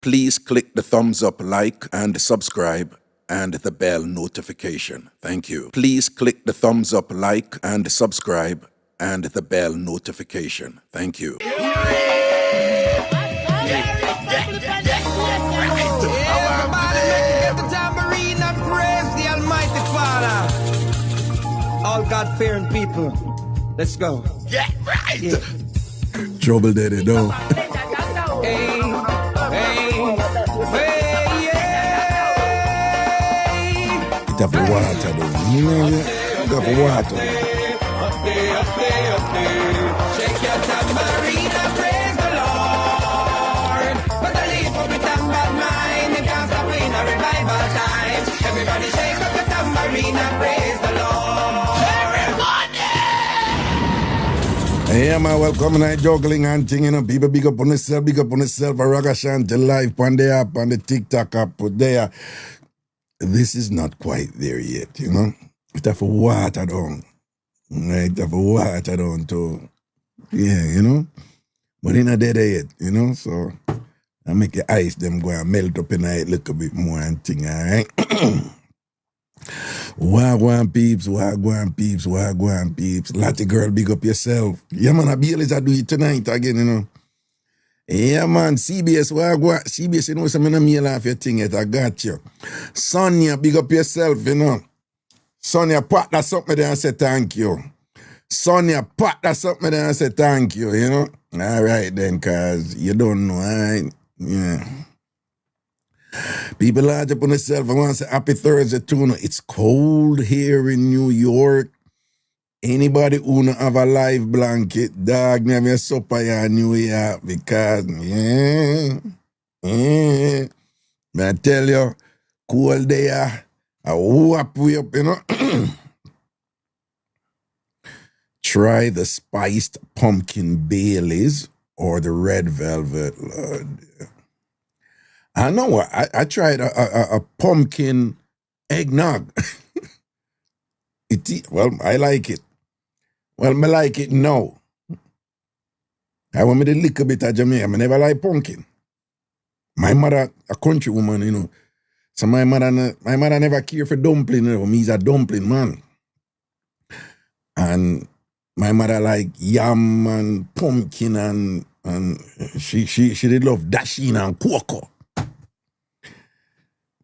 Please click the thumbs up, like, and subscribe, and the bell notification. Thank you. Please click the thumbs up, like, and subscribe, and the bell notification. Thank you. Everybody, let's get the tambourine and praise the Almighty Father. All God-fearing people, let's go. Yeah, right. Yeah. Trouble daddy, though. Hey, hey, hey, yeah. It's for water, though. You know, it's for water. Shake your tambourine and praise the Lord. But I leave for me tambour mind. It can't stop in a revival time. Everybody shake up the tambourine and praise the Lord. Yeah, man, welcome to juggling and thing, you know. People big up on yourself, Ragashanti live on the app, on the TikTok app, put there. This is not quite there yet, you know. It's for water down. Right, it's for water down too. Yeah, you know. But it's not there yet, you know, so I make the ice them go and melt up in it a little bit more and thing, alright? Wagwan peeps. Lottie girl, big up yourself. Yeah, man, Abiel I do it tonight again, you know. Yeah, man, CBS, wagwan. CBS, you know, some in a meal off your thing yet, I got you. Sonia, big up yourself, you know. Sonia, pat that something there and say thank you. Sonia, pat that something there and say thank you, you know. All right then, cause you don't know, all right? Yeah. People large up on themselves. I want to say happy Thursday too. It's cold here in New York. Anybody who don't have a live blanket, dog, me have a supper here in New York because, I tell you, cold there, I whap we up, you know. Try the spiced pumpkin Baileys or the red velvet, Lord. I know what, I tried a pumpkin eggnog. Well, I like it. Well, I like it now. I want me to lick a bit of Jamaica. I never like pumpkin. My mother, a country woman, you know. So my mother never care for dumpling, you know. Me's a dumpling man. And my mother like yam and pumpkin and she did love dashing and cocoa.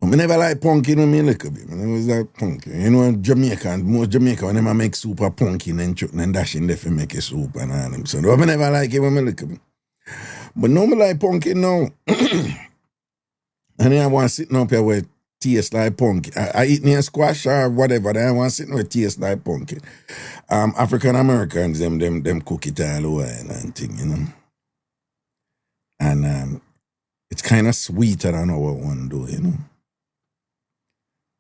I never like pumpkin when me look a bit. I never like pumpkin. You know, Jamaican, most Jamaican, when they make soup of pumpkin and chutney and dashing, they make a soup and all them. So I never like it when me look a bit. But now I like pumpkin now. And then I want sitting up here with taste like pumpkin. I eat me a squash or whatever. Then I want sitting with taste like pumpkin. African Americans, them cook it all over and thing, you know. And it's kind of sweeter than our one do, you know.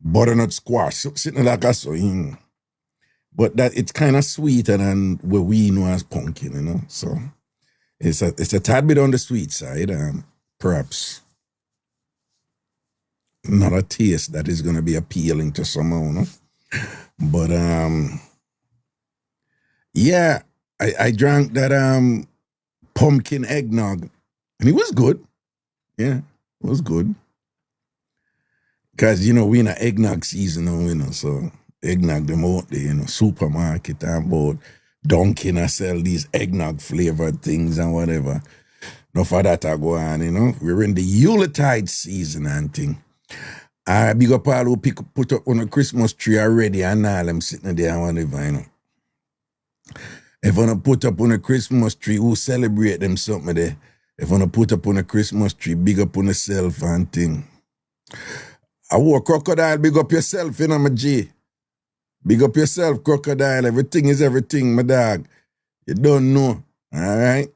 Butternut squash, sitting like a so, you know. But that it's kind of sweeter than what we know as pumpkin, you know. So it's a tad bit on the sweet side, perhaps not a taste that is going to be appealing to someone, no? But yeah, I drank that pumpkin eggnog, and it was good. Yeah, it was good. Because, you know, we in a eggnog season now, you know, so eggnog them out there, you know, supermarket and about Dunkin' I sell these eggnog flavored things and whatever. No for that I go on, you know. We're in the Yuletide season and thing. I big up all who put up on a Christmas tree already and all them sitting there and whatever, you know. If I put up on a Christmas tree, who celebrate them something there. If I put up on a Christmas tree, big up on yourself and thing. I wore crocodile, big up yourself, you know, my G. Big up yourself, crocodile. Everything is everything, my dog. You don't know, all right?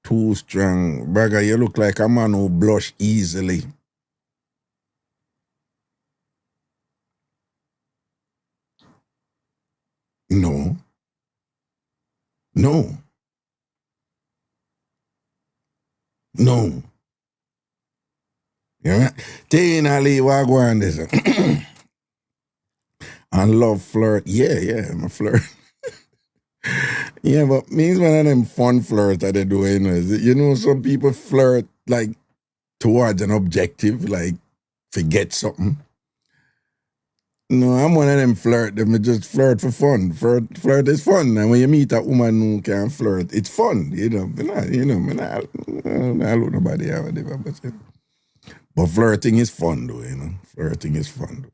Too strong. Brother, you look like a man who blush easily. No. No. No. Yeah. Tina Lee Wagwan this. And love flirt. Yeah, I'm a flirt. Yeah, but me's one of them fun flirt that they do, you know. You know, some people flirt like towards an objective, like forget something. No, I'm one of them flirt. Them just flirt for fun. Flirt is fun. And when you meet a woman who can flirt, it's fun. You know, I don't nobody or whatever, but flirting is fun though, you know. Flirting is fun though.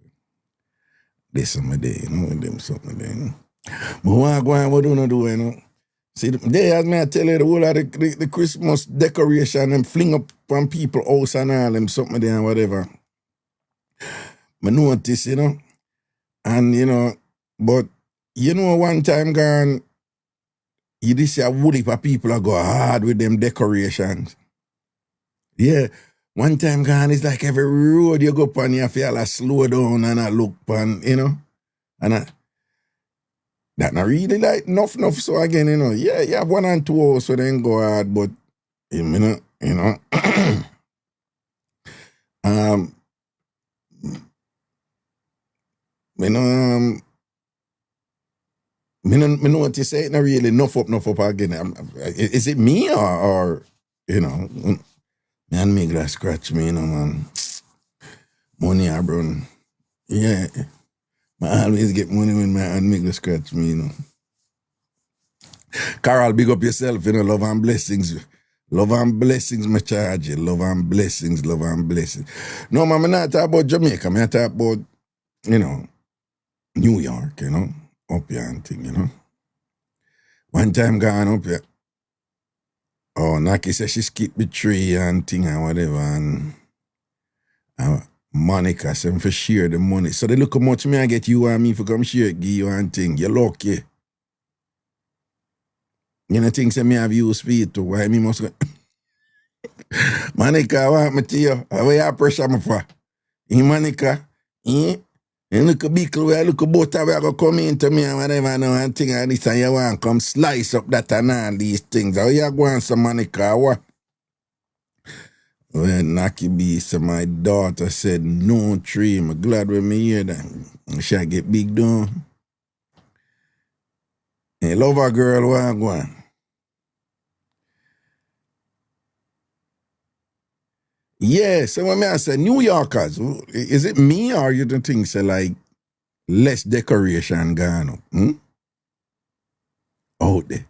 There's some day, you know, them something there, you know. But what do you do, you know? See, they as me I tell you the whole of the Christmas decoration and fling up on people house and all them something there and whatever. I notice, you know. And, you know, but, you know, one time gone, you just see a wood heap of people go hard with them decorations. Yeah. One time gone, it's like every road you go up and you feel like slow down and I look on, you know. And that not really like enough. So again, you know, yeah, you have 1 and 2 hours so then go hard, but, you know, me know what you say. Not really enough up again. Is it me or you know? Man, me glass scratch me, you know, man. Money, bro. Yeah, I always get money when my hand make the scratch me, you know. Carol, big up yourself, you know. Love and blessings. Love and blessings, my charge you. Love and blessings. No, man, I'm not talking about Jamaica. I'm talking about, you know, New York, you know, up here and thing, you know. One time gone up here, Naki said she skipped the tree and thing and whatever, and Monica said for share the money. So they look how much me I get you and me for come share, give you and thing. You're lucky. You know, things say me have you speed to why me must go. Monica, I want me to you. Where you pressure me for? Monica, and look a big way, look a boat where I go come into me and whatever now and thing and this and you want come slice up that and all these things. How you go on some Monica, what? When Naki B said my daughter said no tree, I'm glad when me hear that. She get big down. Hey, love her girl, what I go on? Yeah, so when I say New Yorkers, is it me or you don't think say like less decoration gone up? Out there.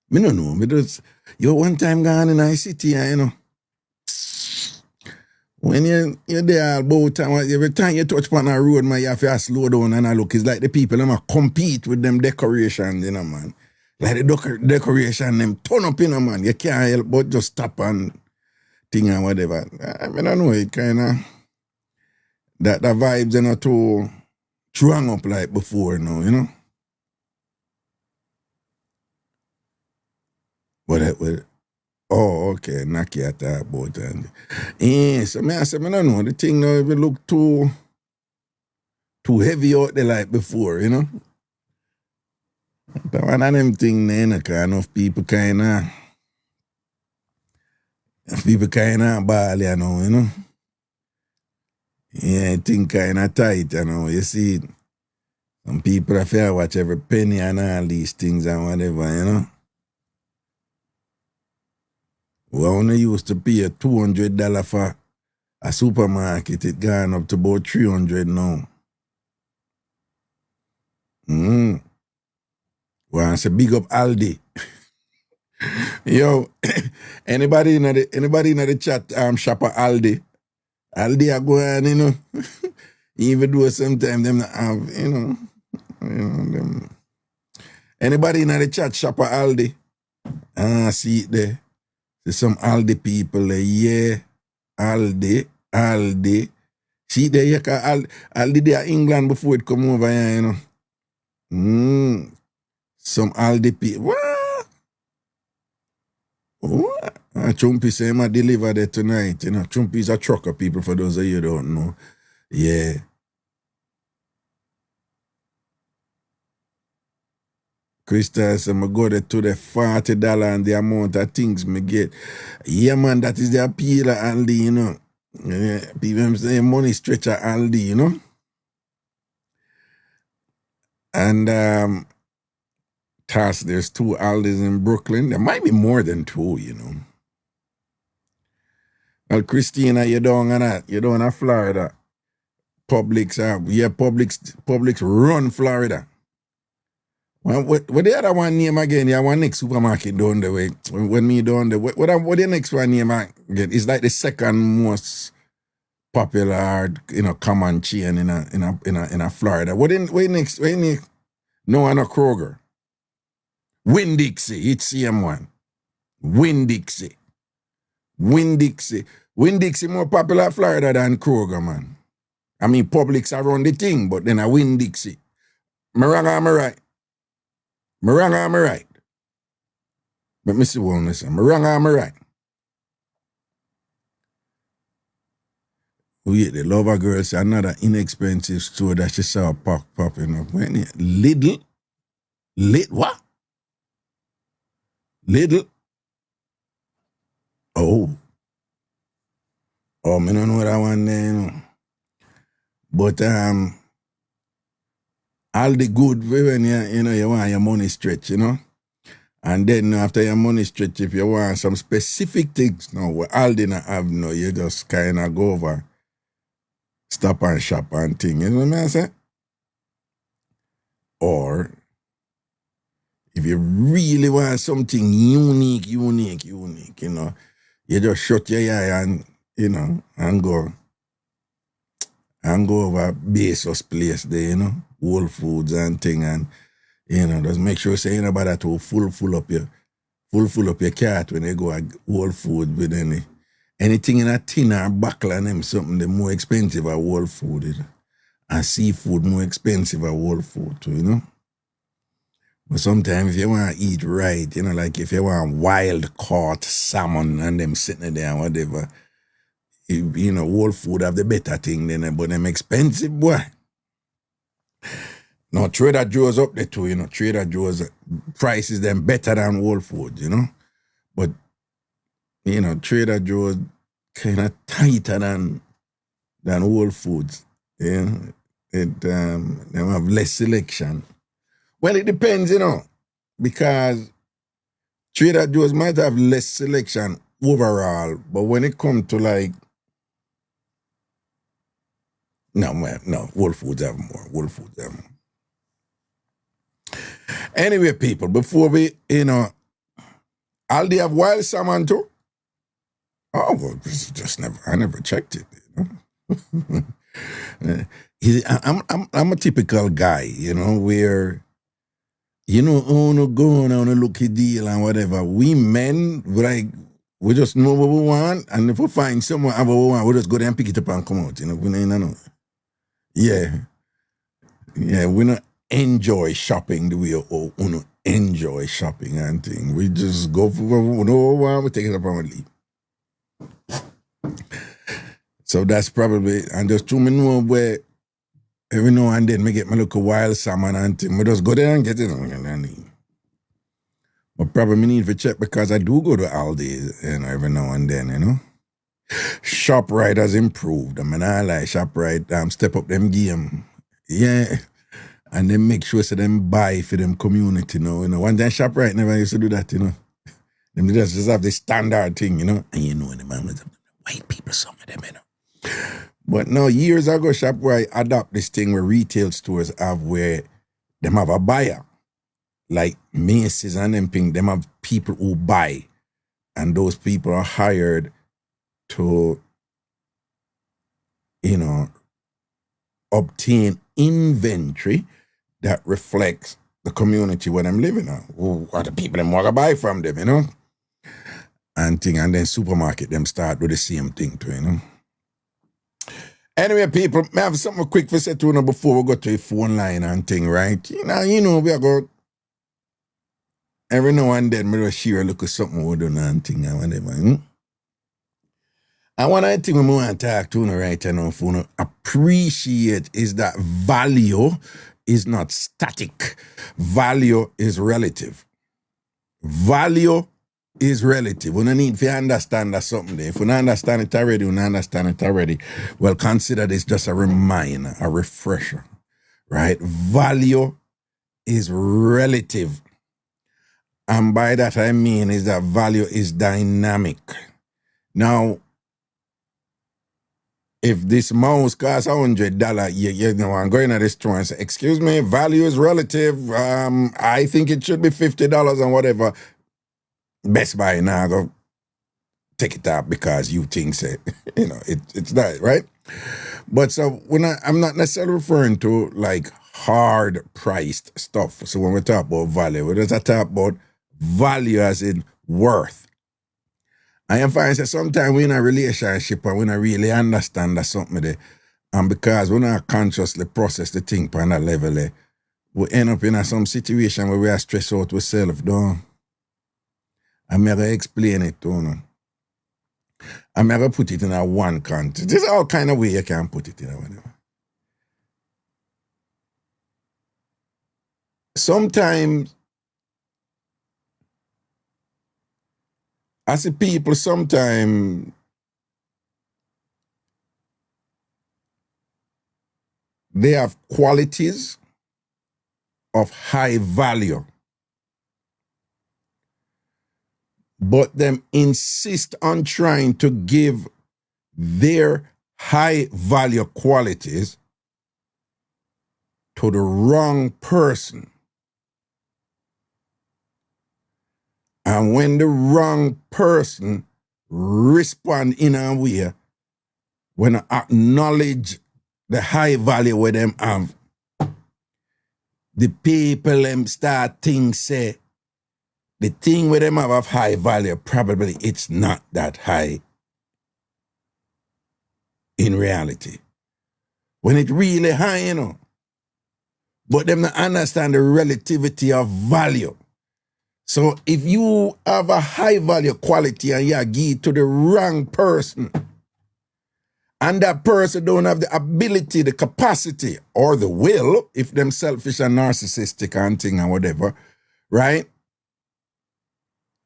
Me don't know. Because you one time gone in a city, you know. When you're there about time, every time you touch on a road, man, you have to slow down and I look. It's like the people them compete with them decorations, you know, man. Like the decoration, them turn up, you know, man. You can't help but just stop and thing and whatever. I mean, I know it kind of that the vibes are not too strong up like before now, you know. Oh, okay, knock you at that about and yeah, so I said, I don't know, the thing now it look too heavy out there like before, you know. But one of them things, you know, cause enough people kinda ball, you know. Yeah, thing kinda tight, you know. You see, some people have to watch every penny and all these things and whatever, you know. We only used to pay $200 for a supermarket. It gone up to about $300 now. Well, I say big up Aldi. Yo, anybody in the chat shop at Aldi? Aldi are going, you know. Even though sometimes them not have, you know them. Anybody in the chat shop at Aldi? See it there. There's some Aldi people there. Yeah. Aldi. See there, you can Aldi there England before it come over here, you know. Some Aldi people. What? Chumpy say him deliver there tonight, you know. Chumpy is a trucker, people, for those of you who don't know. Yeah. Krista said, I go there to the $40 and the amount of things me get. Yeah, man, that is the appeal of Aldi, you know. Yeah, people say money stretch at Aldi, you know. And Task, there's 2 Aldis in Brooklyn. There might be more than 2, you know. Well, Christina, you down on that. You down in Florida. Publix run Florida. Well, what the other one name again? Yeah, one next supermarket down the way. When me down the what the next one name again? It's like the second most popular, common chain in a Florida. What next? No, I'm a Kroger. Winn-Dixie, it's same one. Winn-Dixie more popular in Florida than Kroger, man. I mean, Publix around the thing, but then I Winn-Dixie. Am I right? Let me see what I'm saying. Am I right? Wait, the Lover Girl say another inexpensive store that she saw popping up. When Lidl? What? Lidl? Oh, I don't know that one there, But all the good when you want your money stretch, And then after your money stretch, if you want some specific things, what Aldi not have, you just kind of go over, stop and shop and thing. You know what I'm saying? Or if you really want something unique, you just shut your eye and go over Bezos place there, Whole Foods and thing, and just make sure say about that to full up your cart when you go at Whole Foods with anything in a tin or buckle and them something the more expensive at Whole Foods. And seafood more expensive at Whole Foods too, But sometimes if you want to eat right, like if you want wild caught salmon and them sitting there and whatever, Whole Food have the better thing than but them expensive, boy. Now Trader Joe's up there too, Trader Joe's prices them better than Whole Foods, But Trader Joe's kind of tighter than Whole Foods. Them have less selection. Well, it depends, because Trader Joe's might have less selection overall, but when it comes to no, Whole Foods have more. Anyway, people, before we, Aldi have wild salmon too? Oh, well, I never checked it, I'm a typical guy, where on go on a look at deal and whatever. We men, we just know what we want, and if we find someone have what we want, we just go there and pick it up and come out. We know. Yeah, we not enjoy shopping the way we enjoy shopping and thing. We just go for what we want, we take it up and we leave. So that's probably, and just to me know where every now and then me get my look a wild salmon and thing. We just go there and get it. But probably me need to check because I do go to Aldi, every now and then, ShopRite has improved. I mean, I like ShopRite, step up them game. Yeah. And then make sure so them buy for them community, One time ShopRite never used to do that, Them just have the standard thing, And the man with white people, some of them, But now, years ago, ShopRite adopt this thing where retail stores have where them have a buyer. Like Macy's and them thing, them have people who buy. And those people are hired to, obtain inventory that reflects the community where them living in. What the people them want to buy from them, And then supermarket them start with the same thing too, Anyway, people, may I have something quick for say to you before we go to a phone line and thing, right? We are going every now and then we just share a look at something we do and thing and whatever. And one of the things we want to talk to you right now for appreciate is that value is not static. Value is relative. Value is relative. We don't need to understand that something there. If we don't understand it already, we don't understand it already. Well, consider this just a reminder, a refresher, right? Value is relative. And by that I mean is that value is dynamic. Now, if this mouse costs $100, you know, I'm going to the store and say, excuse me, value is relative. I think it should be $50 and whatever. Best Buy now go take it out because you think so. You know, it's that, right? But so I'm not necessarily referring to like hard priced stuff. So when we talk about value, we just talk about value as in worth. I am finding that sometimes we're in a relationship and we don't really understand that something there. And because we not consciously process the thing on that level, we end up in some situation where we are stressed out ourselves, though. I'm going to explain it to you. I'm going to put it in a one context. There's all kind of way you can put it in a whatever. Sometimes, I see people sometimes they have qualities of high value, but them insist on trying to give their high value qualities to the wrong person. And when the wrong person respond in a way, when I acknowledge the high value where them have, the people them start think say, the thing where them have of high value, probably it's not that high in reality. When it really high, you know. But them not understand the relativity of value. So if you have a high value quality and you give it to the wrong person, and that person don't have the ability, the capacity, or the will, if them selfish and narcissistic and thing and whatever, right?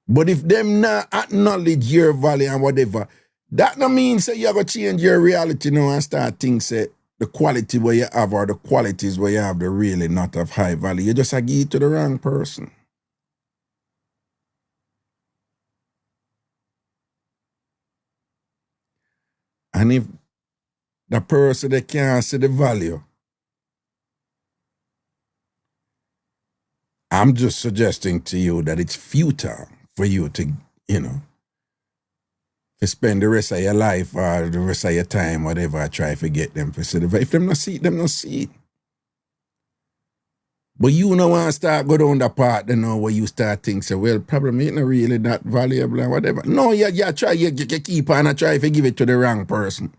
But if them not acknowledge your value and whatever, that no means that you're going to change your reality now and start thinking say the quality where you have or the qualities where you have the really not of high value. You just give it to the wrong person. And if the person they can't see the value, I'm just suggesting to you that it's futile for you to, you know, to spend the rest of your life or the rest of your time, whatever, try to get them to see the value. If them not see it, them not see it. But you know want to start go down the part, you know, where you start thinking, say, well, probably ain't not really that valuable and whatever. No, you try, you keep on and try to give it to the wrong person.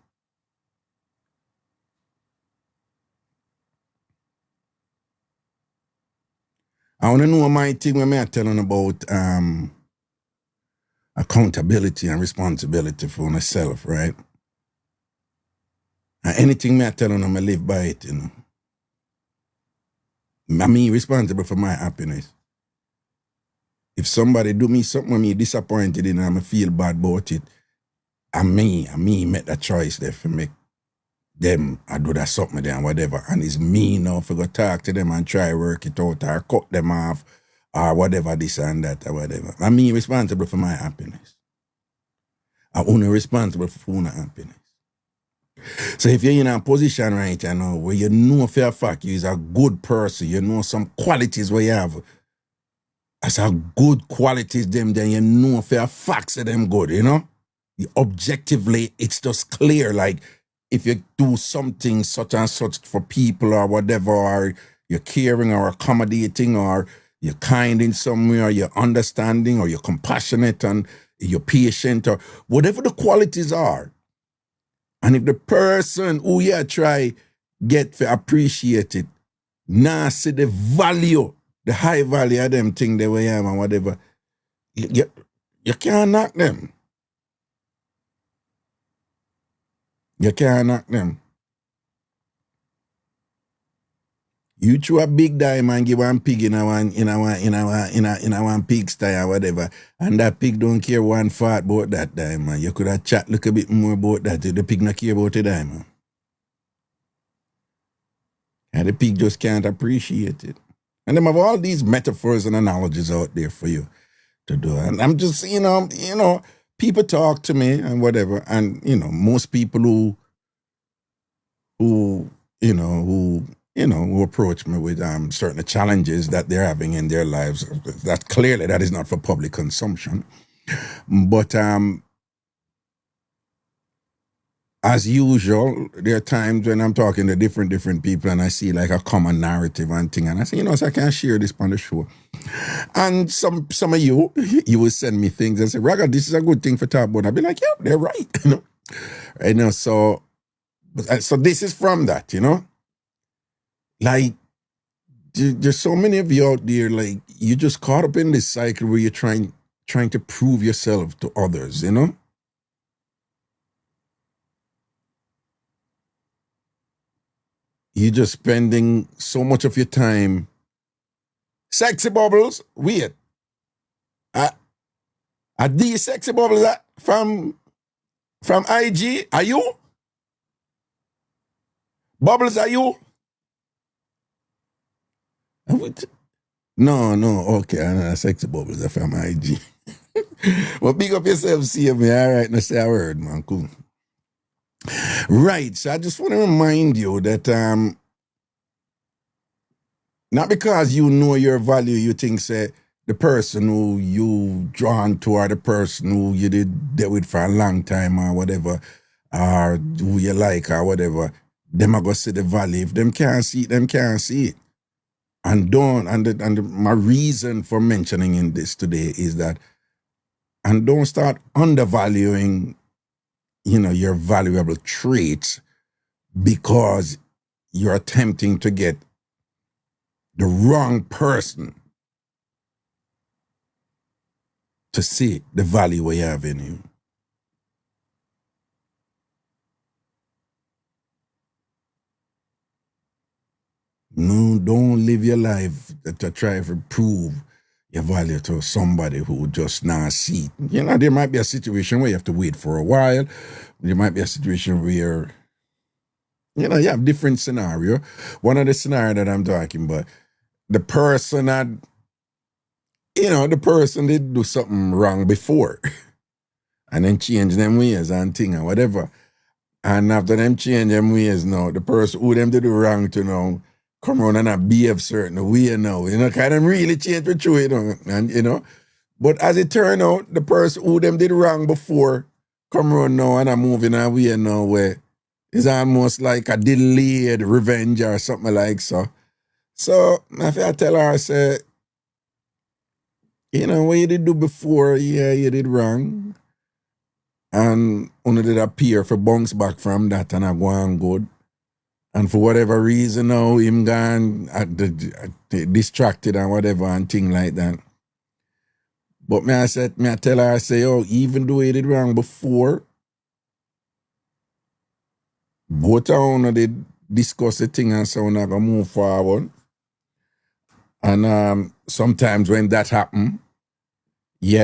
I want to know my thing when I'm telling about accountability and responsibility for myself, right? And anything I'm telling them, I live by it, you know. I'm responsible for my happiness. If somebody do me something I'm disappointed in and I feel bad about it, and me make that choice there for make them, I do that something there and whatever. And it's me now for go talk to them and try work it out or cut them off or whatever, this and that or whatever. I'm responsible for my happiness. I'm only responsible for my happiness. So if you're in a position right now where you know for a fact you're a good person, you know some qualities where you have, as a good qualities them, then you know for a fact that them good, you know? Objectively, it's just clear, like if you do something such and such for people or whatever, or you're caring or accommodating or you're kind in some way or you're understanding or you're compassionate and you're patient or whatever the qualities are. And if the person who you try get to appreciate it, now see the value, the high value of them thing they way have and whatever, you can't knock them. You can't knock them. You throw a big diamond, give one pig in a one pig sty or whatever, and that pig don't care one fart about that diamond. You could have chat look a bit more about that. The pig not care about the diamond. And the pig just can't appreciate it. And them have all these metaphors and analogies out there for you to do. And I'm just, people talk to me and whatever. And, most people who approach me with certain challenges that they're having in their lives, that clearly that is not for public consumption. But as usual, there are times when I'm talking to different people and I see like a common narrative and thing, and I say, so I can share this on the show. And some of you will send me things and say, Raga, this is a good thing for talk about. I'll be like, yeah, they're right. So this is from that, Like, there's so many of you out there, like, you just caught up in this cycle where you're trying to prove yourself to others, You're just spending so much of your time. Sexy Bubbles, weird. Are these Sexy Bubbles from IG? Are you? Bubbles, are you? No, okay, I know Sexy Bubbles are from IG. Well, big up yourself, see me, all right, now say a word, man, cool. Right, so I just want to remind you that not because you know your value, you think, say, the person who you drawn to or the person who you did deal with for a long time or whatever, or who you like or whatever, them are going to see the value. If them can't see it, them can't see it. And my reason for mentioning in this today is that, and don't start undervaluing, your valuable traits because you're attempting to get the wrong person to see the value we have in you. No, don't live your life to try to prove your value to somebody who just not see it. There might be a situation where you have to wait for a while. There might be a situation where, you have different scenario. One of the scenario that I'm talking about, the person did do something wrong before and then change them ways and thing and whatever. And after them change them ways now, the person who them did do wrong to now come around and behave certain way now, kind of really change the truth, and but as it turned out, the person who them did wrong before come around now and I'm moving away now where it's almost like a delayed revenge or something like so. So if I tell her, I say, what you did do before, yeah, you did wrong. And only did appear for bounce back from that and I go on good. And for whatever reason now, him gone distracted and whatever and thing like that. But I tell her, I say, even though he did wrong before, both of us did discuss the thing and so we're gonna move forward. And sometimes when that happen,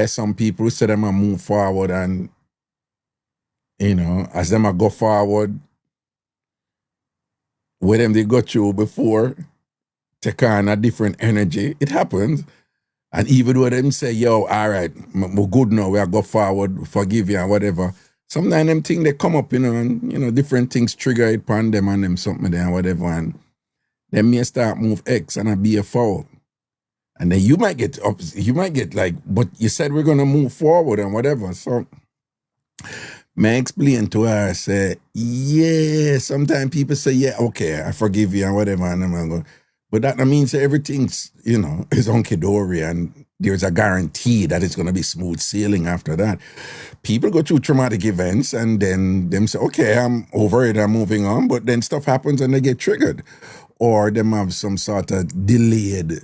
some people say them a move forward and, as them a go forward, where them they got through before, take on a different energy. It happens. And even though them say, all right, we're good now, we'll go forward, forgive you and whatever. Sometimes them things they come up, and, different things trigger it upon them and them something there and whatever. And them may start move X and be a foul. And then you might get like, but you said we're going to move forward and whatever. So, may I explain to her, I say, sometimes people say, okay, I forgive you and whatever. And I'm going, but that means everything's, is hunky-dory and there's a guarantee that it's going to be smooth sailing after that. People go through traumatic events and then them say, okay, I'm over it, I'm moving on. But then stuff happens and they get triggered. Or them have some sort of delayed,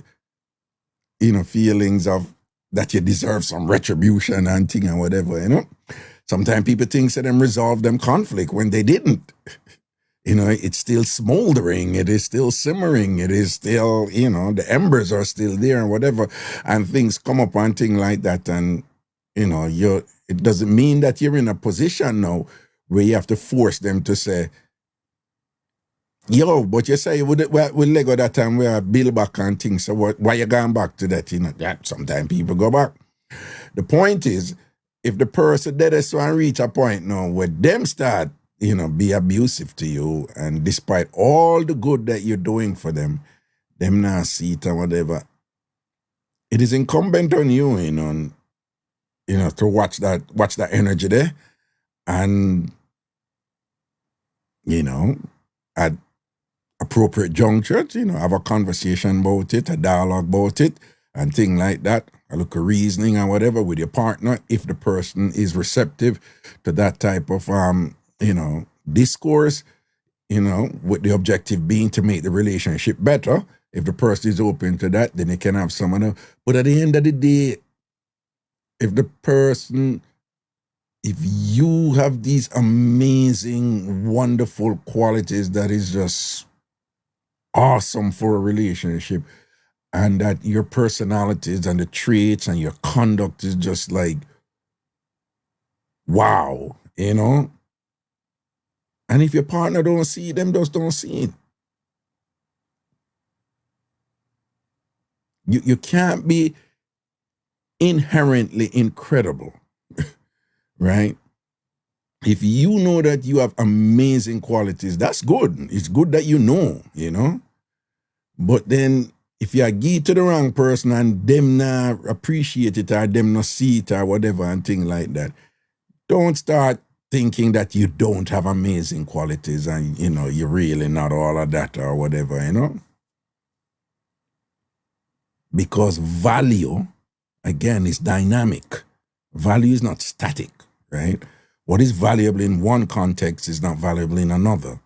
feelings of that you deserve some retribution and thing and whatever, Sometimes people think that them resolve them conflict when they didn't. It's still smoldering. It is still simmering. It is still, the embers are still there and whatever. And things come up and things like that. And, it doesn't mean that you're in a position now where you have to force them to say, Yo, but you say with Lego that time we are build back and things. So why you going back to that? You know, that sometimes people go back. The point is, if the person that is and reach a point now where them start, you know, be abusive to you, and despite all the good that you're doing for them not see it or whatever, it is incumbent on you, you know, to watch that energy there, and you know, at appropriate junctures, you know, have a conversation about it, a dialogue about it, and thing like that. A look of reasoning and whatever with your partner, if the person is receptive to that type of you know, discourse, you know, with the objective being to make the relationship better. If the person is open to that, then you can have someone else. But at the end of the day, if you have these amazing, wonderful qualities that is just awesome for a relationship, and that your personalities and the traits and your conduct is just like, wow, you know? And if your partner don't see it, them just don't see it. You can't be inherently incredible, right? If you know that you have amazing qualities, that's good. It's good that you know? But then if you give to the wrong person and them not appreciate it or them not see it or whatever and things like that, don't start thinking that you don't have amazing qualities and, you know, you're really not all of that or whatever, you know? Because value, again, is dynamic. Value is not static, right? What is valuable in one context is not valuable in another.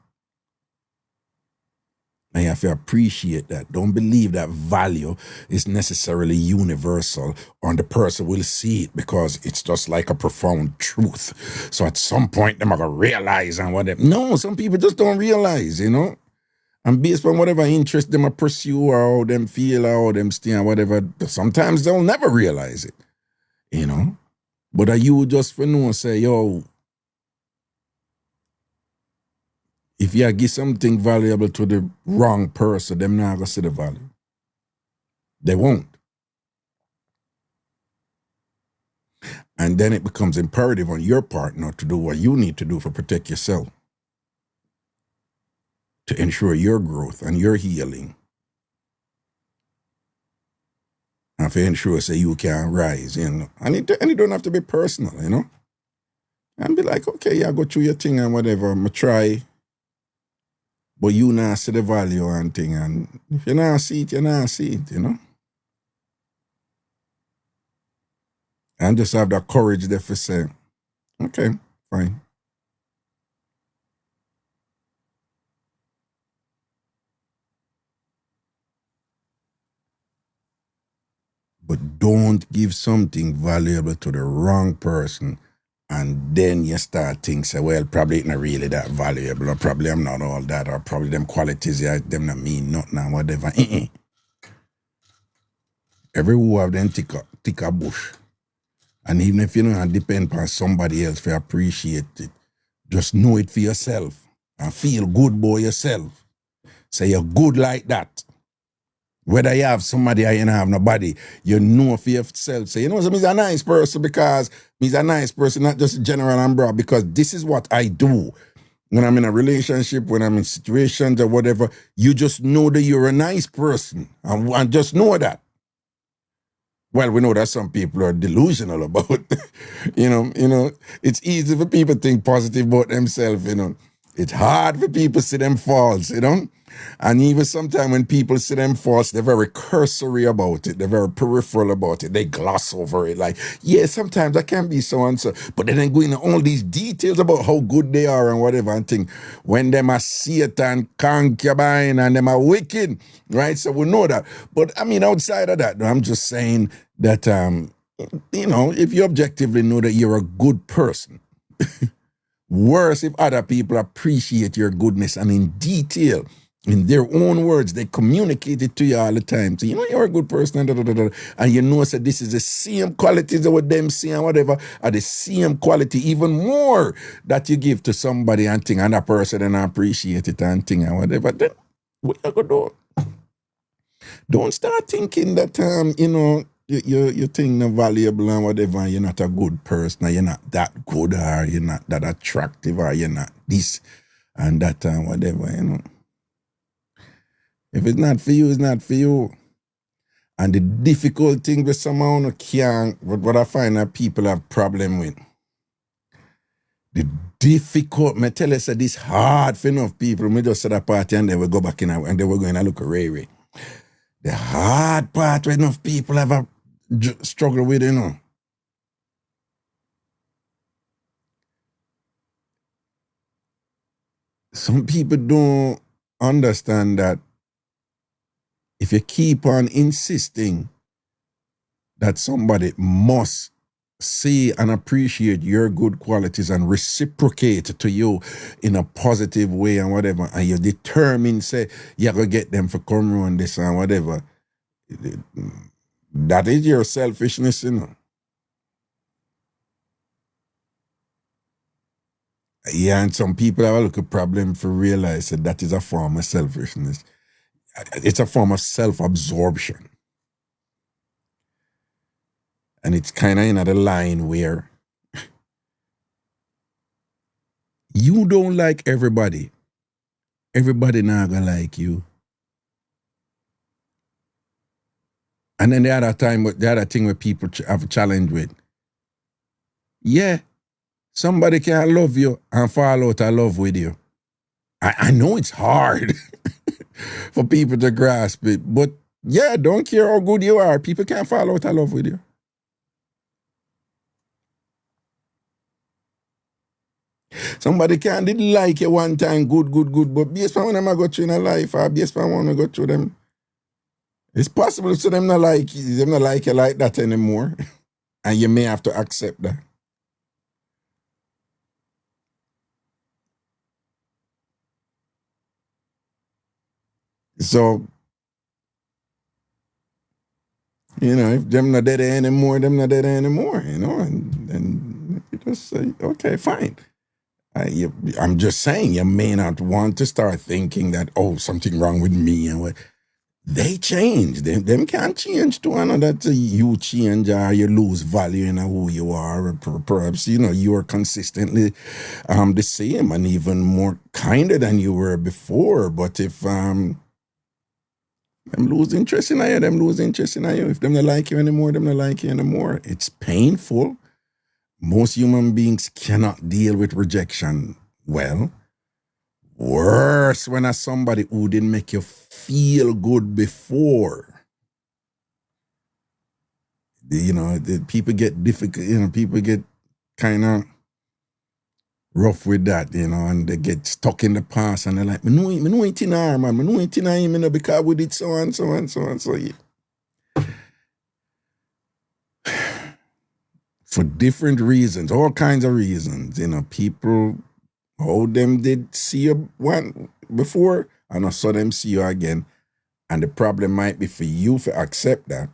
And you have to appreciate that. Don't believe that value is necessarily universal or the person will see it because it's just like a profound truth. So at some point, they're going to realize and whatever. No, some people just don't realize, you know? And based on whatever interest them pursue or how them feel or how them stay or whatever, sometimes they'll never realize it, you know? But are you just for no say, yo, if you give something valuable to the wrong person, them not gonna see the value. They won't. And then it becomes imperative on your partner to do what you need to do to protect yourself, to ensure your growth and your healing. And to ensure say you can rise, you know. And it don't have to be personal, you know. And be like, okay, yeah, go through your thing and whatever, I'm try. But you not see the value and thing, and if you not see it, you not see it, you know? And just have that courage there for say, okay, fine. But don't give something valuable to the wrong person and then you start thinking, say, well, probably it's not really that valuable, or probably I'm not all that, or probably them qualities, yeah, them not mean nothing and whatever. Every who have them tick a bush. And even if you don't depend on somebody else to appreciate it, just know it for yourself and feel good about yourself. Say you're good like that. Whether you have somebody or you don't have nobody, you know for yourself. Say, you know, so me's a nice person because me's a nice person, not just general and broad, because this is what I do. When I'm in a relationship, when I'm in situations or whatever, you just know that you're a nice person and just know that. Well, we know that some people are delusional about, you know, it's easy for people to think positive about themselves, you know. It's hard for people to see them faults, you know. And even sometimes when people see them faults, they're very cursory about it. They're very peripheral about it. They gloss over it. Like, yeah, sometimes I can be so and so. But then they go into all these details about how good they are and whatever and think. When them are Satan, concubine, and them are wicked, right? So we know that. But I mean, outside of that, I'm just saying that, you know, if you objectively know that you're a good person, worse if other people appreciate your goodness and in detail In their own words, they communicate it to you all the time. So you know you're a good person, and you know that this is the same qualities that what them see and whatever are the same quality, even more that you give to somebody and thing, and that person and appreciate it and thing and whatever. Then what you gonna do? Don't start thinking that you know you think you're valuable and whatever, and you're not a good person, or you're not that good, or you're not that attractive, or you're not this and that and whatever, you know. If it's not for you, it's not for you. And the difficult thing with someone can't, what I find that people have problem with. The difficult, me tell you, say this hard for enough people. Me just at a party and they will go back in and they will go in and look at Ray. The hard part where enough people have a struggle with, you know. Some people don't understand that if you keep on insisting that somebody must see and appreciate your good qualities and reciprocate to you in a positive way and whatever, and you're determined, say, you're going to get them for come around this and whatever, that is your selfishness, you know. Yeah, and some people have a little problem for realize that is a form of selfishness. It's a form of self-absorption. And it's kind of in the line where you don't like everybody. Everybody not gonna like you. And then the other thing where people have a challenge with. Yeah, somebody can love you and fall out of love with you. I know it's hard for people to grasp it, but yeah, don't care how good you are. People can't fall out of love with you. Somebody can did like you one time, good, but based on when them I go through in a life, or based on when I go through them, it's possible for them not like you like that anymore. And you may have to accept that. So, you know, if them not dead anymore, you know, and you just say, okay, fine. I'm just saying, you may not want to start thinking that, oh, something wrong with me and what. They change. Them can't change to another. That you change or you lose value in who you are. Or perhaps, you know, you are consistently the same and even more kinder than you were before. But if them lose interest in you, them lose interest in you. If them not like you anymore, them not like you anymore. It's painful. Most human beings cannot deal with rejection well. Worse when as somebody who didn't make you feel good before. You know, people get difficult, you know, people get kind of rough with that, you know, and they get stuck in the past and they're like, me know it in her, man. Me know it in her, you know, because we did so and so and so and so. Yeah. For different reasons, all kinds of reasons, you know, people, how them did see you one before and I saw them see you again. And the problem might be for you to accept that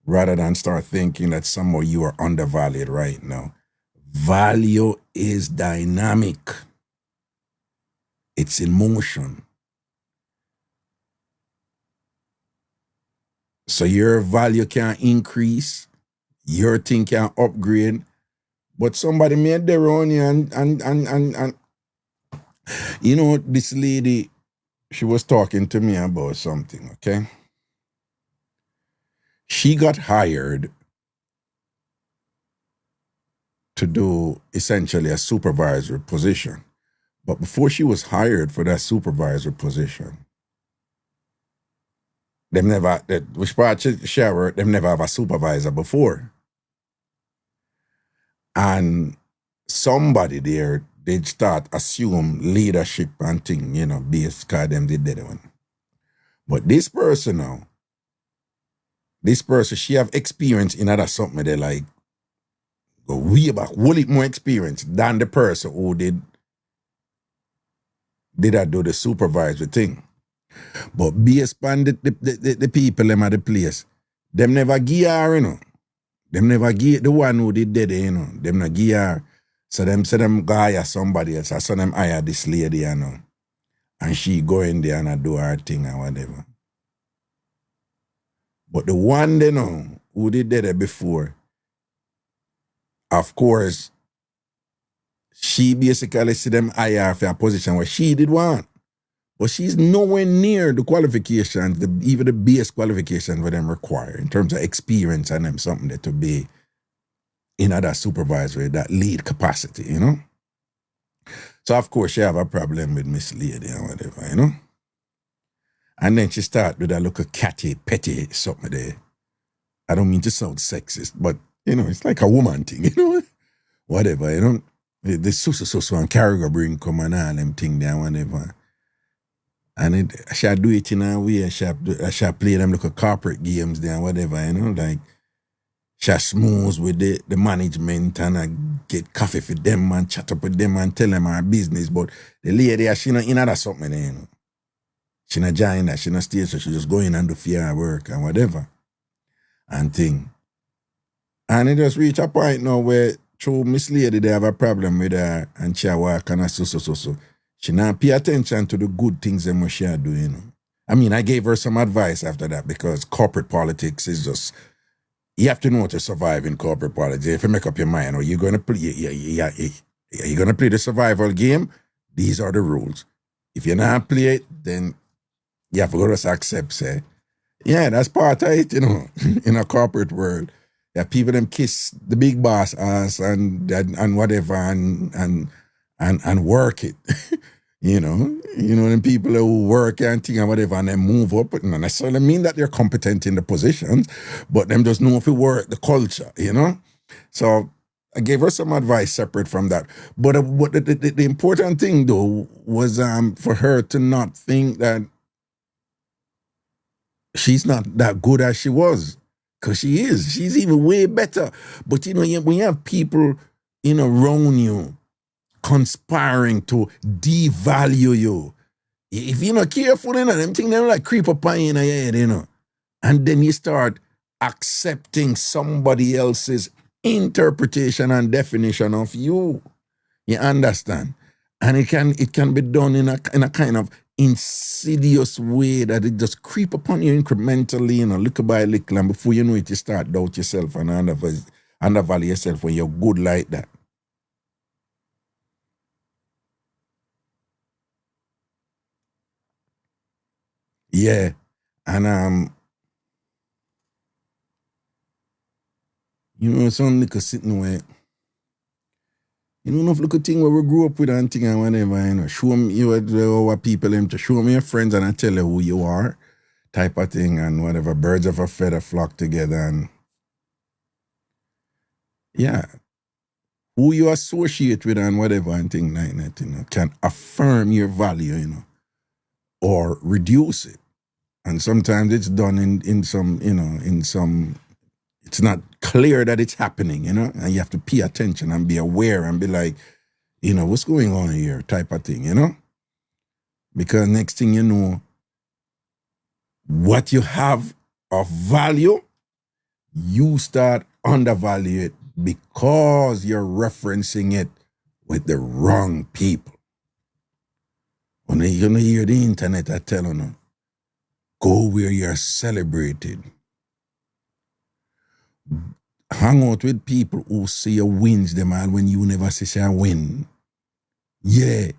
rather than start thinking that somehow you are undervalued right now. Value is dynamic. It's in motion. So your value can increase, your thing can upgrade, but somebody made their own and you know, this lady, she was talking to me about something, okay? She got hired to do essentially a supervisory position. But before she was hired for that supervisory position, them never, which part she worked, them never have a supervisor before. And somebody there, they'd start assume leadership and thing, you know, based because them did that one. But this person now, she have experience in other something they like, go way back, whole it more experience than the person who did I do the supervisory thing. But based on the people them at the place, them never give her, you know. Them never give the one who did it, you know. Them not give her. So them say them go hire somebody else. I saw them hire this lady, you know. And she go in there and do her thing or whatever. But the one they know who did it before, of course, she basically see them hire for a position where she did want. But she's nowhere near the qualifications, even the base qualifications for them require in terms of experience and them something that to be in that supervisory, that lead capacity, you know? So of course she have a problem with Miss Lady and whatever, you know? And then she start with a little catty, petty something there. I don't mean to sound sexist, but you know, it's like a woman thing, you know? Whatever, you know? The so and carry bring come and all them thing there, whatever. And she do it in a way, she play them little corporate games there, whatever, you know, like she smooth with the management and I get coffee for them and chat up with them and tell them our business. But the lady, she not in that something, you know. She not join that, she not stay, so she just go in and do fair work and whatever. And thing. And it just reach a point now where through Miss Lady, they have a problem with her and she walk and so. She not pay attention to the good things that she are doing. You know? I mean, I gave her some advice after that because corporate politics is just, you have to know to survive in corporate politics. If you make up your mind, or you're going to play, you're going to play the survival game, these are the rules. If you're not play it, then you have to go to accept, say, yeah, that's part of it, you know, in a corporate world. Yeah, people them kiss the big boss ass and whatever and work it. You know, them people who work and thing and whatever and then move up, it not necessarily mean that they're competent in the positions, but them just know if it work the culture, you know? So I gave her some advice separate from that. But the important thing though was for her to not think that she's not that good as she was. Because she is. She's even way better. But you know, when you have people, you know, around you conspiring to devalue you, if you're not careful, you know, them things them like creep up on you in your head, you know. And then you start accepting somebody else's interpretation and definition of you. You understand? And it can be done in a kind of insidious way that it just creep upon you incrementally, you know, little by little, and before you know it, you start doubt yourself and undervalue yourself when you're good like that. Yeah. And you know, some little sitting where, you know, enough little thing where we grew up with and thing and whatever, you know, show me our people them to show me your friends and I tell you who you are, type of thing, and whatever, birds of a feather flock together, and yeah, who you associate with and whatever and thing like that, you know, can affirm your value, you know, or reduce it. And sometimes it's done in some, you know, it's not clear that it's happening, you know, and you have to pay attention and be aware and be like, you know, what's going on here, type of thing, you know? Because next thing you know, what you have of value, you start undervalue it because you're referencing it with the wrong people. When you're going to hear the internet, I tell you, go where you're celebrated. Hang out with people who see you wins them all when you never see a win. Yeah.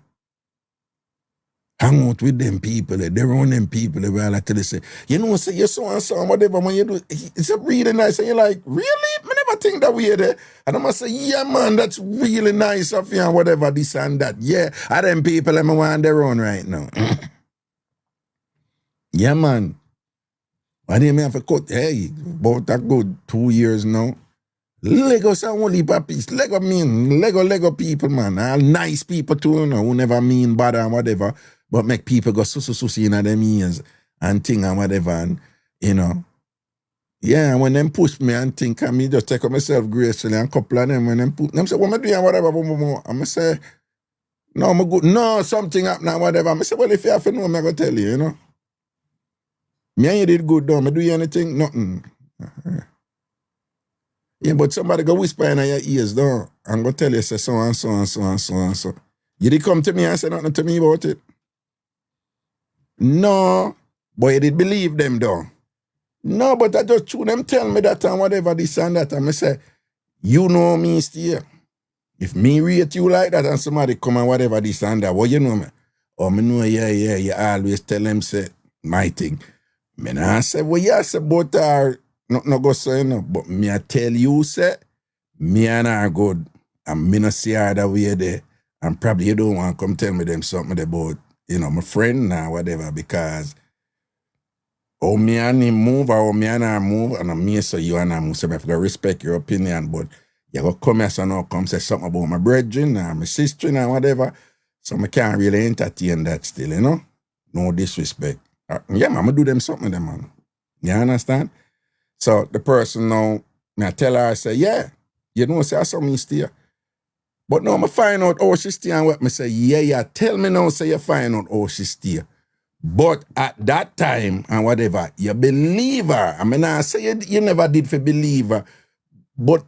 Hang out with them people, they run them people, they will like to say, you know, say you're so and so, whatever, when you do, it's really nice. And you're like, really? I never think that way there. And I'm going to say, yeah, man, that's really nice of you and whatever, this and that. Yeah, I them people, I'm on their own right now. Yeah, man. Why do you have to cut? Hey, about a good 2 years now. Lego sound only puppies. Lego people, man. All nice people too, you know, who never mean bad and whatever, but make people go so in them ears and thing and whatever, and you know. Yeah, when them push me and think, I me just take up myself gracefully and couple of them when them put them say, what am I doing, whatever, I'm say, no, I'm good. No, something happened and whatever. I say, well, if you have to know, I'm gonna tell you, you know. Me and you did good, though. Me do you anything? Nothing. Yeah, but somebody go whisper in your ears, though, and go tell you, say so and so and so and so and so. You did come to me and say nothing to me about it? No, but you did believe them, though. No, but I just true them tell me that and whatever this and that, and I say, you know me, Steve. If me rate you like that and somebody come and whatever this and that, what you know me? Oh, me know, yeah, you always tell them, say, my thing. Me nah say, well, yeah, say, but no go so, you know, but me I tell you, say, me and her good, and me no see her that way there, and probably you don't want to come tell me them something about, you know, my friend now, whatever, because oh, me and him move, or me and her move, and me so you and her move, so I have to respect your opinion, but you go come here, so now come say something about my brethren, or my sister, or whatever, so I can't really entertain that still, you know? No disrespect. Yeah, man, I'm do them something, them, man. You understand? So the person now, I tell her, I say, yeah, you know, say, I saw me stay. But now I find out how she stay and what me say, yeah, tell me now, say you find out how she stay. But at that time and whatever, you believe her. I mean, I say you never did for believe her. But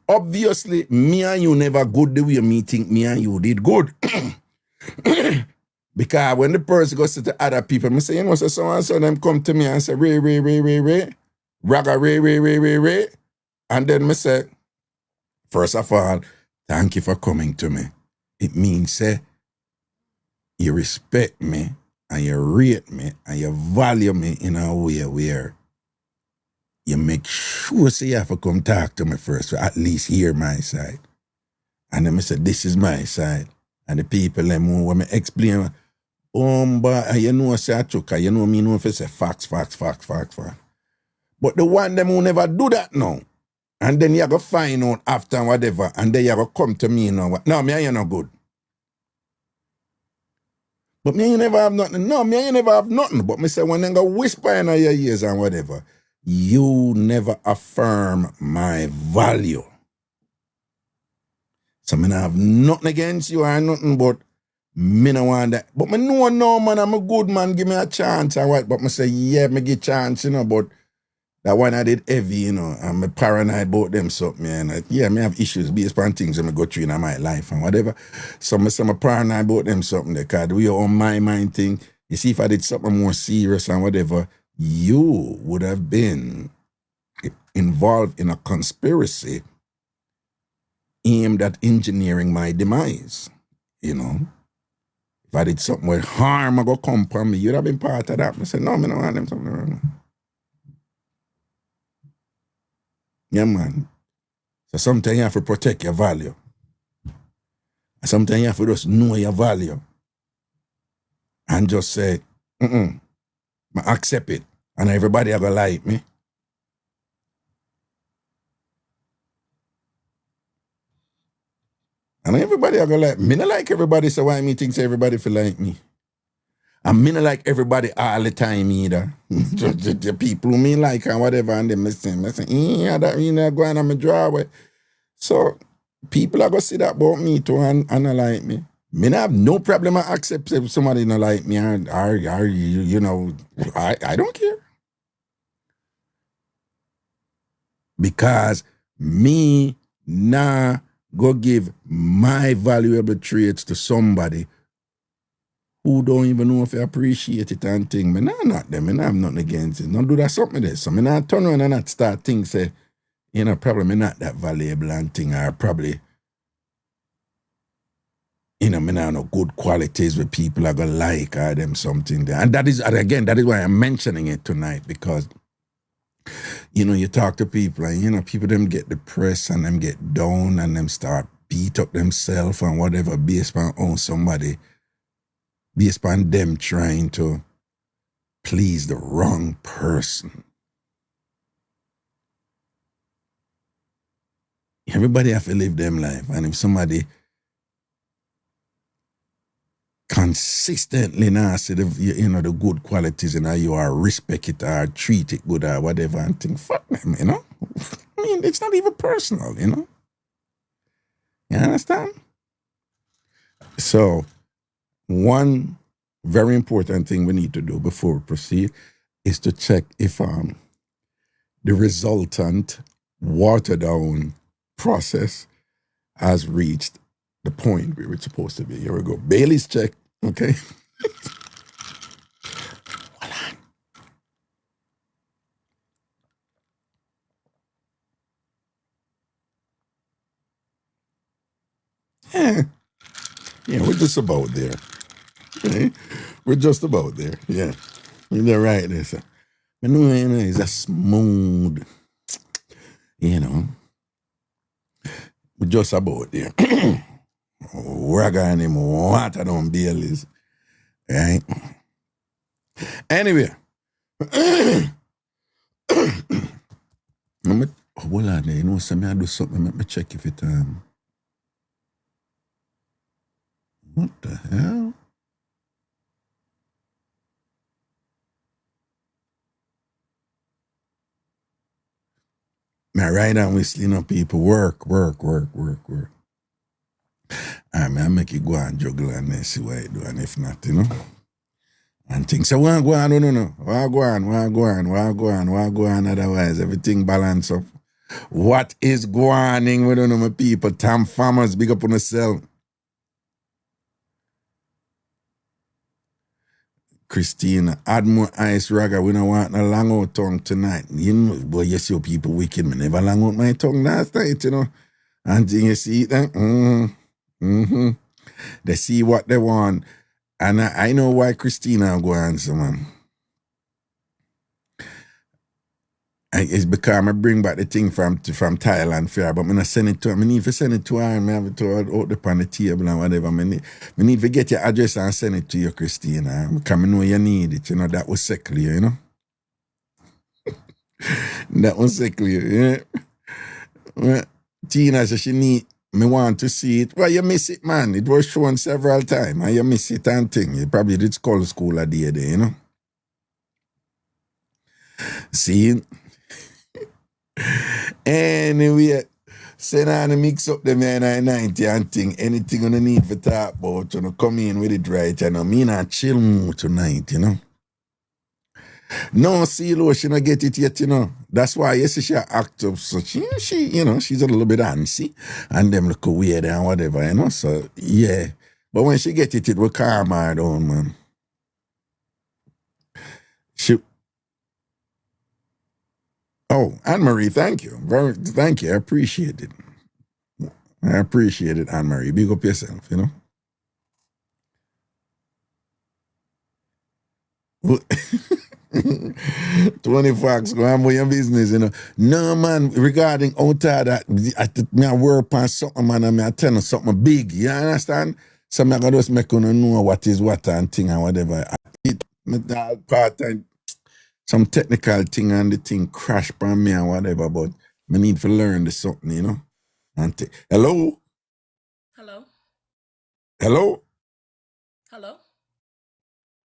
obviously, me and you never good the way me think me and you did good. Because when the person goes to the other people, I say, you know, so and so them come to me and say, Ray, Raga, Ray. And then I say, first of all, thank you for coming to me. It means, say, you respect me and you rate me and you value me in a way where you make sure say you have to come talk to me first, or at least hear my side. And then I say, this is my side. And the people them who when me explain, but you know say I took, you know me know if I say facts. But the one them who never do that now, and then you go find out after whatever, and then you go come to me now. No, me and you not good. But me and you never have nothing. No, me and you never have nothing. But me say when they go whisper in your ears and whatever, you never affirm my value. So me not have nothing against you or nothing, but me no want that. But me know no man, I'm a good man, give me a chance and what. But me say, yeah, me give chance, you know, but that one I did heavy, you know, and me paranoid about them something, and yeah, me have issues based on things that me go through in my life and whatever. So me say me paranoid about them something because we on my mind thing. You see, if I did something more serious and whatever, you would have been involved in a conspiracy aimed at engineering my demise, you know. If I did something with harm, I go come from me, you'd have been part of that. I said, no, me don't want them something wrong. Yeah, man. So sometimes you have to protect your value. Sometimes you have to just know your value. And just say, I accept it. And everybody are going to like me. And everybody are going to like me. Me not like everybody, so why me think say everybody feel like me? And me not like everybody all the time either. the people who me like and whatever, and them say, yeah, that you know, going on my driveway. So people are going to see that about me too and not like me. Me not have no problem I accept if somebody not like me or you know, I don't care. Because me nah go give my valuable traits to somebody who don't even know if I appreciate it and thing. Me nah not them. Me nah have nothing against it. Don't do that something there. So me nah turn around and not start things say, you know, probably me not that valuable and thing, or probably, you know, me not no good qualities where people are gonna like or them something there. And that is, again, that is why I'm mentioning it tonight, because, you know, you talk to people and, you know, people them get depressed and them get down and them start beat up themselves and whatever based on somebody, based on them trying to please the wrong person. Everybody have to live them life. And if somebody consistently now see the, you know, the good qualities and how you are respect it or treat it good or whatever and think, fuck them, you know? I mean, it's not even personal, you know? You understand? So, one very important thing we need to do before we proceed, is to check if the resultant water down process has reached the point where it's supposed to be. Here we go. Bailey's check. Okay. Yeah. Yeah, we're just about there. Okay? We're just about there. Yeah. You're right there, sir. But no, it's a smooth, we're just about there. We're going to water down Bailey's. Right? Anyway. Hold on there. I do something. Let me check if it, what the hell? Man, right now whistling people work. All right, man, I make it go and juggle and then see what I do, and if not, and things say, what go on, no. What go on, otherwise everything balance up. What is going with my people? TamFam, big up on yourself. Christina, add more ice, Raga. We don't want no long out tongue tonight. Boy, you see people wicked. Me never long out my tongue last night, And you see that? They see what they want. And I know why Christina go answer, man. It's because I bring back the thing from Thailand fair, but I'm not send it to her. I need to send it to her and I have it to her out upon the table and whatever. I need to get your address and send it to you, Christina. Because I know you need it, that was so clear, That was so clear, yeah. Well, Tina says she need, me want to see it. Well, you miss it, man. It was shown several times and you miss it and thing. You probably did school a day there, See? Anyway, send on the mix up the man I 90 and thing. Anything you need for talk about, come in with it right, Me not chill mood tonight, No, see, she not get it yet, That's why you see she act up. So she she's a little bit antsy and them look weird and whatever, So, yeah. But when she get it will calm her down, man. Oh, Anne-Marie, thank you. Thank you. I appreciate it. Anne-Marie. Big up yourself, 20 facts, go on with your business, No, man, regarding outside that, I work on something, man, I tell you something big, you understand? So I gotta just make you know what is what and thing and whatever. Part-time, some technical thing and the thing crash on me and whatever, but I need to learn the something, And hello? Hello? Hello? Hello?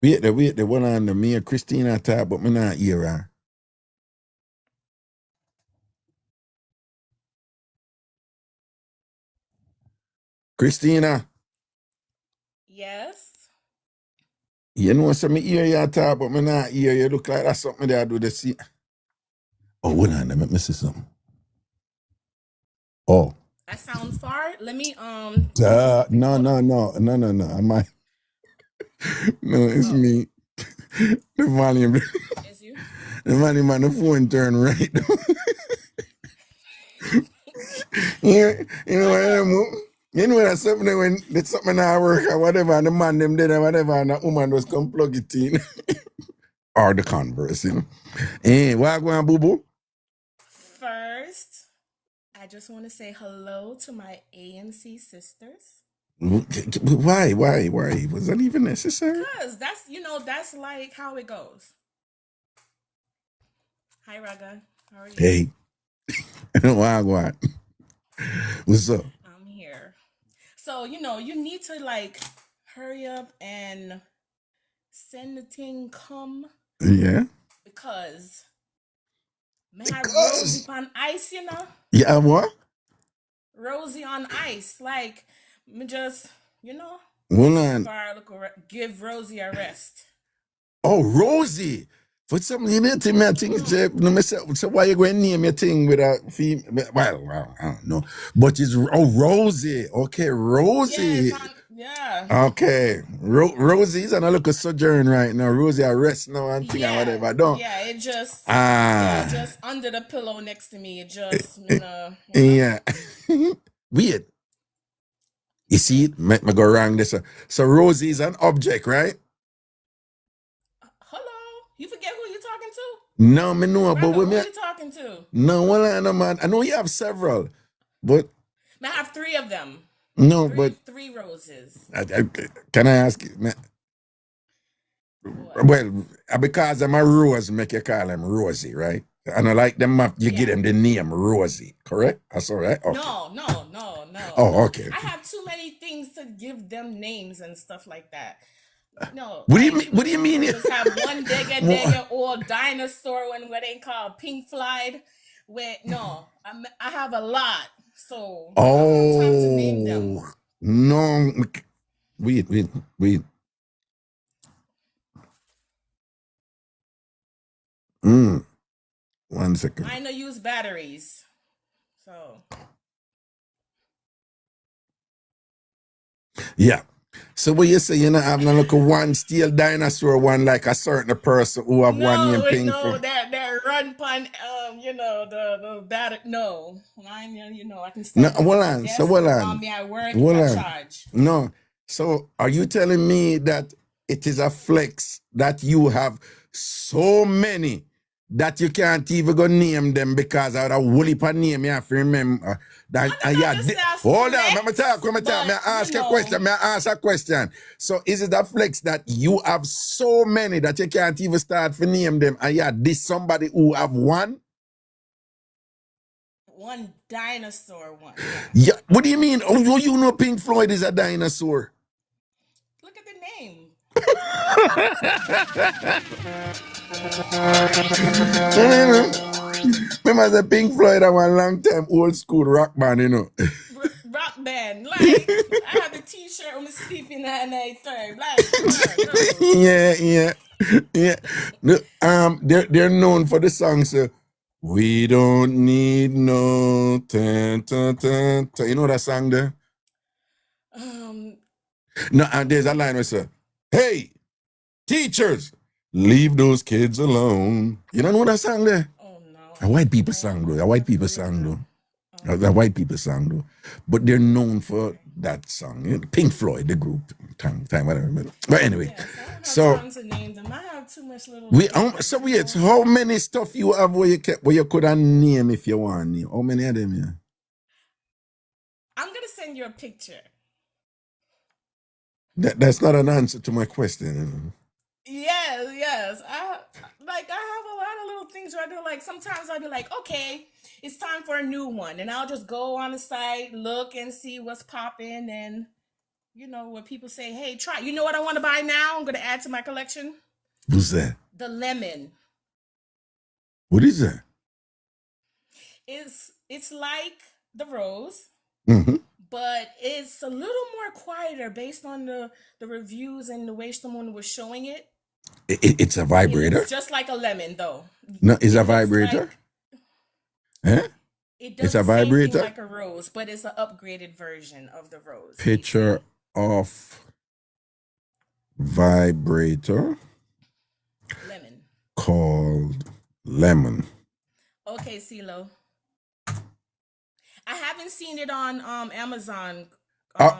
Wait, the one on the me and Christina talk, but me not hear her. Christina, Yes? some me hear you talk, but me not hear you. Look like that's something that I do to see. Oh, hold on, let me see something. Oh. I sound far. Let me No. I might. No, it's me. The volume. It's you? The volume on the phone turn right. That's something when it's something I work or whatever, and the man them did or whatever, and the woman just come plug it in. Or the converse, Hey, what going, boo boo? First, I just want to say hello to my ANC sisters. Why? Was that even necessary? Because that's like how it goes. Hi, Raga. How are you? Hey. What? What's up? I'm here. So, you need to hurry up and send the thing come. Yeah. Because Rosie on ice, Yeah, what? Rosie on ice. Me just, Hold on. give Rosie a rest. Oh, Rosie. For some reason, I think, so why you going to name your thing with a female? Well, I don't know. But it's, Rosie. Okay, Rosie. Yes, yeah. Okay, Rosie's on a look at sojourn right now. Rosie arrest now and thing and whatever. Don't. Yeah, it just Ah. just under the pillow next to me. It just Yeah. Weird. You see it? Make me go wrong this. So Rosie is an object, right? Hello, you forget who you're talking to? No, me know, Brother, but who when me, are you talking to? no, well, I know, man. I know you have several, but I have 3 of them. no, but Three roses. can I ask you? Well, because I'm a Rose, make you call him Rosie, right? And I like them, you give them the name Rosie, correct? That's all right? Okay. No. Oh, okay. I have too many things to give them names and stuff like that. No. What do you mean? What do you mean? Just have one digga old dinosaur one where they call Pink Floyd. I have a lot. So I don't have time to name them. No. Wait. One second. I know use batteries. So yeah. So what you say, you know, have no look one steel dinosaur, one like a certain person who have one name Pink Floyd. that run pun the battery I can No, stand hold on. So hold on. Me at work, Hold I on. charge. No. So are you telling me that it is a flex that you have so many that you can't even go name them because of a whole heap of name you have to remember that hold on, let me talk, may I ask a question? May I ask a question? So is it a flex that you have so many that you can't even start to name them and you had this somebody who have one? One dinosaur one. Yeah. What do you mean? Oh, you know Pink Floyd is a dinosaur. Look at the name. Remember the Pink Floyd at one long time old school rock band, you know. Rock band. Like I have a t-shirt on me sleeping at night time. Like Yeah. They're known for the songs We Don't Need No Tan, tan, tan, tan. You know that song there? No, and there's a line where say, hey, teachers, leave those kids alone. You don't know that song there? Oh no. A white people song though. A white people song though. But they're known for that song. Pink Floyd, the group. Time, whatever. But anyway, so time to name them. I have too much little. So weird. How many stuff you have where you could have name if you want name? How many of them? Yeah. I'm gonna send you a picture. That's not an answer to my question. Yes. I have a lot of little things where I do. Like sometimes I'll be like, okay, it's time for a new one, and I'll just go on the site, look and see what's popping, and where people say, hey, try. You know what I want to buy now? I'm gonna add to my collection. Who's that? The lemon. What is that? It's like the rose. Mm-hmm. But it's a little more quieter based on the reviews and the way someone was showing it. It's a vibrator? It's just like a lemon, though. No, it's a vibrator? It's a vibrator? Like a rose, but it's an upgraded version of the rose. Picture of vibrator. Lemon. Called lemon. Okay, CeeLo. I haven't seen it on Amazon.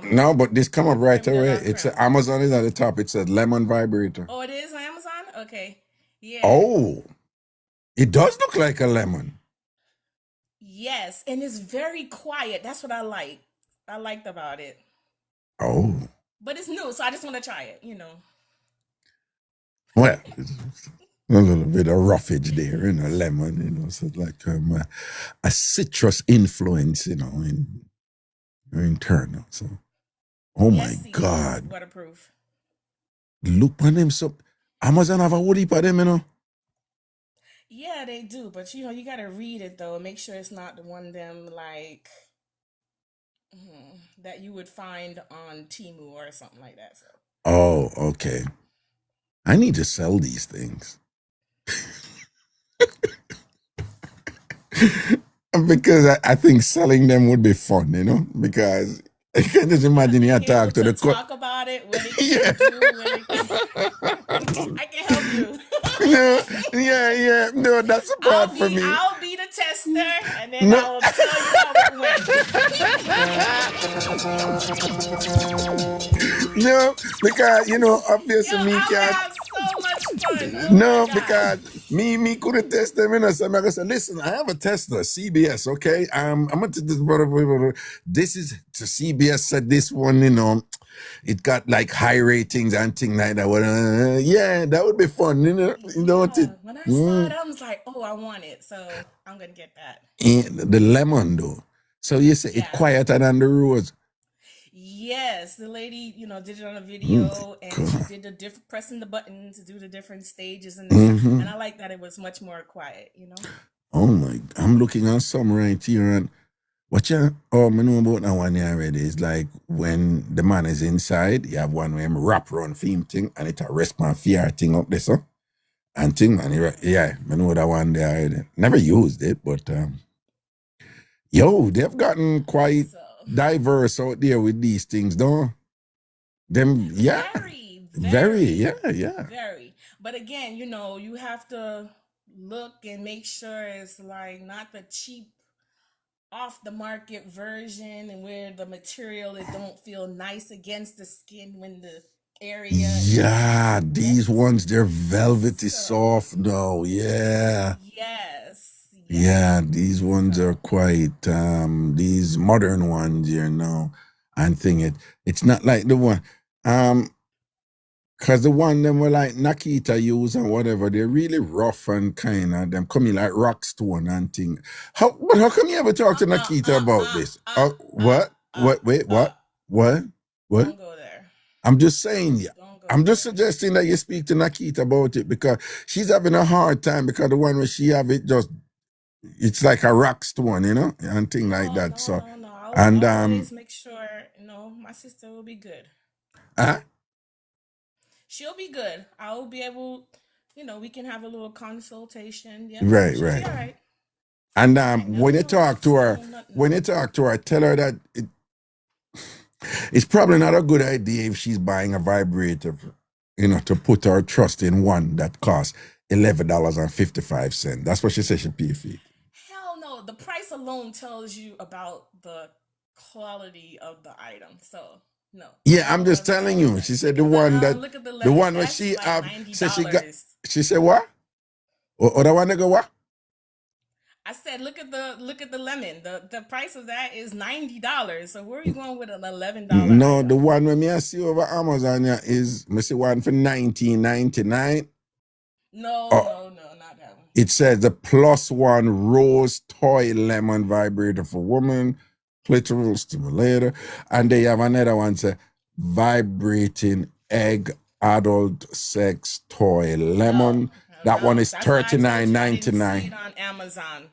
No, but this come up right away. It's Amazon is at the top. It said lemon vibrator. Oh, it is on Amazon? Okay. Yeah. Oh, it does look like a lemon. Yes, and it's very quiet. That's what I like. I liked about it. Oh. But it's new, so I just want to try it, Well, a little bit of roughage there in a lemon, so it's like a citrus influence, in internal. So, my God. Waterproof. Look on them. So, Amazon have a whole heap of them, Yeah, they do, but you gotta read it though. Make sure it's not the one of them like that you would find on Temu or something like that. So. Oh, okay. I need to sell these things. Because I think selling them would be fun, you know, because I can just imagine you Be able talk to the to talk about it, what it yeah. can do, what it can. I can help you. No, yeah. No, that's a part for me. I'll be the tester, and then No. I will tell you how it went. No, because you know, Yo, obviously me I would can't. have so much fun. Oh my No, god. because me couldn't test them. You know, so I'm gonna say, listen, I have a tester, CBS. Okay, I'm gonna tell this brother. This is to CBS said this one. You know, it got like high ratings and things like that. Well, yeah, that would be fun. You know what it. Yeah, when I saw it, I was like, oh, I want it, so I'm gonna get that. The lemon though. So you say it Yeah. quieter than the rose. Yes, the lady, did it on a video, and she did the different pressing the button to do the different stages and and I like that it was much more quiet. Oh my! I'm looking at some right here and what you I know about that one here already. It's like when the man is inside, you have one where him wrap around theme thing and it a respond fear thing up there, so and thing man, yeah, I know that one there already. Never used it, but yo, they've gotten quite So diverse out there with these things, don't them? Yeah, very, yeah. very. But again, you have to look and make sure it's like not the cheap off the market version and where the material it don't feel nice against the skin when the area Yeah, is these wet. ones they're velvety So soft now. Yeah. yes, Yeah, yes. these ones are So quite these modern ones here now. And thing it's not like the one cause the one them were like Nakita use and whatever, they're really rough and kind of them coming like rock stone and thing. How come you ever talk to Nakita about this? What? Wait, what? What? don't go there. I'm just saying, yeah. Don't go I'm just there. suggesting that you speak to Nakita about it because she's having a hard time because the one where she have it just it's like a rock stone, and thing like that. So No. and I'll always make sure, my sister will be good. uh, She'll be good. I'll be able, we can have a little consultation. Yeah, right, she'll be right. all right. And Right, when never you no talk to her, rough stone, nothing. tell her that it's probably not a good idea if she's buying a vibrator, to put her trust in one that costs $11.55. That's what she says she pay for it. Hell no. The price alone tells you about the quality of the item. So no. Yeah, No I'm just telling you. $11. She said the one that Look at the the lemon. one where That's she like have said she got. $90. She said what? Or the one that go what? I said, look at the lemon. The price of that is $90. So where are you going with an $11 No, item? the one when me I see over Amazon yeah, is me see one for $19.99. No, Oh, not that one. it says the +1 rose toy lemon vibrator for woman, clitoral stimulator, and they have another one say vibrating egg adult sex toy lemon. That one is That's why I told you I didn't see it $39.99. on Amazon.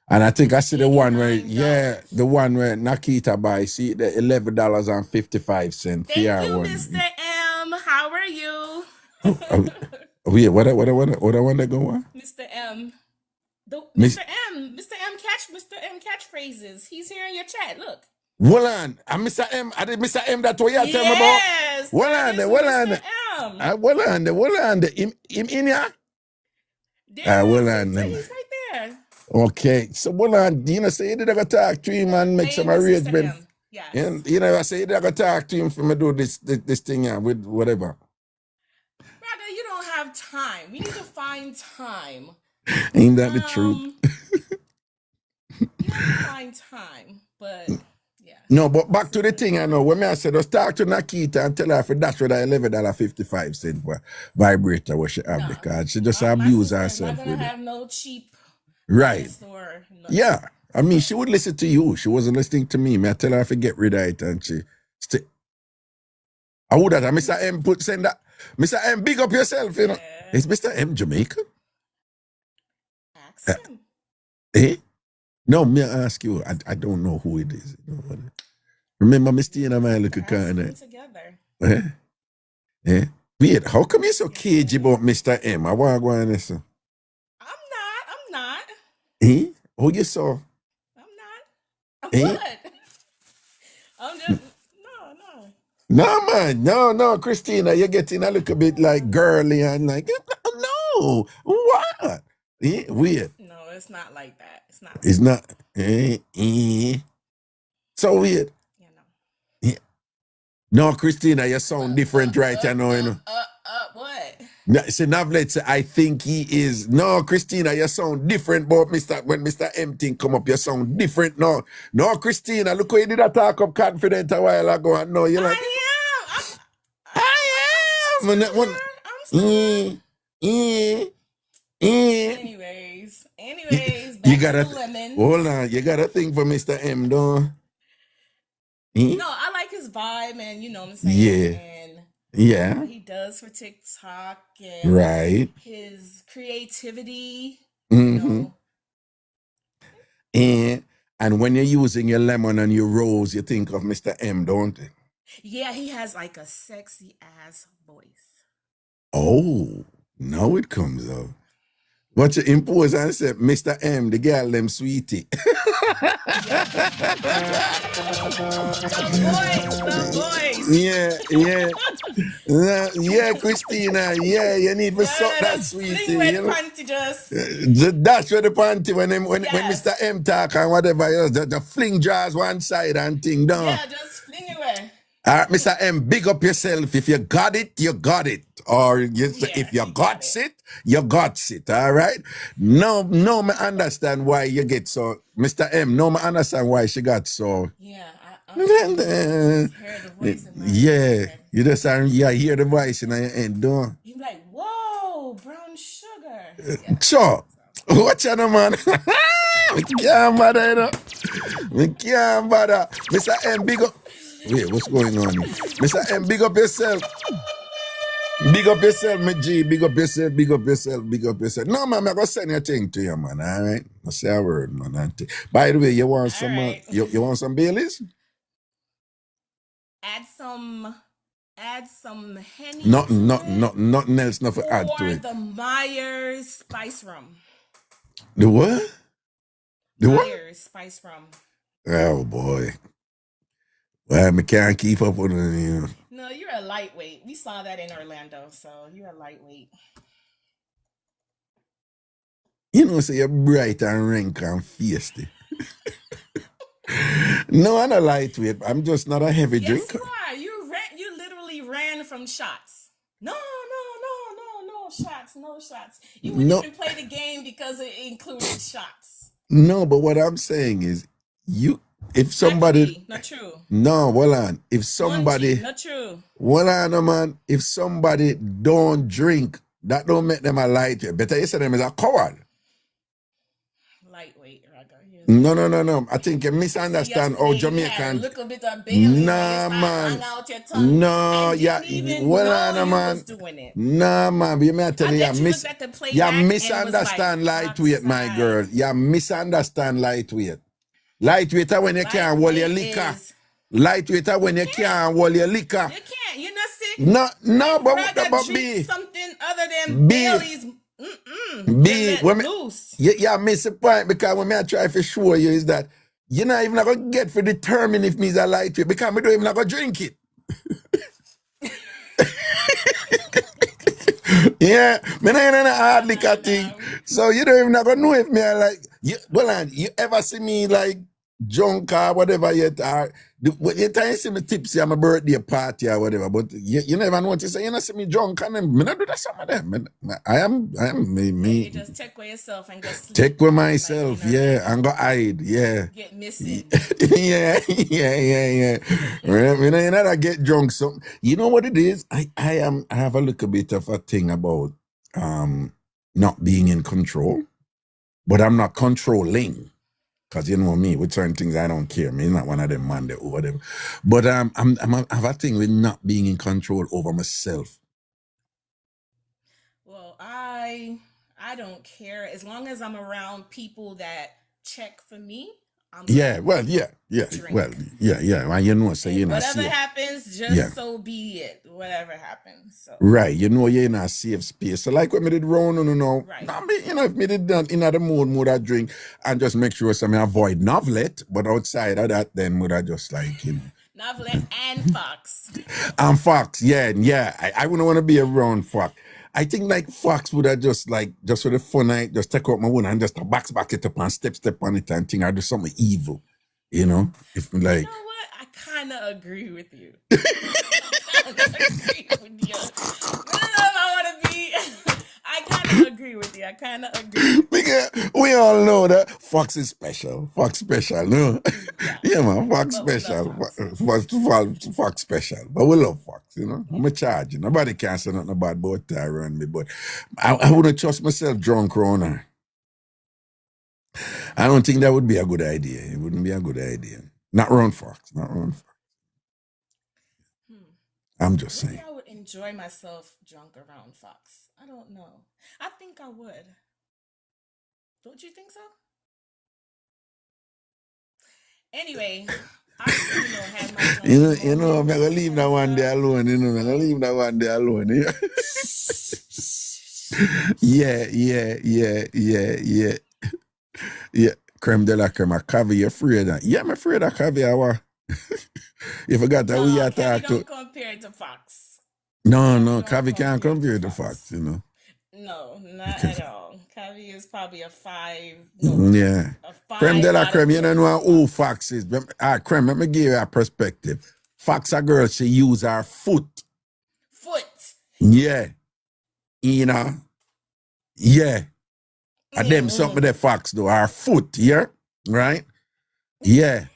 And I think I see the one where, $89. the one where Nakita buy, see the $11.55 Thank for you, one. Mr. M. How are you? Yeah, what I want to go on? Mr. M. Miss Mr. M. Mr. M catchphrases. He's here in your chat. Look. Hold on, I'm Mr. M. I did Mr. M. That's what you tell me about. Yes. Hold That on, is hold Mr. on. M. Hold on. Him in here? Yes, Hold on. he's right there. Okay, so hold on. Say you did I talk to him and make Name some is Mr. arrangement. M. Yes. And I say you did I talk to him for me do this thing here with whatever. Brother, you don't have time. We need to find time. Ain't that the truth? You have to find time, but yeah. No, but back to the thing I know. When I said, just talk to Nakita and tell her for that's what I $11.55 for vibrator what she have because she just My abuse sister is not herself gonna with it. have no cheap Right. store. Nothing. Yeah. I mean, she would listen to you. She wasn't listening to me. I tell her to get rid of it and she stay. I would have Mr. M send that. Mr. M, big up yourself, Yeah. Is Mr. M Jamaican? Ask him. Eh? No, me ask you. I don't know who it is. Remember me staying on my little car Ask them and together. Wait, how come you so cagey about Mr. M? I want to go on this. I'm not. Eh? Oh, you saw? I'm not. I'm Eh? what? I'm just no. No, man. No, Christina, you're getting a little bit like girly and like, no. What? Weird. No, it's not like that. It's not like It's not. So weird. you know. Eh. No, Christina, you sound different right now, you know. What? No, see, Navlet say, I think he is. No, Christina, you sound different, but when Mr. M thing come up, you sound different now. No, Christina, look how you did a talk up confident a while ago, and now you're like, I am. I'm still Anyways, back You to gotta, the lemon. hold on, you got a thing for Mr. M, though. No, I like his vibe, and you know what I'm saying. Yeah. And Yeah. what he does for TikTok and Right. his creativity. Mm-hmm. And when you're using your lemon and your rose, you think of Mr. M, don't you? Yeah, he has like a sexy ass voice. Oh, now it comes out. What you impose and say, Mr. M, the girl them sweetie. The voice. Yeah, Christina. Yeah, you need to suck that sweetie. You know? Panty just. That's where the panty when Yes. Mr. M talk and whatever, you know, the fling jaws one side and thing down. Yeah, just fling it away. All right, Mr. M, big up yourself. If you got it, you got it. Or if you got it, you got it. All right? No, me understand why you get so. Mr. M, no, me understand why she got so. Yeah, I heard the voice in my head. You just hear the voice in your end, don't you? You're like, whoa, brown sugar. Yeah. Sure. Watch out, man. We can't bother, you know. We can't bother. Mr. M, big up. Wait, what's going on here? Mr. M, big up yourself. Big up yourself, my G. Big up yourself, big up yourself, big up yourself. No, man, I'm going to send a thing to you, man, all right? I say a word, man. By the way, you want some right. you want some Baileys? Add some Henny. Nothing else, nothing to add to Or it. the Myers spice rum. The what? Myers spice rum. Oh, boy. Well, I can't keep up with it, you know. No, you're a lightweight. We saw that in Orlando, so you're a lightweight. You know, so you're bright and rank and feisty. No, I'm not lightweight. I'm just not a heavy drinker. Yes, you are. You literally ran from shots. No shots, no shots. You wouldn't even play the game because it included shots. No, but what I'm saying is, if somebody, not true. No, hold on. If somebody, not true. Hold on, man. If somebody don't drink, that don't make them a lightweight. Better you say them as a coward. Lightweight, Raga. No. I think you misunderstand how Jamaican. A little bit of Bailey. Nah, man. Out your tongue. No, Hold on, man. Nah, man. You may tell you, you misunderstand like, lightweight, my girl. You misunderstand lightweight. Lightweight are when you can't hold your liquor. Lightweight are when you can't hold your liquor. You can't. You're not sick. No, but what about B? Something other than Bailey's. B, you miss the point because when I try to show you is that you're not even going to get for determine if me's a lightweight because I don't even going to drink it. Yeah, me not in a hard liquor thing. So you don't even going to know if me are like, you ever see me like drunk or whatever yet, or you time you see me tipsy at my birthday party or whatever, but you never notice, you not see me drunk and then, me not do that some of them. I am me. You just take with yourself and go sleep. Take with myself, and go hide, Get missing. yeah. You know, get drunk. So you know what it is? I have a little bit of a thing about not being in control, but I'm not controlling. Because you know me, with certain things I don't care. Me not one of them man or whatever. But I have a thing with not being in control over myself. Well, I don't care as long as I'm around people that check for me. Well, you know, so you know. Whatever happens, just so be it, whatever happens. So Right, you know you're in a safe space. So like when me did round, Right. I mean, if me did that in the mood I drink and just make sure some avoid novelet, but outside of that, then would I just like, Novelet and Fox. And Fox, yeah. I wouldn't want to be around Fox. I think like Fox would have just for the fun night, just take out my one and just back it up and step on it and think I do something evil. If like You know what? I kind of agree with you. I kind of agree with you. I don't know if I want to be. I kind of agree with you. I kind of agree. because we all know that Fox is special. Fox special, no? Yeah, man, Fox But we love special. Fox special. But we love Fox, I'm a charge. Nobody can say nothing bad about that around me, but I wouldn't trust myself drunk around her. I don't think that would be a good idea. It wouldn't be a good idea. Not around Fox. I'm just Maybe saying. I would enjoy myself drunk around Fox. I don't know. I think I would. Don't you think so? Anyway, I had my drunk I'm gonna leave that one day alone. I'm gonna leave that one day alone. Yeah. Creme de la creme. Caviar, afraid of? Yeah, I'm afraid of caviar. You forgot that we are Cavi talking. don't compare it to Fox. No, Cavi can't compare to Fox, No, not at all. Cavi is probably a 5. Yeah. A 5 Creme de la out of creme, you 10. know who Fox is. Creme, let me give you a perspective. Fox a girl, she use her foot. Yeah. Yeah. And them something that Fox do, her foot, yeah? Right? Yeah.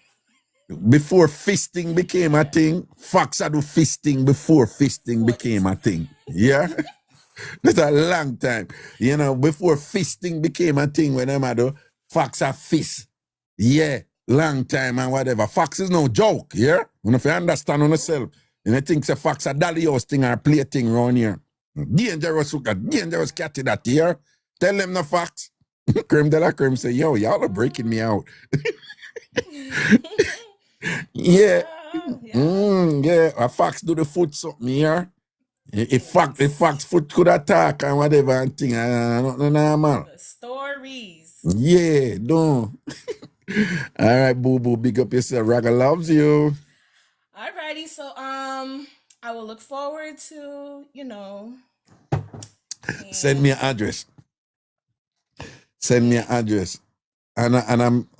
Before fisting became a thing, Fox had do fisting before fisting became a thing. Yeah? That's a long time. Before fisting became a thing when them had do Fox a fist. Yeah. Long time and whatever. Fox is no joke, yeah? If you understand on yourself, and I think say Fox a dolly house thing or play thing around here. Dangerous catty that here. Tell them the Fox. Creme de la creme say, yo, y'all are breaking me out. Yeah. A Fox do the foot something here. If Fox foot could attack and whatever and thing, not normal. The stories. Yeah, don't. All right, boo boo, big up yourself. Raga loves you. Alrighty, so I will look forward to Send me an address. And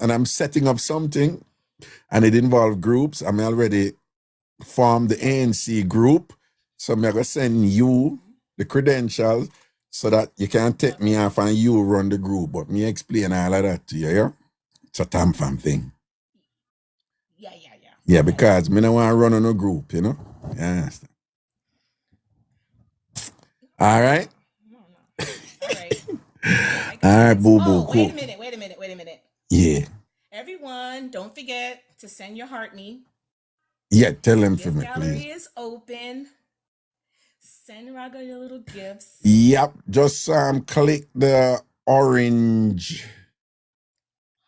I'm setting up something, and it involves groups. I'm already formed the ANC group, so I'm gonna send you the credentials so that you can take me off and you run the group. But me explain all of that to you, yeah? It's a TamFam thing. Yeah, because me don't want to run on a group, Yeah, understand? All right. All right, boo boo. Cool. Wait a minute. Yeah. Everyone, don't forget to send your heart me. Yeah, tell them for Gift me, gallery please. is open. Send Raga your little gifts. Yep. Just click the orange.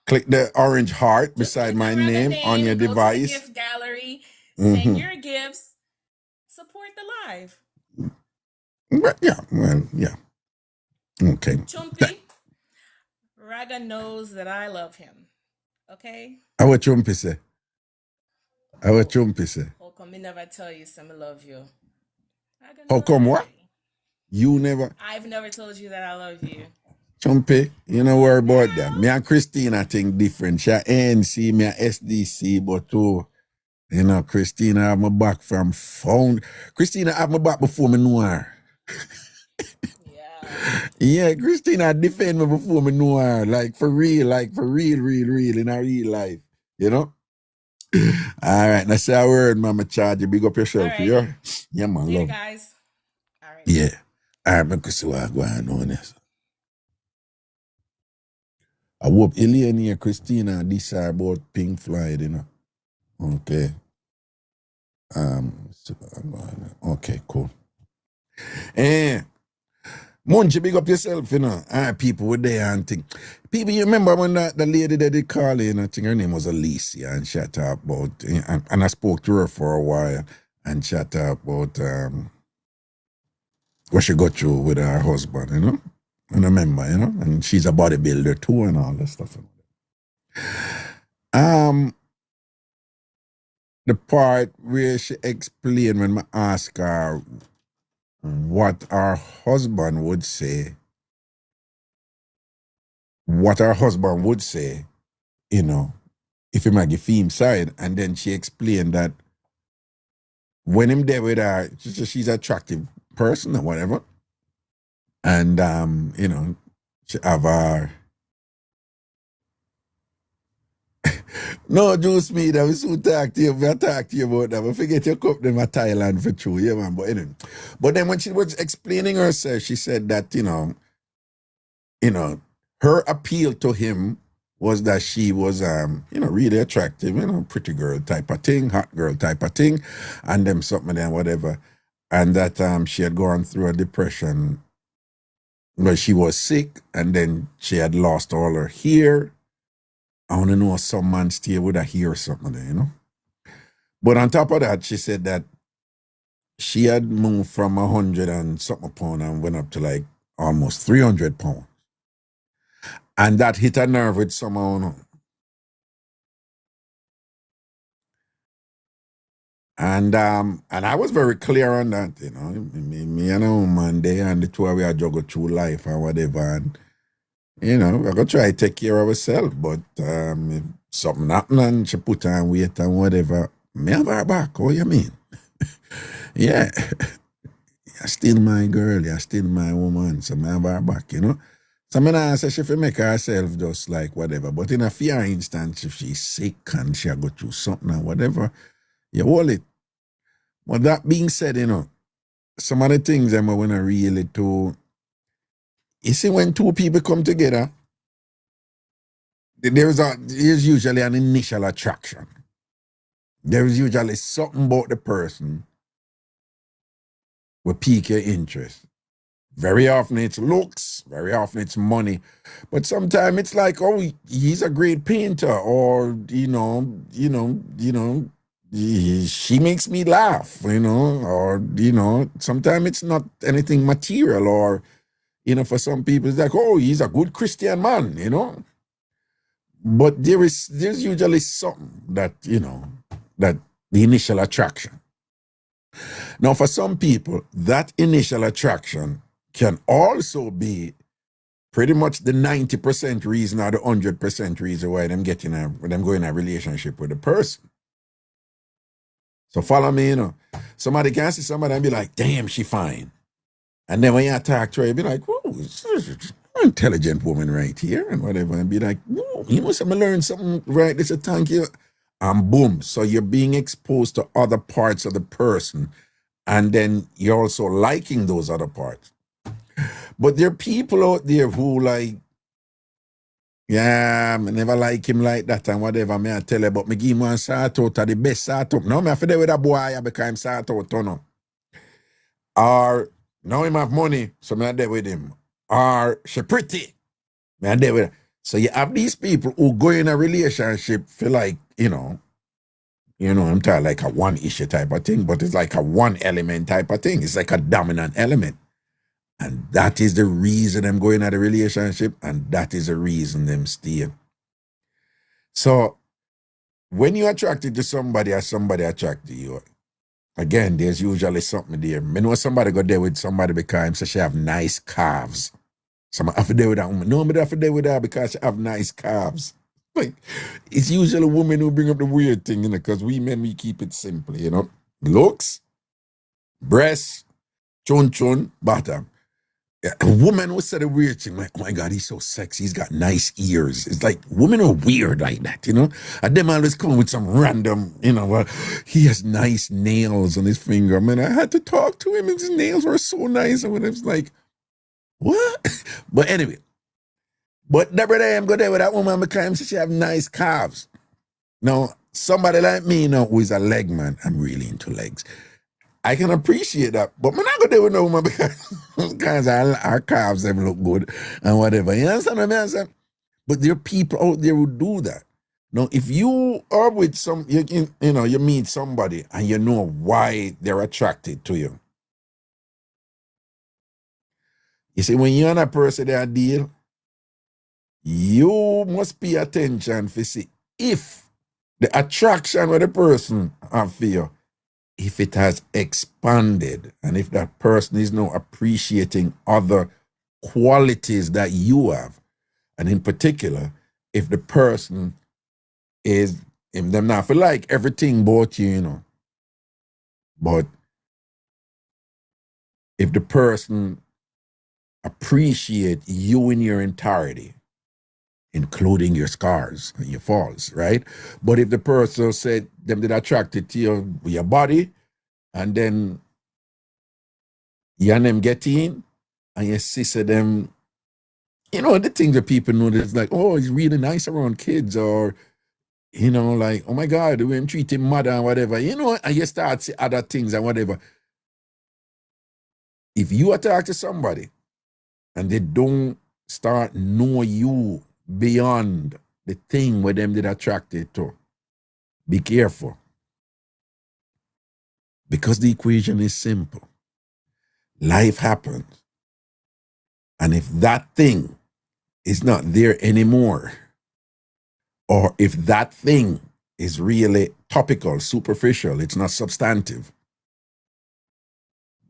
Click the orange heart beside my name on your device. Gift gallery. Send your gifts. Support the live. Yeah. Okay. Chumpy, Raga knows that I love him. Okay? How what Chumpy say? How come me never tell you some I love you? How come what? You never? I've never told you that I love you. Chumpy, you know worry about that. Me and Christina think different. She ANC, me a SDC, but Christina have my back from phone. Christina have my back before me know her. Yeah, Christina defend me before me know her. Like for real, real in a real life. All right, now say a word, mama charge you. Big up yourself, yeah? Yeah, man, love. Guys. All right. Yeah. All right, man, see what's going on this. I hope Elaine here, Christina, decide about Pink Floyd, Okay. Okay, cool. Munchie, big up yourself, All right, people were there and think. People, you remember when the lady that they called in, I think her name was Alicia, and she talked about, and I spoke to her for a while, and chat about what she got through with her husband, you know? And remember, you know, and she's a bodybuilder too and all that stuff. The part where she explained when I asked her what her husband would say, you know, if he might give him side, and then she explained that when him there with her, she's an attractive person or whatever, and you know, she have her. No, Juice me, that was so talk to you. I talk to you about that. I forget you come to my Thailand for true, yeah, man. But anyway. But then when she was explaining herself, she said that, you know, her appeal to him was that she was you know, really attractive, you know, pretty girl type of thing, hot girl type of thing, and them something and whatever. And that she had gone through a depression where she was sick, and then she had lost all her hair. I want to know if some man stay with a hair or something there, you know. But on top of that, she said that she had moved from 100 and something pound and went up to like almost 300 pounds. And that hit a nerve with someone. And I was very clear on that, you know. Me and a woman there, and the two of we are juggle through life and whatever. And, you know, we're going to try to take care of ourselves. But if something happened and she put on weight and whatever, me have her back. What you mean? Yeah. You're still my girl. You're still my woman. So me have her back, you know. So I not say she fi make herself just like whatever. But in a few instance, if she's sick and she go through something or whatever, you hold it. But that being said, you know, some of the things I'm going to really do. You see, when two people come together, there's usually an initial attraction. There is usually something about the person will pique your interest. Very often it's looks, very often it's money, but sometimes it's like, oh, he's a great painter, or she makes me laugh, you know, or sometimes it's not anything material, or for some people it's like, oh, he's a good Christian man, you know. But there's usually something that that the initial attraction. Now, for some people, that initial attraction can also be pretty much the 90% reason or the 100% reason why them going in a relationship with a person. So follow me, Somebody can see somebody and be like, damn, she fine. And then when you talk to her, you be like, whoa, this is an intelligent woman right here, and whatever. And be like, no, you must have learned something right. They say, thank you. And boom. So you're being exposed to other parts of the person. And then you're also liking those other parts. But there are people out there who like, yeah, I never like him like that and whatever, I tell you, but me give him one sort out, the best sort out. Now, I have to deal with a boy because I'm sort out, no. Or, now him have money, so I deal with him. Or, she pretty, I deal with her. So you have these people who go in a relationship feel like, I'm talking like a one issue type of thing, but it's like a one element type of thing. It's like a dominant element. And that is the reason them going at a relationship, and that is the reason them stay. So when you're attracted to somebody or somebody attracted to you, again, there's usually something there. I know somebody go there with somebody because she have nice calves. So I have to deal with that woman. No, I have to deal with her because she have nice calves. Like, it's usually women who bring up the weird thing, because we men, we keep it simple, Looks, breasts, chun, bottom. A woman who said a weird thing, like, oh my God, he's so sexy, he's got nice ears. It's like, women are weird like that, And them always come with some random, he has nice nails on his finger. Man, I had to talk to him, and his nails were so nice. And it was like, what? But anyway, but never day I'm going there with that woman because she have nice calves. Now, somebody like me, who is a leg man, I'm really into legs. I can appreciate that, but I'm not going to do with no woman because our calves them look good and whatever. You understand what I'm saying? But there are people out there who do that. Now, if you are with you meet somebody and you know why they're attracted to you. You see, when you're on a person that deal, you must pay attention to see if the attraction of the person have for you, if it has expanded and if that person is now appreciating other qualities that you have. And in particular, if the person is, if them not feel like everything about you, but if the person appreciate you in your entirety, including your scars and your falls, right? But if the person said them did attracted to your body, and then you and them get in, and you see them, the things that people know that's like, oh, he's really nice around kids, or, like, oh my God, the way I'm treating mother and whatever, and you start see other things and whatever. If you attack to somebody and they don't start know you beyond the thing where them did attracted to, be careful. Because the equation is simple. Life happens. And if that thing is not there anymore, or if that thing is really topical, superficial, it's not substantive,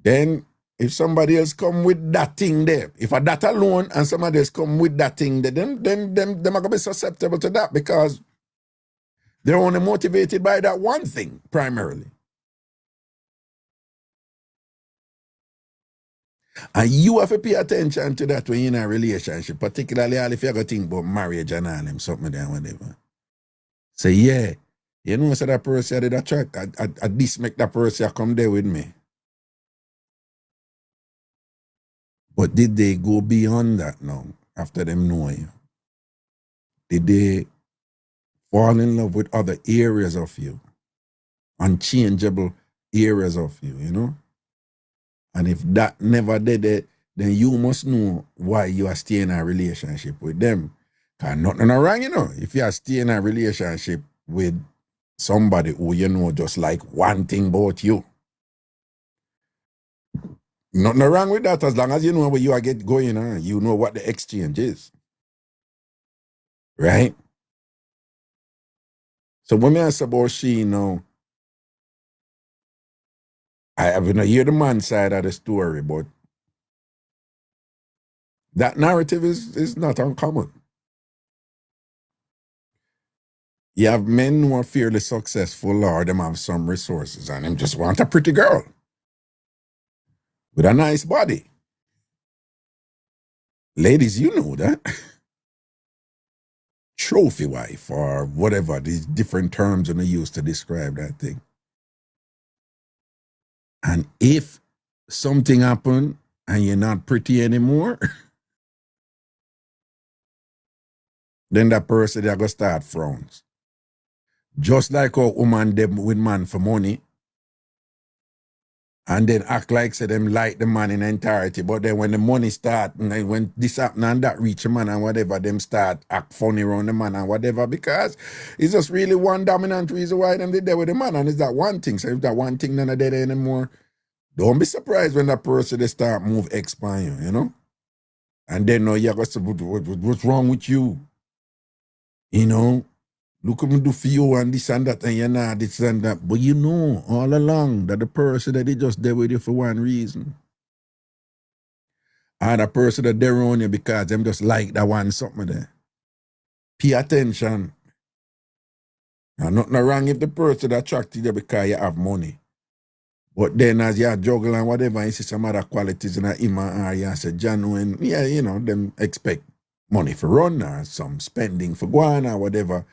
then if somebody else come with that thing there, if a that alone and somebody else come with that thing there, then them are gonna be susceptible to that because they're only motivated by that one thing primarily. And you have to pay attention to that when you're in a relationship, particularly if you're going to think about marriage and all them, something there, whatever. Say, yeah, so that person did attract, I this make that person come there with me. But did they go beyond that now, after them knowing you? Did they fall in love with other areas of you? Unchangeable areas of you, And if that never did it, then you must know why you are staying in a relationship with them. Because nothing wrong, if you are staying in a relationship with somebody who just like one thing about you. Nothing wrong with that as long as you know where you are get going on. You know what the exchange is. Right? So when I say about she, I haven't hear the man side of the story, but that narrative is not uncommon. You have men who are fairly successful or them have some resources and them just want a pretty girl with a nice body. Ladies, you know that. Trophy wife or whatever, these different terms they use to describe that thing. And if something happened and you're not pretty anymore, then that person they're gonna start frowns. Just like a woman them with man for money, and then act like say them like the man in entirety, but then when the money start, and when this happen and that reach a man and whatever, them start act funny around the man and whatever, because it's just really one dominant reason why them did there with the man, and it's that one thing. So if that one thing none of that anymore, don't be surprised when that person they start move expand you, and then you're going to say, what's wrong with you? Look what me do for you and this and that, and you're not this and that. But you know all along that the person that they just there with you for one reason. And the person that they're on you because them just like that one something there. Pay attention. And nothing wrong if the person attracted you because you have money. But then as you juggle and whatever, you see some other qualities in him or you say, John, when, them expect money for run or some spending for guan or whatever.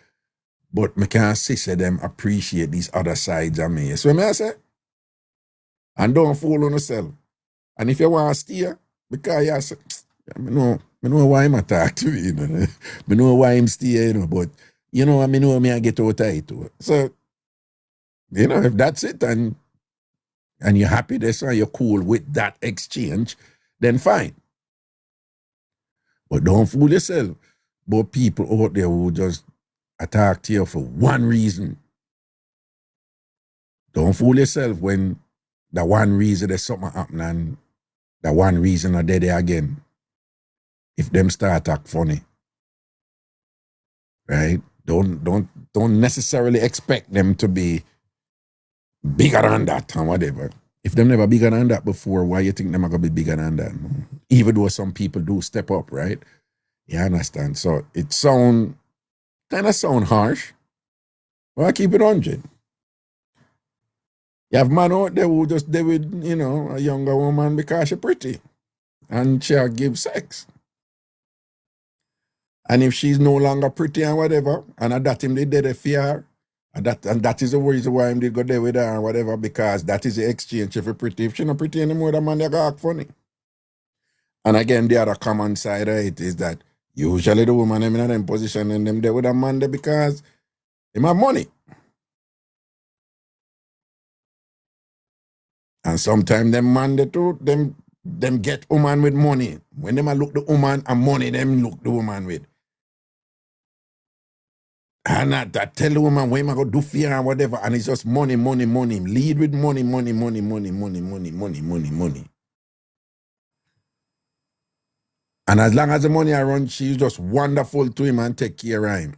But me can't see them appreciate these other sides of me. So what I say? And don't fool on yourself. And if you want to stay, because you say, I know why him attack to me, I know why him stay, but I know me I get out of it. So, if that's it and you're happy this and you're cool with that exchange, then fine. But don't fool yourself. But people out there who just I talk to you for one reason. Don't fool yourself when the one reason there's something happen and the one reason are there again. If them start act funny, right? Don't necessarily expect them to be bigger than that and whatever. If them never bigger than that before, why you think them are gonna be bigger than that? Even though some people do step up, right? You understand? So it sound harsh, but I keep it 100. You have man out there who just deal with, a younger woman because she's pretty and she'll give sex. And if she's no longer pretty and whatever, and at that him they did a fear, and that is the reason why him did go there with her and whatever, because that is the exchange. If you're pretty, if she's not pretty anymore, the man they go act funny. And again, the other common side of it is that usually the woman them in them position and them there with a man there because him have money. And sometimes them man they too, them get woman with money. When them a look the woman and money, them look the woman with. And that tell the woman when I go do fear and whatever, and it's just money. Lead with money. And as long as the money around, she's just wonderful to him and take care of him.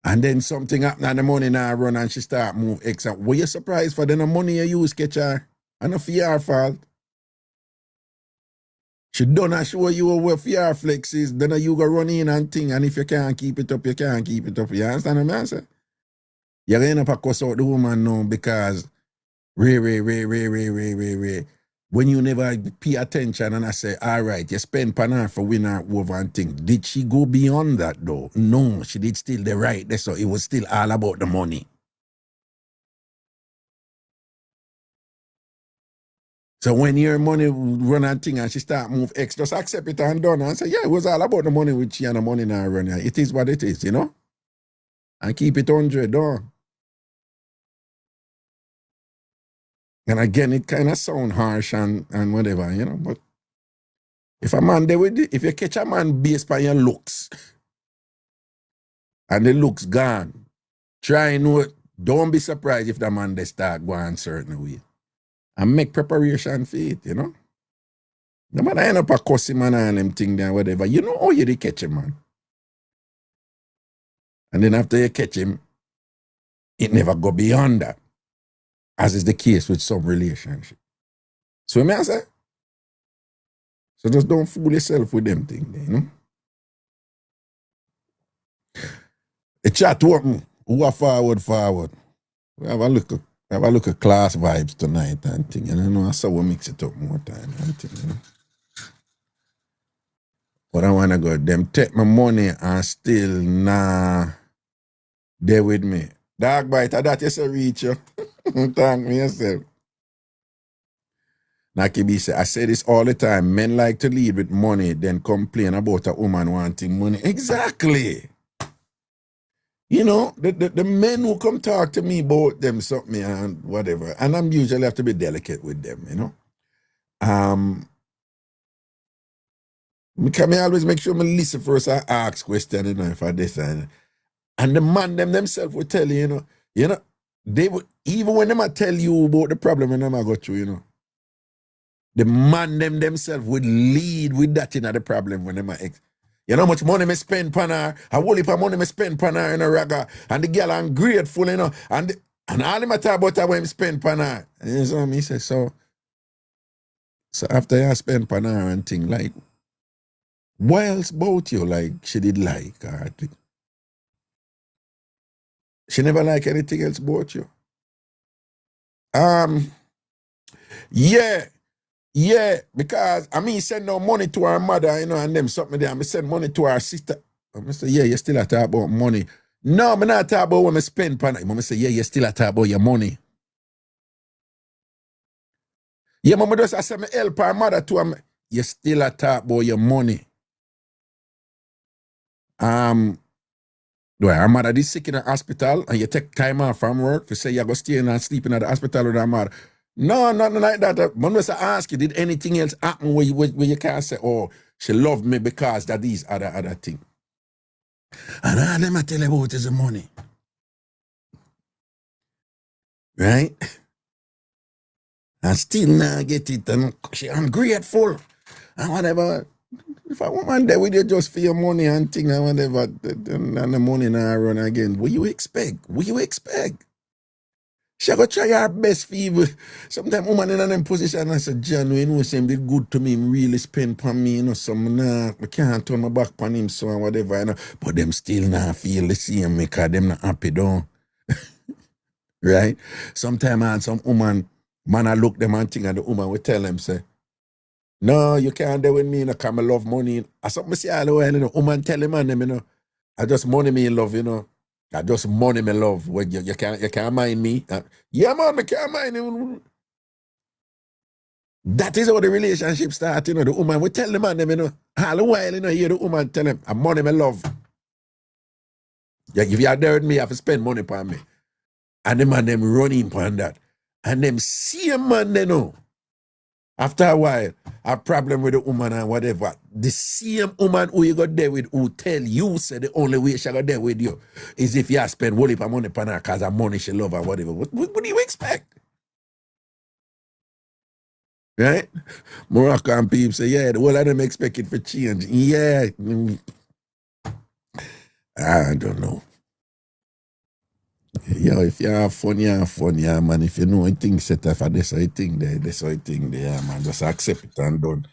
And then something happen and the money now run and she start move extra. Were you surprised for the money you use, catch her? And not for your fault. She done show you where fear flex is, then you go run in and thing, and if you can't keep it up, you can't keep it up. You understand what I'm saying? You're going to cuss out the woman now because Ray. When you never pay attention and I say, all right, you spend pan her for winner over and thing. Did she go beyond that though? No, she did still the right. So it was still all about the money. So when your money run and thing and she start move X, just accept it and done and say, yeah, it was all about the money with she and the money now run. It is what it is, And keep it 100, though. And again, it kind of sound harsh and whatever, but if a man if you catch a man based on your looks and the looks gone, try don't be surprised if the man they start going certain way. And make preparation for it, No matter end up a cussing man and them thing there, whatever, how you catch him, man. And then after you catch him, it never go beyond that. As is the case with some relationship. So I say? So just don't fool yourself with them things, The chat open. Who are forward. We have a look at class vibes tonight and thing. And I saw we mix it up more time and thing, But I wanna go. Them take my money and still there with me. Dog bite, that you say reach you. Thank me yourself. Nakibi say, I say this all the time. Men like to lead with money, then complain about a woman wanting money. Exactly. The men who come talk to me about them something and whatever, and I'm usually have to be delicate with them, Because I always make sure I listen first, I ask questions, if I decide. And the man themselves will tell you, they would, even when them tell you about the problem and them I go through, the man themselves would lead with that the problem when them ex. You know how much money I spend pan her, a whole heap of money I spend pan her in a ragga, and the girl I'm grateful, and all them talk about when I spend pan her. And so me say, so after you spend pan her and thing, like, what else about you, like, she did like, or she never like anything else about you? Yeah, because send no money to her mother, and them something there. I send money to her sister. I say, yeah, you still a talk about money. No, I'm not talk about when I spend pan. I say, yeah, you still a talk about your money. Yeah, mama just I say me help her mother too. You still a talk about your money. Her mother is sick in the hospital and you take time off from work to say you're going to stay and sleeping at the hospital with her mother. No, nothing like that. When I ask you, did anything else happen where you can't say, oh, she loved me because that these other thing? And all them I tell you about is the money. Right? And still not get it. And she ungrateful. And whatever. If a woman there with you just for your money and thing and whatever, and the money now run again, what you expect? What you expect? She go try her best for you. Sometimes woman in them position and say, John, you know, say did good to me, him really spend for me, you know, some nah, I can't turn my back on him, so and whatever, you know. But them still not feel the same because them not happy down. Right? Sometimes and some woman, man, I look them and think and the woman will tell them, say, no, you can't do with me, you know, because I love money. I something say all the while, you know, woman tell him and them, you know, I just money me in love, you know. I just money me love. Well, you can't mind me. Yeah, man, I can't mind you. That is how the relationship starts, you know. The woman will tell the man them, you know, all the while, you know, hear the woman tell him, I money me love. Yeah, if you are there with me, you have to spend money upon me. And the man them running upon that. And them same man, they know. After a while, a problem with the woman and whatever, the same woman who you got there with who tell you, say the only way she got there with you is if you spend whole heap of money upon her because of money she love or whatever. What do you expect? Right? Moroccan people say, yeah, the whole of them expect it for change. Yeah. I don't know. Yeah, if you have fun, yeah, man. If you know anything set up for this, I think there, yeah, man. Just accept it and done.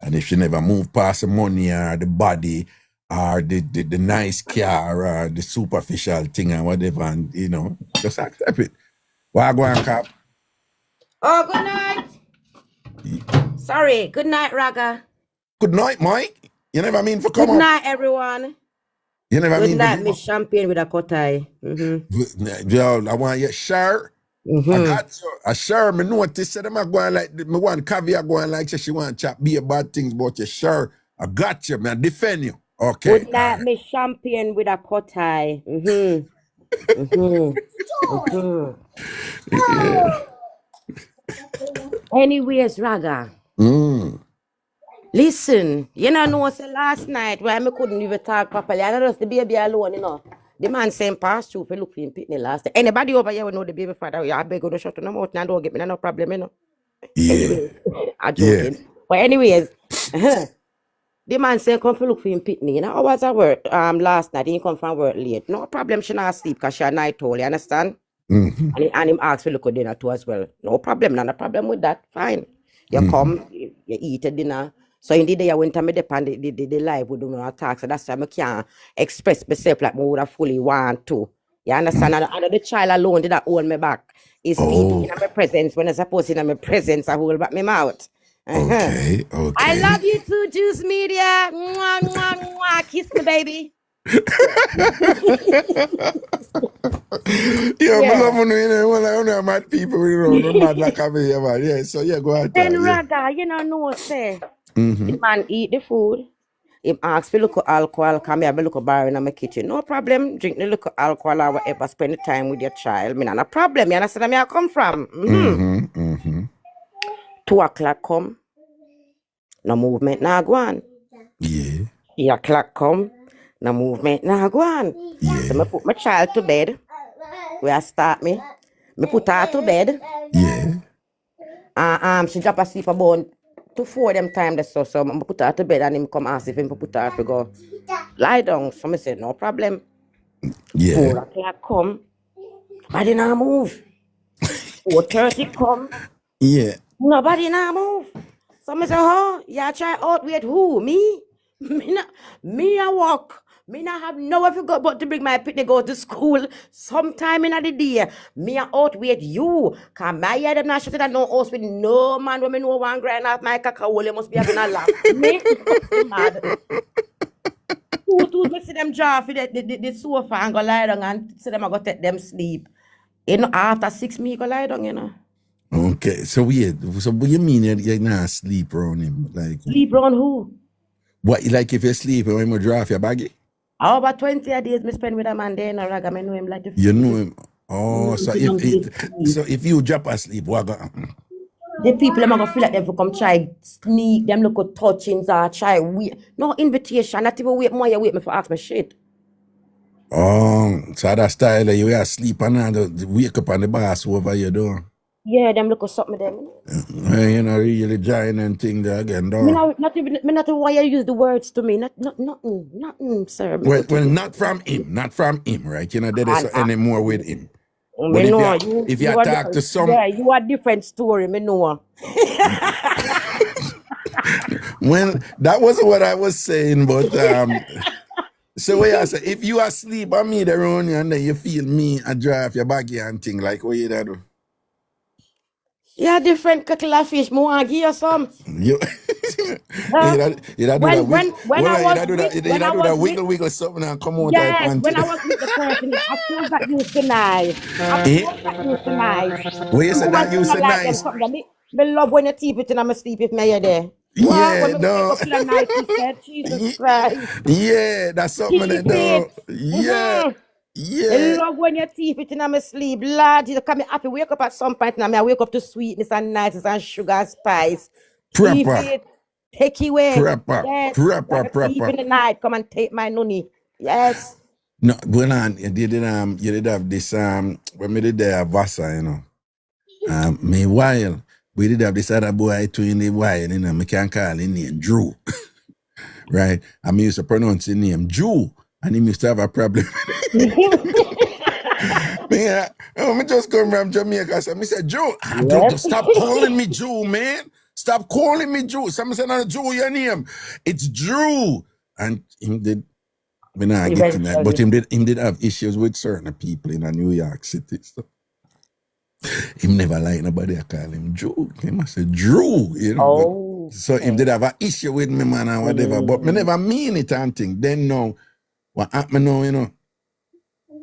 And if you never move past the money or the body or the nice car or the superficial thing or whatever, and you know, just accept it. Why go and cap? Oh, good night. Sorry, good night, Raga. Good night, Mike. You never mean for Good come up. night, everyone. You never Good mean night, for Miss Champion with a cut eye. Yo, I want you sure. I got you. I sure me notice that I'm going like me want caviar going like she want chat be bad things about you. Sure. I got you, man. Defend you. Okay. Good night, Miss Champion with a cut eye. Anyways, Raga. Listen, you know, say last night where I couldn't even talk properly. I just the baby alone, you know. The man saying pass through for look for him pitney last night. Anybody over here will know the baby father. I beg you to shut no mouth and don't get me no problem, you know. Yeah. Anyways, I'm joking. Yeah. But anyways, the man said come for look for him pitney. You know, I was at work last night. He didn't come from work late. No problem, she not sleep because she a night owl, you understand? And him asked for look at dinner too as well. No problem, not a problem with that. Fine. You come, you eat a dinner. So indeed, I went to me depend the live with no attack. So that's why I can't express myself like I would have fully want to. You understand? And the child alone did that hold me back. Is speaking in my presence when I suppose in my presence I hold back my mouth. Okay. I love you too, Juice Media. Mwah, mwah, mwah. Kiss me, baby. Yeah, I love when you know, when I know mad people, you know, no mad like I'm here, man. Yeah, so yeah, go ahead. Then Raga, you know, say, the man eat the food. Him ask for look at alcohol, come here, look at bar in my kitchen. No problem, drink the look at alcohol or whatever, spend the time with your child. Me not a problem, you understand where I come from? 2 o'clock come, no movement, now go on. Yeah. 3 o'clock come, no movement, now go on. Yeah. So I put my child to bed. Where I start me put her to bed. Yeah. She drop asleep about to 4 them time so I put her to bed and him come ask if him put her to go lie down. So I said no problem. Yeah. 4 o'clock come, nobody now move. 4:30 come, Yeah. nobody now move. So I said, oh, you try out with who? Me? Me I walk. Me not have nowhere to go but to bring my picnic go to school sometime in the day. Me I out with you. Cause my head them not shut it and no house with no man when me know one grind off my cacao. You must be having a laugh. Me mad. Two see them draw for the sofa and go lie down and see them I go take them sleep. You know, after 6 me go lie down, you know. Okay, so weird. So what you mean you're not sleep around him? Like Sleep around who? what? Like if you sleep when you draw your baggy? How about 20 days me spend with a man there in a rag, I know him like the You know him. Oh, so if you drop asleep, what go? The people them gonna feel like them for come try sneak, them look at touchings or try wait. No invitation, not even wait more you wait me for ask me shit. So that style that you are asleep and then wake up on the boss over you do. Yeah, them look something them. You know, really giant and thing there again, Me though. not even why you use the words to me. Nothing, sir. Me Well, go to not from him, right? You know, there is and anymore with him. me But know if you you are talk to some, yeah, you are different story. Me know. when that wasn't what I was saying, but so what I say, if you asleep on me around you and then you feel me and drive your baggy and thing, like what you da do? Yeah, different kettle of fish. Me want give you some. You Huh? you da do When that when when I was with you when da I do was that with wiggle something and come out like yes, when panty. I was with the person, of course that used to nice. Of Eh? course that used to nice. Well, you said Woman that still you not so like them nice. something that me love when you teeth it and I'm asleep if me you there. What? Yeah, When me wake no. up in the night, he said, Jesus Christ. Yeah, that's something that Keep do. it. Yeah. I Yeah. love when you teeth it and I'm sleep. Lord, you come happy wake up at some point and I wake up to sweetness and niceness and sugar and spice. Keep Proper. it. Take it away. Proper. Yes. Proper. I'm a thief Proper. in the night. Come and take my nunny. Yes. No, well, you did have this when we did the Vasa, you know. Meanwhile, we did have this other boy too in the while, you know, me can call his name Drew. Right? I used to pronounce his name Drew, and he used to have a problem. Man, me just come from Jamaica, so I said, Drew, don't stop calling me Drew, man. Stop calling me Drew. Somebody said, no, Drew, your name. It's Drew. And him did, me not get in that, but him did have issues with certain people in New York City. So him never like nobody I call him Drew. He must say Drew, you know. Oh. So him did have an issue with me, man, and whatever. But me never mean it and thing. Then now, what happened now, you know,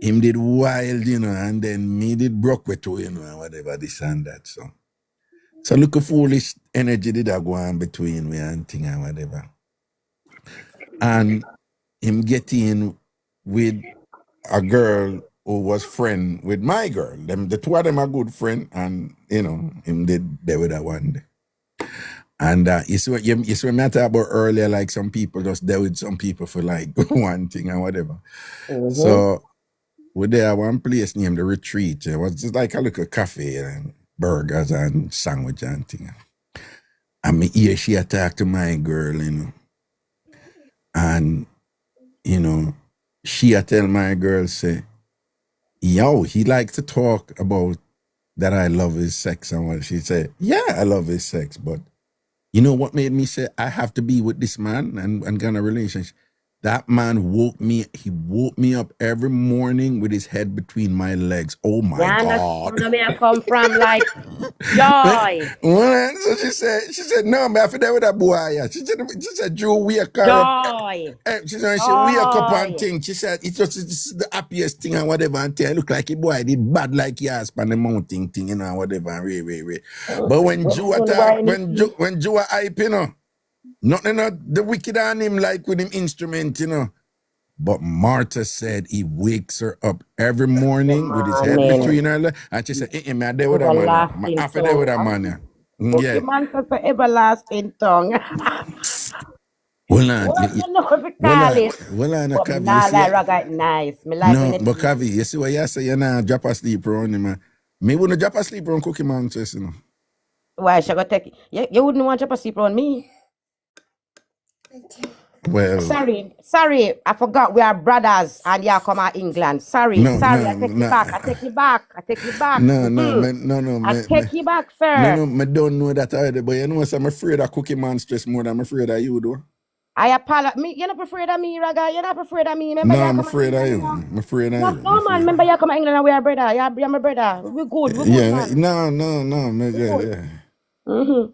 him did wild, you know, and then me did broke with you know, and whatever, this and that. So look a foolish energy did I go on between me and thing and whatever. And him get in with a girl who was friend with my girl. The two of them are good friend, and you know, him did there with that one day. And you see what me talk about earlier, like some people just deal with some people for like one thing and whatever. So we there at one place named the Retreat. It was just like a little cafe and burgers and sandwich and thing. And me hear she attack to my girl, you know. And, you know, she tell my girl, say, yo, he likes to talk about that I love his sex and what she said, yeah, I love his sex, but you know what made me say I have to be with this man and get a relationship? That man woke me up every morning with his head between my legs. Oh my God. Where I come from, like joy. So she said, no, man, I feel there with that boy. Yeah. She said, Drew, wake her up. Joy. She said, she wake up and think. She said, it's the happiest thing and whatever. And I look like a boy did bad like yes, on the mountain thing, you know, and whatever. And But when Drew attack, when Drew hype, you know, nothing the wicked on him like with him instrument, you know. But Martha said he wakes her up every morning with his head between her legs. And she said, man, there with that man. I'm after there with that man. Yeah. Man says the everlasting tongue. Well, I But me not like Raga nice. Me like when no, it but Kavi, you see what you say, you know, drop asleep around him, man. Me wouldn't drop asleep around Cookie Man, you know. why should I go take you wouldn't want to sleep on me. Well, Sorry, I forgot we are brothers and you come out England. Sorry, I take you back. I take you back. No, I take you back, sir. No, I don't know that already, but you know, so I'm afraid of Cookie Man stress more than I'm afraid of you, though. I apologize. You're not afraid of me, Raga. You're not afraid of me. Remember No, I'm afraid of you. I'm afraid of you. No, man. Remember you come to England and we are brother. You're my brother. We're good. Yeah, man. no. Yeah.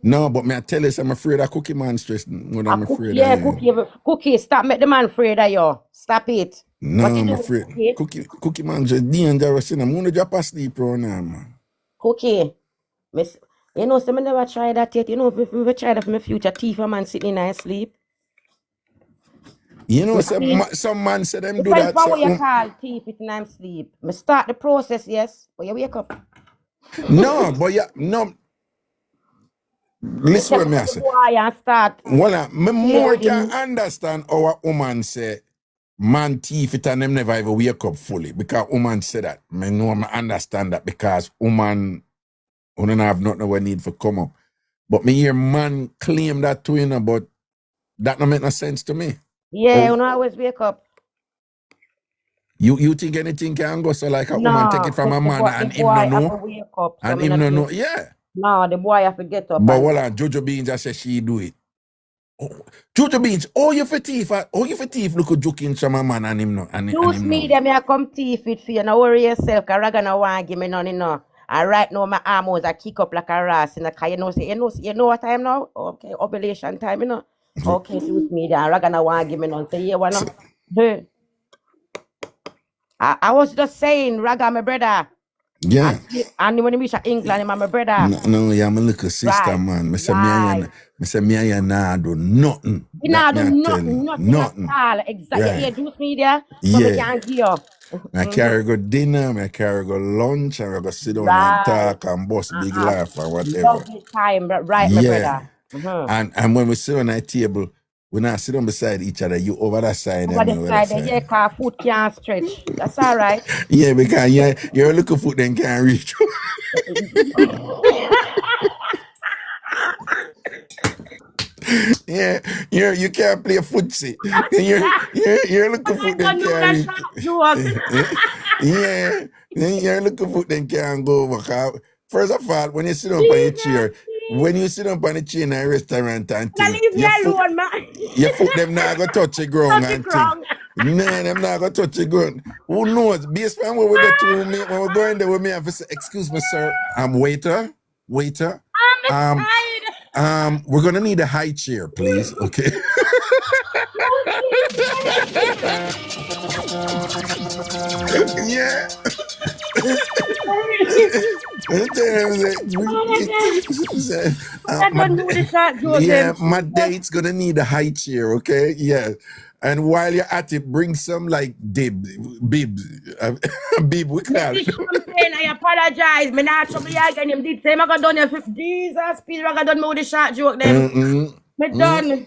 No, but me I tell you, I'm afraid of Cookie Man stress more than I'm afraid of you. Cookie, stop make the man afraid of you. Stop it. No, I'm afraid. Cookie Man just dangerous, you know. I'm going to drop asleep right now, man. Cookie, miss, you know, some never try that yet. You know, if we try that for my future teeth, a man sitting in his sleep. You know, some man say them do that. Depends on what you call teeth in his sleep. Me start the process, yes, but you wake up. No, but no. Listen what me say. Well, me more can understand our woman say, man thief it and them never ever wake up fully because woman say that. I know I understand that because woman don't have nothing we need for come up. But me hear man claim that too, but that don't make no sense to me. Yeah, you always wake up. You think anything can go so like a woman take it from a man and him no know? Wake up, so And him no know, yeah. No, the boy have to get up. But hold on, Jojo Beans just say she do it. Oh, Jojo Beans, you for thief, look at joking from a man and him no. Use me, them I come thief it for you. No worry yourself, cause Raga want give me none, And right now my arm was a kick up like a ras in the car. You know what time now? Okay, ovulation time, Okay, use me there. Raga want give me none. Say yeah, one. I was just saying, Raga, my brother. Yeah. And when you reach England, I'm my brother. No, yeah, I'm a little sister, Right. man. I say, Right. me and nah do nothing. You know, That do me tell you, nothing at all. Exactly. Right. Yeah, juice media. So Yeah. we can give you. I carry go dinner, I carry go lunch, and I go sit down and talk and bust big laugh or whatever. Lovely time, right, my brother. And when we sit on that table, we not sit on beside each other. You over that side. Over the side, yeah, cause foot can't stretch. That's all right. Yeah, because you're looking foot then can't reach. Yeah, you can't play footsie. You're looking foot then can't reach. Yeah, you're looking foot then can't go over. First of all, when you sit on your chair, when you sit up on the chair in a restaurant and thing, Leave me alone, man. your foot them not go touch the ground and thing. No, them not go touch the ground. Who knows? Based on what we get to when we're going there, we may have to say, excuse me, sir. Waiter. We're gonna need a high chair, please. Okay. Yeah. Yeah, my date's gonna need a high chair, okay? Yeah. And while you're at it, bring some like bib, we call it. I apologize. Me not trouble you again. Him did say I got done your Jesus, Peter, I got done with the short joke them. Me done.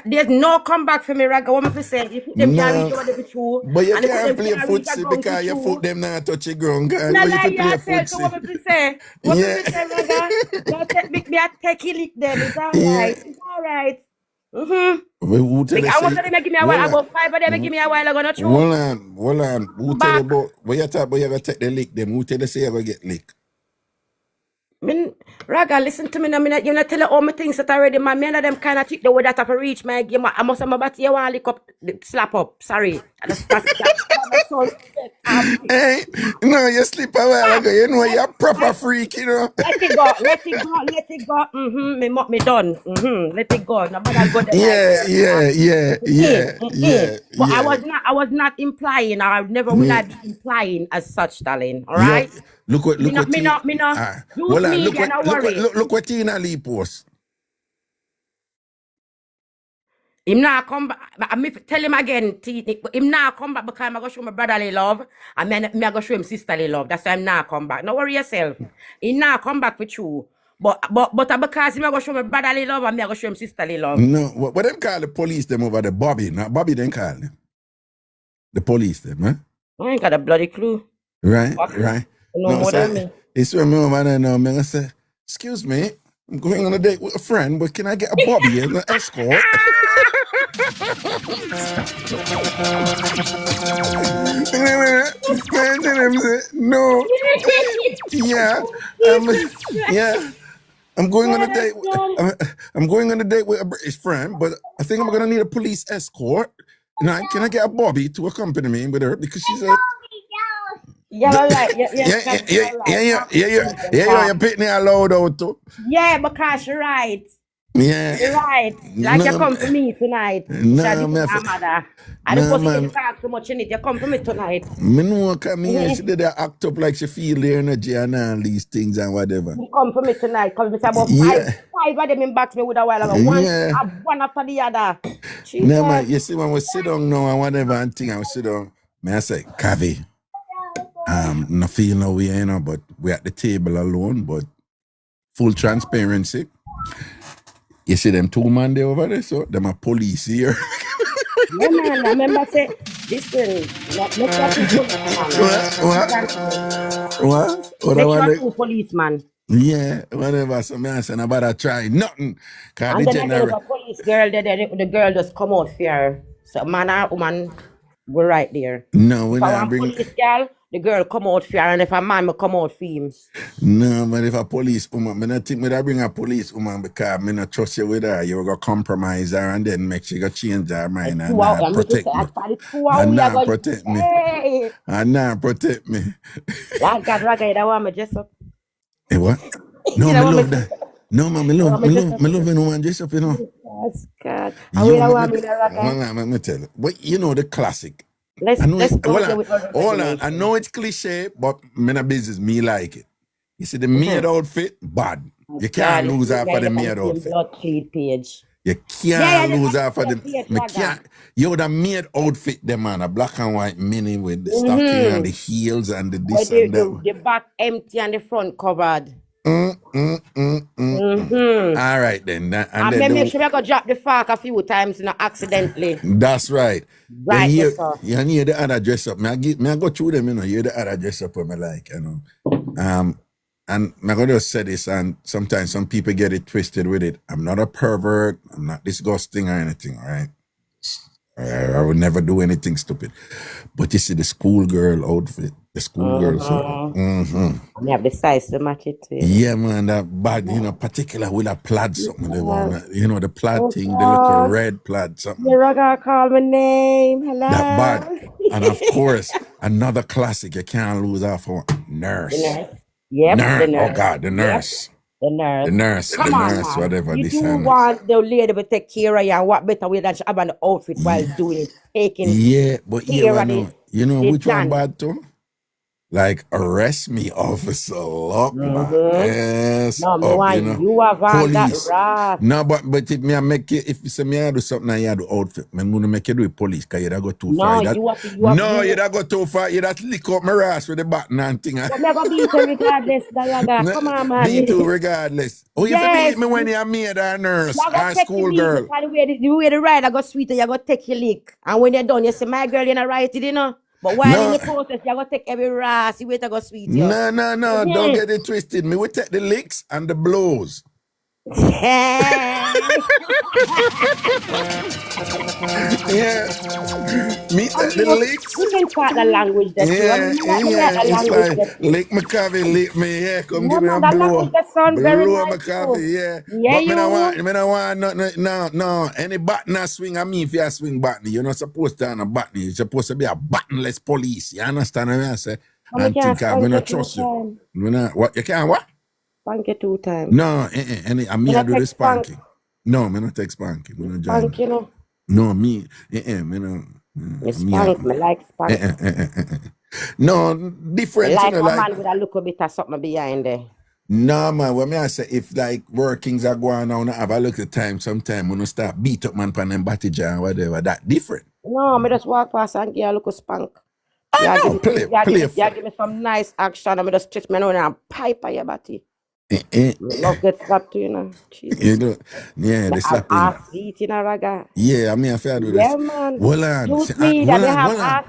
There's no comeback for me, Raga. What am I saying? If them can't reach over the true. But you can't play footsie because your foot them not touch the ground. No, like yourself, so what am I say? What am I say, Raga? Don't take me a take lick them. It's all right. It's all right. I want them to give me a while. I go 5 of them give me a while. I go not true. Hold on. Who tell you about when you talk about you gonna take the lick them? Who tell you say you gonna get lick? Raga, listen to me now. You not tell you all my things that already. My men of them kind of take the way that I have reach my game. I must have my body. You want to lick up, slap up. Sorry. Hey, no, you sleep a while ago. You know you're a proper freak, you know. Let it go. Me done. Let it go. No matter go. Yeah. But I was not implying. I never would have been implying as such, darling. All right. Look what Me not. Look what Tina Lee post. Him not come back. I tell him again, him not come back because I'm going to show my brotherly love and me going to show him sisterly love. That's why I'm not come back. Don't worry yourself. He not come back with you. But because him going to show my brotherly love and me going to show him sisterly love. No, what them call the police them over the Bobby? Not Bobby then call them. The police them, huh? I ain't got a bloody clue. Right. No more than me. It's when me over there now, I'm going to say, excuse me, I'm going on a date with a friend, but can I get a Bobby and an escort? No. Yeah. I'm going on a date. I'm going on a date with a British friend, but I think I'm gonna need a police escort. Now, can I get a Bobby to accompany me with her because she's a. Yeah, right. You're pitting her loud out too. Yeah, because you're right. Yeah. You're right. Like you come for me tonight. Mother. I don't want to talk so much in it. You come for me tonight. Me know come here. She did act up like she feel the energy and all these things and whatever. You come for me tonight. Because we say about five of them in box me with a while ago. One after the other. No, man, you see when we sit down now and whatever and thing, I sit down. May I say, Kavi, not feel no way, you know, but we're at the table alone, but full transparency. You see them two man there over there, so them are police here. Yeah, man. I remember say, listen, make sure two policeman. What I Make sure want two policeman. yeah, whatever. So me I say, about to try nothing. Cause the And then again, if general, a police girl, the girl just come out fear. So man or woman, we're right there. no, If when I I want bring, police girl, the girl come out fear, and if a man, will come out for him. no, but if a police woman, me not think me that bring a police woman because me not trust you with her. You go compromise her and then make she go change her mind and not I'm making protect me. as far as 2 hours, And we are not going. protect me. Hey, And not protect me. Lord God, Raga, that want me dress up. Eh, what? No, You me know what love me that. No, man, me that love, want me dress up. me love when woman dress up, you know. Yes, God. And we You, don't me, want me to Raga. me tell you. But you know the classic. Let's I know it, go there with our hold on. I imagination. know it's cliche, but me na business, me like it. You see, the maid outfit, bad. You can't God, lose her for the on maid the same outfit. blood clean page. You Yeah, can't lose her for the. page, Me Raga. can't. You the maid outfit, them man, a black and white mini with the stocking and the heels and the this Where and that. the back empty and the front covered. All right then. And And then make sure I go drop the fork a few times, not accidentally. that's right. Then Right, you yes, sir. hear the other dress up. Me I go through them, you know. Hear the other dress up when I like, you know. And I'm gonna just say this, and sometimes some people get it twisted with it. I'm not a pervert. I'm not disgusting or anything. All right. I would never do anything stupid. But you see the schoolgirl outfit, the schoolgirl. So, And you have the size to match it too. yeah, man, that bad, you know, particular with a plaid something. They want, you know, the plaid thing, the little God. red plaid something. You're not gonna call my name. Hello. That bad. And of course, another classic you can't lose out for nurse. The nurse. Yep, Nurse. the nurse. Oh God, the nurse. The nurse. The nurse. Come the on, nurse, man. whatever. You This do and want the lady to take care of you, and what better way than she have an outfit while doing it, taking yeah, but care yeah, of you know the which one done. bad too? Like arrest me, officer. Lock my ass No, me up, want you know. you have on that Police. rat. No, but if me I make it, if you say me I do something and you do outfit, I'm gonna make you do with police because you da go too far. No, you You da go too far. You da lick up my ass with the button and thing. But me go beat you regardless, Dayaga. Come on, man. Me too, regardless. Oh, you fi Yes. beat me when you're made a nurse You go or take school your girl. lick, because the way the ride I go sweeter, you go take your lick. And when you're done, you say, my girl, you're not right, you know. But while in the process, you go take every ras, you wait to go sweet you. No, don't get it twisted. Me we take the licks and the blows. Yeah. Me take the licks. You can talk the language that Yeah. It's like lick my coffee, lick me, yeah. Come give me a that blow. language that sound very Blow nice my coffee, yeah. Yeah, But you. me don't want no. Any button I swing, I mean if you swing button, you're not supposed to have a button. You're supposed to be a buttonless police. You understand what I say? But And me can't think I'm spank gonna you 2 trust you. times. What you can't what? Spank you 2 times. No, I Me do not the take spank. spanking. No, me not take spanking. Me not join. Spank, you know. No, me no. Me spank, me like spank. No, different. Like You a know, man with a little bit of something behind there. no, man, what me I say, if like workings are going on, have a look at time, sometime when you start beat up man pan them batty jar or whatever, that different. No, me just walk past and give a little spank. No, play. Give me some nice action. I'm just stretch me on and pipe on your body. Love get slapped to you know. You know, yeah, they slap in. Ass eating a raga. Yeah, I mean, I feel do this. Yeah, man. Hold on. Use me that they have ass.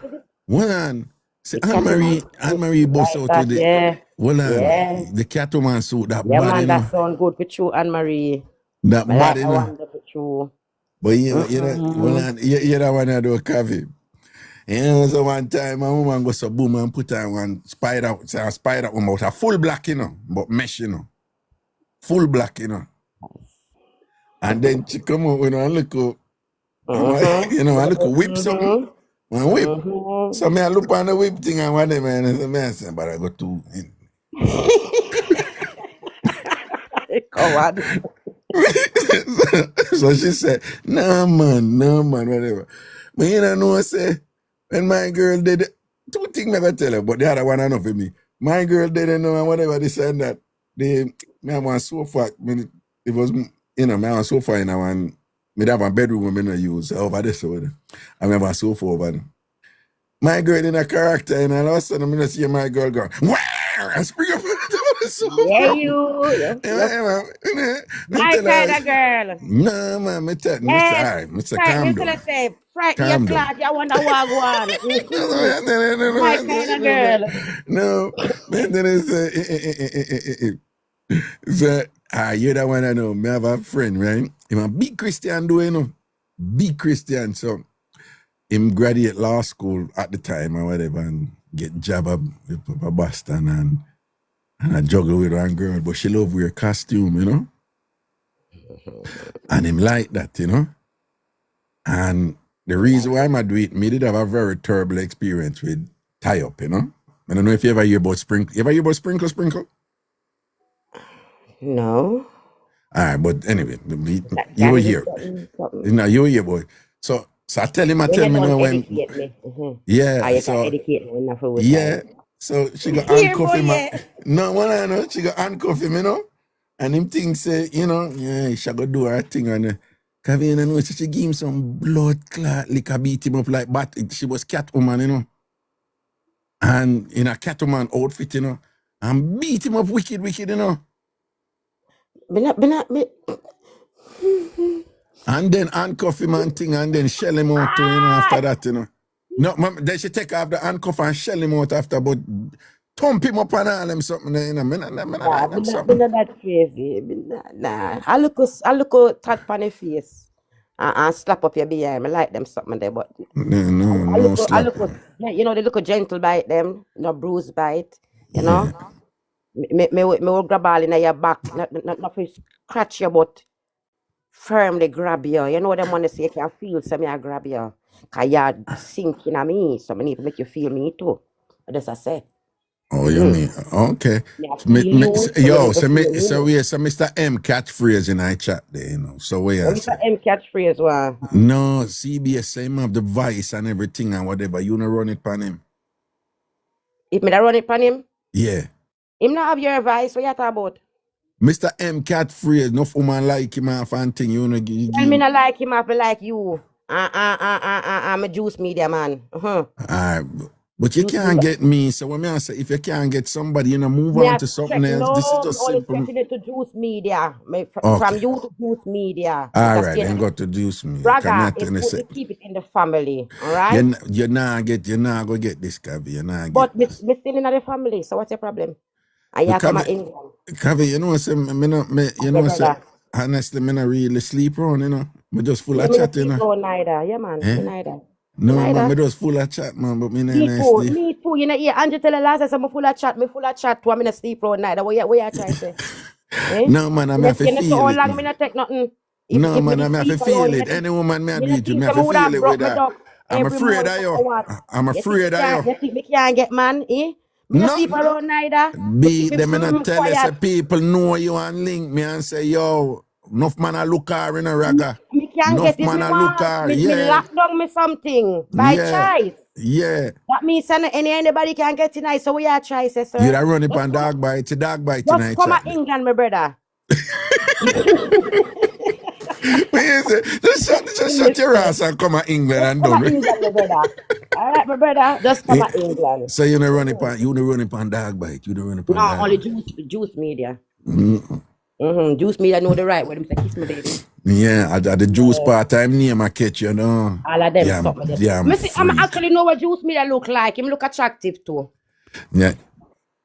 Hold on. See, Anne-Marie bust out with it. Yeah. Hold on. Yeah. The Catwoman suit, that Yeah, body, man, you know. that sound good for you, Anne-Marie. That But body, I you know. wonder for you. But you that one I do a coffee. You know, so one time my woman goes to boom and put on one spider woman out a full black, you know, but mesh, you know. Full black, you know. And then she come out with a little, you know, a little whip something. One whip. So me I look on the whip thing and one day, man, I say, but I go to Come on. So she said, no man, whatever. But you don't know, I say, when my girl did it, 2 things I gotta tell her, but the other one I know for me. My girl didn't know and whatever they said that me have one sofa, it was, you know, me have one sofa in one, me have a bedroom me not use over there, so I have a sofa over there. My girl in a character and all of a sudden I just see my girl go, wow, and spring up the sofa. Yeah, you. My kind of girl. No, man, Mr. Calm down. Say, frighten your Calm down. class, you wonder what go on. My kind of girl. No, then so, you that one I know. Me have a friend, right? Him a big Christian though, you know. Big Christian. So him graduate law school at the time or whatever and get job up Boston and I juggle with one girl, but she love wear costume, you know. And him like that, you know. And the reason why I do it, me did have a very terrible experience with tie up, you know. I don't know if you ever hear about sprinkle. You ever hear about sprinkle? No. All right, but anyway, you were here. No, you were here, boy. So I tell him, when. Yeah, I so. educate me enough with Yeah, that. so she got Here, handcuff boy, him. yeah. No, one I know, she got handcuff him, you know. And him thinks, you know, yeah, she go do her thing. And Kavina knows she give him some blood clot, liquor beat him up like bat. She was Catwoman, you know. And in a Catwoman outfit, you know. And beat him up wicked, you know. And then handcuff him and thing, and then shell him out too, you know, after that, you know. No, then she take off the handcuff and shell him out after, but thump him up and all them something, you know. That crazy. Nah. I look tat on the face and slap up your behind. I like them something there, but No, slap. you know, they look gentle bite them, no bruise bite, you know. Me will grab all in your back, not for scratch your butt, firmly grab you. You know them want to say you can feel some I grab you. Cause you're sinking at me, so I need to make you feel me too. That's I say. Oh, you mean okay? So Mr. M catchphrase in our chat there, you know. So where you Mr. M catchphrase one. No, CBS same have the voice and everything and whatever. You know run it pan him. If me da run it pan him, Yeah. him not have your voice. What you talk about? Mr. M catchphrase, no woman like him and fan thing, you know. Tell me not like him, I feel like you. I'm a juice media man. But you can't get me. So when I say if you can't get somebody, you know, move on to something else. No, this is just only simple. checking it to juice media. Okay. From you to juice media. All right, then got to juice me. Raga, it's good to keep it in the family. All right. You're not gonna get this, Kavi. You're not. But we're still in the family. So what's your problem? And you come in England. Kavi, you know, honestly, me not really sleep around, you know. Me just full of chat, you know. No, neither. Yeah, man. Neither. No, man, me just full of chat, man. But me not sleep. Me too. You know, Andrew tell the last time I'm full of chat. Me full of chat too. I'm not sleep around neither. What you trying to say? No, man, I'm have to feel it. So long, me not take nothing. No, man, I'm have to feel it. Any woman me agree to, me have to feel it with that. I'm afraid of you. I'm afraid of you. You think me can't get man, eh? Me not sleep around neither. Be them not tell us that people know you and link me and say, yo, enough man a look her in a Raga. Me can't Enough get it. man a look her. Me lock down me something by choice. Yeah. That means anybody can get tonight. So we are trying, sir. You da run it on dog bite. It's a dog bite tonight. Just come to England, my brother. Just shut your ass and come to England and done. Come to England, my brother. All right, my brother. Just come to England. So you don't run it on dog bite. You don't run it on dog only bite. juice media. Juice media know the right word. Say kiss me, baby. Yeah, at the juice part time name I catch, you know. All of them. I'm actually know what juice media look like. Him look attractive too. Yeah.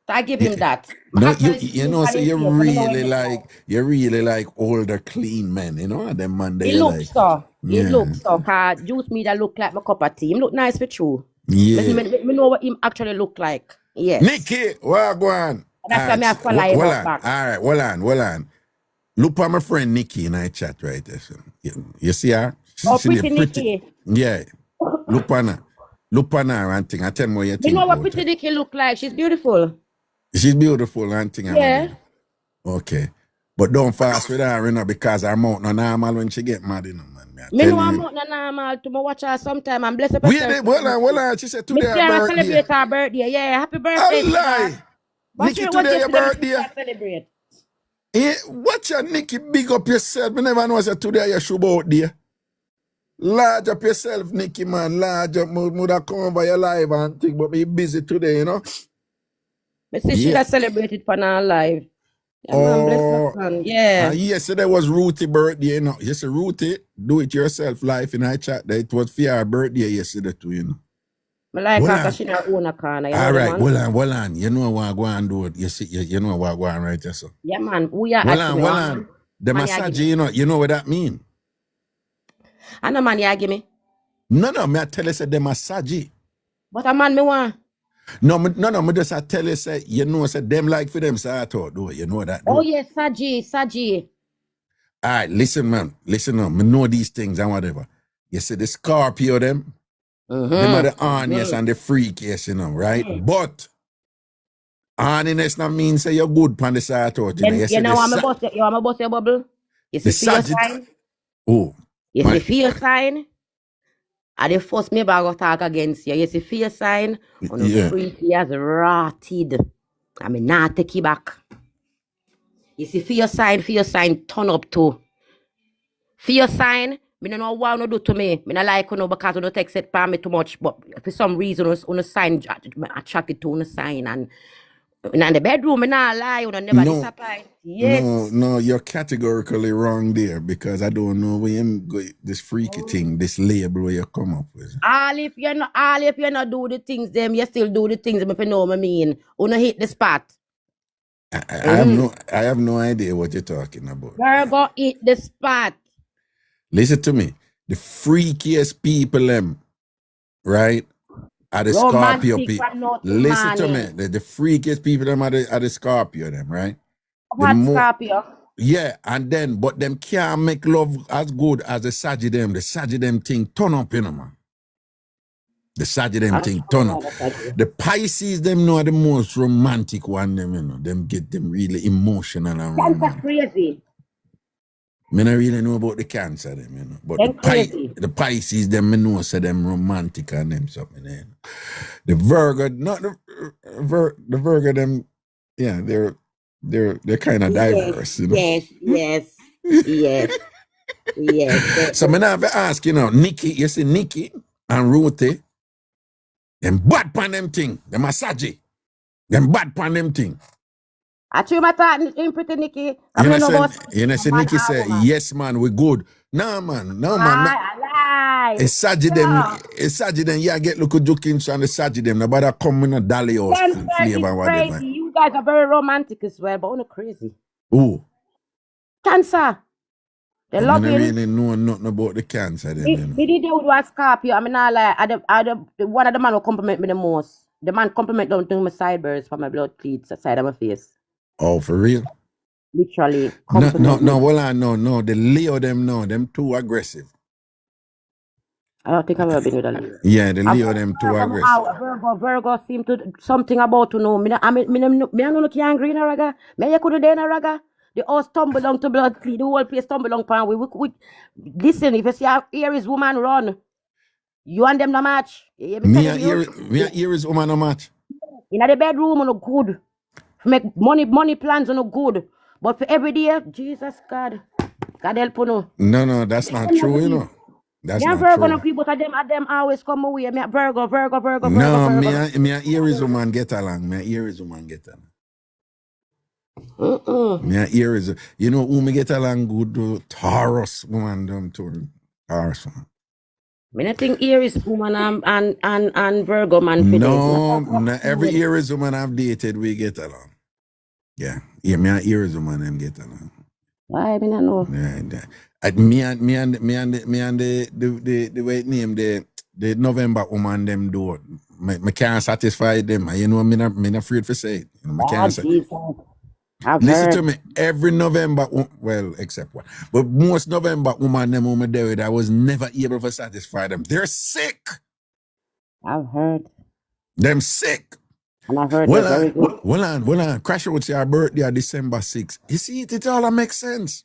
So I give him that. No, you know, so you really like older, clean men, you know, them man they He looks like. so. He looks so. Cause juice media look like my cup of tea. Him look nice for true. Yeah. Me know what him actually look like. Yes. Nikki, what go on? That's why me have follow him back. All right, hold on. Look at my friend Nikki in our chat right there. So, you see her? Pretty Nikki. Yeah. Look on her and thing. I tell me what you think. You know what pretty Nikki look like? She's beautiful. She's beautiful and thing. Yeah. Okay. But don't fast with her, you know, because her mouth not normal when she get mad, you know, man. Me know her mouth not normal to watch her sometime and bless her. Hold on. She said today her birthday. Celebrate her birthday. Yeah, happy birthday. I lie. Nikki, today your birthday. Celebrate. Yeah, watch your Nikki, big up yourself. Me never know say today you should out there. Large up yourself, Nikki, man. Large up. Mother come over your live and think, but me busy today, you know. Me say she got celebrated for her live. Yeah, man, bless Oh, up, man. Yeah. yesterday was Ruthie birthday, you know. Yes, Ruthie, do it yourself life in our chat. That it was for her birthday yesterday too, you know. I like Hold her on. because she not own a corner. You know All the right, man? hold on. You know what I go and do it. You see, you know what I go and right there, so. Yeah, man. Who you Hold asking on, me? hold What on. man? The Man, you massage, give me. you know what that mean? I know man, you give me. No, me I tell you say the massage. But a man me want. No, me just I tell you say, you know, say them like for them, so I thought, do it. You know that, do Oh it. yes, Saji. All right, listen, man. Listen, man. Me know these things and whatever. You see the Scorpio, them are the honest and the freakiest, you know, right? But horniness not mean say you're good pan the side out, you know. Then You see you know I'm the a boss. You want me boss your bubble? You see the for your Sagitt. sign? Oh, You my, see for your sign? And the first me bag of talk against you. You see for your sign? On a yeah. freaky as rotted. I mean not take you back. You see for your sign turn up too. For your sign, me no know what you do to me. Me not like you know because you don't text it for me too much. But for some reason, on a sign attracted to on a sign and in the bedroom, me not lie, you never No, disappoint. Yes. no, you're categorically wrong there because I don't know where you go, this freaky thing, this label where you come up with. All if you not do the things them, you still do the things them if you know what I mean. Una hit the spot. I have no idea what you're talking about. Virgo hit the spot. Listen to me. The freakiest people them, right? Are the Scorpio Romantic people. from north to Listen to me. morning. The freakiest people them are the Scorpio them, right? The What more Scorpio? yeah, and then but them can't make love as good as the Sagitt them. The Sagitt them thing turn up, you know, man. The Sagitt them thing turn up. The Pisces them know are the most romantic one them, you know. Them get them really emotional and That's romantic. crazy. Me not really know about the Cancer them, you know. But Them crazy. the Pisces them me know say them romantic and them something, you know. The Virgo, not the Virgo them, yeah, they're kind of diverse, you know. Yes. So me now have to ask, you know, Nikki, you see Nikki and Ruthie, them bad pan them thing, the massage, them bad pan them thing. I treat my thought in pretty Nikki. You know, say Nikki say, yes man, we good. No man. I lie. It's Saturday them, yeah, get look jokings and the Saturday them, nobody come in a dolly or flavor and whatever. Crazy. You guys are very romantic as well, but you're crazy. Ooh. Cancer. They love I you. really know nothing about the Cancer then, you know. Did they do a Scorpio? I mean, I like, one of the man who compliment me the most. The man compliment don't do my sideburns for my blood cleats side of my face. Oh, for real? Literally. No, well, I know. The Leo them too aggressive. I don't think I've ever been with a Leo. Yeah, the Leo them too aggressive. Virgo seem to something about to know. Me no look angry in a raga. Me you could do in a raga. The house tumble down to blood clean. The whole place tumble down pan. We listen, if you see how Aries woman run, you and them no match. Me and Aries woman no match. In the bedroom no good. Make money plans no good. But for every day, Jesus God help you know. No, that's not true, you know. That's not Virgo true. no people at them always come away. Me Virgo. No, me and Aries woman get along. Me and Aries woman get along. Me and Aries, you know who me get along good? Taurus woman them too. Taurus woman. Me not think Aries woman and Virgo man fit No, every Aries woman I've dated we get along. Yeah, me and Aries woman them get along. Why me not know? Yeah. Me and the way it name the November woman them do. Me can't satisfy them. You know, me not afraid to say it. Me can't say. Listen to me. Every November, well, except one, but most November woman them who me there with, I was never able to satisfy them. They're sick. I've heard. Them sick. And I've heard they're very good. Well on. Crash would say our birthday December 6th. You see, it all makes sense.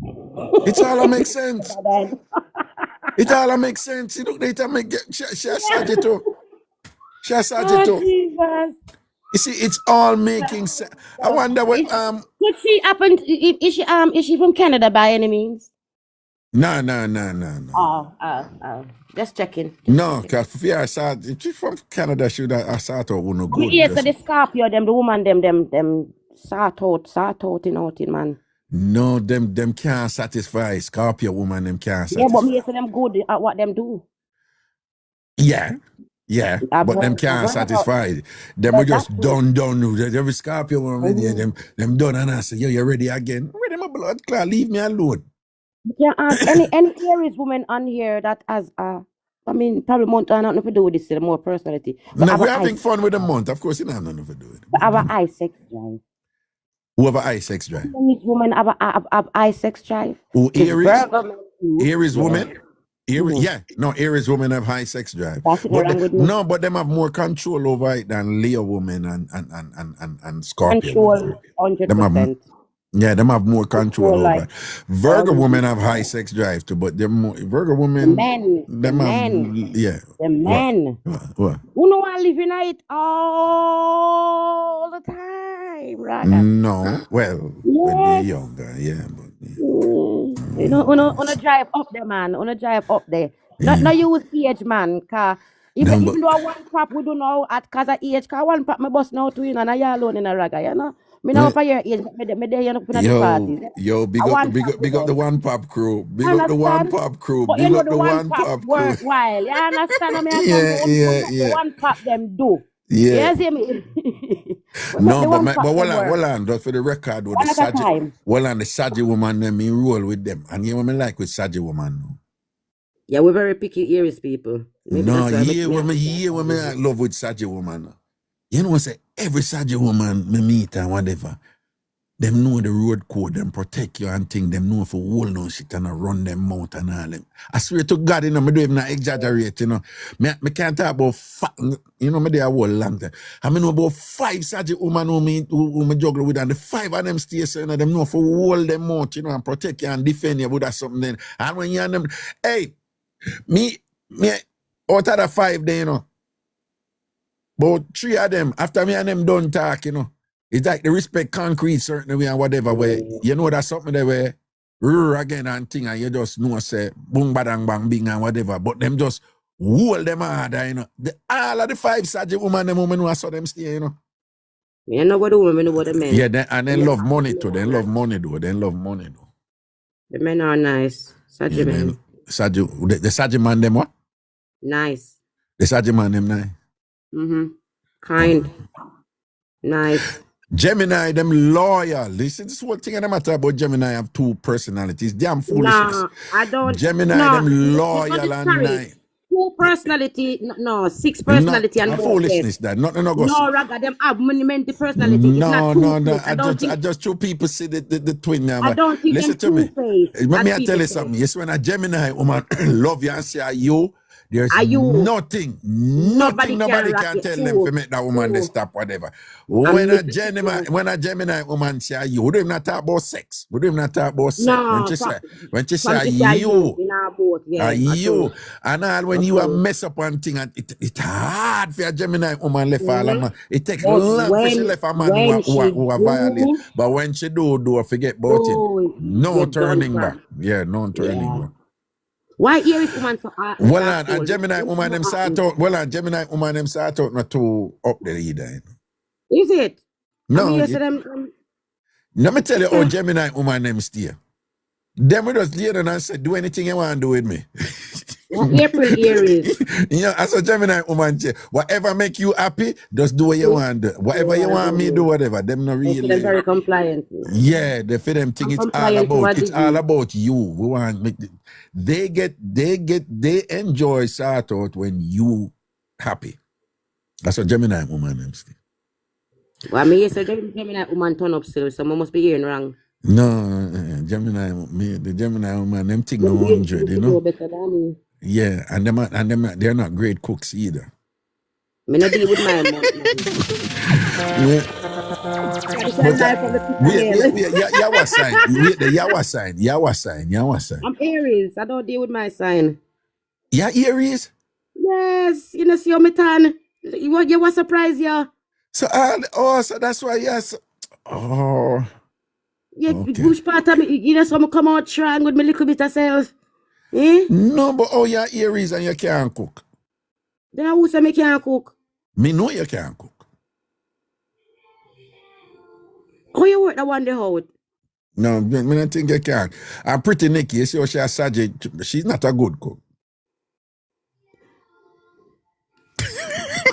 It all makes sense. It all makes sense. You look later, she Sagittarius. She Sagittarius. You see, it's all making sense. I wonder what Could she happen? Is she from Canada by any means? No. Oh. Just checking. No, because she's from Canada. I thought would no good. Yes, so the Scorpio, the woman, them sort out in outing, man. No, them can't satisfy. Scorpio woman, them can't Yeah, but me satisfy. say them good at what them do. Yeah, I've but them heard can't about satisfy. Them are that. That's just true. done. Every Scorpio woman, yeah, Mhm. them done, and I say, yo, you ready again? Ready, my blood clot, leave me alone. You can ask any Aries woman on here that has probably Montana nothing to do with this, more personality. But No, have we're a high having sex fun with the drive. month. Of course, you know, nothing to do with it. But have a high sex drive. Who have a high sex drive? Aries woman have high sex drive. Who, Because Aries? Virgo men too. Aries Yeah. woman? Aries, Mhm. yeah, no, Aries women have high sex drive. That's But wrong with me. no, but them have more control over it than Leo women and Scorpio women. Control Them have 100%. Yeah, them have more control Control over like it. Virgo women have 100%. high sex drive too, but they're more Virgo The women, men, them have, yeah. the What? men. What? Who know I live in it all the time, Raga? No, well, when they're Yes. younger, yeah, but yeah. You know, on a drive up there, man. On a drive up there. Not use age, man. Cause No, even but though one pop we don't know at cause of age, cause one pop my boss now too, you know, and I alone in a Raga, you know. Me now well, for your age, me there, you know, in the parties. big I up, want pop big up the done. one pop crew, big up the one Understand? pop crew, But you big know up the the one one pop pop crew. worthwhile. You understand? I mean, I come Yeah, to the one pop them do. yeah. You see me? No, The but one pop them work. hold on, just for the record, with One the at a Saji, time. the Saji woman, them me roll with them, and you know what me like with Saji woman. No? Yeah, we're very picky Aries people. Maybe No, that's why yeah, when me I love with Saji woman. No. You know, say every Saji woman me meet and whatever, them know the road code, them protect you and thing, them know for hold on shit and run them mouth and all them. I swear to God, you know, me don't even exaggerate, you know. Me can't talk about you know, me there a whole long time. I mean about 5 Saji woman who me juggle with, and the 5 of them stay so, you know, them know for hold them mouth, you know, and protect you and defend you with that something then. And when you and them, hey, me out of the 5 there, you know, about 3 of them, after me and them done talk, you know, it's like they respect concrete certain way and whatever way. You know that's something they way again and thing, and you just know say boom badang bang bing and whatever. But them just hold them harder, you know. All of the 5 Saji woman, them women who I saw them stay, you know. You know what the women, know what the men. Yeah, and they love money too. They love money though. They love money though. The men are nice. Saji Yeah, men. the Saji man them what? Nice. The Saji man them nice. Kind. Nice. Gemini, them loyal. Listen, this whole thing in the matter about Gemini have 2 personalities. Damn foolishness. No, I don't. Gemini, no, them loyal and sorry. nice. 2 personality, no, 6 personality and a more foolishness less. that. Nothing no go. No, Raga, them have many personality. It's not No. two-faced. I just 2 people see the twin. I don't think Listen to them me. two-faced. Let me tell you something. Yes, when a Gemini woman love you and say you, there's nothing nobody can tell them to make that woman they stop whatever. When a Gemini woman say you, we don't even talk about sex. We don't even talk about sex. No, when she say you, in our boat, yeah, you, and all when you are mess up one thing, and it's hard for a Gemini woman left all a man. It takes long for she left a man who are violate. But when she do forget about it. No turning back. Yeah, no turning back. Why Aries woman so well, and Gemini woman them sort out. Well, and Gemini woman them sort out not too up there either. You know? Is it? No. Let me tell you how Gemini woman them stay. Them we just lay down and say, do anything you want to do with me. April Aries. You know, as a Gemini woman, whatever make you happy, just do what you want to do. Whatever you want me do, whatever. Them not really. They're very compliant. Yeah, they for them think it's all about you. We want make they enjoy sort out when you happy. That's a Gemini woman them stay. Well, I mean, yes, a Gemini woman turn up still, so I must be hearing wrong. No, the Gemini woman, them think no 100, you know. Better than me. Yeah, and them they're not great cooks either. Me not deal with my mom. Yawa sign. I'm Aries. I don't deal with my sign. Yeah, Aries? Yes, you know, see how me turn. You was surprised, yeah. So so that's why, yes. Oh. Yeah, okay. Which part of me, you know, so I come out strong with my little bit of self. Eh? No, but you're Aries and you can't cook. Then who say me can't cook? Me know you can't cook. How you work that one day out? No, me don't think I can. I'm pretty Nikki. You see how she has Sajid. She's not a good cook.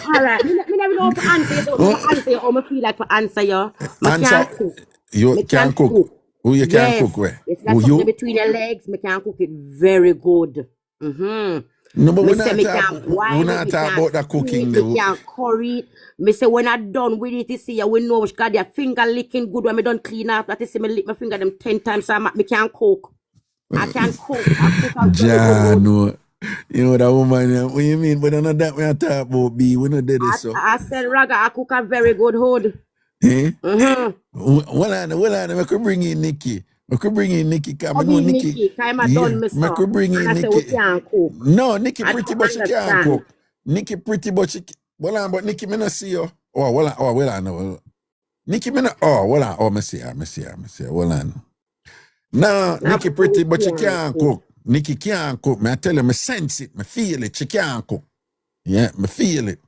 All right. Me never know for answer you. So me answer you how me feel like for answer you. Me Answer. can't cook. You Me can can't cook. cook. Who you can Yes. cook where? It's Who not something you? between your legs. Me can cook it very good. Mm-hmm. No, but Me we're say not me talk, can't we're boil not it, me talking can't about the stew cooking. it, me can't curry it. Me say when I done with it, you see, you will know which got your finger licking good when me done clean up. That is, me lick my finger them 10 times, so me can't cook. I can cook. I cook a very good John, food. no. You know that woman, what you mean? But none of that we are talking about, B. We not did this, so. I said, Raga, I cook a very good hood. Eh? Mm-hmm. Well, I could bring in Nikki. I could bring in Nikki. Come, I I know mean, Nikki. Nikki, I'm a Yeah, done I myself. could bring in And I say, we Nikki. can't cook. No, Nikki I pretty, don't but she can't understand. cook. Nikki pretty, but she. Well, but Nikki, me not see you. I know. Nikki, me not. Me see her. Well, I know. No, Now, Nikki pretty, but she can't can't cook. Nikki can't cook. Me I tell you, me sense it, me feel it. She can't cook. Yeah, me feel it.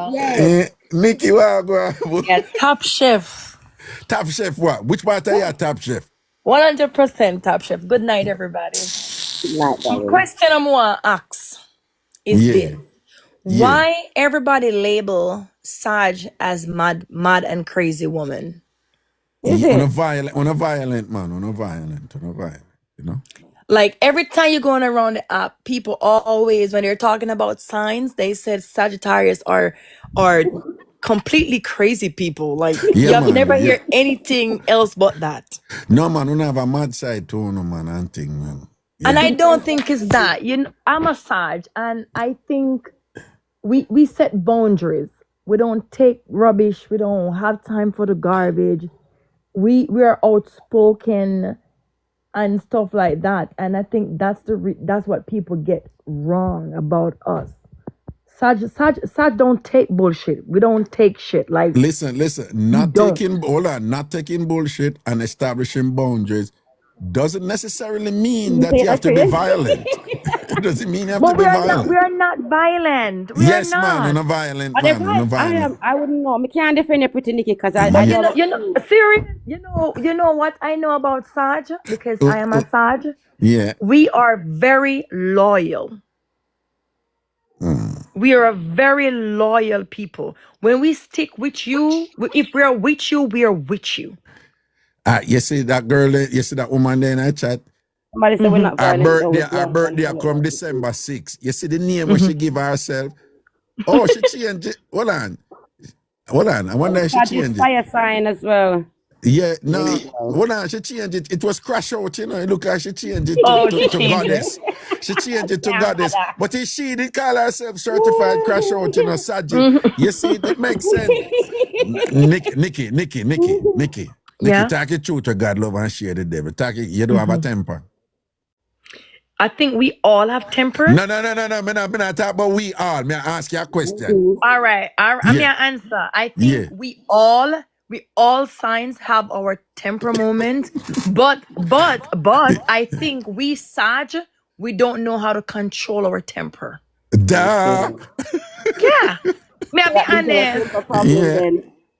Yes. Nikki, what go? Yeah, Top Chef. Top chef, what? Which part are you top chef? 100% Top Chef. Good night, everybody. Like The that. question I'm going to ask is Yeah. this. Yeah. Why everybody label Saj as mad and crazy woman? Is On a it? violent man, on a violent, you know? Like every time you're going around the app, people always, when they're talking about signs, they said Sagittarius are completely crazy people. Like you have man, never yeah. hear anything else but that. No, man, we have a mad side too, no, man, and thing, man. Yeah. And I don't think it's that. I'm a Sag, and I think we set boundaries. We don't take rubbish. We don't have time for the garbage. We are outspoken and stuff like that. And I think that's that's what people get wrong about us. Sag don't take bullshit. We don't take shit. Like Listen, not taking bullshit and establishing boundaries doesn't necessarily mean that you have to be violent. It doesn't mean you have to but be we are violent. not violent. We Yes, are man, not. on a violent But man, on a violent. I wouldn't know. I can't defend you pretty Nikki because I But know. you know, serious. You know what I know about Saj because I am a Saj. Yeah. We are very loyal. We are a very loyal people. When we stick with you, if we are with you, we are with you. You see that girl, you see that woman there in our chat? Somebody said we're not Our violent. birthday come December 6th. You see the name what she give herself? Oh, she changed it. Hold on. I wonder if she changed it. Fire sign as well. Yeah, no. Hold on, she changed it. It was crash out, you know. Look how she changed it to goddess. She changed it to goddess. But if she did call herself certified crash out, you know, Sajid. You see, it makes sense. Nikki. Yeah. Talk it truth to God, love, and share the devil. You don't have a temper. I think we all have temper. No. Me not talk about we all. Me ask you a question. All right. I'm gonna answer. I think we all signs have our temper moment, but I think we Sag, we don't know how to control our temper. Duh. Yeah. May I be honest?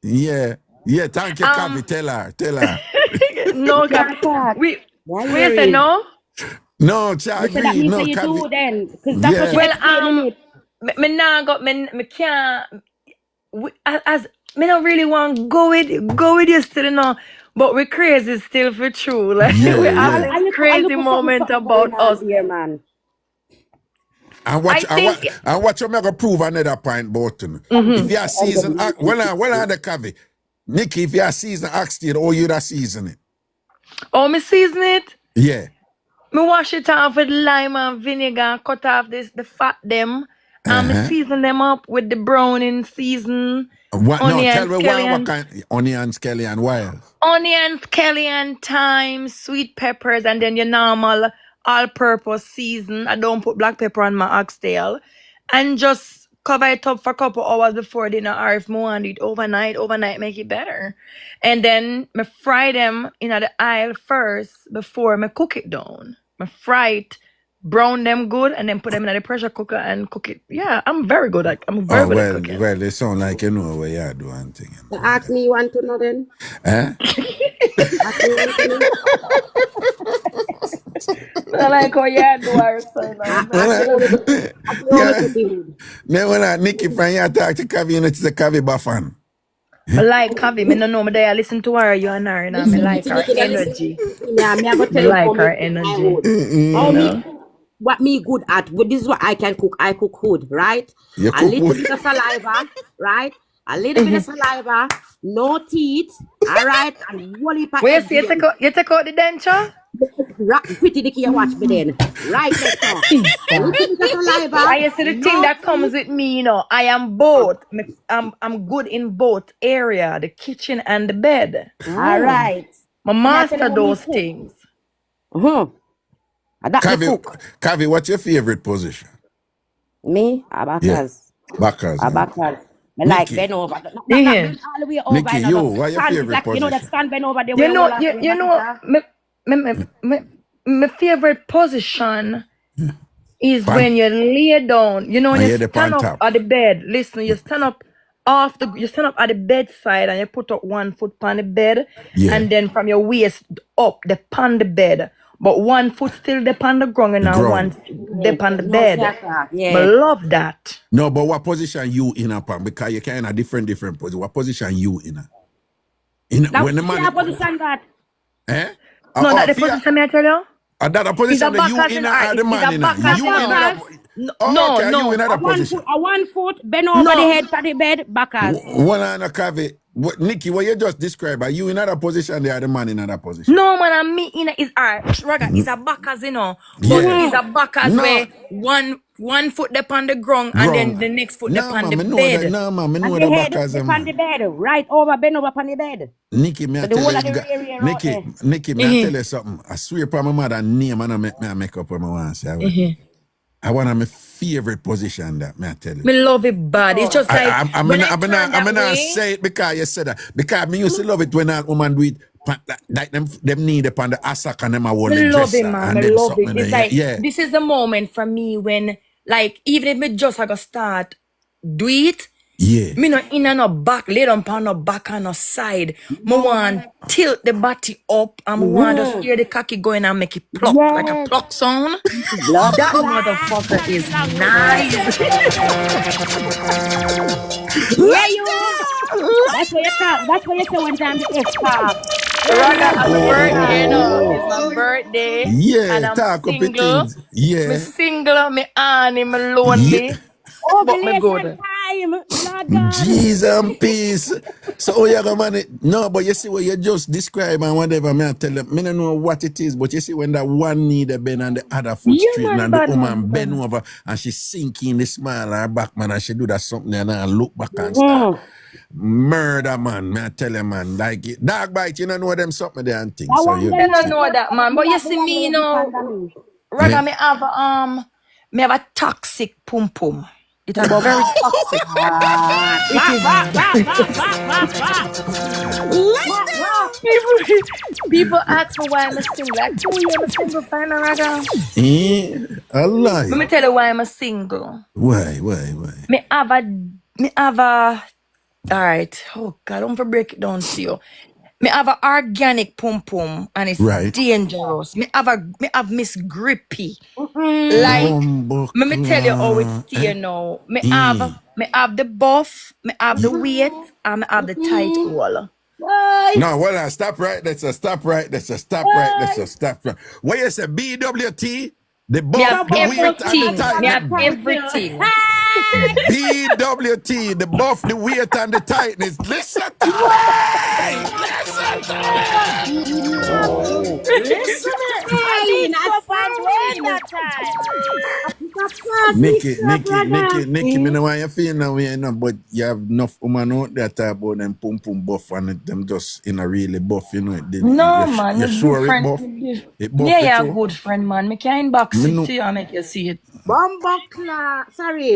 Yeah. Thank you, Kavi. Tell her. No, Kavi. We say no. No, child. So that means you do then, because that's what you're explaining it. Me can't. As me don't really want to go with you still, no. But we crazy still for true. Like we have this crazy moment about us. Here, man. And watch you make a prove another point, Bolton. If you are season, well on the Kavi. Nikki, if you are season oxtail, or you da season it. Oh, me season it? Yeah. Me wash it off with lime and vinegar, cut off the fat them, and me season them up with the browning season. Tell me what kind onions, scallion, why else? Onions, scallion, thyme, sweet peppers, and then your normal all-purpose season. I don't put black pepper on my oxtail. And just cover it up for a couple hours before dinner, or if I want it overnight make it better. And then me fry them in the aisle first before me cook it down. Me fry it brown them good, and then put them in the pressure cooker and cook it. Yeah, I'm very good at cooking. Well, they sound like you know what you do and thing. Ask me you want to know then. Eh? Ask me you want to know. I like how you do our son. When Nikki from you talk to Kavi, you know it's a Kavi Buffan. I like Kavi. I don't know me there. I listen to her, you and her, and I like her energy. Yeah, me I go tell you Like how her me cook my energy. food. How me cook, what me good at. But this is what I can cook. I cook food, right? You A cook little food. bit of saliva, right? A little bit of saliva, no teeth, all right? And one heap of Wait, eggs so you take out the denture? Pretty dicky, you watch me then. Right, that's all. A little bit of saliva. I see the thing that comes with me, you know. I am both. I'm good in both area, the kitchen and the bed. All right. I master those things. That me cook. Kavi, what's your favorite position? Me? Abakas. Backers. Abakas. I like Nikki. bend over. Not Yeah. bend all the way over. Nikki, and you, just what your stand. favorite Like, you know that position? stand bend over there. You know, my favorite position is when you lay down. You know, when And you you're the stand pan up top. at the bed. Listen, you stand up at the bedside and you put up one foot on the bed, Yeah. and then from your waist up, upon the bed. But one foot still upon the ground and now Ground. one upon the bed. I Yeah. love that. No, but what position you in upon? Because you kind of different position. What position you in? That When the was man, position that. eh? No, not the fear- position me I tell you. That a position that you in or the man in? You in that? No, okay, no. you in that position. A 1 foot bend over No. the head for the bed, backers. One on a Kavi. Nikki, what you just described, are you in that position? They are the man in that position. No, man, I'm me in it's Raga, it's a backers, you know. But Yeah. it's a backers No. where one foot upon the ground and then the next foot No, upon man, the me know bed. that. No, man, me know And that the head backers. upon the bed, right over, bend over upon the bed. Nikki, me I So the tell whole of the you, area Nikki, out Nikki, me I tell you something. I swear upon my mother name and I make up what I want to say. I want my favorite position that me I tell you. Me love it bad. It's just like I'm when I not turn that way, say it because you said that. Because me used to love it when a woman do it like them need upon the assack and them a hold me the love dresser it, man. and Me them love something it. It's there. like Yeah. this is the moment for me when, like, even if me just like start do it, Yeah. me no in and no back, lay down on no back and no side. Me want tilt the body up and me want to hear the cocky going and make it pluck like a pluck sound. That motherfucker is nice. Yeah, you. That's what you talk. That's what you say one time the F talk. Raga, happy birthday, you know. It's my birthday. Yeah, And I'm talk up your single. things. Yeah. Me single, me honey, me lonely. But me good. Time, Lord God. Jesus and peace. So oh yeah, man. No, but you see what you just describe and whatever me I tell them, me don't know what it is, but you see when that one knee the bend and the other foot Yeah, straight man, and the bad woman man, bend over and she sinking the smile her back, man, and she do that something and I look back and start. Murder, man. Me I tell you, man. Like it. Dog bite, you don't know them something there and things. So you I don't know that, man. But you see me, you know, Raga, Yeah. me have a toxic pum pum. It's about very toxic. People ask me why I'm a single. Like, oh, you're a single fan, Raga. I lie. Let me tell you why I'm a single. Why? Me have a. All right. Oh God, don't break it down to you. Me have a organic pum pum and it's Right. dangerous. Me have Miss Grippy. Like, let me tell you how it's still now. Me have the buff, me have the weight, and me have the tight wall. No, hold on. Stop right. That's a stop right. What you say? BWT? The Me buff, have the weight, and everything. the tight. Me have everything. BWT, the buff, the weight, and the tightness. Listen to Nikki, me know how you feel now, you know, but you have enough woman out there talk about them pum pum buff and them just in a really buff, you know. No, man. You sure it friend. buff? It buff Yeah, it you're a too? good friend, man. Me can inbox Me it know- to you and make you see it. Bombocla. Sorry.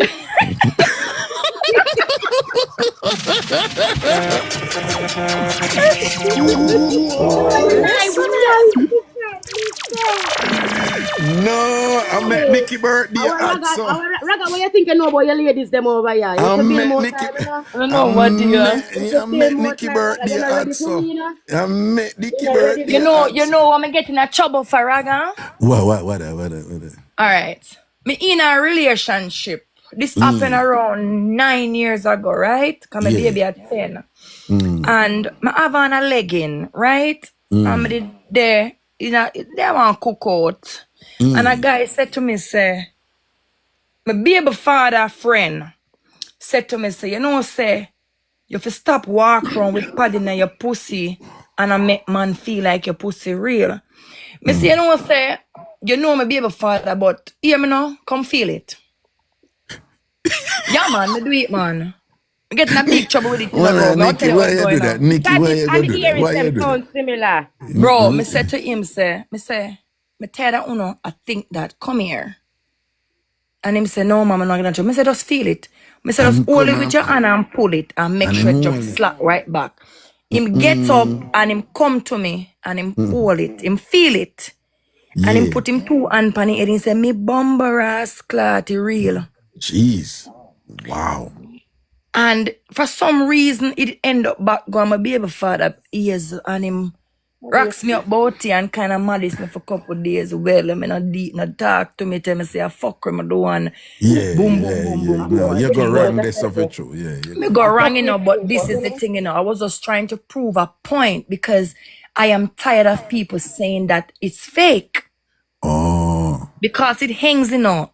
No, I met Nikki birthday Our at Raga, so. what you think you know about your ladies them over here? You I have to pay met more Nikki. time, you know? I don't know what do you. You I have to pay met more Nikki time, Raga. birthday You're not ready at for me, so. you know? I met Nikki You're not ready birthday You know, at you know, I'm getting a trouble for Raga. What? All right. Me in a relationship. This happened around 9 years ago, right? Cause my Yeah. baby at 10. And I have on a legging, right? And me did there, you know, they want cook out. And a guy said to me, say, my baby father friend said to me, say, you know, say, you have to stop walk around with padding in your pussy and I make man feel like your pussy real. Me say, you know, say, you know my baby father, but hear me now, come feel it. Yeah, man, me do it, man. I'm getting a big trouble with it, you know, bro. Me I'll tell Nikki, you why what's you do going that? on. Nikki, why you And do the that? earrings Why you them do that? sound similar. Bro, me say to him, me tell that uno, I think that, come here. And him say, no, mama, I'm not gonna try. Me say, just feel it. Me say, just hold it with your hand and pull it and make And sure him it hold just it. slap right back. Him gets up and him come to me and him hold it. Him feel it. And him put him 2 hand on the head and he say, me bomber ass clatty real. Jeez. Wow. And for some reason, it end up back going my baby father ears and him rocks me up about it and kind of modest me for a couple of days. Well, I mean, not deep, not talk to me, tell me say, I fuck with me, do one. Yeah. Boom. No, you go wrong this stuff is true. Yeah. Me go wrong, you know, but this is the thing, you know. I was just trying to prove a point because I am tired of people saying that it's fake. Oh. Because it hangs, you know,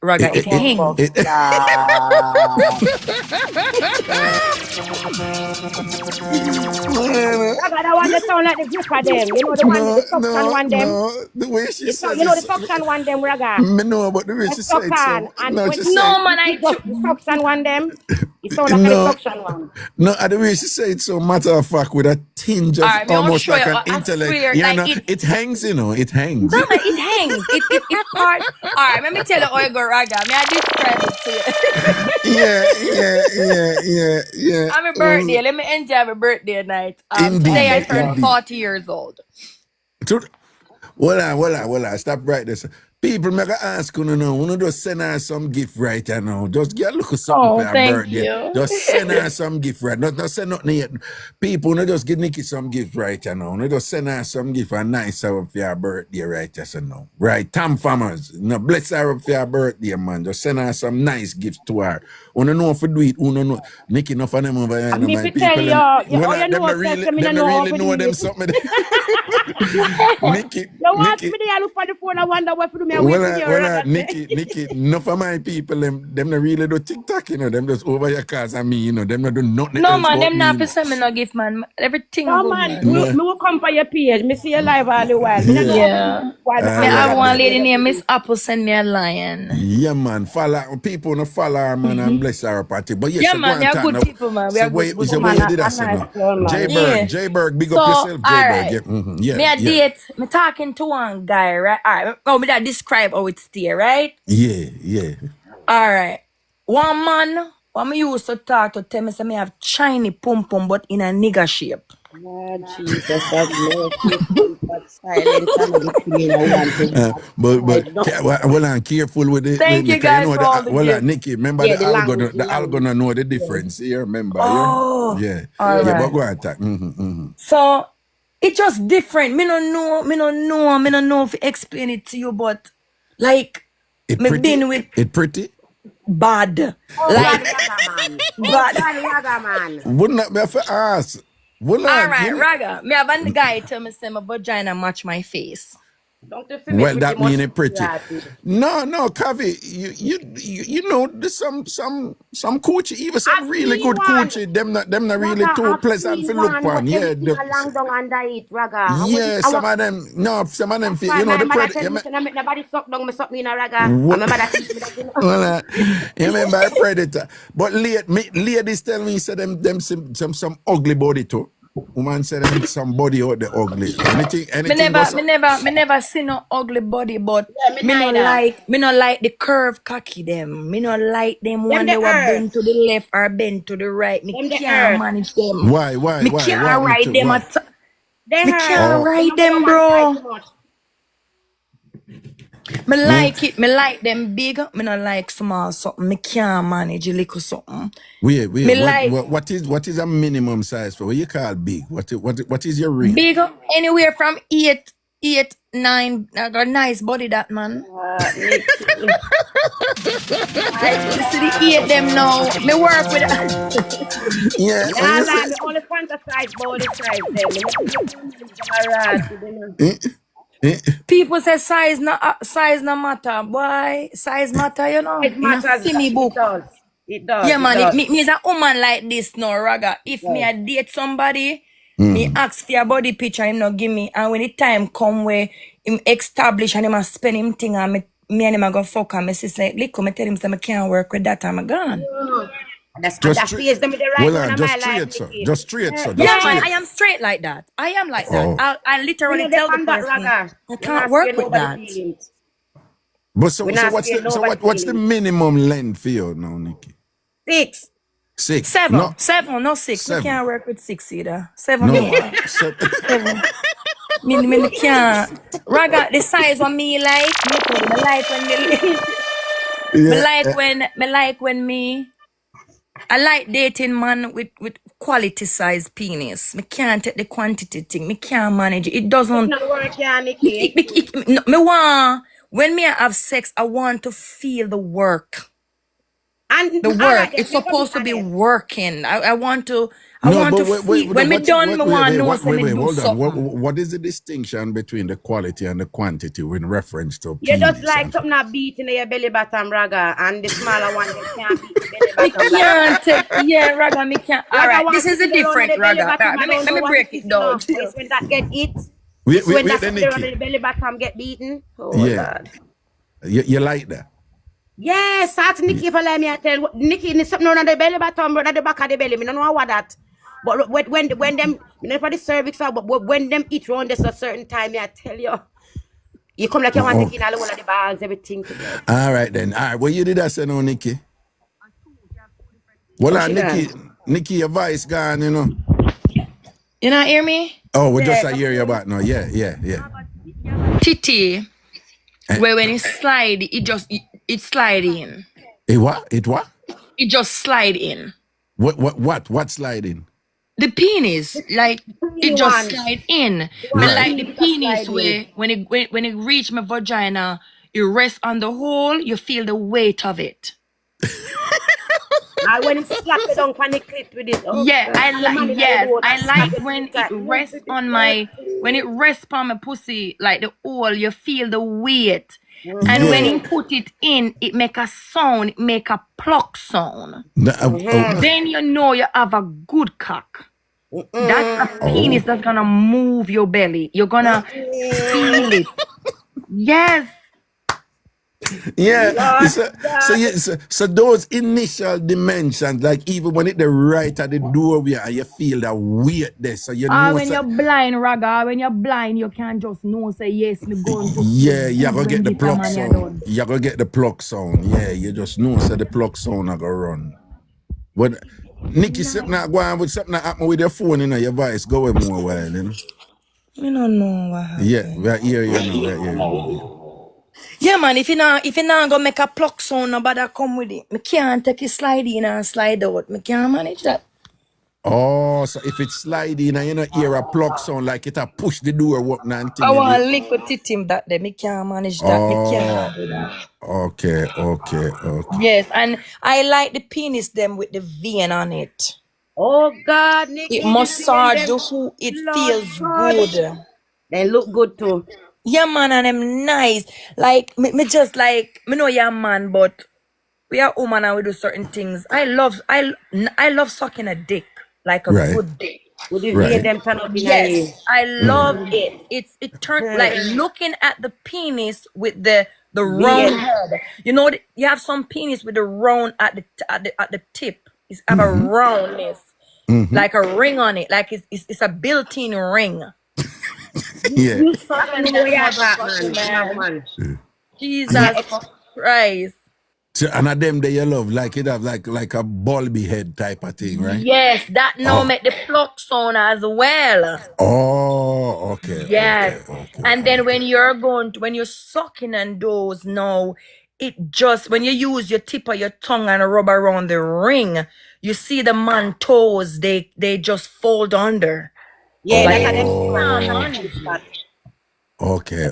Raga, it hangs. Raga, that one that sound like the gripper them. You know the one, the suction one them. No. The way she says You know the it. suction one them, Raga. Me know, but the way The she said it, so. suction. And No, when she she said. No, man, it just the suction one them. It sound like the No. suction one. No, the way she said it, so matter of fact, with a tinge of Alright, me almost show like you, an I intellect. swear, Yeah, like no, it- it hangs, you know, it hangs. No, it hangs. It part. Alright, let me tell you how you go, Raga. May I describe it to you? Yeah. On my birthday, let me enjoy my birthday night. Today I turned 40 years old. Well, stop right there. People make a ask, you know, just send her some gift right now. Just get a look at something for her thank birthday. you. Just send her some gift right. Not send nothing yet. People, no just give Nikki some gift right now. No just send her some gift and nice her up for her birthday right just now. Right, TamFamers. No bless her up for her birthday, man. Just send her some nice gifts to her. You know if you do it, you know Nikki enough of them over here. Me My fi tell people, you, well, all you them know, not really, me them no not know really how to know do them it. something. Nikki, You watch me there, look for the phone, I wonder what to do me. I wait for you, Raga. Nikki, enough of my people, them not really do TikTok, you know, them just over your cars and me, you know, them not do nothing No, else man, but them me, not you for know. send me no gift, man. Everything No good, man, man. me will come for your page. Me see you live all the while. Me no know Yeah. why Me have one lady named Miss Apple send me a lion. Yeah, man, follow people, no follow her, man, and bless her party. But yes, Yeah, so man, go they and are talk good now. people, man. We are good So man, where you did a that, say nice no? girl, man. J Berg, big up yourself, J Berg. alright. Yeah, Me a date, me talking to one guy, right? Alright. Oh, me that describe how it stay, right? yeah. Alright. One man, when me used to talk to tell me, say me have shiny pum but in a nigger shape. Lord Jesus have mercy. But silent and between I want to. Well, I'm careful with it. Thank you Because you guys know for all the gifts. Nikki, remember Yeah, the the language, algorithm know the difference here, remember? Oh, Yeah. alright. Yeah, but go ahead, talk. So it just different. Me no know if I explain it to you, but like It me pretty? been with It pretty? bad. Bad Like Raga man. bad. Bad Raga man. Wouldn't that be for us? Alright, Raga. Me have a guy tell me say my vagina match my face. Don't you feel me Well, pretty that much mean it pretty. ratty. No, Kavi, you know, there's some coochie, even some I've really seen good one. coochie. Them not really Raga, too I've pleasant seen to look one, upon. but Yeah, everything along down under it, Raga. yeah. Some of them, Why you know, my the mother predator. tell me, say, make nobody suck down, me suck me in a Raga. And What? my mother teach me that, you know. Well, you remember a predator. But ladies tell me, say them some ugly body too. Woman said them some body out the ugly. Me never see no ugly body, but Yeah, me neither. me no like the curve cocky them. Me no like them when the they were earth. bend to the left or bend to the right. Me Them the can't earth. manage them. Why? Me can't What ride them why? at They Me hurt. can't Oh. ride They them, don't want to bro. fight too much. Me like it. Me like them big. Me not like small something. Me can't manage a little something. Wait. Me like What is a minimum size for what you call big? What is your range? big anywhere from 8, 9. I got a nice body that man. You see the 8 them now. Me work with Yeah. Nah, the only fantasize about the size them. people say size no matter. Boy, size matter, you know. It In a matters. funny book. It does. Yeah, man. It does. Me is a woman like this now, Raga. If me I date somebody, me ask for your body picture, him not give me. And when the time come where him establish and him a spend him thing and me and him a go fuck and me sister, look, me tell him say I can't work with that time I gone. That's Just face them with the right Hold one on, of just my straight, life. sir. Nikki. Just straight, sir. Just Yeah, man, straight. I am straight like that. I am like Oh. that. I literally We tell not the depend person Raga. I can't work with that. But so We not what's scared what's the nobody minimum length for you now, Nikki? 6. 6. 7, No. 7, not 6. 7. We can't work with 6 either. 7 No. more. 7. Me can't. Raga, the size of me like, me like when me like when me I like dating man with quality size penis. Me can't take the quantity thing. Me can't manage it. It doesn't. Not work, yeah, Nikki. Me want when me have sex, I want to feel the work. And The work. It's supposed to be working. I want to. I want to feel. When me done, me want to know. Say me do hold on. something. What is the distinction between the quality and the quantity in reference to You penis? just like something that beat in your belly button, Raga, and the smaller one you can't beat the belly Me button. can't take. Yeah, Raga, me can't. All Raga right, wants this is to a sit around different the belly Raga. button, Let I don't me know what break is, it down. It's when that get hit. Wait, It's when that then, sit around Nikki. the belly button get beaten. Oh, Yeah. God. You like that? Yes, that's Nikki for let me I tell Nikki is something on the belly button, at the back of the belly. Me don't know what that. But when them, you know, for the cervix, but when them eat round this a certain time, I tell you, you come like you want to take in all one of the balls, everything together. All right then. All right. What you did I say now, Nikki? Well, she Nikki, your voice gone, you know. You not hear me? Oh, we just hear you about now. Yeah. Titi, where when it slide, it slide in. It what? It what? It just slide in. What sliding? The penis, like it just slide in. But Right. like the penis where when it reach my vagina, it rests on the hole, you feel the weight of it. And when it slap it down on the clit with it. Oh, Yeah, God. I like when it rests on my pussy, like the hole, you feel the weight. And when you put it in, it make a sound, it make a pluck sound. Then you know you have a good cock. That's a penis that's gonna move your belly. You're gonna feel it. Yes. Yeah. So those initial dimensions, like even when it the right at the doorway and you feel that weight there, so you know. When you're blind, Raga, when you're blind, you can't just know, say, yes, me going to. Yeah, you're gonna get the pluck sound. You're gonna get the pluck sound. Yeah, you just know, so the pluck sound are gonna run. But Nikki, something not going with something that happen with your phone, you know, your voice go away more while, you know. I don't know what happened. Yeah, we're here, you know. Yeah, man, if you not gonna make a pluck sound, nobody come with it. Me can't take it slide in and slide out. Me can't manage that. Oh, so if it's sliding and you know hear a pluck sound like it a push the door open and thing. I want to lick with it that day. Me can't manage that. Me can't do that. Okay. Yes, and I like the penis them with the vein on it. Oh, God, Nikki. It massage who it feels good. They look good too. Yeah, man, and them nice. Like me just like me know you're a man, but we are woman and we do certain things. I love sucking a dick, like a good dick. Would you hear them turn up in Yes, I love it. It turned like looking at the penis with the round head. You know, you have some penis with the round at the tip. It's have a roundness, like a ring on it, like it's a built-in ring. Yeah. Jesus Christ. So, and of them that you love, like it have like a bulby head type of thing, right? Yes, that now Oh. make the pluck sound as well. Oh, okay. Yes. Okay. And then when you're sucking and those, no, it just, when you use your tip of your tongue and rub around the ring, you see the man toes, they just fold under. Yeah, Like that's them how palm on. Okay.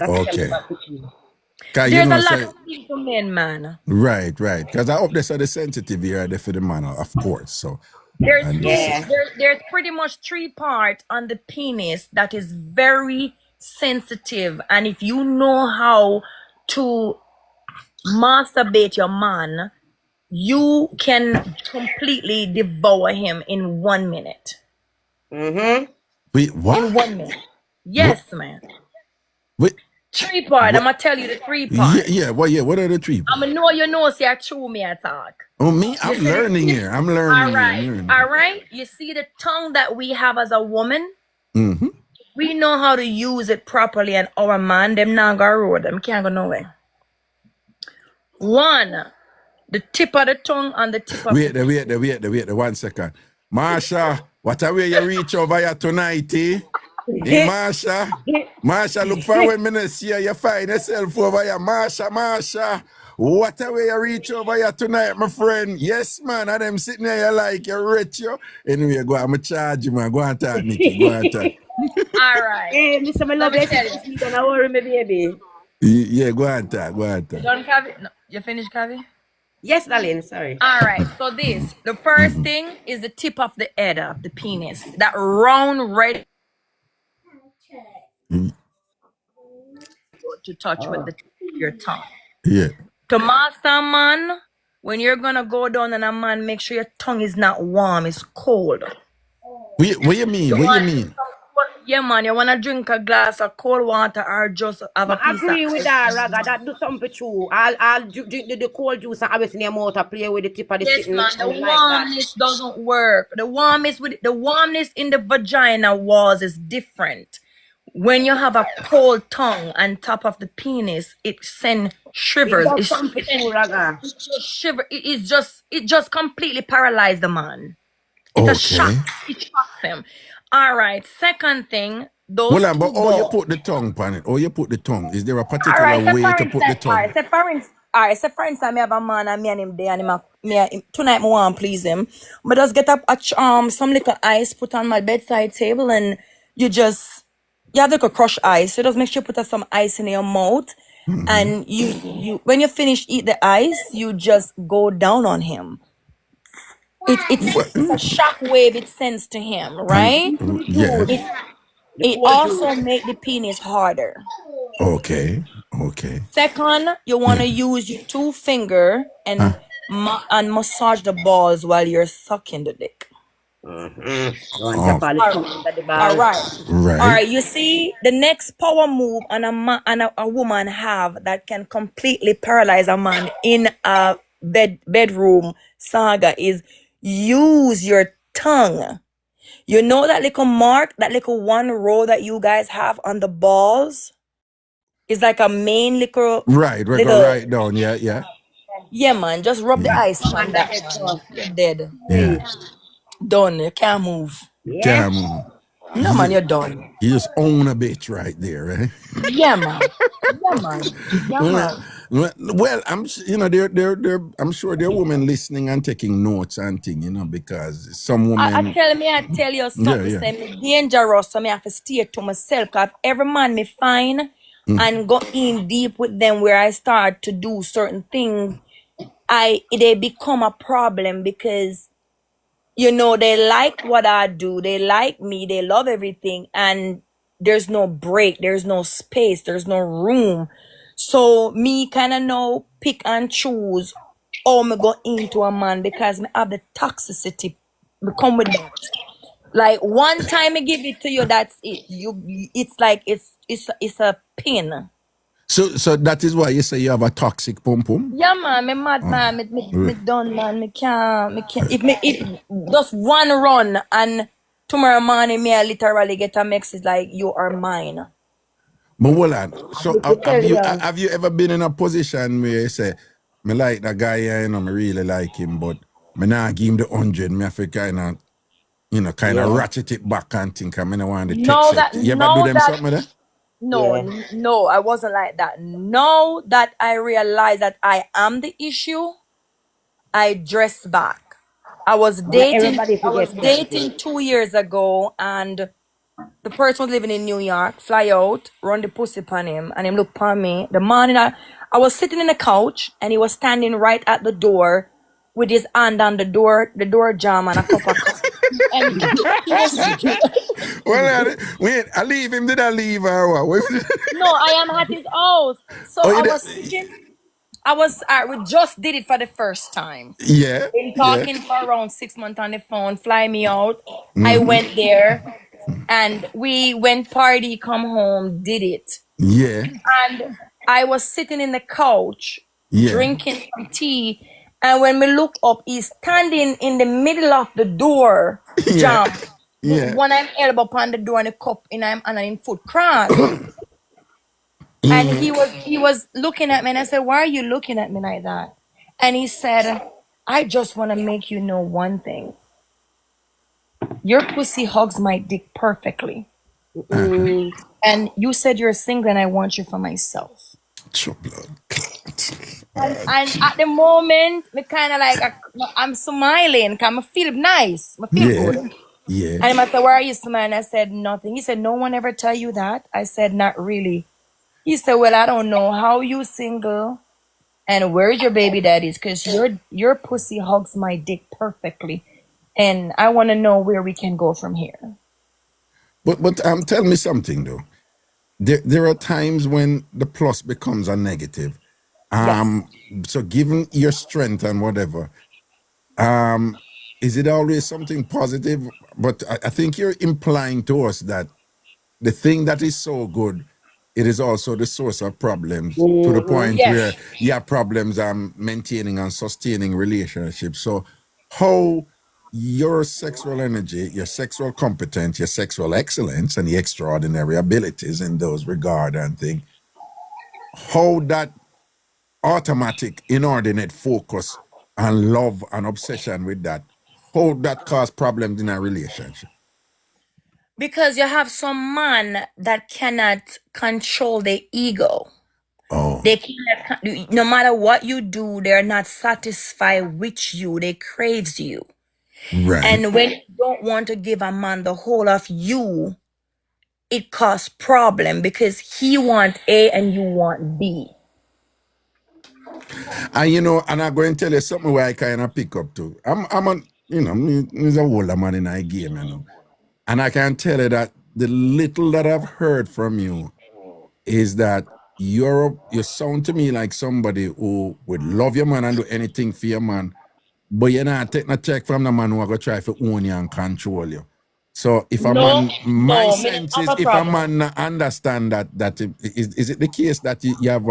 Cause There's a lot say, of things for men, man. right. Because I hope they say the sensitive here there for the man, of course. So There's and there's pretty much 3 parts on the penis that is very sensitive, and if you know how to masturbate your man, you can completely devour him in 1 minute. Mm-hmm. wait, what? In 1 minute. Yes, man. Wait, 3 part. I'm gonna tell you the 3 part. yeah. What are the 3? I'ma know you know, see I chew me I talk. Oh, me? I'm learning here. I'm learning. All right. You see the tongue that we have as a woman? Mm-hmm. We know how to use it properly, and our man, them not gonna road, them can't go nowhere. 1, the tip of the tongue and the tip of Wait, 1 second. Marsha, what a way you reach over here tonight, eh? Hey, Marsha, look for when me see you find yourself over here. Marsha, what a way you reach over here tonight, my friend. Yes, man, and them sitting there, you like, you rich, yo. Anyway, go, I'm charge you, man. Go and talk, Nikki. Go and talk. All right. Hey, Mr. My love, don't worry, me baby. Yeah, go and talk. Done, Kavi? No, you finished, Kavi? Yes, darling, sorry. All right. So the first thing is the tip of the head of the penis. That round red to touch with the tip of your tongue. Yeah. To master a man, when you're gonna go down on a man, make sure your tongue is not warm, it's cold. What you mean? Yeah, man, you wanna drink a glass of cold water or just have a piece agree of with that, Raga. That do something true. I'll drink the cold juice and obviously your mouth to play with the tip of the Yes, sitting. man, the warmness doesn't work. The warmness in the vagina walls is different. When you have a cold tongue on top of the penis, it sends shivers. It does something true, Raga. It just shiver. It just completely paralyzes the man. It's a shock. It shocks him. All right. Second thing, those. Well, but you put the tongue on it. You put the tongue. Is there a particular way to put the tongue? All right. So for instance, I have a man and me and him there, and tonight I want to please him. But just get up some little ice, put on my bedside table, and you have like a crushed ice. So just make sure you put some ice in your mouth, and you when you finish eat the ice, you just go down on him. It's a shock wave it sends to him, right? Yeah. It also make the penis harder. Okay. Second, you want to use your 2 finger and massage the balls while you're sucking the dick. All right. You see, the next power move a woman have that can completely paralyze a man in a bedroom saga is use your tongue. You know that little mark, that little 1 row that you guys have on the balls? It's like a main little... Right down, yeah. Yeah, man, just rub the ice on that one. You're dead. Yeah. Done, you can't move. Can't move. No, man, you're done. You just own a bitch right there, right? Yeah, man. Well, I'm sure there are women listening and taking notes and things, because some women. I tell you something. Say me dangerous, so me have to stay to myself. Cause every man me find and go in deep with them, where I start to do certain things, they become a problem because they like what I do, they like me, they love everything, and there's no break, there's no space, there's no room. So me kind of know pick and choose how me go into a man because me have the toxicity. Me come with that. Like one time I give it to you, that's it. It's like it's a pin. So that is why you say you have a toxic pum pum? Yeah, man, me mad man, me done, man, me can't. If just one run and tomorrow morning me I literally get a message like you are mine. But hold on. So have you ever been in a position where you say, me like that guy here, you know, me really like him, but me not give him the 100. Me have to kind of, you know, kind of Yeah. ratchet it back and think I'm gonna want the No, text that it. You ever do no, them that something there? no, Yeah. no, I wasn't like that. No, that I realized that I am the issue. I dressed back. I was Everybody forget certain dating things. 2 years ago, and the person was living in New York, fly out, run the pussy upon him, and him look upon me. The morning I was sitting in the couch, and he was standing right at the door with his hand on the door jam and a cup of coffee. And he was Well, wait, I leave him. Did I leave or what? no, I am at his house. So Oh, I you was sitting. We just did it for the first time. yeah, Been yeah. talking for around 6 months on the phone, fly me out. I went there and we went party, come home, did it. Yeah, And I was sitting in the couch, yeah. drinking some tea. And when we look up, he's standing in the middle of the door, Yeah. jam. Yeah. One I'm elbow upon the door and a cup in I'm and in foot cross. And he was looking at me, and I said, "Why are you looking at me like that?" And he said, "I just want to make you know one thing. Your pussy hugs my dick perfectly. And you said you're single and I want you for myself." True blood. And at the moment, me kind of like, I'm smiling because I feel nice. I feel Yeah. good. Yeah. And I said, "Why are you smiling?" I said, "Nothing." He said, "No one ever tell you that?" I said, "Not really." He said, "Well, I don't know how you single and where's your baby daddies, because your pussy hugs my dick perfectly. And I want to know where we can go from here." But tell me something though. There are times when the plus becomes a negative. So given your strength and whatever, is it always something positive? But I think you're implying to us that the thing that is so good, it is also the source of problems to the point Yes. where you have problems maintaining and sustaining relationships. So how your sexual energy, your sexual competence, your sexual excellence, and the extraordinary abilities in those regard and thing, how that automatic, inordinate focus and love and obsession with that, how that cause problems in a relationship? Because you have some man that cannot control their ego. Oh, They cannot, no matter what you do, they're not satisfied with you. They craves you. right. And when you don't want to give a man the whole of you, it causes problem because he want A and you want B. And you know, and I'm going to tell you something where I kind of pick up to. I'm a, you know, he's a older man in a game, you know. And I can tell you that the little that I've heard from you is that you sound to me like somebody who would love your man and do anything for your man, but you're not taking a check from the man who are going to try to own you and control you. So if a man, my sense is, if a man not understand that is it the case that you have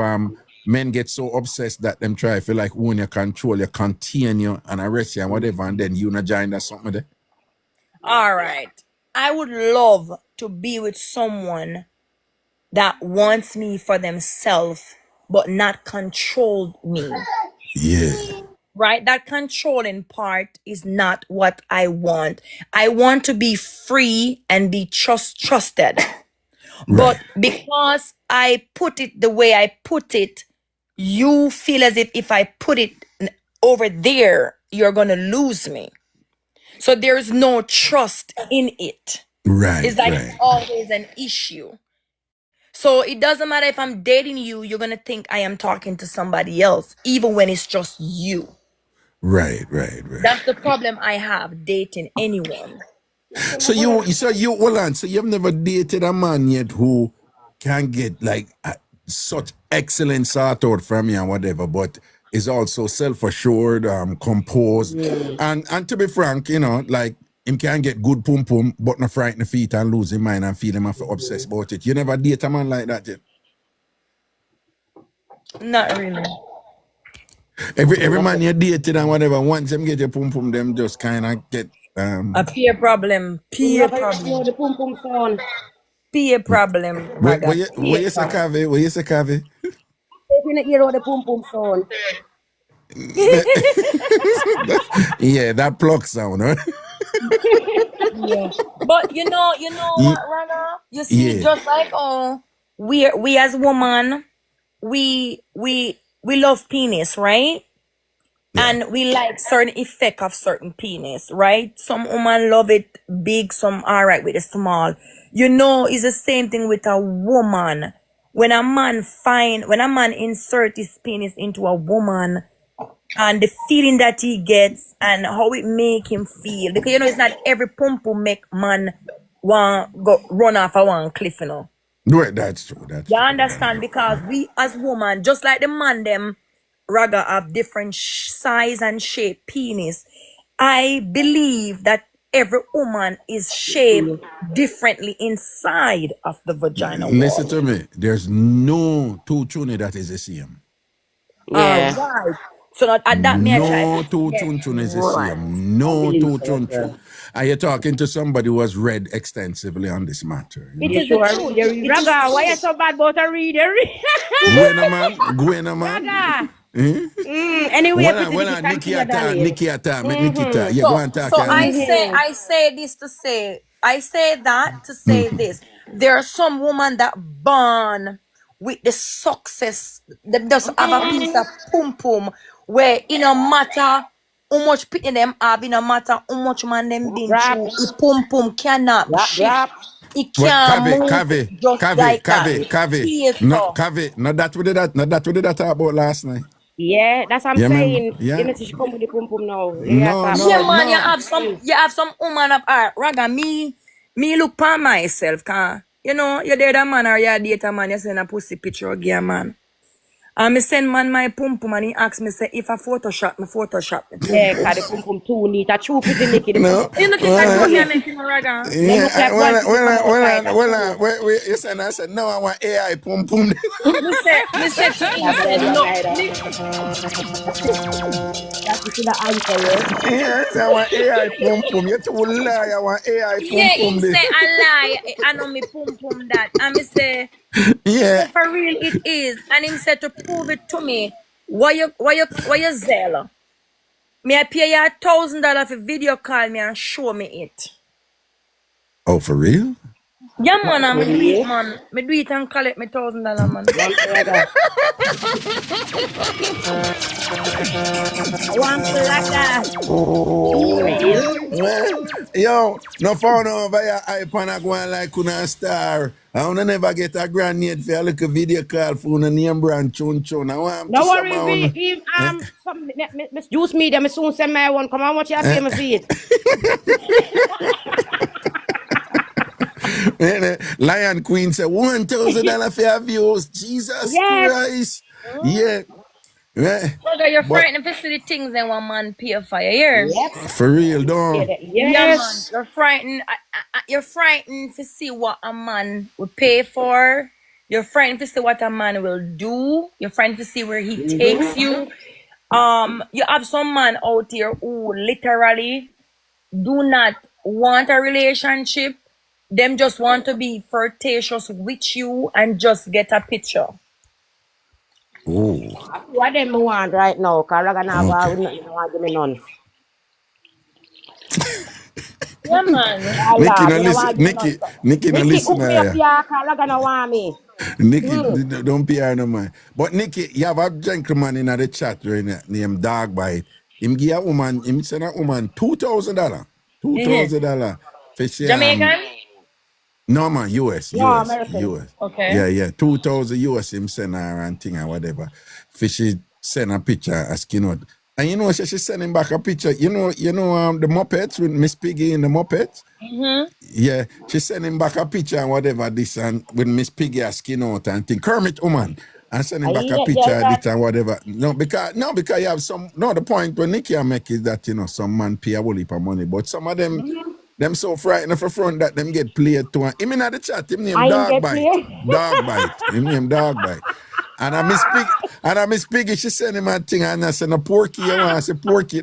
men get so obsessed that them try to like own you, control you, contain you, and arrest you and whatever, and then you not join that something there? All right. I would love to be with someone that wants me for themselves, but not control me. Yeah. Right? That controlling part is not what I want. I want to be free and be trusted. But because I put it the way I put it, you feel as if I put it over there, you're going to lose me. So there's no trust in it. Right. It's like it's always an issue. So it doesn't matter if I'm dating you, you're going to think I am talking to somebody else, even when it's just you. Right. That's the problem I have so anyone. So you've never dated a man yet who can get like such excellent sort out from you and whatever, but is also self-assured, composed, and to be frank, you know, like him can get good pum pum, but not frighten the feet and lose his mind and feel him obsessed about it. You never date a man like that yet? Not really. Every man you dated and whatever, once them get your pum pum, them just kind of get a peer problem. The pum pum sound. Peer problem. Where you say Kavi? If you not hear the pum pum sound. Yeah, that pluck sound, huh? Yeah. But you know what, Rana? You see, Yeah. just like we as woman, we love penis, right? Yeah. And we like certain effect of certain penis, right? Some woman love it big, some alright with it small. You know, it's the same thing with a woman. When a man insert his penis into a woman, and the feeling that he gets and how it make him feel, because you know it's not every pump make man want go run off a one cliff, you know. No, that's true. That's You true. understand? Because we as woman, just like the man them, Raga have different size and shape penis. I believe that every woman is shaped differently inside of the vagina Listen wall. to me. There's no two tune that is the same. Yeah. Alright. So that me I try No to two get chun is the right. same. No two chun. Are you talking to somebody who has read extensively on this matter? You It know? You is the sure truth. read the read? It is Raga, why you true. so bad about a reader? Gwena man. Raga. Eh? Anyway, pretty Well, Nikki, Nikki continue, attack, darling. Nikki attack, make Nikki attack. Yeah, go and talk. So Mm-hmm. I say this to say, I say that to say this. There are some women that born with the success, them just have a piece of pum pum, where it no matter how much pity them have, it no matter how much man them been Drop, through, the pum pum cannot drop, shift. drop. It But can't move just like that. It's Not so. Cave. Not that we did that talk about last night. Yeah, that's what I'm Yeah, remember? saying. You Yeah. know, she come with the pum pum now. Yeah, No, talk Yeah, no, about man, no. you have some woman up Raga, me look for myself, can you know, you date a man or you date a man, you send a pussy picture of a man. And me send man my pum pum and he ask me say if I Photoshop me pum yeah, pum. cause the pum pum too neat. A true pretty Nikki, the pum No. pum. You know think I do you make him Raga? They look like one to come outside. Wait, you said, I said, no, I want AI pum pum. Me say to him, Yeah, say, brother, no, right. That's the answer, yeah. Yeah, I want AI pum pum. You too lie, I want AI pum yeah, pum. him say I lie, I know me pum pum that. And me say Yeah. for real it is. And him said to prove it to me, why you zeal? Me I pay you $1,000 for video call me and show me it. Oh, for real? Yeah, man, I'm do it, Yeah. man. Me do it and collect me $1,000, man. One brother. One brother. Well, yo, no phone over your iPhone and go on like kuna star. I wanna never get a grenade for a little video call for una name brand chun chun. I want No to worry, somehow. give some Miss Juice Media. Me soon send my one. Come on, watch your famous feed. Lion Queen said $1,000 for your views. Jesus Yes. Christ. Yeah. Yeah. Brother, you're But frightened if you see the things that one man pay for you here. Yep. for real, though. Yeah, man. Yes. You're frightened. You're frightened to see what a man will pay for. You're frightened to see what a man will do. You're frightened to see where he takes you. You have some man out here who literally do not want a relationship. Them just want to be flirtatious with you and just get a picture. Oh. What them want right now? Cause I'm gonna Okay. have nothing. No want give me none. Yeah, man. Nikki, no You know listen. what, you know, Nikki, no Nikki, listen. hook me up here. Cause I'm gonna want me. Nikki, don't PR no man. But Nikki, you have a gentleman in the chat right now named Dog Bite. Him give a woman, him send a woman $2,000. $2,000 for she, Jamaican? no man, US. American. Okay. Yeah. 2,000 US him send her and thing or whatever. For she send a picture asking out. And you know, she send him back a picture. You know, the Muppets with Miss Piggy in the Muppets. Yeah, she send him back a picture and whatever this and with Miss Piggy asking out and thing. Kermit woman. And send him back a picture of it and whatever. No, because you have some. No, the point when Nikki make is that some man pay a whole heap of money, but some of them. Them so frightened for front that them get played to. Him in the chat, him name Dog Bite. Dog Bite. Him name Dog Bite. And I miss Piggy, she send him a thing and I send a porky, you want to say porky.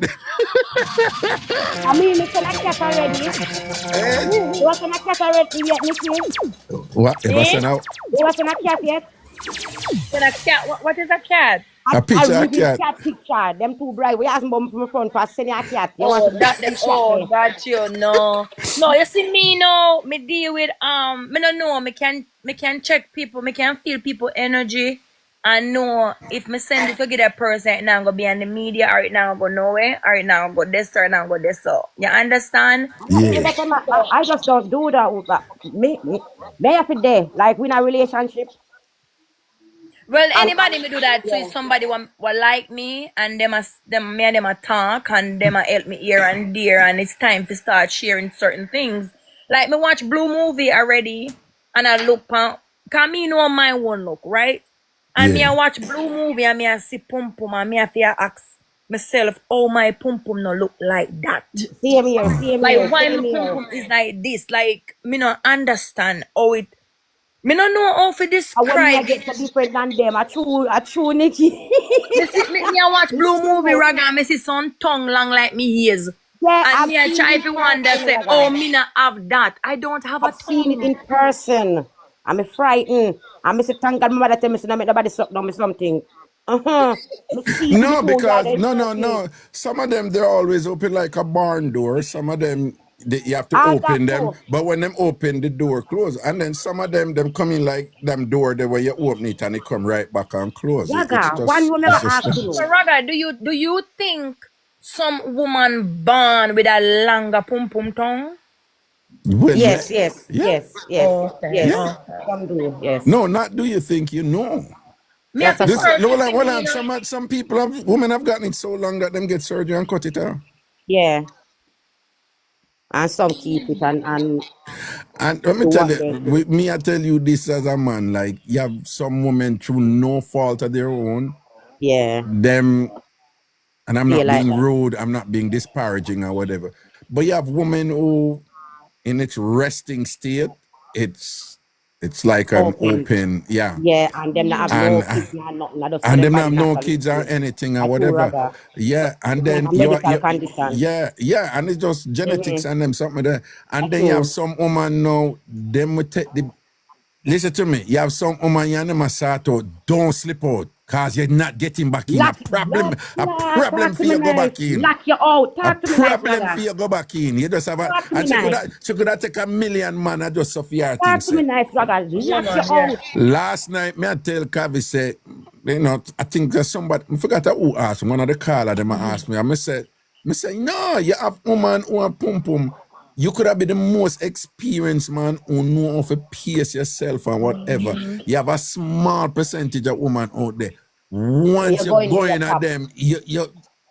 I mean, it's a cat already. You want a cat already yet, Nikki? What? If I send out? You want a cat yet? Then a cat. What is a cat? A I picture of really cat. cat picture. Them two bright. We ask mom from front for sending a cat. You want Oh, to that them shot oh there. that you know. No, you see me now, me deal with me don't know, me can check people, me can feel people energy and know if me send it to get a person it now go be on the media or it now go nowhere or it now go this or it now go this so. You understand? Me Yeah. better I just don't do that. But me have it there. Like we in a relationship. Well, And anybody me do that to yeah. is somebody what like me and them me and them a talk and them a help me here and there and it's time to start sharing certain things. Like me watch Blue movie already and I look pan cause me know my one look, right? And me Yeah. I watch Blue movie and me I see pum pum and me I feel ask myself, oh my pum pum no look like that. Same here, same Like here, why same my pum here. pum is like this? Like me not understand how it me not know how to And when me I describe get it. so different than them, I true Nikki. Me I watch Blue movie Raga and me see some tongue long like me ears. Yeah, And I've me I seen try it if in you wonder person, say, oh Raga. me not have that. I don't have a I've seen it tongue. in person. I'm frightened. I say, thank God my mother tell me, so not make nobody suck down me something. Me see it No, before y'all because in person. no. Some of them they're always open like a barn door. Some of them you have to Ah, that open them, too. but when them open, the door close. And then some of them come in like them door there where you open it and it come right back and close. Raga, one you never It's just ask So you. Raga, do you think some woman born with a longer pum pum tongue? well, yeah, Yes, yes, yeah, yes, yes, Okay, yes. yeah. okay. Some do, yes. No, not do you think you know? Me have That's a to This fact. search to see well, me, you know. some people have women have gotten it so long that them get surgery and cut it out. Yeah. And some keep it and And let me do tell what you, they do. I tell you this as a man, like you have some women through no fault of their own, Yeah. them, and I'm Feel not like being that. rude, I'm not being disparaging or whatever, but you have women who, in its resting state, it's like an Open. open, yeah, Yeah, and them not have no and kids, not nothing. I just for and them them body have no naturally kids or straight. anything or A true whatever. ragga. Yeah, and then A medical condition. yeah, and it's just genetics Mm-hmm. and them something there. A And then you have true. some woman now, them will take the listen to me, you have some woman you never start out, don't slip out, cause you're not getting back in. Lock, yes, A yeah, problem talk to for me you go nice. back in. Lock you out. A Talk to me nice, problem for ragga. you go back in. You just have a Talk to me and nice. she could have take a million man and just suffer your thing Talk to say. me nice, ragga. Yeah, Lock you man, yeah. out. Last night, me I tell Kavi say, you know, I think there's somebody, I forgot who asked me, one of the caller them asked me, and me say, no, you have woman who have pum pum. You could have been the most experienced man who know how to pace yourself and whatever. You have a small percentage of women out there. When Once you you go in go there, you in at pop. them, you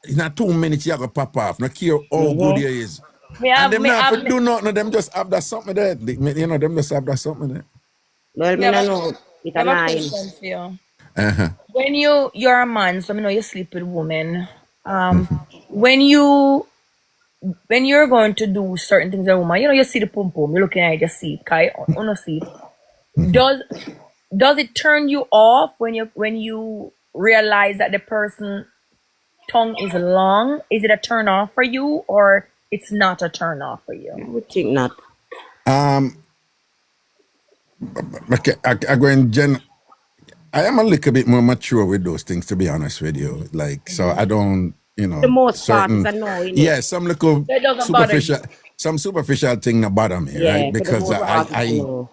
in a 2 minutes you go pop off. No care how good Mm-hmm. you is. Me And have them me not have have to do nothing, them just have that something there. You know, them just have that something there. Well, me me have no a, know. It me a have a nine. question for you. Uh-huh. When you're a man, so I know you sleep with women. When you're going to do certain things with a woman, you see the pum pum, you're looking at it, you see it, okay? On a seat. Does it turn you off when you realize that the person tongue is long? Is it a turn off for you or it's not a turn off for you? I would think not. Okay, I go in I am a little bit more mature with those things, to be honest with you. Like, so I don't, you The know, most part is certain, a no, innit? yeah, some little That doesn't bother you. superficial thing that bother me, right? Yeah, for the Because most part is a I, no.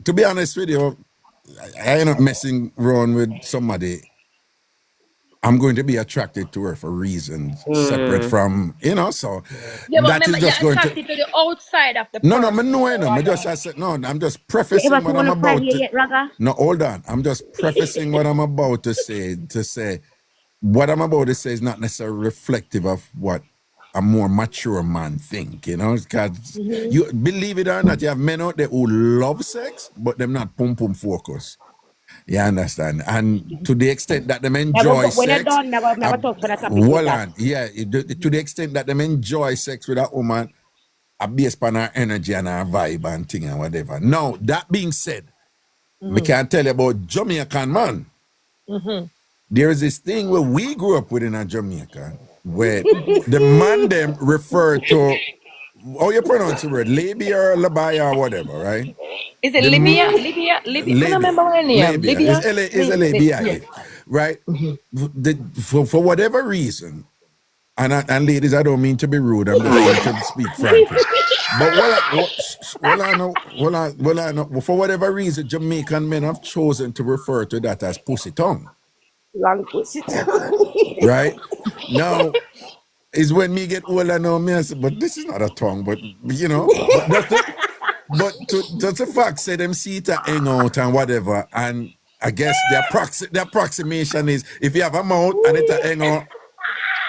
to be honest with you, I end up messing around with somebody. I'm going to be attracted to her for reasons separate from, you know, so Yeah, but that is remember, you're just going to, attracted to the outside of the no, person. I said, no, I'm just You ever prefacing see what one I'm of about Friday to, yet, Raga? no, hold on. I'm just prefacing what I'm about to say what I'm about to say is not necessarily reflective of what a more mature man think, you know, because you believe it or not, you have men out there who love sex, but them not pum pum focus. You understand? And to the extent that them enjoy When you're sex, done, never talk for the topic with hold that. on, yeah, to the extent that them enjoy sex with that woman, based on her energy and her vibe and thing and whatever. Now, that being said, we can tell you about Jamaican man. There is this thing where we grew up with in a Jamaica where the man them refer to, how you pronounce the word, labia or labia or whatever, right? Is it The Libya? Libya? Libya? I don't labia, remember her name. labia, Libya? is L-A-B-I-A. Yes. right? For whatever reason, and ladies, I don't mean to be rude. I'm just going to speak frankly. But for whatever reason, Jamaican men have chosen to refer to that as pussy tongue. Long pussy. Right? Now, is when me get older now, me I say, but this is not a tongue, but you know, but that's the fact, say them see it hang out and whatever, and I guess the approximation is if you have a mouth and it hang out,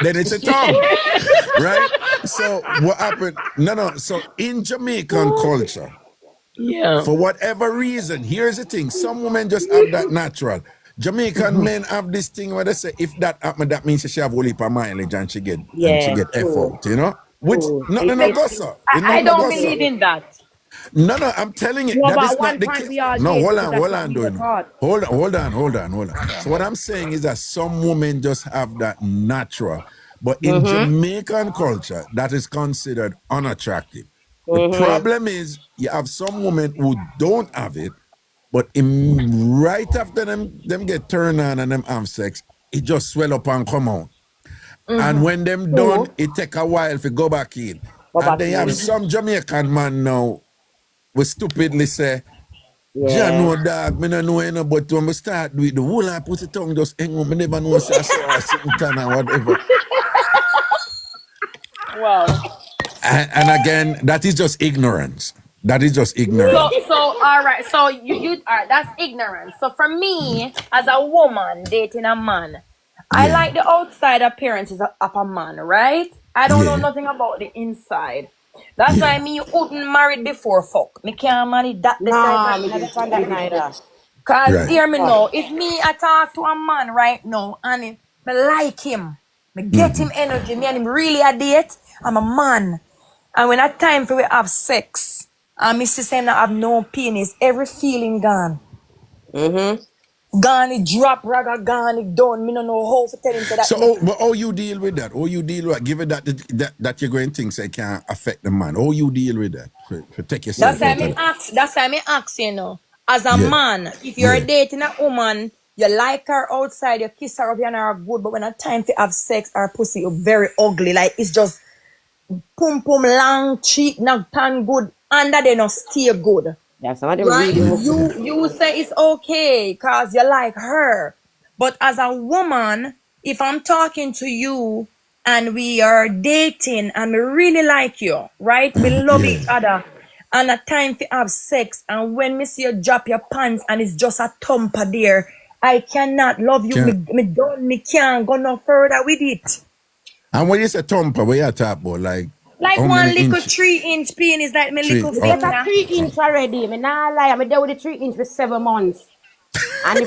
then it's a tongue, right? So what happened? No. So in Jamaican culture, for whatever reason, here's the thing: some women just have that natural. Jamaican men have this thing where they say if that happen, that means she have a whole heap of mileage and she get F out, you know? Which no go sir. I don't believe in that. No, I'm telling you, that is not the case. No, hold on, doing. Hold on. So what I'm saying is that some women just have that natural, but in Jamaican culture, that is considered unattractive. The problem is you have some women who don't have it, but right after them get turned on and them have sex, it just swell up and come out. And when them done, it take a while to go back in. And they have some Jamaican man now we stupidly say, yeah, no dog, me no know any, but when we start do it, the whole I put the tongue just hang on, me never know say I sitting can or whatever. Wow. And again, that is just ignorance. That is just ignorance. So all right. So you all right, that's ignorance. So for me, as a woman dating a man, I like the outside appearances of a man, right? I don't know nothing about the inside. That's why me you wouldn't married before fuck. Me can't marry that. Cause hear me now, if me I talk to a man right now and me like him, me get him energy, me and him really a date, I'm a man. And when it's time for we have sex, and me see saying I have no penis, every feeling gone. Gone, it drop, raga, gone, it done. Me don't know how to tell him that. So, but how you deal with that? How you deal with given that you're going to think say can't affect the man? How you deal with that? For take yourself. That's why me ask, you know. As a man, if you're dating a woman, you like her outside, you kiss her up, you and her good, but when it's time to have sex, her pussy you're very ugly. Like it's just pum long cheek, not tan good, under they not stay good. Yeah, somebody right? You say it's okay because you like her. But as a woman, if I'm talking to you and we are dating and we really like you, right? We love each other and a time to have sex, and when me see you drop your pants and it's just a thumper there, I cannot love you. Me can't go no further with it. And when you say thumper, what you talk about? Like one little 3-inch penis, like my little finger. It's a 3-inch already. Me nah lie, I'm there with the 3-inch for 7 months. And the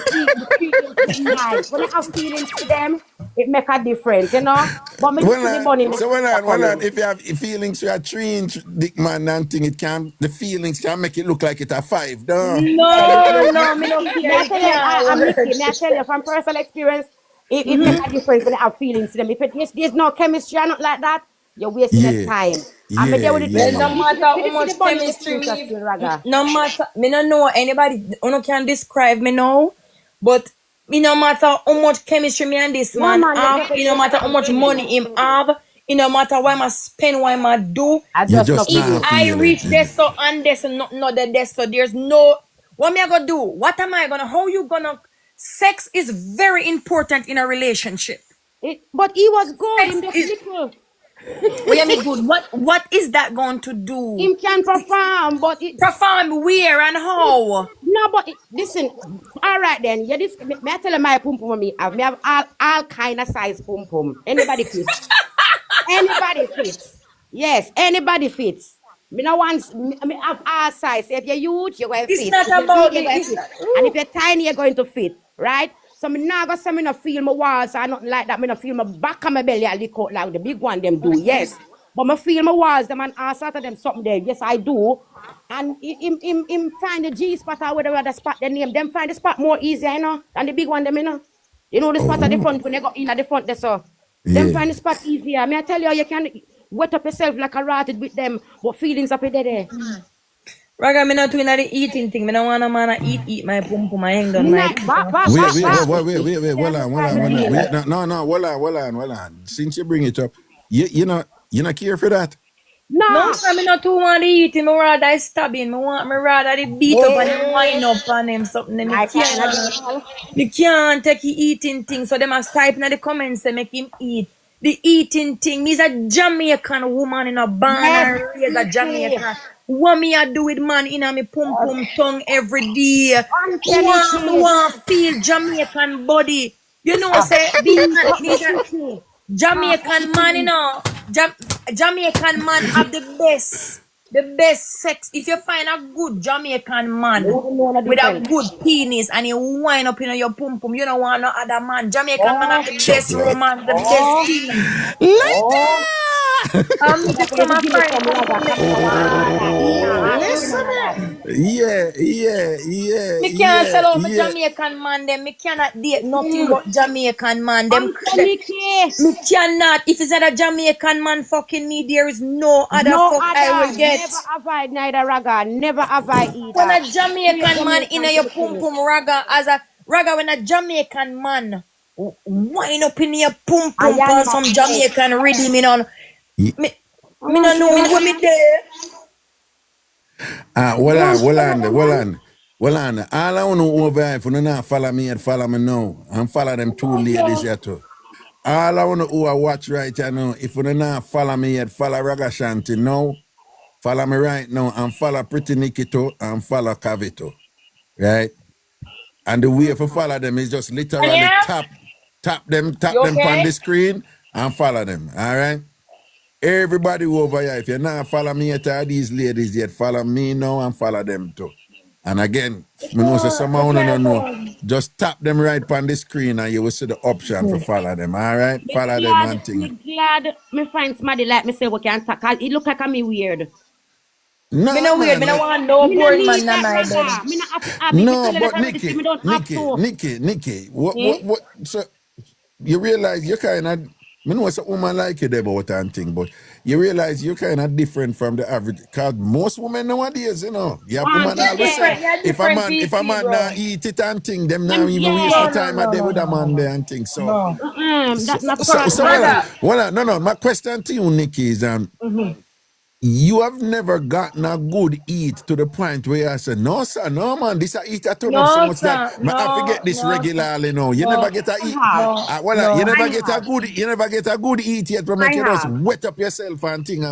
3-inch is nice. When I have feelings to them, it make a difference, you know? But me if you have feelings for a 3-inch dick man and thing, the feelings can make it look like it's a 5, no, me don't care. I tell you from personal experience, it make a difference when I have feelings to them. If there's no chemistry or not like that, you're wasting your time. No matter how much chemistry no matter, me don't know anybody who can describe me now, but no matter how much chemistry me and this man have, no matter how much money him have, no matter what I spend, what I do, if I reach this so and this and not this, so there's no, what am I gonna do? What am I gonna, how you gonna, sex is very important in a relationship. But he was good. What you mean good? What is that going to do? Him can perform, but perform where and how? No, but listen. All right then. Yeah, this. May I tell you my pum pum me? I have all kind of size pum pum. Anybody fits. Anybody fits. Yes, anybody fits. Me no want. Me have all size. If you're huge, you're going to fit. It's not about it. And if you're tiny, you're going to fit. Right? So me now go say me no feel my walls or nothing like that. Me no feel my back and my belly a lick out like the big one them do. Yes. But me feel my walls them and ask out of them something there. Yes, I do. And him find the G spot or whatever the spot they name. Them find the spot more easier, you know, than the big one them, you know. You know the spot at the front when they go in at the front there, so them find the spot easier. Me I tell you can wet up yourself like a rotted with them, but feelings up in there. Raga, me not doing the eating thing. Me don't want a man to eat my pum pum. I hang down my Not back, back, Wait, back, wait, back. wait, wait, wait, wait, hold on, hold on, hold on. Wait, no, hold on. Since you bring it up, you not care for that? No, Nah. sir, me not too want to eat him. Me rather stabbing. Me rather the beat up and the wind up on him something. Then I can't. me can't take the eating thing. So they must type in the comments and make him eat. The eating thing. Me's a Jamaican woman in a barn and raised a Jamaican. What me I do with man in a me pum pum tongue every day? Want feel Jamaican body. You know, say these are Jamaican man, you know. Jamaican man have the best sex. If you find a good Jamaican man with a good penis and you wind up in your pum pum, you don't want no other man. Jamaican man have the best Chocolate. romance, the best thing. Me just come and me can't sell out my Jamaican man them. Me cannot date nothing but Jamaican man them. Me cannot. If it's not a Jamaican man fucking me, there is no other fuck I will get. Never have I neither raga. Never have I either. When a Jamaican man in your pum pum raga as a raga, when a Jamaican man wind up in your pum pum for some Jamaican rhythm, me no know what me there. Hold on. All I want to over here, if you not follow me and follow me now, and follow them two ladies here too. All I want to watch right here now, if you not follow me yet, follow Ragashanti now, follow me right now, and follow Pretty Nikki too, and follow Kavito, right? And the way to follow them is just literally tap them on the screen and follow them, all right? Everybody over here, if you're not follow me yet, all these ladies yet, follow me now and follow them too. And again, me know say someone don't know, just tap them right on the screen and you will see the option for follow them, all right? Follow them and thing. I'm glad me find somebody like me say we can talk. It look like me weird. No, me no weird. Me no want no bored man in my bed. No, but Nikki, what? So you realize you kind of, I know it's a woman like you there about and thing, but you realize you're kind of different from the average. Because most women nowadays, you know, you have women always say, if a man not eat it and thing, them not even waste the time a day with a man there and thing. So, that's not correct. No. My question to you, Nikki, is you have never gotten a good eat to the point where I say, no, sir, no, man, this I eat at turn up so much that I forget this regularly now. You never get a eat. You never get a good eat yet, but make you just wet up yourself and thing.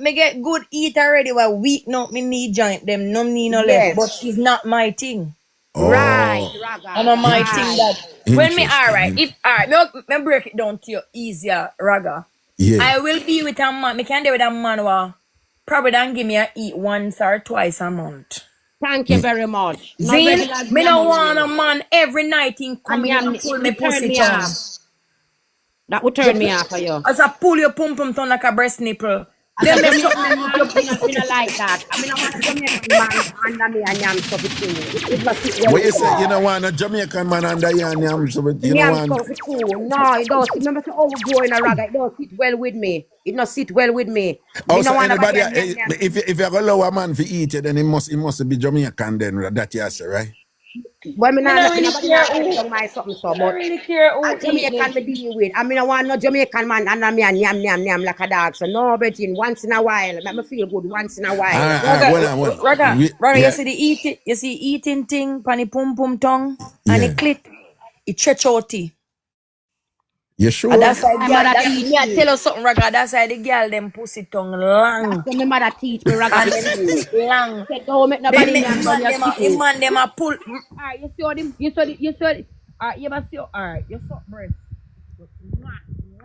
Me get good eat already. Well, weak no, me need joint them. No need no left, but it's not my thing. Right, Raga. I'm not my thing that. When me alright, me break it down to you easier, Raga. Yeah. I will be with a man. Me can do with a man who probably don't give me a eat once or twice a month. Thank you very much. Me don't want a man every night in coming and pull me pussy down. That would turn me off for you. As I pull your pum pum down like a breast nipple. Then me something like that. I mean, I want a Jamaican man under me and yam stuff with What you say? You don't want a Jamaican man under you and yam stuff with you? Yam stuff with you. No, it don't. Remember to overgrow in a raga. It don't sit well with me. It not sit well with me. Also, anybody, if you allow a man to eat it, then it must be Jamaican then, that you say, right? Well, I don't really care who Jamaican be deal with. I mean, I want no Jamaican man under me and yam like a dog. So no, but once in a while, make me feel good once in a while. Raga, you see the eating thing, pani pum pum tongue, and the clit, it stretch out. You sure? And that's why I tell you something, Raga. That's why the girl them pussy tongue long. That's my mother teach me, Raga. Long. Don't make nobody man them a pull. Alright, you saw it. Alright, you must see. Alright, you saw breast.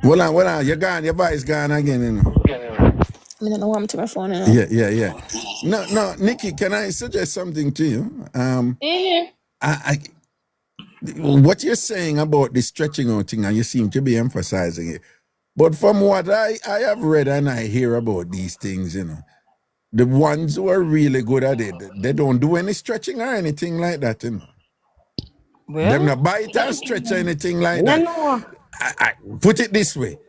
Hold on. You're gone. Your voice gone again. You know. I don't know why I'm to my phone. Yeah. No, Nikki, can I suggest something to you? What you're saying about the stretching out thing, and you seem to be emphasizing it. But from what I have read and I hear about these things, you know, the ones who are really good at it, they don't do any stretching or anything like that, you know. Well, them not bite or stretch or anything like that. No. I put it this way.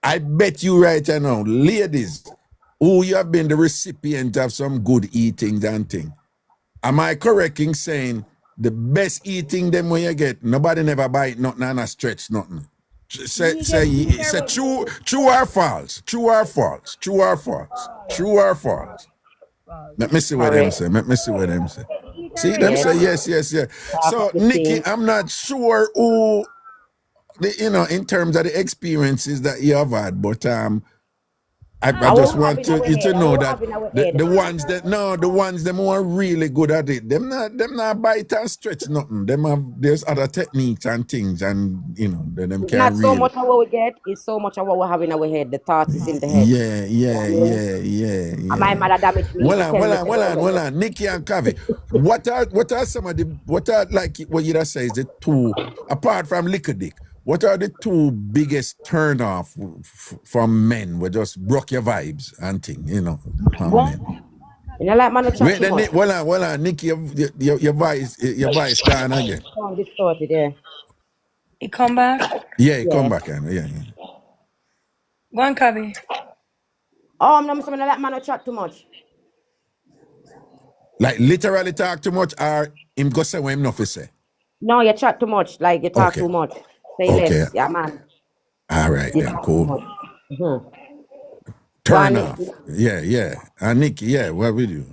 I bet you right now, ladies, who you have been the recipient of some good eating and thing. Am I correct in saying the best eating them when you get, nobody never bite nothing and a stretch nothing? Say true or false? True or false? True or false? True or false? Let me see what them say. Let me see what them say. See them say yes. So Nikki, I'm not sure who in terms of the experiences that you have had, but I just want you to know that the ones that the ones them who are really good at it, them not bite and stretch nothing. There's other techniques and things, and them It's can not really. so much of what we get, it's so much of what we have in our head. The thoughts is in the head. Yeah. And my mother damaged me. Well on, Nikki and Kavi. what are some of the like what you just say is the two, apart from liquor dick, what are the two biggest turn off from men? We just broke your vibes and thing, What? You know, like man, wait, then well on, Nikki, your voice gone again. Sound distorted, yeah. He come back. Yeah, come back, yeah. Go on, Kavi. Oh, I'm not saying like man, chat too much. Like literally talk too much, or him go say what him not say. No, you chat too much. Like you talk too much. Say less. Yeah, man. All right, then, cool. Turn off. Yeah. And Nikki, what we do?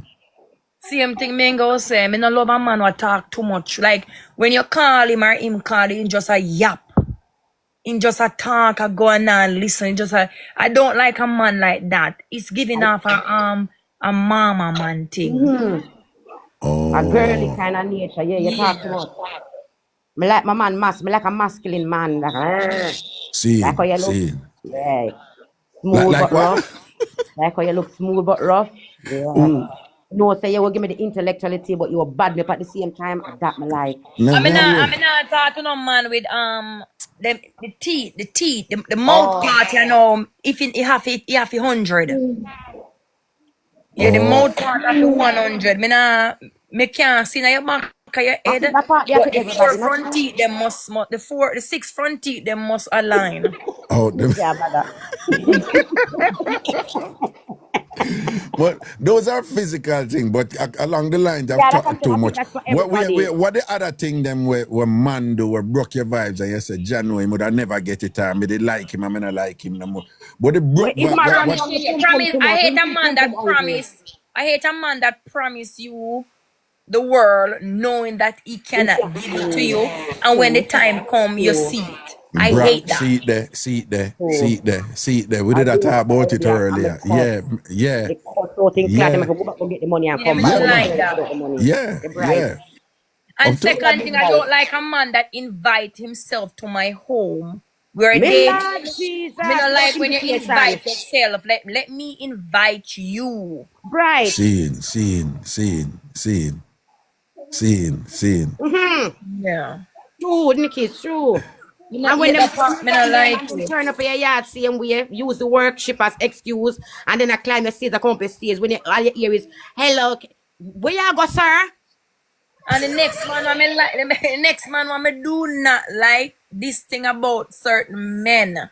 Same thing me go say. Me no love a man who talk too much. Like when you call him or him call him, just a yap. In just a talk, I go on and listen. I don't like a man like that. It's giving off a mama man thing. Oh. A girly kind of nature. Yeah, you talk too much. Me like my man me like a masculine man. Like, see. Like how you look. Yeah. Smooth like but rough. Like how you look smooth but rough. Yeah. No, say you will give me the intellectuality, but you will bad me up at the same time. That me like. I'm not talking to no man with the teeth, the mouth part, if you have 100. Yeah, the mouth part of the 100. Me can't see now your back of your head. The 4 front teeth, them must the 6 front teeth, them must align. Oh, yeah, brother. But those are physical things, but along the lines I've talked too much. What the other thing them where man do where broke your vibes and you say January would I never get it time, but they like him, I mean I like him no more. But the I hate a man that promise. I hate a man that promise you the world knowing that he cannot give it to you, and when the time come you see it. I hate that. See it there. We did talk about it earlier. Yeah. Yeah. And second thing, I don't like a man that invite himself to my home. Where they me not like when you invite yourself. Let me invite you. Right. Seeing. Yeah. True, Nikki, true. And when them turn up your yard same way, use the worship as excuse, and then I climb the stairs, I come up the stairs. When all you hear is, hello, where you go, sir? And the next man want me do not like this thing about certain men.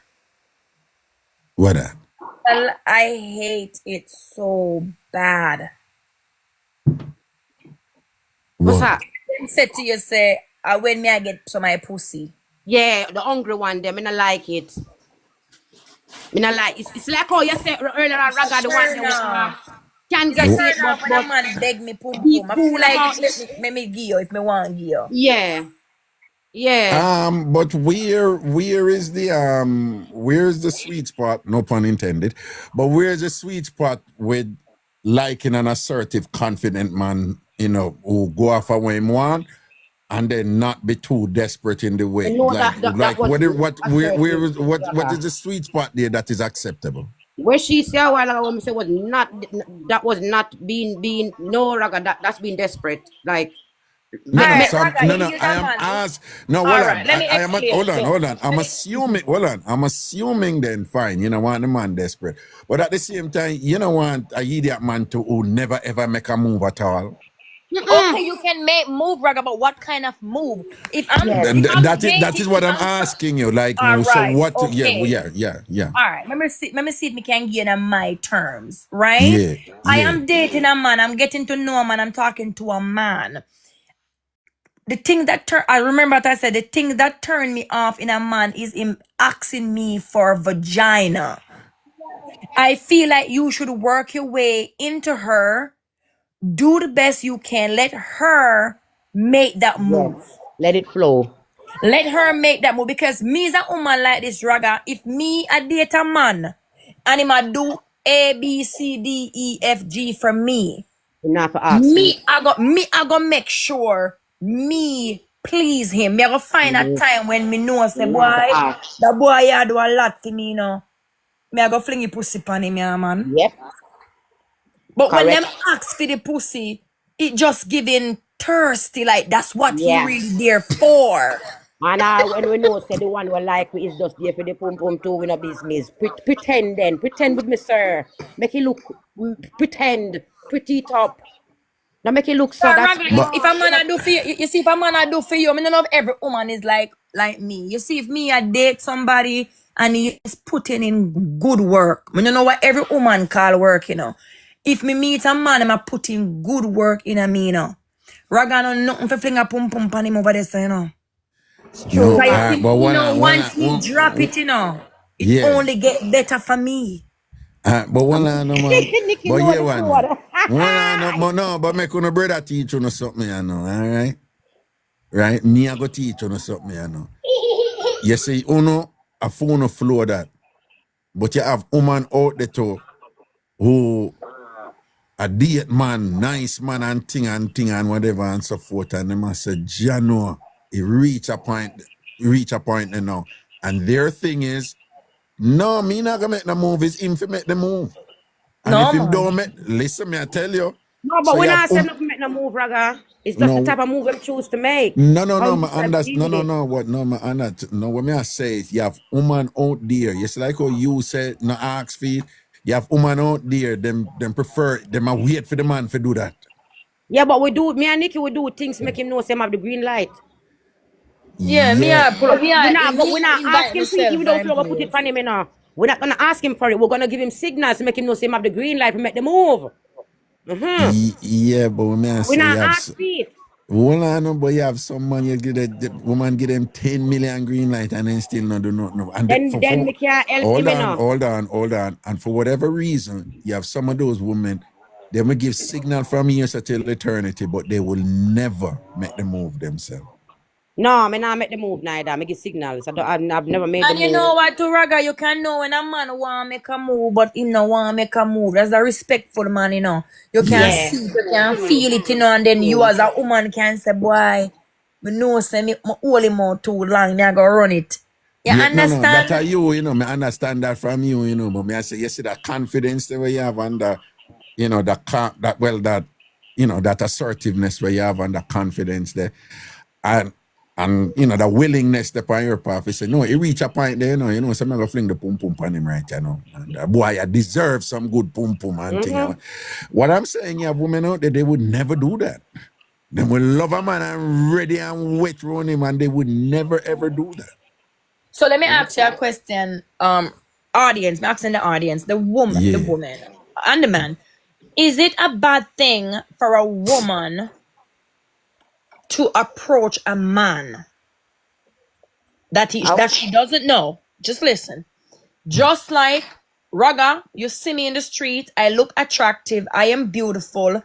What that? I hate it so bad. What's that? Said to you, say, when me I get to my pussy. Yeah, the hungry one, them, I don't like it. I don't like it. It's like how you said earlier, Raga, the one that can get it, but when a man beg me pum pum, I feel like let me give you if me want give you. Yeah. But where is the sweet spot? No pun intended. But where's the sweet spot with liking an assertive, confident man, who go off of what he want, and then not be too desperate in the way. What is the sweet spot there that is acceptable? Where she said a while ago when me say was not being no Raga, that's being desperate. Like I am assuming then fine, want the man desperate. But at the same time, want a idiot man who never ever make a move at all. Okay, you can make move, Raga, but what kind of move? If I'm Yes. That is what I'm asking you. Like, all so right, what? Yeah, okay. yeah. All right, let me see if me can get on my terms, right? Yeah, I yeah. am dating a man. I'm getting to know a man. I'm talking to a man. The thing that I remember what I said. The thing that turned me off in a man is him asking me for vagina. I feel like you should work your way into her. Do the best you can. Let her make that Yes. move. Let it flow. Let her make that move because me as a woman like this, Raga, if me I date a man and him a do A, B, C, D, E, F, G for me, Enough for ask for it. I go make sure me please him. Me I go find a time when me know say Enough boy, for ask. the boy ya do a lot for me, you know. Me I go fling your pussy pan him, yeah, man. Yep. But when them Correct. ask for the pussy, it just giving thirsty, like that's what he really Yes. there for. And when we know say the one we like we is just there for the pum pum too, we no business. Pretend then. Pretend with me, sir. Make it look pretend. Pretty it up. Now make it look so that's Raga, But if a man I do for you, you see, if a man I do for you, I mean, not every woman is like me. You see, if me I date somebody and he is putting in good work, I mean, you know what every woman call work, you know. If me meet a man, I'm putting good work in a me, you know. Raga no nothing for fling a pum pum pan him over there, so, you know. true, But you man. see, but you one, know, once he drop it, you know, it yeah. only get better for me. But one no man. Nikki But know yeah, the one. code. But no, but make no brother teach you something, you know, all right? Right? Me I go teach you something, you know. You see, uno a phone flow that, but you have woman out there too who a date man, nice man and thing and whatever and so forth, and them I say, Jano, he reach a point you know. And their thing is, no, me not gonna make the move, it's him to make the move. And No, if him man. don't make, listen me, I tell you. No, but So when you I have say nothing make no move, Raga, it's just the no, type of move them choose to make. no, How my you can under, deal with it. what me I say is you have woman out there. Yes, like how you said, no ask for it. You have woman out there, them prefer, them a wait for the man to do that. Yeah, but me and Nikki we do things make him know say him have the green light. Yeah, Yeah. But we're not invite asking for it, myself even though if and you ever put it place. for him, you know. We're not gonna ask him for it. We're gonna give him signals to make him know say him have the green light to make the move. Yeah, but when I We're say you not have, asking for it. well, I know, but you have some man, you give the woman give them 10 million green light and then still not do nothing. And Then we can't help him, you know. hold on. And for whatever reason, you have some of those women, they will give signal from years until eternity, but they will never make the move themselves. No, I not make the move neither. I make signals. I've never made the And you move. know what, to Raga, you can know when a man want to make a move, but him no want to make a move. That's a respectful man, you know. You can Yeah. see, you can feel it, you know, and then you as a woman can say, boy, me know say me hold him out too long, me I go run it. You No, understand? that are you know, me understand that from you, you know, but me I say, you see that confidence that you have and the, you know, that you know, that assertiveness where you have and the confidence there. And you know, the willingness to on your part, you say, no, he reach a point there, you know, so I'm gonna fling the pum pum on him right, you know. And boy, I deserve some good pum pum and thing. What I'm saying, you have women out there, they would never do that. They will love a man and ready and wait around him, and they would never ever do that. So let me ask you a question, audience, me asking the audience, the woman, and the man. Is it a bad thing for a woman to approach a man that she doesn't know? Just listen. Just like Raga, you see me in the street, I look attractive, I am beautiful.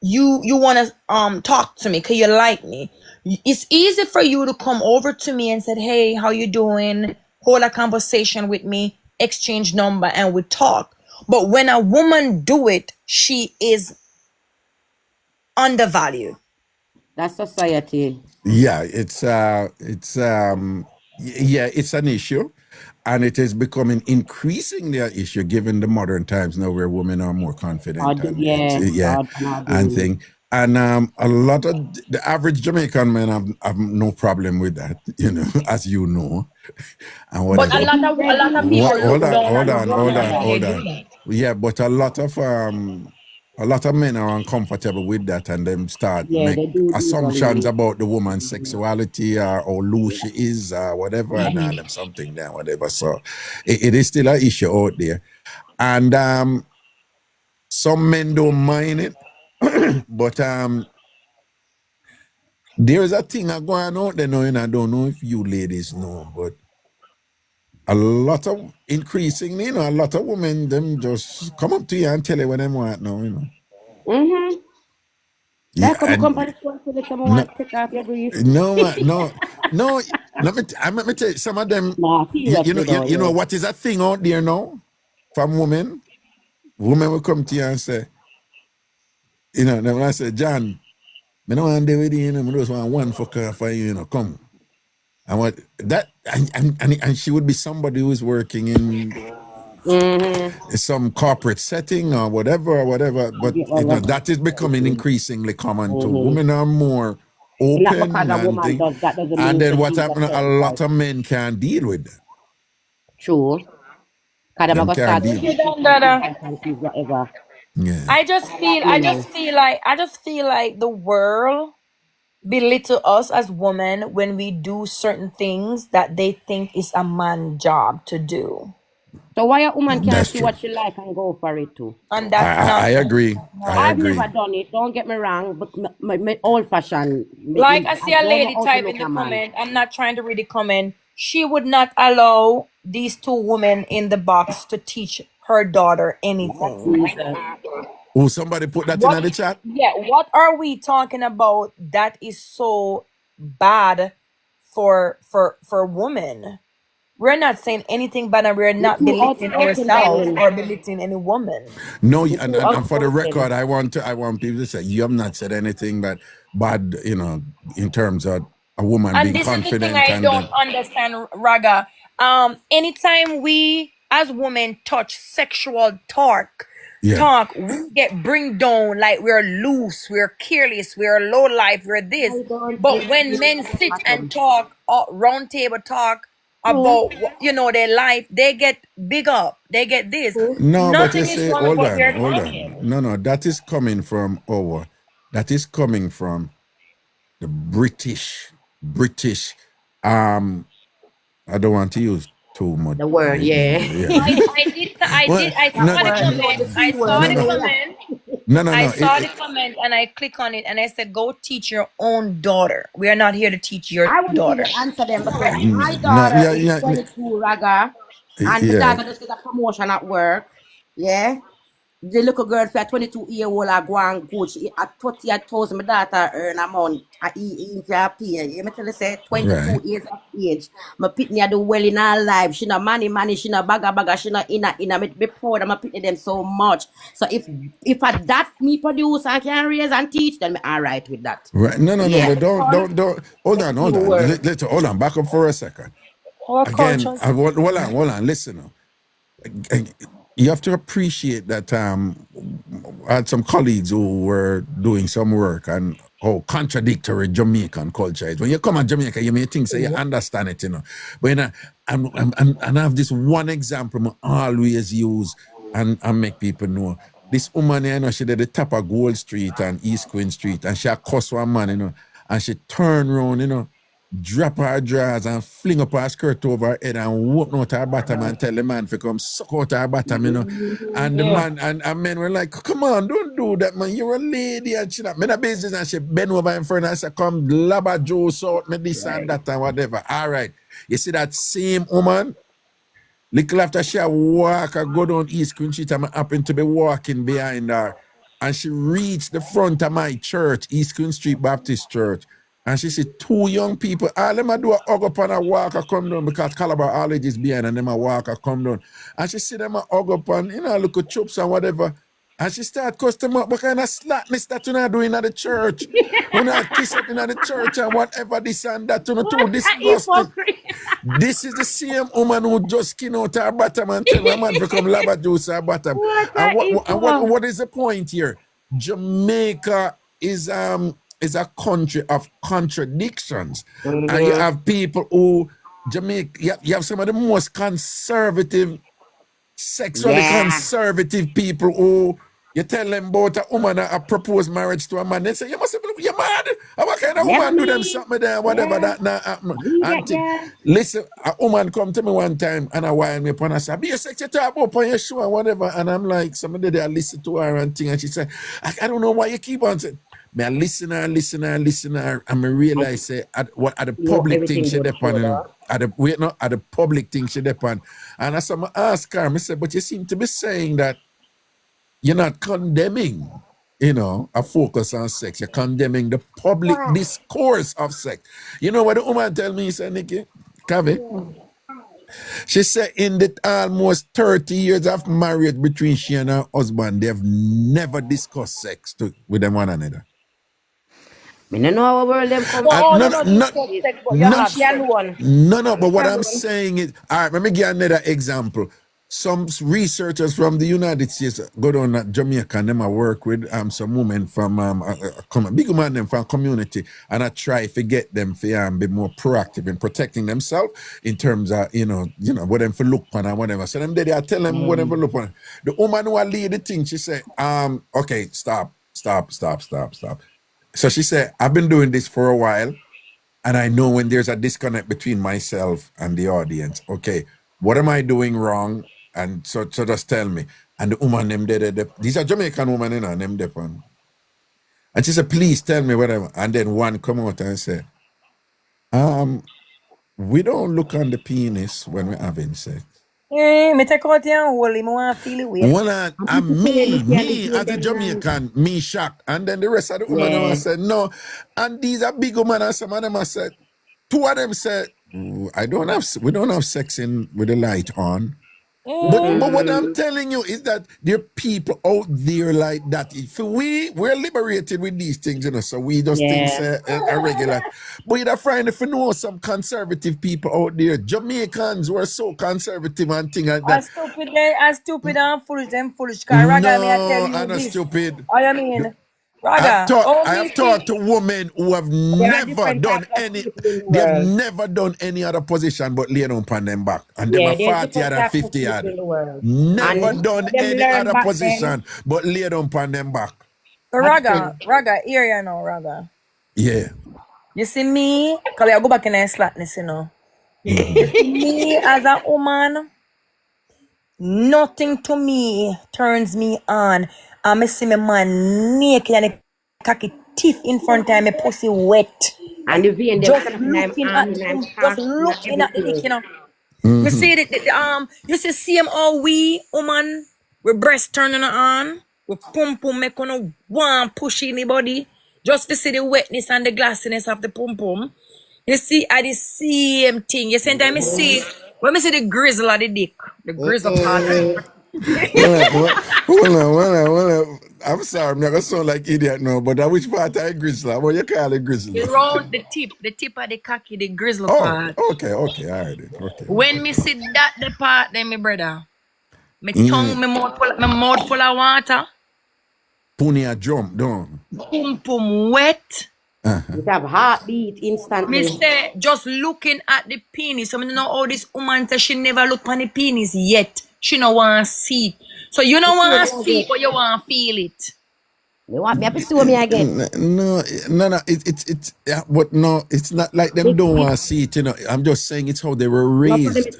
You want to talk to me because you like me. It's easy for you to come over to me and say, hey, how you doing? Hold a conversation with me, exchange number, and we talk. But when a woman do it, she is undervalued. That's society. Yeah, it's an issue, and it is becoming increasingly an issue given the modern times now where women are more confident and thing. And a lot of the average Jamaican men have no problem with that, you know, as you know. And But a lot of people hold look down on. Yeah, but a lot of a lot of men are uncomfortable with that, and them start Yeah, make they do assumptions usually. about the woman's sexuality or how loose she is or whatever, and all them something there, whatever. So it is still an issue out there. And some men don't mind it, but there's a thing going out there now, and I don't know if you ladies know, but a lot of increasingly, you know, a lot of women them just come up to you and tell you what they want now, you know. Mm-hmm. Yeah, That come and company to tell someone no, want to take off your brief. no. Let me tell you, some of them, Nah, seriously though, you know yeah. what is a thing out there now from women? Women will come to you and say, you know, then when I say, John, I don't want to do with you, you know, I just want one fucker for you, you know, come. And what that and she would be somebody who's working in some corporate setting or whatever, but get you what know, you're that is becoming saying. increasingly common too. Women are more Not open because a and woman thing, does that doesn't and mean then that what she's a happened, a certain lot type. of men can't deal with that. True. Because I'm Them going to can't start deal. You speaking done and that. inconsistencies, whatever. Yeah. I just You know. feel like the world belittle us as women when we do certain things that they think is a man job to do. So why a woman can't That's see true. what she like and go for it too? And that's not I right. agree. I No. I've agree. never done it. Don't get me wrong, but my old fashioned. Like I I see a don't know lady how to type in look the a man. comment. I'm not trying to read the comment. She would not allow these two women in the box to teach her daughter anything. Jesus. Oh, somebody put that in What the chat. what are we talking about that is so bad for women? We're not saying anything bad and we're You're not too belittling outspoken, ourselves darling. or belittling any woman. No, You're too and for the outspoken. record, I want people to say you have not said anything that bad, you know, in terms of a woman And being this is the thing confident I and don't understand, Raga. Anytime we as women touch sexual yeah, we get bring down like we're loose, we're careless, we're low life, we're this. I don't But think when you men know sit and pattern. talk, round table talk True. about their life, they get big up, they get this. True. no, but you Nothing is say, wrong with hold what on, we're talking. no, that is coming from the British. I don't want to use too much. The word, yeah. Yeah. Well, I no, saw the comment. I saw no, the no, comment. I no. saw the comment and I click on it and I said, "Go teach your own daughter. We are not here to teach your I wouldn't daughter." even answer them because my No, daughter is 22, Raga, and my yeah. daughter just get a promotion at work. Yeah. The little girl for 22-year-old I go and coach at 30,000 my daughter earn a month at in for pay. You me tell you say 22 Right. years of age. My pitney do well in her life. She not money, she not bagga, she not in a me proud of my pitney them so much. So if at that me produce I can raise and teach, then me alright with that. Right. No, Yeah, but my son, don't. Hold make on, it new work. Hold on. Back up for a second. Our Again, cultures. hold on. Listen. You have to appreciate that I had some colleagues who were doing some work and how contradictory Jamaican culture is. When you come to Jamaica, you may think so you understand it, you know. But you know, and I have this one example I always use and make people know. This woman, you know, she did the top of Gold Street and East Queen Street, and she cussed one man, you know, and she turned around, you know, drop her drawers and fling up her skirt over her head and open out her bottom and tell the man to come suck out her bottom, you know. And the man and men were like, come on, don't do that, man. You're a lady. And she made a business and she bent over in front and said, come labba juice out, me this and that and whatever. All right. You see that same woman? Little after she walk, I go down East Queen Street, I happen to be walking behind her. And she reached the front of my church, East Queen Street Baptist Church. And she said, two young people, all them I do a hug up and a walk, I come down because Calabar College is behind and them I walk, I come down. And she said, them I hug up and, you know, look at chops and whatever. And she start cussing up, what kind of slackness that you not doing at the church? You not kiss up in the church and whatever this and that, you know, too disgusting. This is the same woman who just skin out her bottom and tell her man to come lava juice her bottom. And what is the point here? Jamaica is a country of contradictions. And you have people who Jamaica, you have some of the most conservative, sexually conservative people who You tell them about a woman that propose marriage to a man. They say, you must be, you're mad. And what kind of woman do them something there, whatever that not happen. And listen, a woman come to me one time and I wind me up and I say, be a sex you talk about on your show and whatever. And I'm like, somebody there listen to her and thing. And she said, I don't know why you keep on saying. Me I listen her, and me realize say at the public thing she depend on. At the public thing she depend. And as I ask her, I said, but you seem to be saying that you're not condemning, a focus on sex. You're condemning the public discourse of sex. You know what the woman tell me, said, Nikki? Kavi? She said in the almost 30 years of marriage between she and her husband, they've never discussed sex with them one another. I don't know how world them come No, but what I'm saying is, all right, let me give you another example. Some researchers from the United States go down to Jamaica and them I work with some women from a big woman them from community, and I try to get them to be more proactive in protecting themselves in terms of what them for look on and whatever. So them they I tell them whatever look on. The woman who I lead the thing, she said, okay, stop. So she said, I've been doing this for a while, and I know when there's a disconnect between myself and the audience. Okay, what am I doing wrong? And so just tell me. And the woman, these are Jamaican women, them depend. And she said, please tell me whatever. And then one come out and say, we don't look on the penis when we're having sex. Me take out your hole, me want to feel it weird. Well, and me as a Jamaican, me shocked. And then the rest of the women said, no. And these are big women, and some of them said, two of them said, we don't have sex with the light on. But what I'm telling you is that there are people out there like that. If we're liberated with these things, so we just think a regular. But you'd find if you know some conservative people out there, Jamaicans who are so conservative and things like that. As stupid and foolish, them foolish. Raga, me I tell you I'm not this. stupid. I mean, Raga, I have talked to women who have never done any. They've never done any other position but lay down on them back, and them are 40 yard and 50 yard. Never done any other position but lay down on them back. Raga, here you know, Raga. Yeah. You see me, because I go back in the slackness, You see me as a woman, nothing to me turns me on. I see my man naked and the cocky teeth in front of me, pussy wet. And the vein just looking at the dick, You see you see same how we woman with breast turning on, with pum make on one push in the body, just to see the wetness and the glassiness of the pum. You see at the same thing. You see time I see when I see the grizzle of the dick, the grizzle part. Hold on. I'm sorry, I'm not gonna sound like idiot now, but which part I grizzle? What you call it grizzle? Around the tip of the cocky, the grizzle part. Okay, all right. Okay. When me see that the part, then my brother, my tongue, my mouth full of water. Pony a jump down. Pum wet. It have heartbeat instantly. Me say, just looking at the penis. So I don't know how this woman says she never looked on the penis yet. She no want to see. So you don't want to see, but you want to feel it. You want me to pursue me again? No. It's but no, it's not like them don't want to see it. I'm just saying it's how they were raised.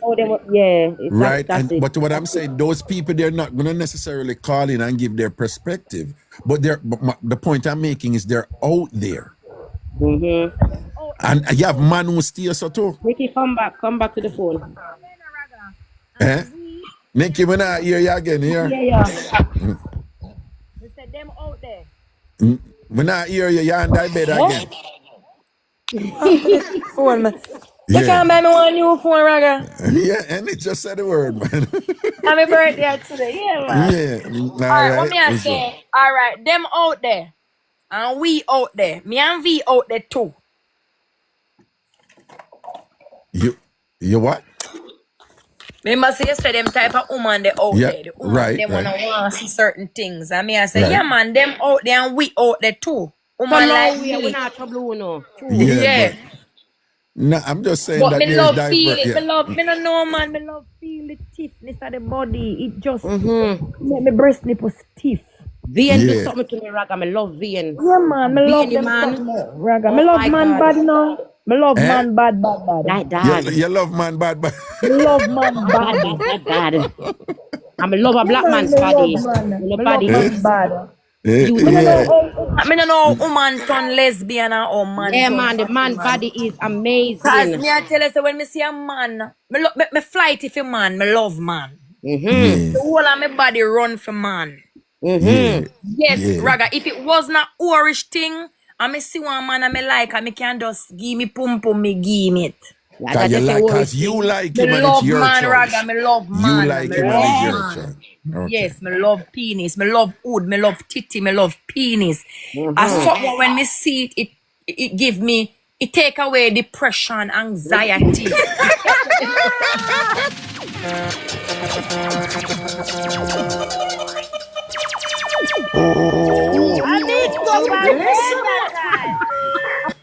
Right. But what I'm saying, those people, they're not gonna necessarily call in and give their perspective. But the point I'm making is they're out there. And you have man who steal so too. Nikki, come back to the phone. Nikki, when I hear you again here. Yeah. They said them out there. When I hear you, you're on that bed again. Phone. You can't buy me one new phone, Raga. Yeah, and it just said the word, man. Happy birthday today. Yeah, man. Yeah. All right, what me I say? All right, them out there. And we out there. Me and V out there too. You what? Remember, say yesterday, them type of woman they out there. The woman, they want to see certain things. And me I say, yeah, man, them out there and we out there too. Woman like me. We're not trouble, no. Yeah. No, I'm just saying but that me love feel it. Yeah. Me don't know, man. Me love feel the stiffness of the body. It just make my breast nipple stiff. Vien do Yeah. something to me, Raga. I love Vien. Yeah, man. Me love Vien, them man. something there. Raga. Me Oh love my man God. bad, you know. Me love Eh? man bad. Like You, that. you love man bad, but Me love man bad. Bad. I'm a love a Yeah, black man. man's Me love body. man. Your Me love body man is bad. beautiful. yeah. Me no know woman turn lesbian or man Yeah, turn man. The fucking man man. body is Cause amazing. me I tell you, so when me see a man, me flight if a man, me love man. Mm-hmm. The whole of my body run for man. Mm-hmm. Yes, Yeah. Raga, if it was not Irish thing, I me see one man I me like, and me can just give me pum me give me it. Yeah, that just a Cause you thing. like Me him and it's love your man, choice. Raga, me love You man. like Me him and love it's your man. choice. Okay. Yes, me love penis, me love wood, me love titty, me love penis. I something when me see it, it give me, it take away depression, anxiety. I need to go back that time.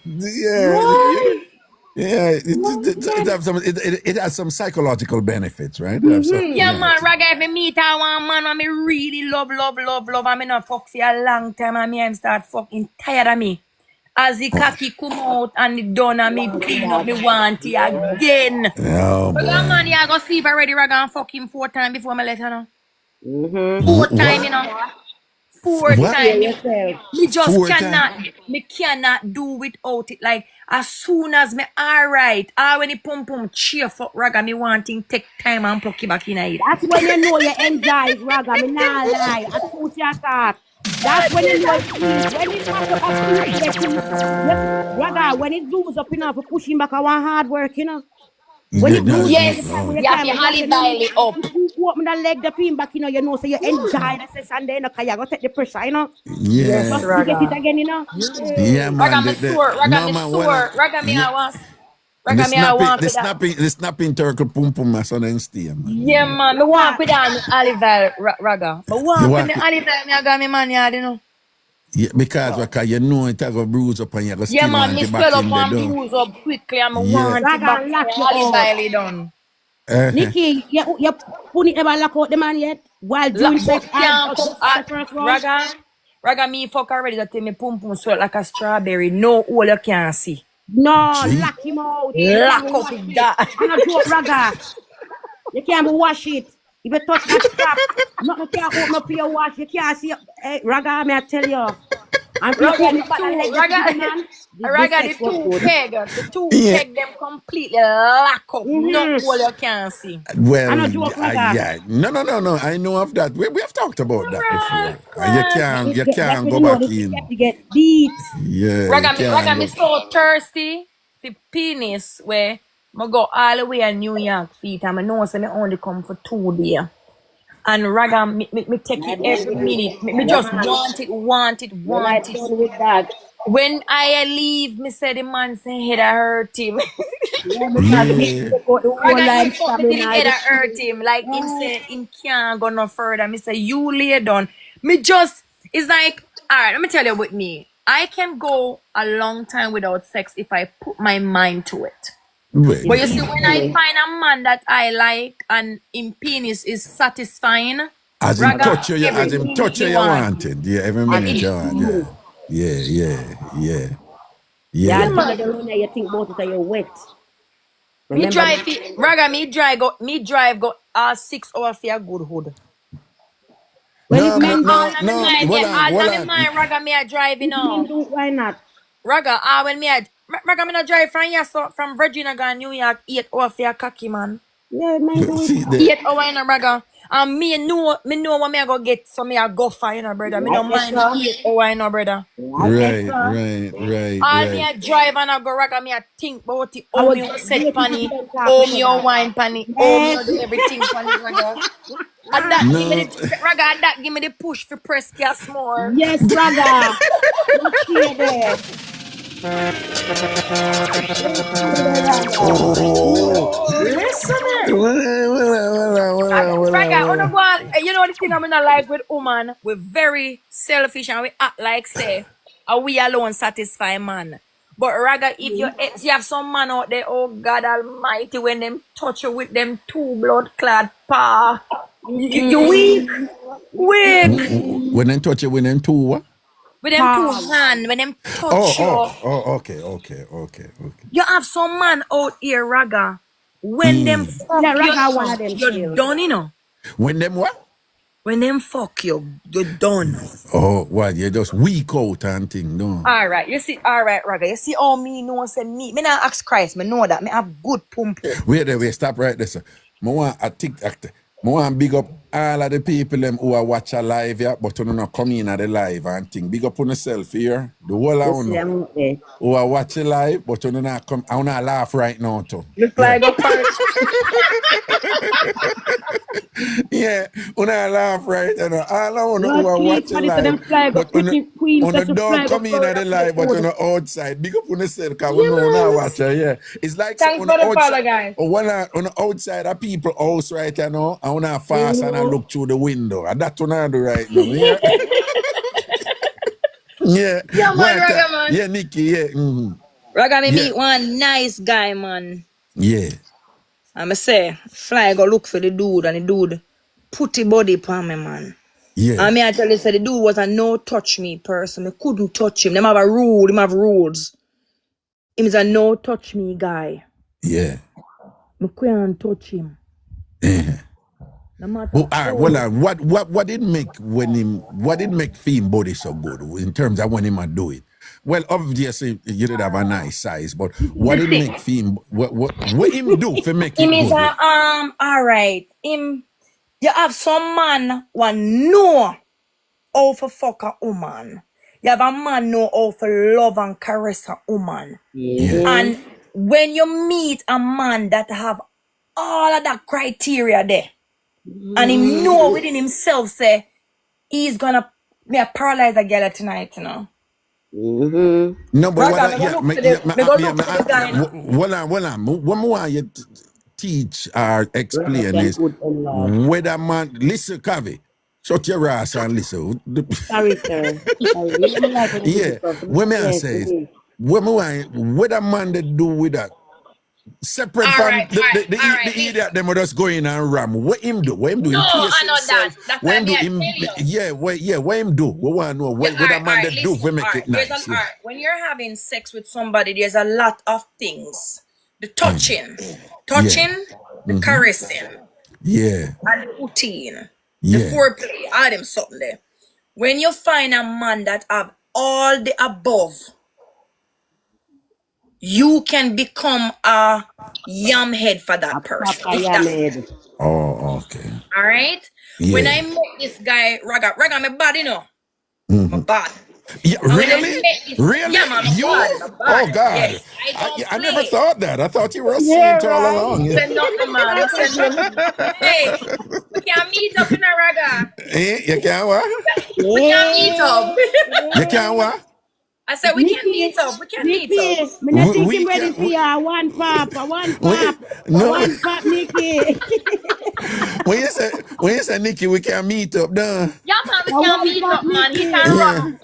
Yeah. Yeah, it has some psychological benefits, right? It have some- Yeah, man, Raga, if me meet a one man and me really love, and me not fuck for a long time and me start fucking tired of me. As the cocky come out and it done and me clean up, me want it again. Oh But that man, boy. yeah, go sleep already, Raga, and fuck him 4 times before me let her know. Mm-hmm. 4 times, you know. 4 What? times. Yourself. Me just 4 cannot do without it. Like, as soon as me alright, when the pum cheer fuck Raga, me wanting take time and pluck it back in it. That's when you know you enjoy it, Raga. Me nah lie. I told you that. That's when you know it's sweet. When it mash up a sweet getting, Raga, when it zooms up enough, push him back, I want hard work, you know. When it do Yes, the time when you you have time to rock holly your dial knee, it up. if you open the leg, the pin back, you know, so you enjoy the session there, you know, cause you go take the pressure, you know. Yeah. Just to get it again, you know. Yeah, man. Raga me sore, Raga No me man, sore, Raga me yeah. I want, The Raga me I want the with that. snapping turtle pum pum my son and stay, man. Yeah, man, me walk with that olive oil, Raga. Me walk with walk me it- olive oil, me I got me man yard, you know. Yeah, because you know it go bruise up and you go Yeah, still man, want me it back swell up in the and door. bruise up quickly and me Yeah. want it Raga back lock to you olive out. oil done. Nikki, you put it ever lock out the man yet? While doing But sex, can't just come the at first round? Raga me fuck already that me pum sweat like a strawberry. No hole you can't see. No, Gee. lock him out. You Lock can't up wash with it. that. I'm not joke, Raga. You can't wash it. If you touch that strap, nothing can open up for your wash. You can't see. Hey, Raga, may I tell you? And if you Raga open the up the two, leg, the big man, the Raga the sex was two good. peg, Yeah. them completely lock up. No Mm-hmm. hole you can't see. I'm Well, not joke, Raga. yeah. No. I know of that. We have talked about that before. You That's can't when go you know back this in. get to get beat. Yeah, you Raga can't me go. so thirsty for penis where I go all the way to New York feet and I know say me only come for 2 days. And Raga, me take it every minute. Me just want it. You're not done with that. When I leave, me say the man say head I hurt him. Yeah, because you need to Yeah. take out the whole Raga, he line fuck me till stamina. the head I hurt him. Like him say him can't go no further. Me say you lay down. Me just, it's like, alright, let me tell you with me. I can go a long time without sex if I put my mind to it. Wait. But you see, when I find a man that I like and him penis is satisfying, As him Raga, touch you, every as him minute touch you, me you want. wanted. Yeah, every minute you want. Yeah. Yeah, Yeah, until man. you don't know, you think about it and you're wet. Me Remember, drive it, Raga, me drive go 6 hours for a good hood. well, if No, men do All it, of me mind, hold all of me on. mind, Raga, me a drive, you if men know. do it, why not? Raga, when me a, Raga, me not drive from here, so from Virginia go to New York, 8 hours for a cocky, man. Yeah, men do it. See the 8 hours, you know, Raga. And me know what me a go get, so me a go for, you know, brother. Me no Like mind that, the 8 hours, you know, brother. right. All me a drive and I go Raga, me a think about it. I Oh, was me a set waiting for panny. them talk Oh, with me you a that. wine panny. Oh, me a Yes. do everything panny, Raga. And that give me No. the Raga, that give me the push for press gas more. Yes, Raga. Look here there. Raga. Raga, you know the thing I'm not like with woman, we're very selfish and we act like say, are we alone satisfy man. But Raga, if you have some man out there, oh God Almighty, when them touch you with them 2 blood clad paw, You weak. Weak. When them touch you, when them two what? With them two hands, when them touch you. Okay. You have some man out here, Raga. When them fuck Yeah, you, Raga one of them you're still. done, you know. When them what? When them fuck you, you're done. Oh, what? You just weak out and thing, no? All right, you see, all right, Raga. You see how me know say me not ask Christ, me know that. Me have good pum pum. Wait, stop right there, sir. I want big up all of the people them who are watch a live, yeah, but who not come in at the live and thing. Big up on yourself here. The whole of you who are watch a live, but who not come. I wanna laugh right now too. The flag up first. Yeah, when I laugh right, you know, all I want to watch a live, but when you don't come in at the live, but on the outside, big up on yourself, because we know now watch her, yeah. It's like Thanks on for the the follow, outside, guys. or when on the outside of people house right, you know, I want to fast and I look through the window, and that's what I do right now, yeah. Yeah, Yeah, man, Raga, man. yeah, Nikki, yeah. Raga, me Yeah. meet one nice guy, man. Yeah. I'ma say, fly go look for the dude, and the dude put the body upon me, man. Yeah. And me I tell you, say the dude was a no touch me person. Me couldn't touch him. Them have a rule, them have rules. Him is a no touch me guy. Yeah. Me can't touch him. Yeah. No matter Well, what did make Fiend body so good in terms of when him a do it? Well, obviously you did have a nice size, but what did make Fiend what him do for make him it is good? a alright. Him you have some man who know how to fuck a woman. You have a man know how to love and caress a woman. Yeah. And when you meet a man that have all of that criteria there, and him know within himself say he's gonna me a paralyze a girl tonight, you know. No, but Raga, what I want you to teach or explain is whether man listen, Kavi. Shut your ass and listen. Sorry, sir. Yeah, when me I say is, what a man they do with that separate from the idiot them just go in and ram. What him do? What him do? No, He I know that. That's what him what do? I tell you. What him do? We want to know what a man they do we make it nice. There's when you're having sex with somebody, there's a lot of things. The touching, the caressing, Yeah, and the routine, yeah, the foreplay, all them something there. When you find a man that have all the above, you can become a yam head for that person. Oh, okay. All right. Yeah. When I met this guy, Raga, my bad, you know. My bad. Yeah, And when I really? met this- Really? Yeah, man, my You? bad, my bad. Oh God! Yes, I never thought that. I thought you were a saint all along. I said nothing, man. I said nothing. Hey, we can meet up in a Raga. You can't what? We can meet up. You can't what? I said we can meet up. We can meet up. Me not think We him ready can- for ya. One pop, No. one pop, Nikki. When you say Nikki, we can meet up, done. Yeah, man, we can meet up, man. He can run.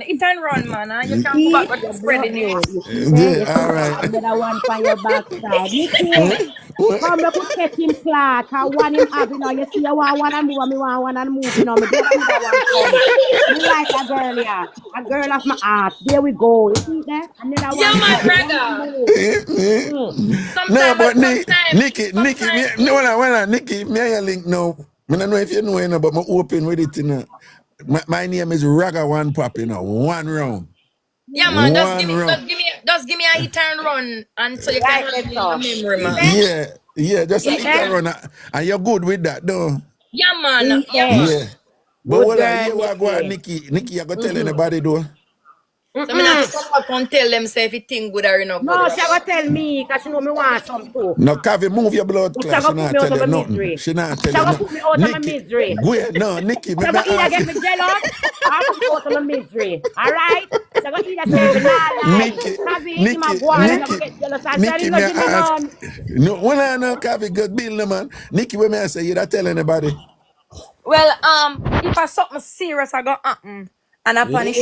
He can run, man. You can go back and spread the news. Yeah, all right. Another one for your backside. Nikki, come up with catch him clack. I want him up, you know. You see, I want to move, me want to move, you know. Me get another one come. Me like a girl, yeah. A girl of my heart. There we go. You see that? Another one. Yeah, man, Raga. No, but Nikki, sometimes- Nikki, me and your link now. I don't know if you know, you know, but I'm open with it, you know. My name is Raga One Pop, you know, one round. Yeah, man, just One give round. me a hit and run, and so you can have it in your memory, man. Yeah, just a little run, and you're good with that, though. Yeah, man. Yeah, man. Yeah. But Good what I girl, hear what go on, Nikki. Nikki, you gonna tell anybody though? So I have to come up and tell them say if it thing good or not good. No, she gonna tell me because she know me want some too. No, Kavi, move your blood She class. She gonna not put me tell out you of my nothing. misery. She not She tell you gonna put me out of my Nikki, misery. Wait, no, Nikki, She gonna either get me jealous or put me out of my misery. Alright? She gonna either say me nah Nikki, Kavi, my boy, she gonna get jealous and say, Nikki, "You me know, give me ask. none." No, when I know Kavi good bill, man. Nikki, when me I say you not tell anybody. Well, if I something serious I got happen, and upon the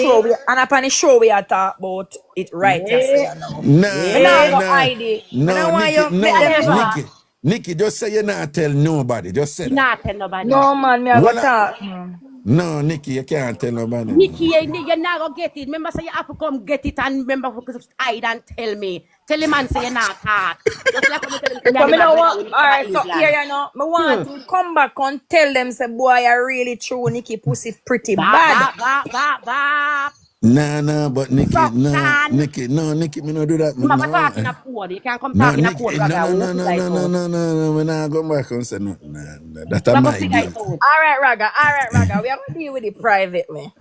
show we are talk about it right, yes, you know. Nah, Me not go hide it. Me don't want you make them ever. Nikki, just say you're not tell nobody. Just say You that. not tell nobody. No, man, me have Well, a talk. man. No, Nikki, you can't tell nobody. Nikki, you're not gonna get it. Remember, say you have to come get it and remember hide and tell me. Tell him and say you're not talk. Just like when you tell him, But me "Nyani, my know brother, what? we need to Alright, buy so England." here you know, me want to come back and tell them say boy I really true Nikki pussy pretty bad. Bop. No, but Nikki, Suck, no, son. Nikki, me no do that. You No, have to talk in a code. You can't come no, talk in a Nikki, code, no, brother. no, we not go back and say no. That's What my about figure guilt. it out? Alright, Raga, we have to deal with it privately.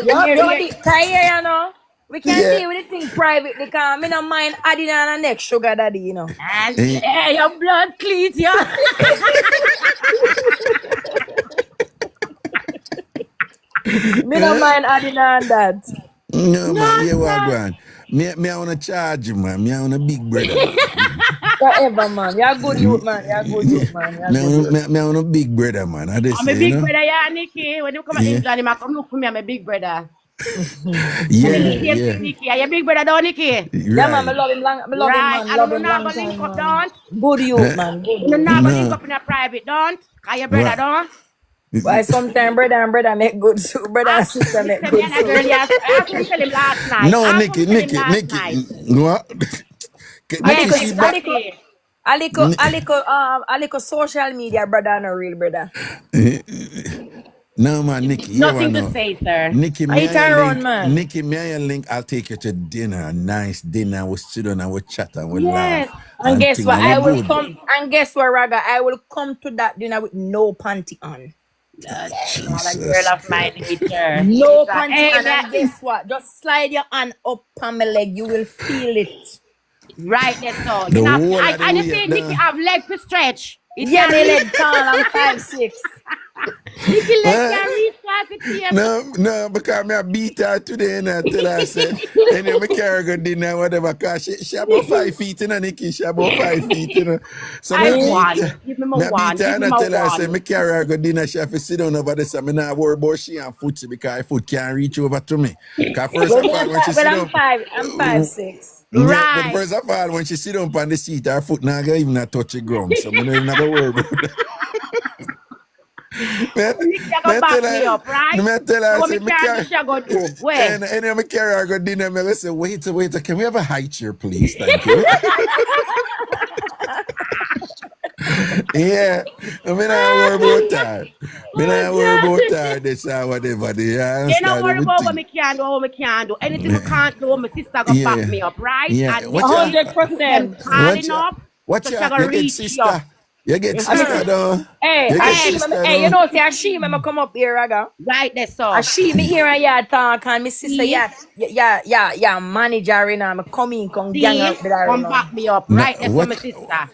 You know? We can Yeah. deal with the thing private because me no mind adding on a next sugar daddy, you know. And your blood cleans, yeah. Me no mind adding on that. No, man, yeah, what going? Me I wanna charge you, man. Me I want a big brother. Whatever, man. You're a good youth, man. You're a good youth, man. You're a good youth. Me I want a big brother, man. I just I'm say, a big you know? brother, yeah, Nikki. When you come to England, you might come look for me. I'm a big brother. Yeah. Nikki, are you a big brother, though, Nikki? Yeah, man. I Right. love him long. I love him, Right. man. I Love don't him know long about link time, up, man. don't. Good youth, man. Good You youth. know about No. link up in a private, don't. Are you brother, Right. don't? Why sometimes brother and brother make good soup. Brother and sister make Listen, me good and a girl, soup. yes. I asked him to tell him last night. No, I asked Nikki. him to tell him last night. What? Yes, Nikki, see back. A little social media brother and a real brother. No, man, Nikki. Nothing you to say, sir. Nikki, Are you turn man? Nikki, may I link? I'll take you to dinner, a nice dinner. We'll sit down and we'll chat and we'll Yes. laugh. And guess thing, what? and I we're will good. come. And guess what, Raga? I will come to that dinner with no panty on. Not a Jesus girl of my nature. No She's a- panty Hey, on. And guess what? Just slide your hand up on my leg. You will feel it. right there, so. The You know, whole of the and you way see, up Nikki there. have leg to stretch. It Yeah, can my reach. leg tall. I'm 5'6". Nikki leg can reach 5 feet. No, because me I beat her today and I tell her, I said, and then me carry her go dinner, whatever, because she about 5 feet, you know, Nikki, she about 5 feet, you know. So I me won. beat her. Give me Me my I one. beat her Give and me I my tell her, I say, one. me carry her go dinner, she have to sit down over there, so me not worry about she and foot, because her foot can't reach over to me. Because first of all, when she sit down, I'm 5'6". yeah, but Right. first of all, when she sit down on the seat, her foot not gonna even touch the ground, so me not even gonna worry about that. Nikki go back me up, right? Me tell her, What say, me me carry carry, she go do? Where? and then me carry her go dinner. Me go say, wait, can we have a high chair, please? Thank you. Yeah, I mean, I worry about that. Me not worry about that. This or whatever. You You understand? don't worry about what Everything. me can do, what me can't do. Anything we can't do, my sister go back me up, right? Yeah. And What Nikki you? 100%. tall enough, What so you? she gonna You get reach you. sister. You get sister, though. Hey, You I get she, sister, hey, you though. know, say I she me come up here, Raga. Right there, so. I she me here and yeah talk and my sister yeah manager you know, me come in come gang See, out with her, you come know. back me up, No, right there, so my sister.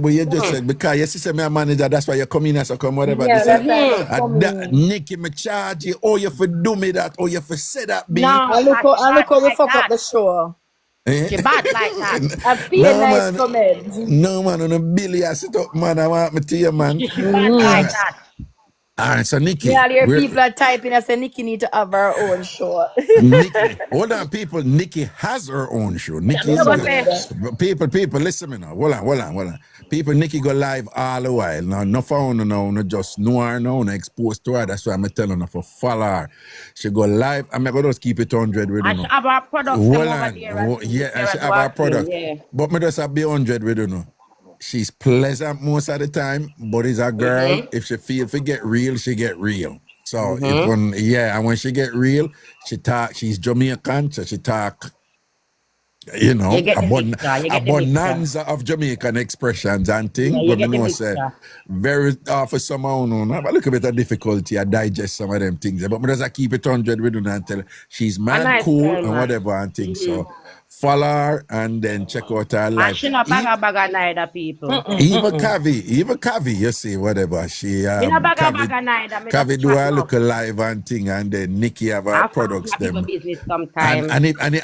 but you just said because you say me a manager, that's why you come in as a come whatever. Yeah, This that's is- why I come that, in. Nikki, me charge you. Oh, you for do me that. Oh, you for say that. B. No, And look how we like fuck that. up the show. Eh? She bad like that. I feel No, nice man. comment. No, man, on a Billy, I sit up, man. I want me to you, man. She bad like that. All right, so Nikki, Yeah, all your we're- people are typing and say Nikki need to have her own show. Nikki, hold on, people. Nikki has her own show. Nikki is people. Listen me now. Hold on. People, Nikki go live all the while. Now, no phone, no, just know her, no exposed to her. That's why I'm telling her for follow her. She go live. I'm gonna just keep it 100 with And you. she have our products Hold them over on. there. and Yeah, and she Sarah have her Dwarfin, product. Yeah. But me just have be 100 with you know. She's pleasant most of the time, but is a girl. If she feel to get real, she get real. So and when she get real, she talk. She's Jamaican, so she talk. You know, You get the mixture, you a get the bonanza of Jamaican expressions and things. Yeah, you but get me the know say mixture. very for somehow no, have a little bit of difficulty. I digest some of them things. But me just keep it 100 with her and tell her she's mad nice cool girl, and man. whatever and things. So follow her and then check out her And life. she not bagga neither, people. Even Kavi, you see, whatever. She Me not bagga neither. Me Kavi just do chat her up. look live and thing, and then Nikki have her I products found people them. business sometime.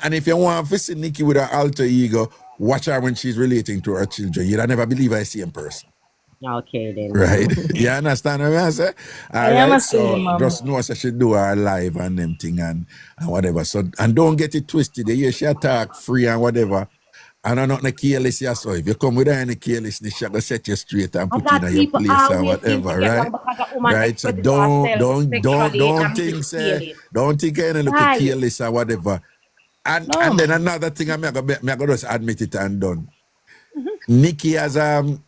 And if you want to see Nikki with her alter ego, watch her when she's relating to her children. You'd never believe I see in person. Okay then. Right? You understand what I say? All am right. a seeing, So mama. just know that she do her live and them thing and whatever. So and don't get it twisted. You hear she talk free and whatever. I don't know the careless here, so if you come with any carelessness, she gonna set you straight and I put you got in your people place or always seem to whatever, get right? wrong because a woman Right. So expresses herself sexually don't and think careless. don't think any look Right. careless or whatever. And No. then another thing I'm gonna just admit it and done. Nikki as a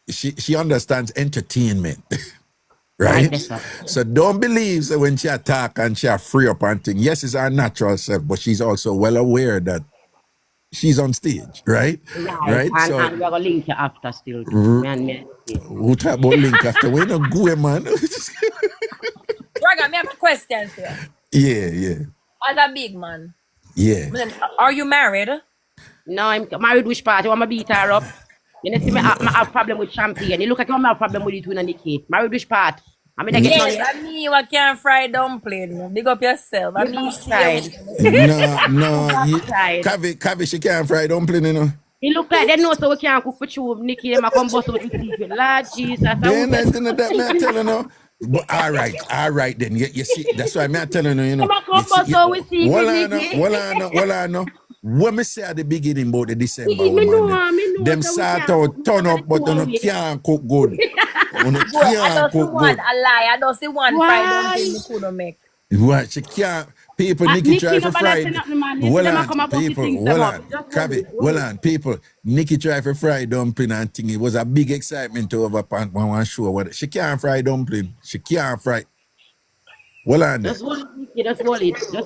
she understands entertainment. Right, Right? that's right. So don't believe that when she attack and she free up and thing. Yes, it's her natural self, but she's also well aware that she's on stage, right? Right. So And we're going to link you after still. Too. who talk about link after we no go, man. Raga, me have a question for you. yeah. As a big man, Yeah. are you married? No, I'm married which part? You want me beat her up? You know, see, I have a problem with champagne. You look like you have a problem with it when Nikki. Married which part? I mean, I get Yes, I mean you can fry dumpling. Big up yourself. I mean, side. No. Side. Kavi, she can't fry dumpling, you know. It look like they know so we can't cook for you. Nikki, I come bust out the secret. Lord Jesus. Then I think that me I telling you. But all right then. You see, that's why I'm telling you, you know. Come bust out with secret, Nikki. Well, I know. When me say at the beginning about the December, Me know, them so we start can't out turn up, but you can't cook good. You I can't don't see cook one good. a lie. I don't see one fried dumpling you couldn't make. Right, she can't. People, Nikki try for fried. People. Nikki try for fried dumpling and thing. It was a big excitement to over one show. What she can't fry dumpling. She can't fry. Well on. Just hold it, Nikki. Just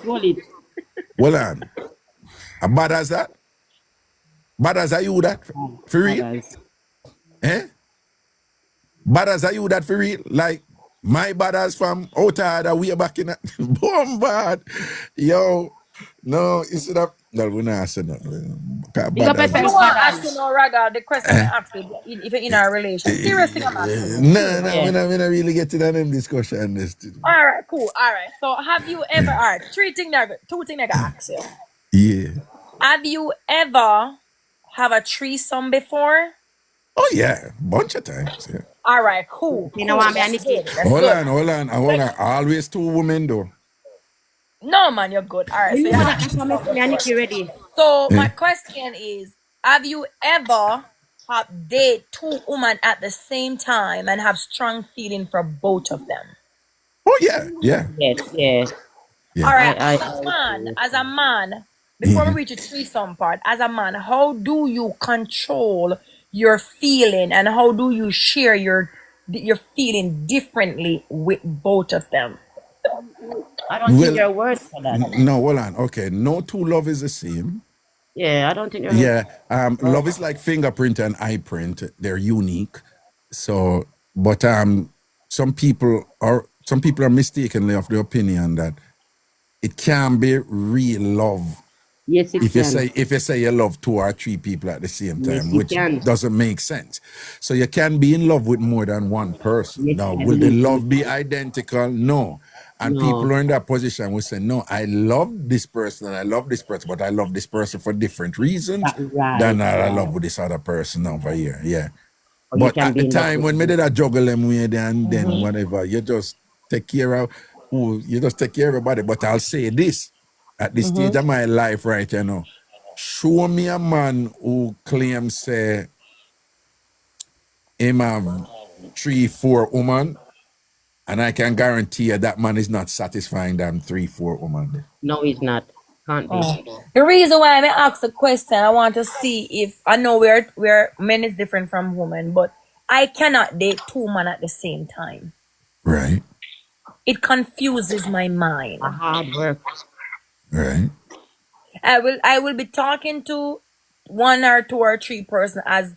hold it. Well on. A bad as that? Bad as are you that? For real? Eh? Bad as are you that for real? Like my bad as from outside way back in that boom bad. Yo, no, instead of no, we're not saying that. You want to ask you no Raga, the question I asked you if you're in a relationship. Seriously, I'm asking. No, we're not really getting on them discussion. All right, cool. All right. So have you ever two things I got ask you. Yeah. Have you ever have a threesome before? Oh yeah, bunch of times. Yeah. All right, cool. You know what I mean? Hold on. Always two women though. No man, you're good. All right. Ready. So my question is, have you ever have date two women at the same time and have strong feeling for both of them? Oh yeah. Yes. Yeah. All right, as a man, before we reach the threesome part, as a man, how do you control your feeling and how do you share your feeling differently with both of them? I don't think there are words for that. No, hold on. Okay, no two love is the same. Yeah, I don't think there are love is like fingerprint and eye print. They're unique. So, but some people are mistakenly of the opinion that it can be real love. Yes, if you say you love two or three people at the same time, which doesn't make sense. So you can be in love with more than one person. Yes, now, will the love be identical? No. And people are in that position will say, no, I love this person and I love this person, but I love this person for different reasons than I love with this other person over here. Yeah. But at the time when me did I juggle them with and then whatever, you just take care of everybody. But I'll say this. At this stage of my life right now, show me a man who claims say him have 3-4 women, and I can guarantee you that man is not satisfying them 3-4 women. No, he's not. Can't be. The reason why I ask the question, I want to see if I know where men is different from women, but I cannot date two men at the same time. Right. It confuses my mind. A hard work. Right. I will be talking to 1 or 2 or 3 person as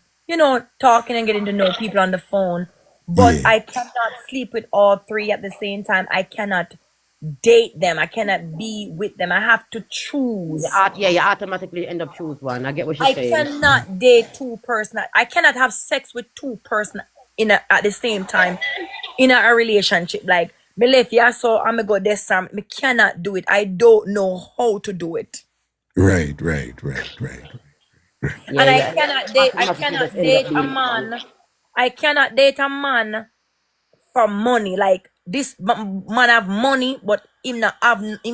talking and getting to know people on the phone, but I cannot sleep with all 3 at the same time. I cannot date them. I cannot be with them. I have to choose. You automatically end up choose one. I get what you're saying. I cannot date 2 person. I cannot have sex with 2 person at the same time in a relationship. Like me left here, so I'm gonna go this time. Me cannot do it. I don't know how to do it. Right. And I cannot date a man. I cannot date a man for money. Like this man have money, but him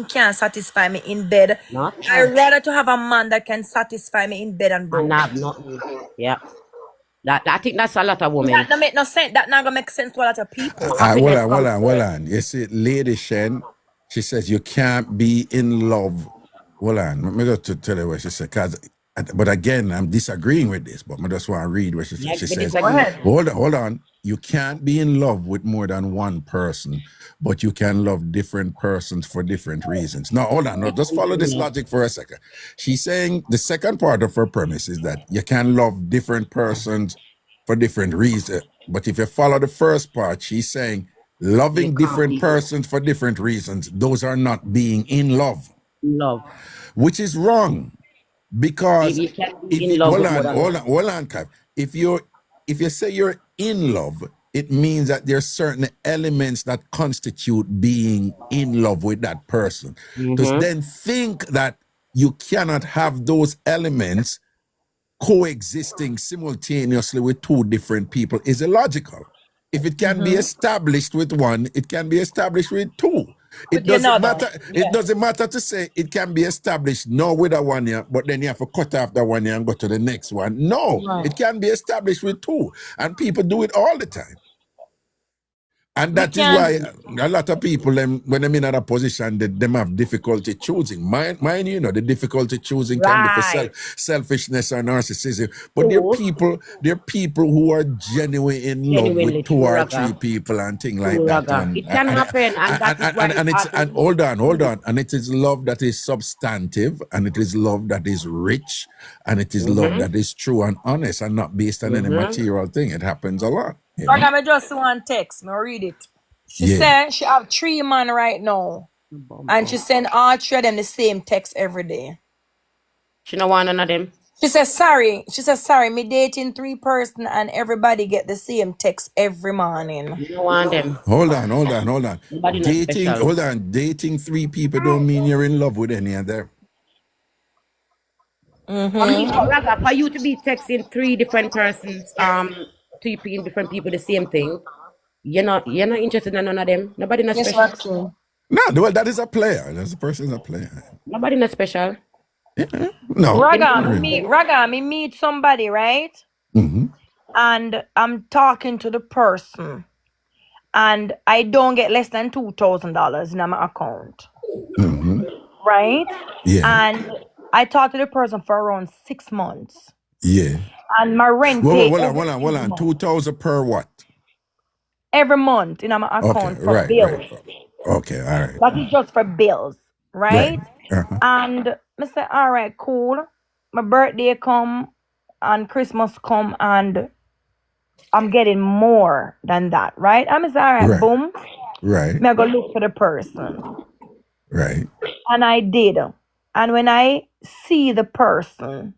can't satisfy me in bed. Not I rather to have a man that can satisfy me in bed and broke. and have nothing. Yeah. I think that's a lot of women. That don't make no sense. That not gonna make sense to a lot of people. Hold on. You see, Lady Shen, she says you can't be in love. Hold on, let me go to tell you what she said. But again, I'm disagreeing with this, but I just want to read what she said. She says, hold on. You can't be in love with more than one person, but you can love different persons for different reasons. Now, hold on. No, just follow this logic for a second. She's saying the second part of her premise is that you can love different persons for different reasons. But if you follow the first part, she's saying loving different persons for different reasons, those are not being in love. Which is wrong. Because hold on, Kev. If you say you're in love, it means that there's certain elements that constitute being in love with that person. Just then think that you cannot have those elements coexisting simultaneously with two different people is illogical. If it can be established with one, it can be established with two. It doesn't matter. It doesn't matter to say it can be established now with a 1 year, but then you have to cut off the 1 year and go to the next one. No, it can be established with two, and people do it all the time. And that is why a lot of people, when they're in a position, them have difficulty choosing. Mind you, the difficulty choosing can be for selfishness or narcissism. But there are people who are genuinely in love with 2 or 3 people and things like that. It can happen, and hold on. And it is love that is substantive, and it is love that is rich, and it is love that is true and honest and not based on any material thing. It happens a lot. I just one text. I'll read it. She said she have 3 men right now. And she send all 3 of them the same text every day. She don't want none of them. She says sorry. Me dating 3 person and everybody get the same text every morning. You don't want them. Hold on. Dating 3 people don't mean you're in love with any of them. For you to be texting 3 different persons, 3 different people the same thing, you're not interested in none of them. Nobody not special. No, well, that is a player. That person is a player. Nobody not special. Yeah. No. Raga, me meet somebody, right? And I'm talking to the person, and I don't get less than $2,000 in my account. Right? Yeah. And I talked to the person for around 6 months. Yeah. And my rent. Hold on. 2,000 per what? Every month in my account for bills. Right. Okay, all right. That is just for bills, right? And I said, all right, cool. My birthday come and Christmas come and I'm getting more than that, right? I'm saying, all right, boom. Right. I go look for the person. Right. And I did. And when I see the person,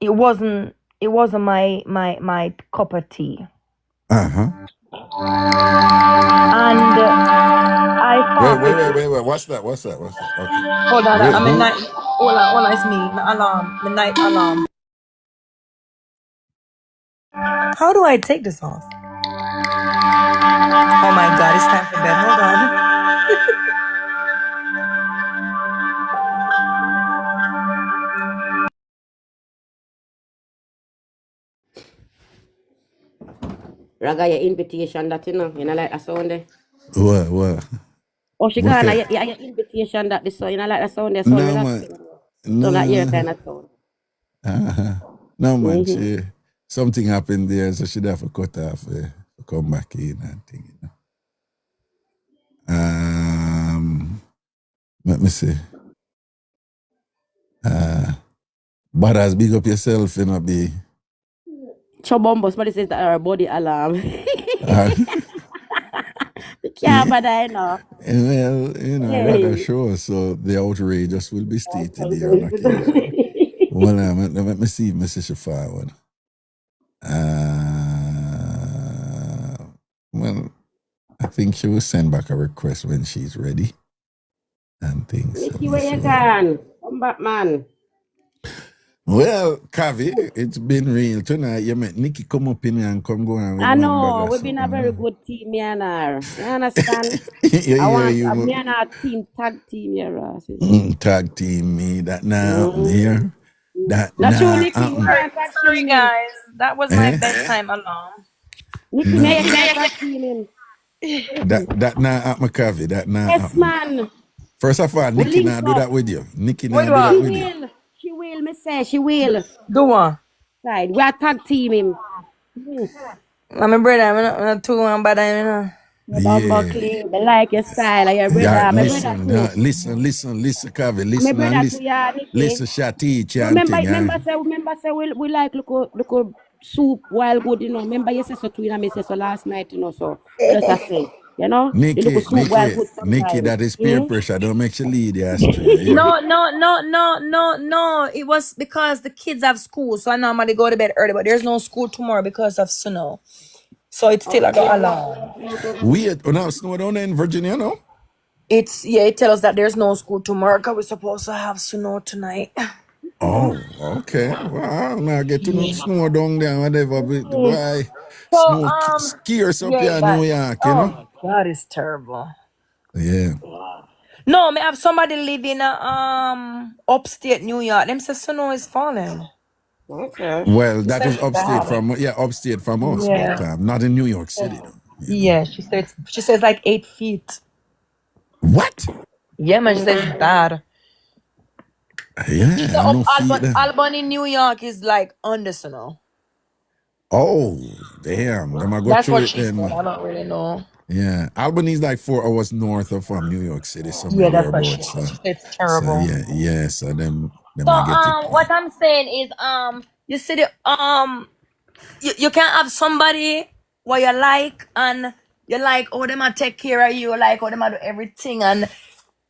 it wasn't my cup of tea. And I thought, wait. What's that? Okay. Hold on, I'm in night. Hold on, it's me. My alarm. My night alarm. How do I take this off? Oh my God, it's time for bed. Hold on. Raga, your invitation that you know like that sound there. What? Oh, she got your invitation that this sound, you know like that sound there. So no, man. No, that ear kind of sound. No, man. Something happened there, so she'd have to cut off to come back in and thing, you know. Let me see. But as big up yourself, you know, be. Chobombo, somebody says that our body alarm. The camera there, no. Well, you know, rather sure, so the outrageous will be stated here on occasion. Well, let me see if Mrs. Shafar. Well, I think she will send back a request when she's ready and things. Where you can? Come back, man. Well, Kavi, it's been real tonight. You met Nikki come up in here and come go on with I one bag know, or we've been a something. very good team, me and her. You understand? Yeah, I want you me and our team, tag team, yeah, Ross. tag team me. That now happen here. That Not true, now Nikki, you happen. can't tag Sorry, team him. guys. That was my Eh? bedtime alarm. Nikki, No. me, you can't tag team him. That now happen, Kavi. That now Yes, happen. man. First of all, We Nikki link now do up. that with you. Nikki What now do do that She I with you. will. She will, me say, she will. do? What? Right. We are tag team him. My brother, I'm not too one, but I know. The bumbo Yeah. clean. They like your style. And your Yeah, brother. My brother listen, too. listen, Kavi, And my listen and brother too, listen. yeah, Nikki. Listen, Shati, No, chanting, yeah. remember say we like look soup while good, you know. Remember you said so too, and I say so last night, you know, so what does I say? You know? The look soup while good sometimes. That is peer pressure. Don't make you lead the astray. Yeah. No. It was because the kids have school, so I normally go to bed early, but there's no school tomorrow because of snow. So it's still I got alarm. Weird. Now snow down there in Virginia, no? It tells us that there's no school tomorrow because we're supposed to have snow tonight. Oh, okay. Well, now get to know snow down there, whatever. But why So snow scarce up here in but New York, you oh know? my God, it's terrible. Yeah. No, me have somebody living upstate New York. Them say snow is falling. Okay. Well, that said is upstate from us, Yeah. but not in New York City, though. You know? Yeah, she says like 8 feet. What? Yeah, man, she says it's bad. Yeah, So I know feet there. Albany, New York is like under snow. Oh, damn. Them I go That's through what it she then. said. I don't really know. Yeah, Albany is like 4 hours north of New York City, somewhere Yeah, that's what she thereabouts. said. So, She said it's terrible. yeah. So them So I get it. what I'm saying is you see the you can have somebody what you like and you like oh them I take care of you, like oh them I do everything, and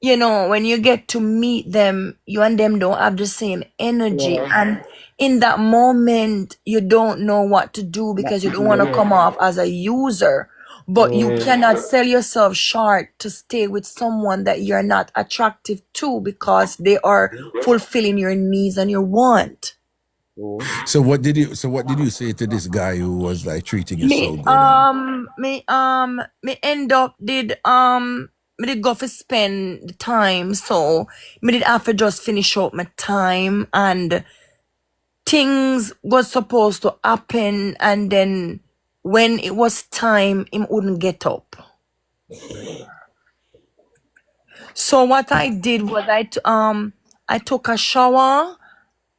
you know when you get to meet them, you and them don't have the same energy, and in that moment you don't know what to do because you don't want to come off as a user. But you cannot sell yourself short to stay with someone that you're not attractive to because they are fulfilling your needs and your want. So what did you say to this guy who was like treating you so good? Me end up did me did go for spend the time, so me did have to just finish up my time, and things was supposed to happen, and then when it was time, him wouldn't get up. So what I did was I took a shower.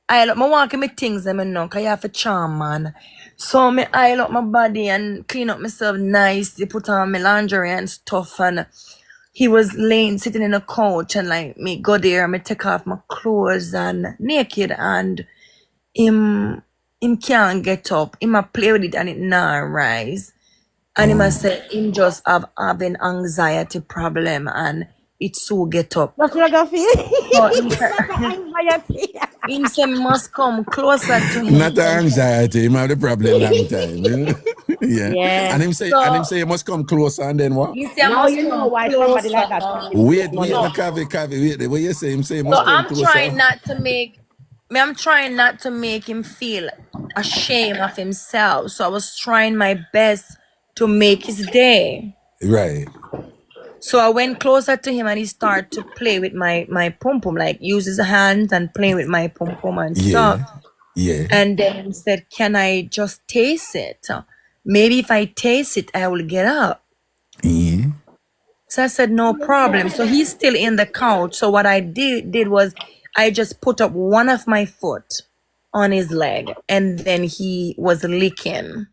I walk my things them now, cause I have a charm, man. So me oil up my body and clean up myself nice. They put on my lingerie and stuff, and he was sitting in a couch, and like me go there and me take off my clothes and naked, and him can't get up. Him a play with it and it not rise. And him a say him just having anxiety problem and it so get up. That's what I got for you. So him say must come closer to him. Not the anxiety, him have the problem long time. You know? Yeah. And him say you must come closer, and then what? He say Now must you know come why closer. somebody like that. Wait, Kavi, wait. What you say? Him say you must So come I'm closer. trying not to make him feel ashamed of himself. So I was trying my best to make his day. Right. So I went closer to him and he started to play with my pum pum, like use his hands and play with my pum pum and stuff. Yeah. And then he said, "Can I just taste it? Maybe if I taste it, I will get up." Yeah. So I said, "No problem." So he's still in the couch. So what I did was I just put up one of my foot on his leg, and then he was licking.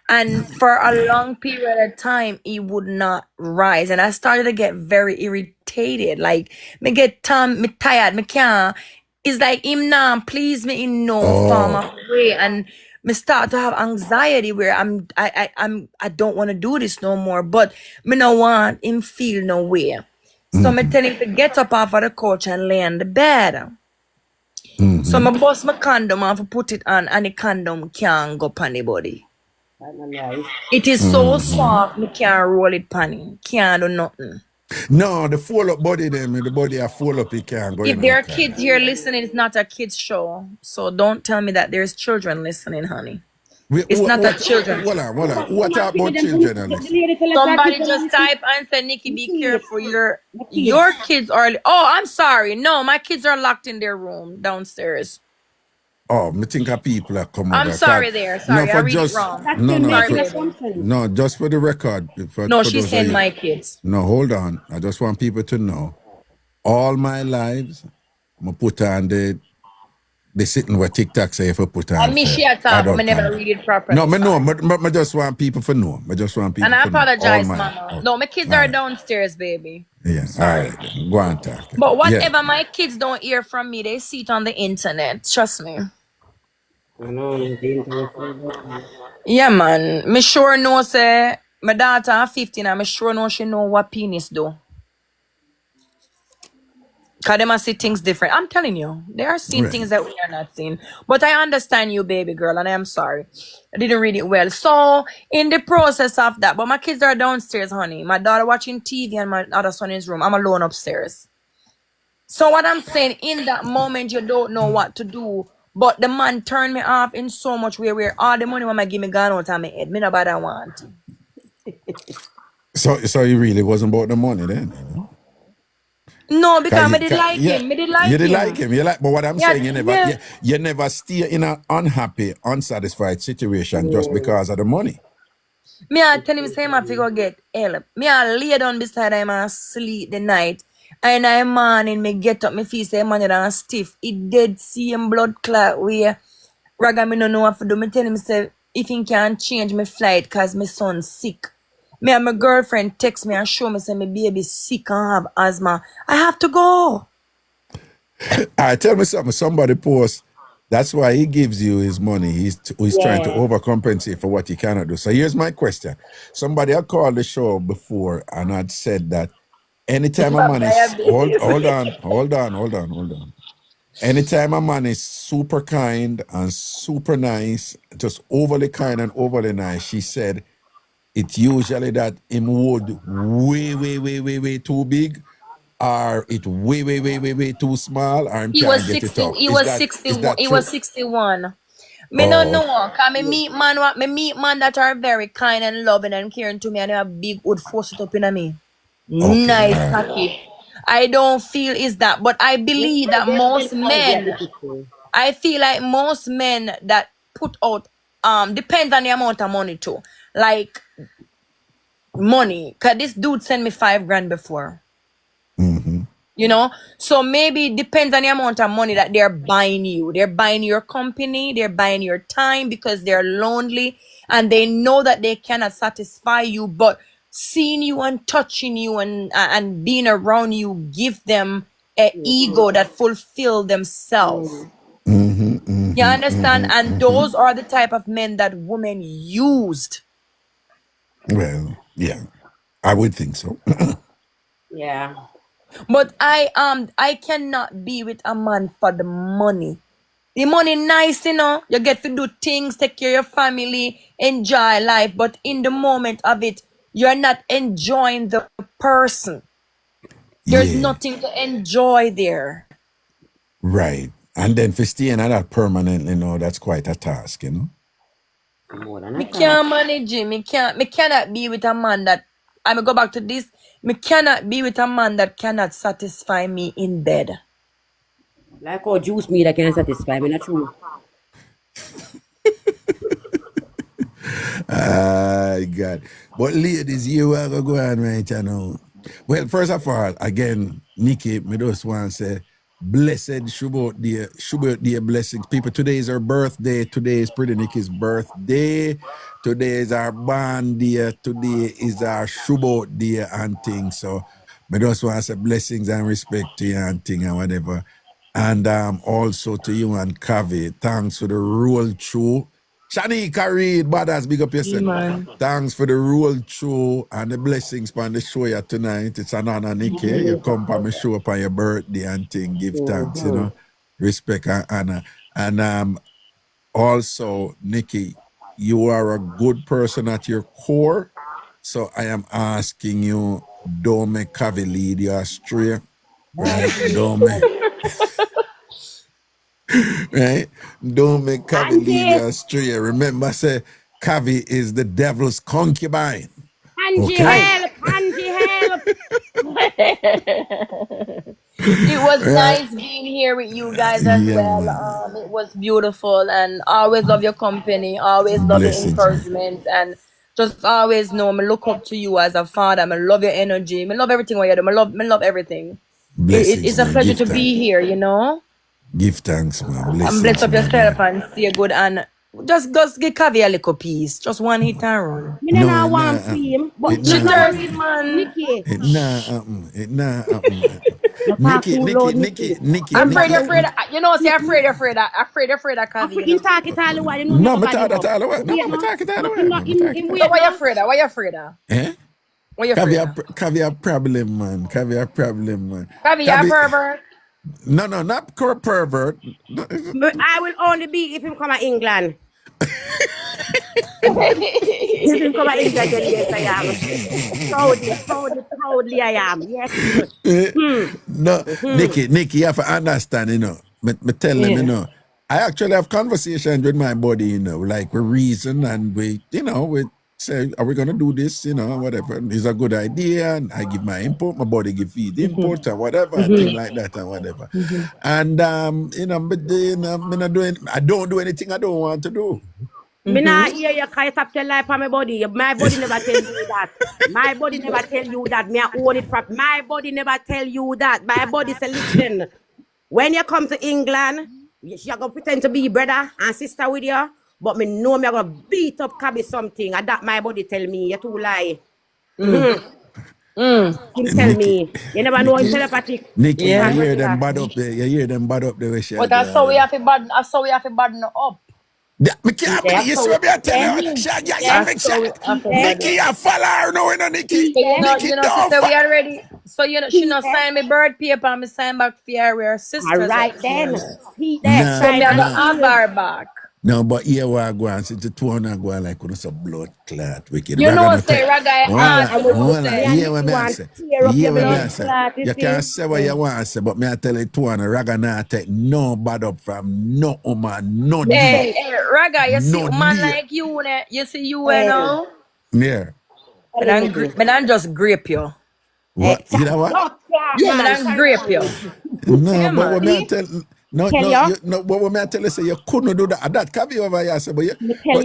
And for a long period of time, he would not rise. And I started to get very irritated. Like, me tired, me can't. It's like him now please me in no form of way. And me start to have anxiety where I don't want to do this no more. But me no want him feel no way. So me tell him to get up off of the couch and lay on the bed. So me bust my condom off and put it on, and the condom can't go on the body. It is so soft, me can't roll it pan. Can't do nothing. No, the full up body them, the body are full up, it can't go If in there a are car. kids here listening, it's not a kids show. So don't tell me that there's children listening, honey. It's not a children show. Hold on. What about children are The listening? lady tell us that Somebody kids just listen. type and say, Nikki, be careful. The Your kids. kids are. Oh, I'm sorry. No, my kids are locked in their room downstairs. Oh, me think of people that come I'm over. sorry there. Sorry, I read it wrong. That's No, still no, Sorry, making baby. assumptions. no, just for the record. No, For she's those of saying you. my kids. No, hold on. I just want people to know. All my lives, I put on the sitting where TikTok say if I put on. I miss you at all, but I never read it properly. No, me know. sorry. I just want people to know. I just want people And I to know. All apologize, my. mama. No, my kids are Alright. downstairs, baby. Yeah, Sorry. all right. Go on, talk. But Yeah. whatever my kids don't hear from me, they see it on the internet. Trust me. I know, the internet. Yeah, man. Me sure know, say, my daughter 15, and me sure know she know what penis do. Because they must see things different. I'm telling you, they are seeing Right. things that we are not seeing. But I understand you, baby girl, and I am sorry. I didn't read it well. So, in the process of that, but my kids are downstairs, honey. My daughter watching TV and my other son in his room. I'm alone upstairs. So what I'm saying, in that moment, you don't know what to do. But the man turned me off in so much way where all the money when I give me gone out of my head. Me nobody want. So it really wasn't about the money then, you know? No, because I did Ca- like yeah, him. Me did like you him. did like him. You like, but what I'm Yeah, saying, yeah. you never stay in an unhappy, unsatisfied situation just because of the money. Me I tell him say I figure get help. Me I lay down beside him and sleep the night. And I morning me get up, me feel say man and stiff. It dead same blood clot where Raga me no know what to do. Me tell him say if he can change my flight cause my son sick. Me and my girlfriend text me and show me say my baby sick and have asthma. I have to go. Tell me something. Somebody posts. That's why he gives you his money. He's trying to overcompensate for what he cannot do. So here's my question. Somebody had called the show before and had said that anytime a man is hold on. Anytime a man is super kind and super nice, just overly kind and overly nice, she said it's usually that him would way too big, or it way too small, or him He can't was get 60. it up. He Is was that 61. He true? was 61. Me no Oh, know. Cause me meet man that are very kind and loving and caring to me and they have big wood force it up in me. okay. Nice All right. cocky. I don't feel is that, but I believe that most men, I feel like most men that put out depends on the amount of money too. Like money. Cause this dude sent me $5,000 before. Mm-hmm. You know, so maybe it depends on the amount of money that they're buying you. They're buying your company, they're buying your time because they're lonely and they know that they cannot satisfy you. But seeing you and touching you and being around you give them an ego that fulfill themselves. You understand? And those are the type of men that women used. Well, yeah, I would think so. Yeah. But I cannot be with a man for the money. The money nice, you know. You get to do things, take care of your family, enjoy life. But in the moment of it, you're not enjoying the person. There's Yeah. nothing to enjoy there. Right. And then for staying at that permanently, you know, that's quite a task, you know. More than Me that. can't manage it. Me cannot be with a man that I'm gonna go back to this. Me cannot be with a man that cannot satisfy me in bed. Like how juice me that can satisfy me, not true. God. But ladies, you are gonna go on right now. Well, first of all, again, Nikki, me just want to say, blessed Shabbat day blessings. People, today is her birthday. Today is Pretty Nikki's birthday. Today is our band day. Today is our Shabbat day and things. So, me just want to say blessings and respect to you and thing and whatever. And also to you and Kavi, thanks for the roll through. Shanika Reed, badass, big up yourself. Man. Thanks for the roll through and the blessings on the show here tonight. It's an honor, Nikki. You come for me show up on your birthday and thing. Give thanks, you know. Respect and honor. And also, Nikki, you are a good person at your core. So I am asking you don't make Cavi lead you astray. Right? Don't make right? Don't make Cavi lead you astray. Remember, say Cavi is the devil's concubine. Angie Okay. help! Angie help! It was Right? nice being here with you guys as Yeah, well. man. It was beautiful, and I always love your company. Always love your Blessings, man. encouragement, and just always know me look up to you as a father. I love your energy. I love everything what you do. I love everything. Blessings, It's a man. pleasure Give to be thanks. here. You know, Give thanks, man. and Blessings, bless up my yourself brother. and stay good. And just give Kavi a little piece. Just one hit and run. Me no No, it want nah free happen. him, but It She no nah worry, thirsty, happen. man. Nikki. It nah happen. It nah happen. No talk too loud, Nikki. I'm afraid, Afraid, you know, say afraid of Kavi, you know. him talk it all the while. You know No, never but bad him that up. all away. No, Wait, but no. talk it all But away. him No, not but talk it him all So wait why you no. afraid of? Why you afraid of? Eh? What you afraid of? Caviar problem, man. Caviar problem, man. Kavi, you a pervert? No, not pervert. No, But I will only be if him come to England. If him come to England, then yes, I am. Proudly I am. Yes. no, Nikki, you have to understand, you know. Me tell them, you know. I actually have conversations with my body, you know, like we reason and we say, are we gonna do this, you know, whatever. It's a good idea, and I give my input, my body give feed input and whatever, and things like that and whatever. And you know, but I don't do anything I don't want to do. Me not hear you call it up tell lie for my body. My body never tell you that. My body never tell you that. Me I own it from my body never tell you that. My body say listen. When you come to England, you're gonna pretend to be brother and sister with you, but me know me gonna beat up Cabby something. And that my body tell me you too lie. Him tell me. You never know him telepathic. Nikki, Yeah. you hear them bad up there. You hear them bad up there. Where she But are I saw we there. have to button up. Yeah, me can't believe you. So me I tell you, make sure. Nikki, you follow her now, you know, Nikki. So you know, Nikki, sister, don't we already. So you know, she not sign me bird paper and me sign back for her. We're sisters. All right then. So He there. Nah, me have to Sign have her back. No, but here we are going. Since the 200 go like with some blood clot. Wicked. You know, Ragga say no Reggae Hold hard. on, You know, hold on. say. Hear what me I say. tear up Hear your what me I blood say. clot, you You can't see? say what you want to say, but me I tell you 200. Ragga not take no bad up from no woman, no Hey, day. Reggae, you see, No man day. like you, you see you know. Yeah. Me don't just grape you. What? You know what? Yeah, me don't grape you. No, Yeah, but what man. me I tell but what me I tell you say you couldn't do that. That Cavi over here, say, but you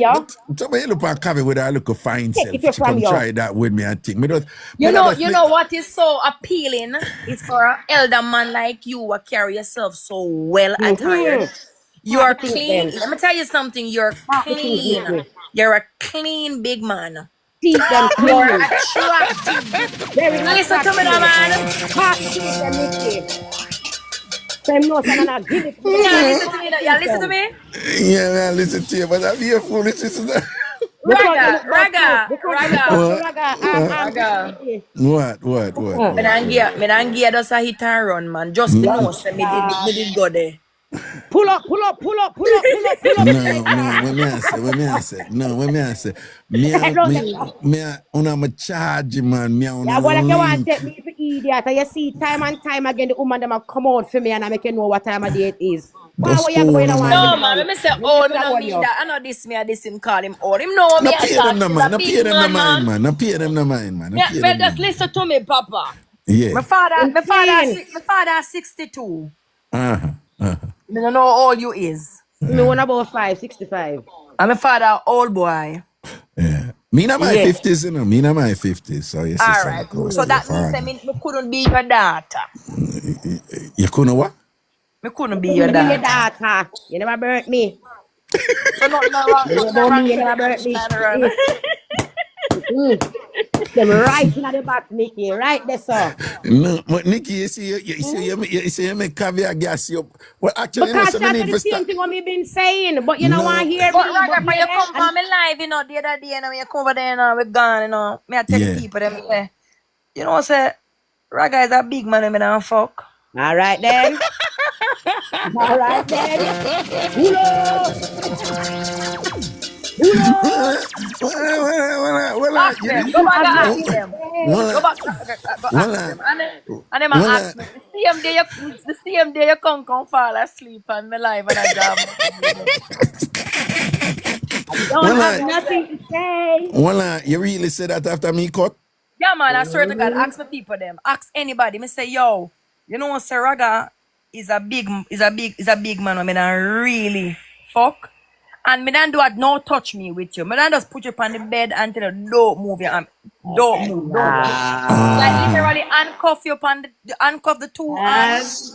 but somebody look at Cavi with a look fine self. it She come from you. try that with me and think. Me just, You know what is so appealing is for an elder man like you who carry yourself so well attired. You are clean. Let me tell you something. You're clean. You're a clean big man. Teeth them You're clean. attractive. Very Listen to me now, man. Hot teeth them Nikki. Them know some not give it. Yeah, listen to me. Yeah, listen to me. yeah, man, listen to you, but I'm here for this. Raga. What? Me don't give us a hit and run, man. Just to know, say me did go there. Pull up. No, when me I say. Me I'm a charge, man. Me Yeah, well, if you want to take me for idiot, and you see time and time again, the woman them a come out for me and I make you know what time of day it is. Why That's were you cool, going man. No, man, let me say old, me don't mean that. I know this me, I this him call him old. Him know me. No pay them no mind. No pay them no mind, man. No pay them no mind, man. Yeah, just listen to me, Papa. Yeah. My father 62. Me don't know how old you is. Me one about 65. And my father old boy. Yeah. Me in my 50s, you know. Me in my 50s. So yes, All right. So that means that me couldn't be your daughter. You couldn't what? Me couldn't be your daughter. You never burnt me. So nothing wrong. You never burnt me. Them right in the back, Nikki. Right there, sir. No, but Nikki, you see you make caviar gas you. Well, actually, Because you know, that's need the to same start. thing what me been saying, but you know want to hear But me. Raga, when you come for me live, you know, the other day, you know, when you come over there, you know, we're gone, you know. Me I tell the people, them say, you know, say, Raga is a big man, and me don't fuck. All right then. Ask them. Go back and ask them. Go back go ask them. And them ask me. The same day you come fall asleep and me live and I jam. Don't have nothing to say. You really say that after me cut? Yeah, man, I swear to God, ask the people them. Ask anybody. Me say, yo, you know what, Sir Raga is a big man. I mean, I really fuck. And me don't do it, no touch me with you. Me don't just put you on the bed until you don't move your arm. Don't move. Like literally handcuff you upon handcuff the two arms.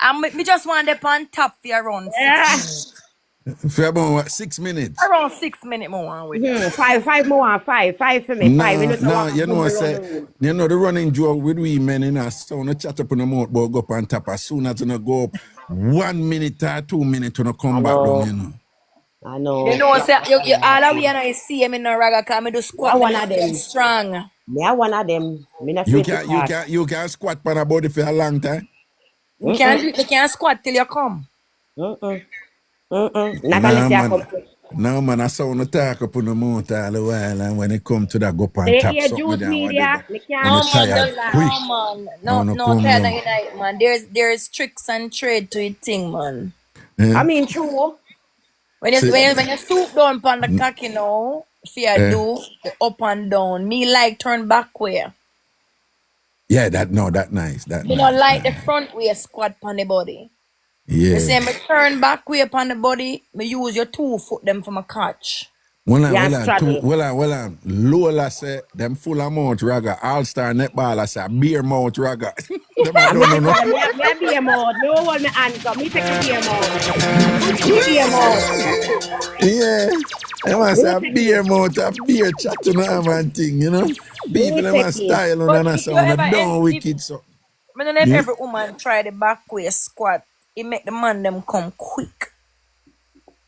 And me just want them on top for around 6 minutes. For about what, 6 minutes? Around 6 minutes more with you. Five more, five for me. Five. You know, you know the running joke with we men in us. So no chat up on the mouth, but go up on top. As soon as you go up, 1 minute or 2 minutes to come back down, you know. I know. You know, say you all of we and I see him in the Raga because I do squat. One of them strong. Yeah, one of them. You can squat on a body for a long time. You can't squat till you come. Not unless you come. No, man, I saw the talk up on the mouth all the while, and when it come to that, go up and tap something down. Man. There's tricks and trade to it thing, man. I mean, true. When you stoop down on the cock, you know, if you do the up and down, me like turn back way. Yeah, that nice. You know, like the front way squat on the body. Yeah. You say me turn back way upon the body, me use your 2 foot them for my catch. Lola say them full of mouth Raga, all-star netball, I say beer mouth Raga. I don't know. Beer mouth. No one me answer. Me take a beer mouth. Beer mouth. Yeah. I want to say beer mouth, a beer chat to them and thing, you know. People them style and I say, don't wicked so. I don't know if every woman try the back way squat, it make the man them come quick.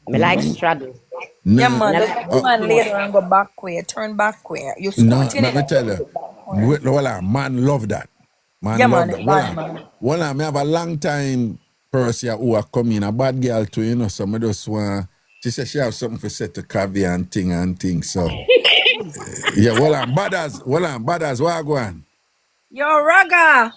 Me like straddle. Yeah, man. The man later and go back way, turn back way. You squatting let me tell you. Man love that. Man love that. Well, me have a long time person who are coming, a bad girl too, you know, so me just want, she said she have something for set to caviar and thing, so. Yeah, badass, what I go on? Yo, Raga.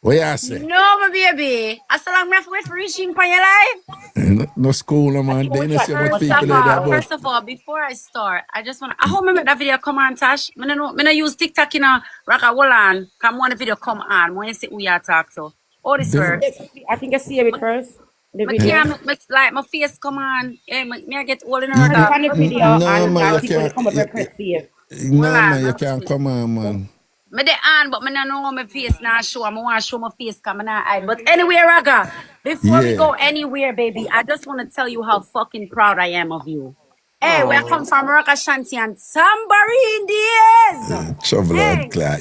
What you say? No, my baby. As long as we're reaching for your life. No school, man. They know so much people there. First of all, before I start, I just want to, I hope me make that video come on, Tash. I don't use TikTok in a Raga Wolan. Come on, the video come on. When you see who you talk to. All this first. I think I see it first. The video. Like my face come on. Yeah, me I get all in order. The video no, man, you can't. Come up and press here. No, man, you can't come on, man. Me the on, but me don't know my face now show. I want to show my face coming out. But anyway, Raga, before we go anywhere, baby, I just want to tell you how fucking proud I am of you. Hey, we come from Ragashanti and Tambourine days.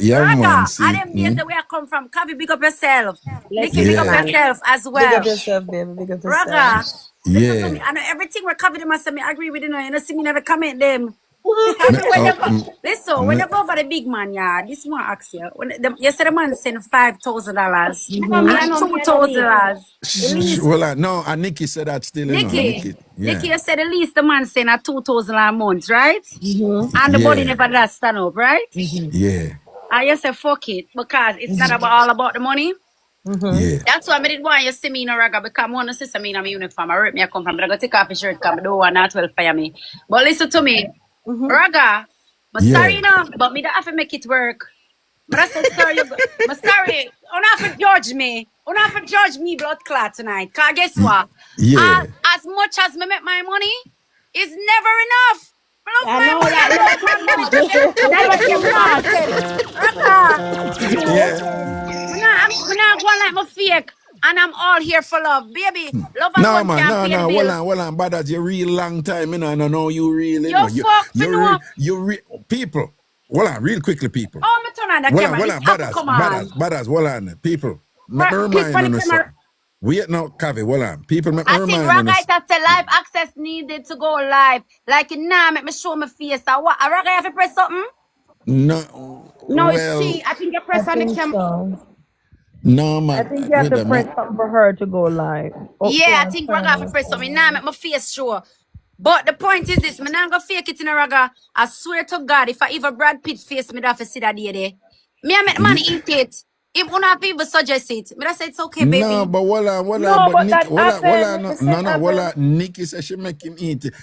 Yeah, Raga, man. and them days that we come from. Kavi, big up yourself. Nikki, big up yourself as well. Big up yourself, baby. Big up yourself. Raga, yeah. I know everything we're covered in. I agree with you. You know, see me never comment them. Listen, when you go for the big man, yeah, this one ask you. You said the man sent $5,000 and $2,000. Well, no, and Nikki said that still. Nikki, you said at least the man sent $2,000 a month, right? And the body never does stand up, right? Yeah. I just said fuck it because it's not all about the money. Yeah. That's why I didn't want you to see me in a Raga because I want to see me in a uniform. I rip me, I come from, but I go take off the shirt because I don't want not 12 fire me. But listen to me. Raga, I'm sorry, you know, but me don't have to make it work. But I said, sorry, I'm sorry. You don't have to judge me. You don't have to judge me blood clot tonight. Because guess what? Yeah. As much as me make my money, it's never enough. I know I'm not going like my fake. And I'm all here for love, baby. Love and no, man, no. Well, I'm bad as you real long time, you know. I don't know you really. People. Well, real quickly, people. Oh, me turn on the camera. Badass, people. Make me remind you something. Wait now, Kavi, people make me remind you. I think Raga has the live access needed to go live. Like, make me show my face. Raga have to press something? No. No, see, I think you press on the camera. No, man. I think you have to press something for her to go live. Yeah, I think Raga have to press something. Make my face show. But the point is this, me not gonna fake it in a Raga. I swear to God, if I even Brad Pitt face me, that for see that day there. Me I make the man eat it. If one of people suggest it, me I say it's okay, baby. No, but No, but but Nick, that happened. Listen, Nikki says she make him eat it.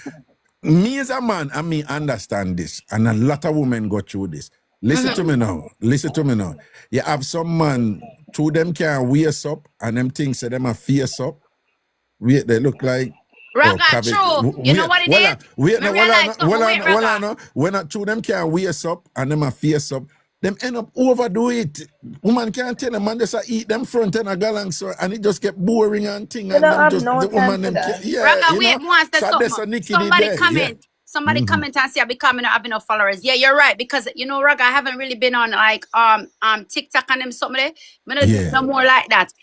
Me as a man, I mean, understand this, and a lot of women go through this. Listen to me now. Listen to me now. You have some man, two them can wears up, and them things say them a face up. They look like. Raga, true. You know what it is? When two them can wears up, and them a face up, them end up overdo it. Woman can't tell them, man, just eat them front and a galang, so, and it just get boring and thing. And them just, no the woman, them, Raga, wait, once there's somebody comment. Somebody comment and say I becoming not having no followers. Yeah, you're right, because you know, Raga, I haven't really been on like TikTok and them something. No more like that.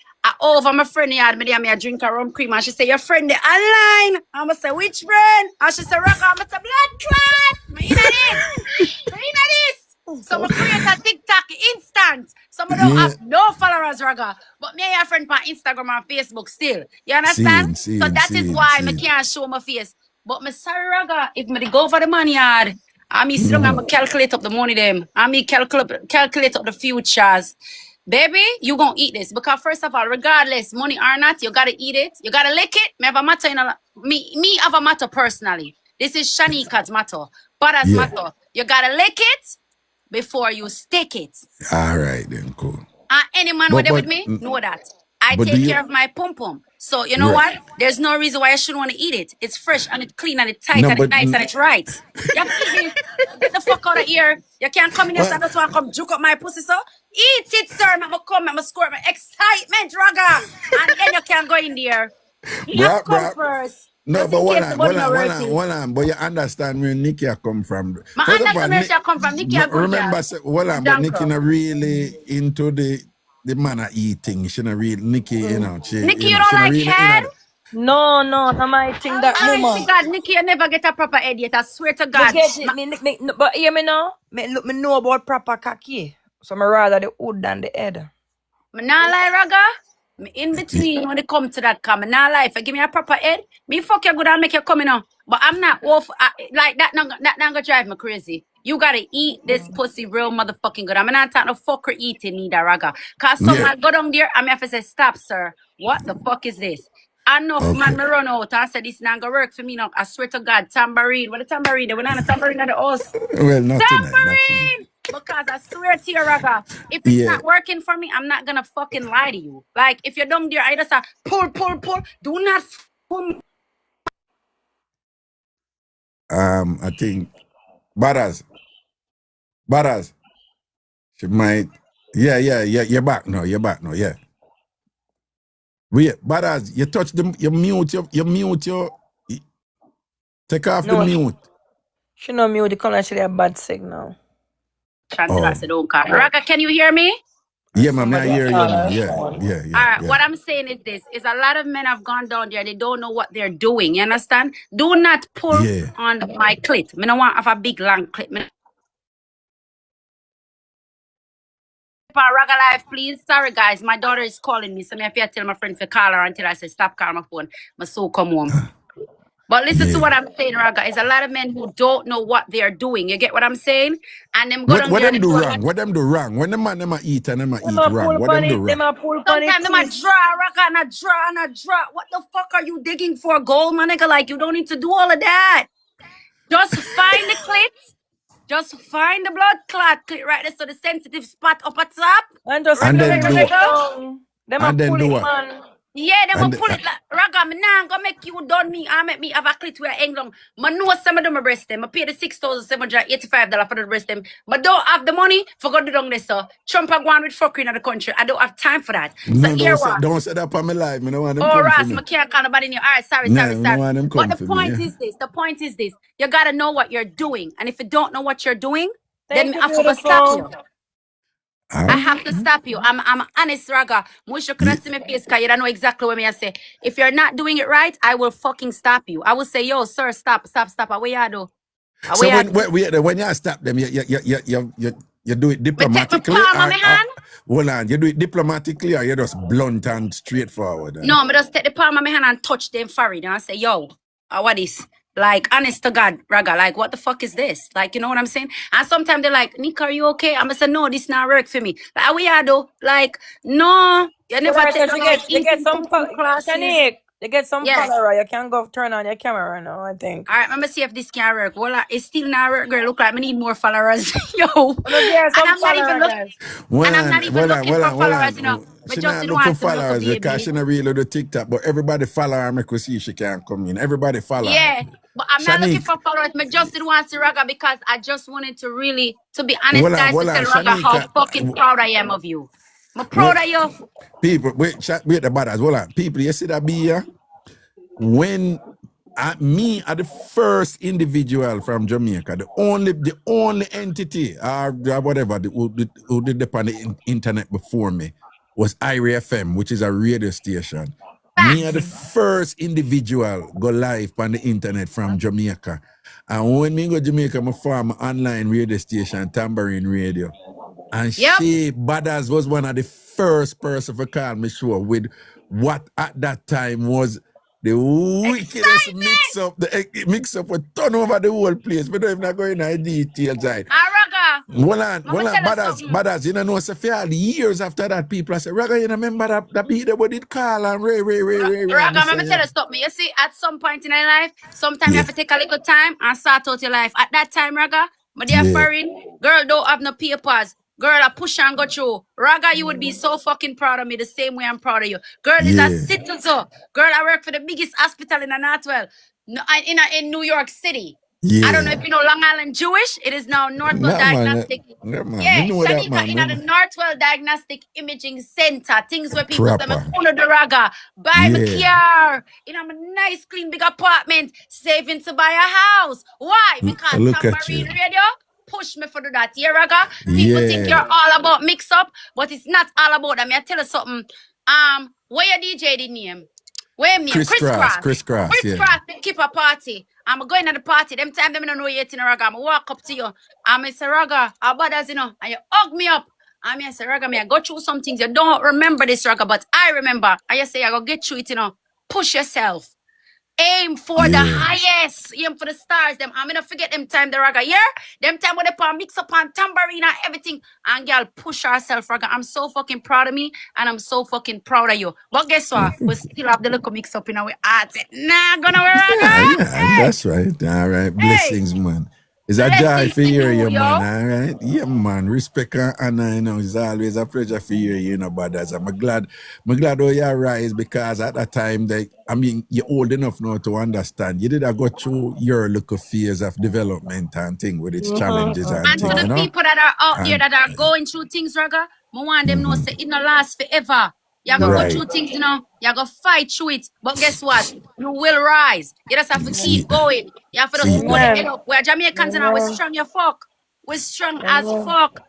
Over my friend yard, me I drink a rum cream, and she say, your friend they online. I'ma say, which friend? And she say, Raga, I'ma say, blood clot. Me in this. So I create a TikTok instant. Some of them have no followers, Raga. But me and your friend on Instagram and Facebook still. You understand? So that is why I can't show my face. But me sorry, Raga, if me go for the money yard, I'm gonna calculate up the money them. I'm calculate up the futures. Baby, you gonna eat this. Because first of all, regardless, money or not, you gotta eat it. You gotta lick it. Me have a matter in me have a matter personally. This is Shanika's matter. Butters matter. You gotta lick it before you stick it. All right, then, cool. Any man with me, know that. I take care of my pum-pum. So, you know what? There's no reason why I shouldn't want to eat it. It's fresh and it's clean and it's tight and it's nice and it's right. You have to eat it. Get the fuck out of here. You can't come in here and just want to come juke up my pussy, so eat it, sir. I'm going to come, I'm going to score my excitement, Raga. And then you can go in there. You have to come first. No, but one on, but you understand where Nikki come from. I understand where she come from. Nikki remember, but Nikki not really into the manner eating. She not really, Nikki, you know. Nikki, you don't like really, head? No, I might think that woman. God, Nikki, you never get a proper head yet. I swear to God. But hear me now. Me know about proper cocky. So I rather the wood than the head. Me not lie, Raga. Me in between when it come to that, come. Me not lie. If you give me a proper head, me fuck you good and make you come in. But I'm not off like that. Not gonna drive me crazy. You gotta eat this pussy real motherfucking good. I'm not talking no fucker eating neither, Raga. Cause someone go down there and me have to say, stop, sir. What the fuck is this? I know man me run out and say this not gonna work for me now. I swear to God, tambourine. What a tambourine? They went on a tambourine at the house. Well, not tambourine! Because I swear to you, Raga, if it's not working for me, I'm not gonna fucking lie to you. Like if you're down there, I just say pull. Do not pull. I think Butters. She might. Yeah. You're back now. Yeah. Wait, Butters, you touch them. You mute your. Take off the mute. She no mute. The color actually a bad signal. Raga, can you hear me? Yeah, ma'am, I hear you. Yeah. All right, what I'm saying is this, is a lot of men have gone down there, they don't know what they're doing, you understand? Do not pull on my clit. I don't want to have a big long clit. Raga life, please. Sorry, guys, my daughter is calling me, so I have to tell my friend to call her until I say stop calling my phone. My soul come home. But listen to what I'm saying, Raga. It's a lot of men who don't know what they're doing. You get what I'm saying? And them go down what them do wrong? What them do wrong? When the man them eat and them eat wrong, what them do wrong? Sometimes them a draw, Raga, and a draw. What the fuck are you digging for, gold, my nigga? Like, you don't need to do all of that. Just find the clit. Just find the blood clot clit right there, so the sensitive spot up at top. And just and then do it. Them and then do it. Yeah, they will pull it like Raga, me nah gonna make you done me. I make me have a clit where I hang long. I know some of them breast them. I pay the $6,785 for the breast them. But don't have the money for go do down this, so Trump are going with fuckery in the country. I don't have time for that. No, don't say that on my life. I don't want them Ross, I can't call nobody in your Alright, sorry. But the point is this. You gotta know what you're doing. And if you don't know what you're doing, then I have to stop you. I have to stop you. I'm honest, Raga. Mush you couldn't see my face because you don't know exactly what I say. If you're not doing it right, I will fucking stop you. I will say, yo, sir, stop. What you do? So when you stop them, you do it diplomatically. Hold on, you do it diplomatically or you just blunt and straightforward? No, I just take the palm of my hand and touch them forehead and I say, yo, what is? Like, honest to God, Raga, like, what the fuck is this? Like, you know what I'm saying? And sometimes they're like, Nick, are you okay? I'm gonna say, no, this not work for me. Like, how we are though? Like, no, you never Right, take so no like you get eating some classes. Shanique, you get some Yeah. follower. You can go turn on your camera now, I think. All right, I'm gonna see if this can work. Well, it's still not work, girl. Look like I need more followers. Yo. Look, yeah, And some I'm not even follower, looking. guys. And I'm not even looking for followers, you know. She But not just look for want to look a followers because baby. she not really do TikTok, but everybody follow her, make we see she can come in. Everybody follow her. Yeah, but I'm not looking Shanique. for followers. I just didn't want to Raga because I just wanted to really, to be honest, Hold on, guys, to hold on, tell Raga how Shanique, fucking proud I am of you. I'm proud of you. People, wait the brothers, hold on. People, you see that be here? When me are the first individual from Jamaica, the only entity or whatever who did it on the internet before me was IRA FM, which is a radio station. Me are the first individual go live on the internet from Jamaica. And when me go Jamaica, I form an online radio station, Tambourine Radio. And she, Badass, was one of the first person to call me show with what at that time was the wickedest mix-up. The mix-up would turn over the whole place. But I'm not going into details. Raga. Well, Badass, you know, so for all the years after that, people say, Raga, you remember that beat that we did call and Ray. Raga, I'm going to tell you something. You see, at some point in your life, sometimes you have to take a little time and start out your life. At that time, Raga, my dear foreign, girl don't have no papers. Girl, I push and go through. Raga, you would be so fucking proud of me the same way I'm proud of you. Girl is a citizen. Girl, I work for the biggest hospital in the Northwell, in New York City. I don't know if you know Long Island Jewish. It is now Northwell Diagnostic. Shanika in the Northwell Diagnostic Imaging Center. Things where people say, I'm under the Raga. Buy me car. In a nice, clean, big apartment. Saving to buy a house. Why? Because Tambourine Radio push me for that. Yeah, Raga? People think you're all about Mixup, but it's not all about that. I tell you something. Where your DJ did name? Where me? Chris Cross, they keep a party. I'm going to the party. Them time them don't know yet in a Raga. I walk up to you. I say, Raga, our brothers, you know, and you hug me up. I say, Raga, I go through some things. You don't remember this, Raga, but I remember. I say, I go get through it, you know. Push yourself. Aim for the highest. Aim for the stars. Them I'm gonna forget them time the Raga. Yeah? Them time when they mix up on tambourine and everything. And girl, push ourselves, Raga. I'm so fucking proud of me and I'm so fucking proud of you. But guess what? We still have the little mix up in our hearts. Nah, gonna wear Raga. That's right. All right. Blessings, man. It's a joy for you, man. All right. Yeah, man. Respect and honor, you know. It's always a pleasure for you know, brothers. I'm glad how you rise because at that time, you're old enough now to understand. You did go through your little fears of development and thing with its challenges and to the people that are out there that are going through things, Raga, I want them know say it not last forever. You're going to go through things, you know. You're going to fight through it. But guess what? You will rise. You just have to keep going. You have to just hold it up. We're Jamaicans and we're strong as fuck. We're strong as fuck.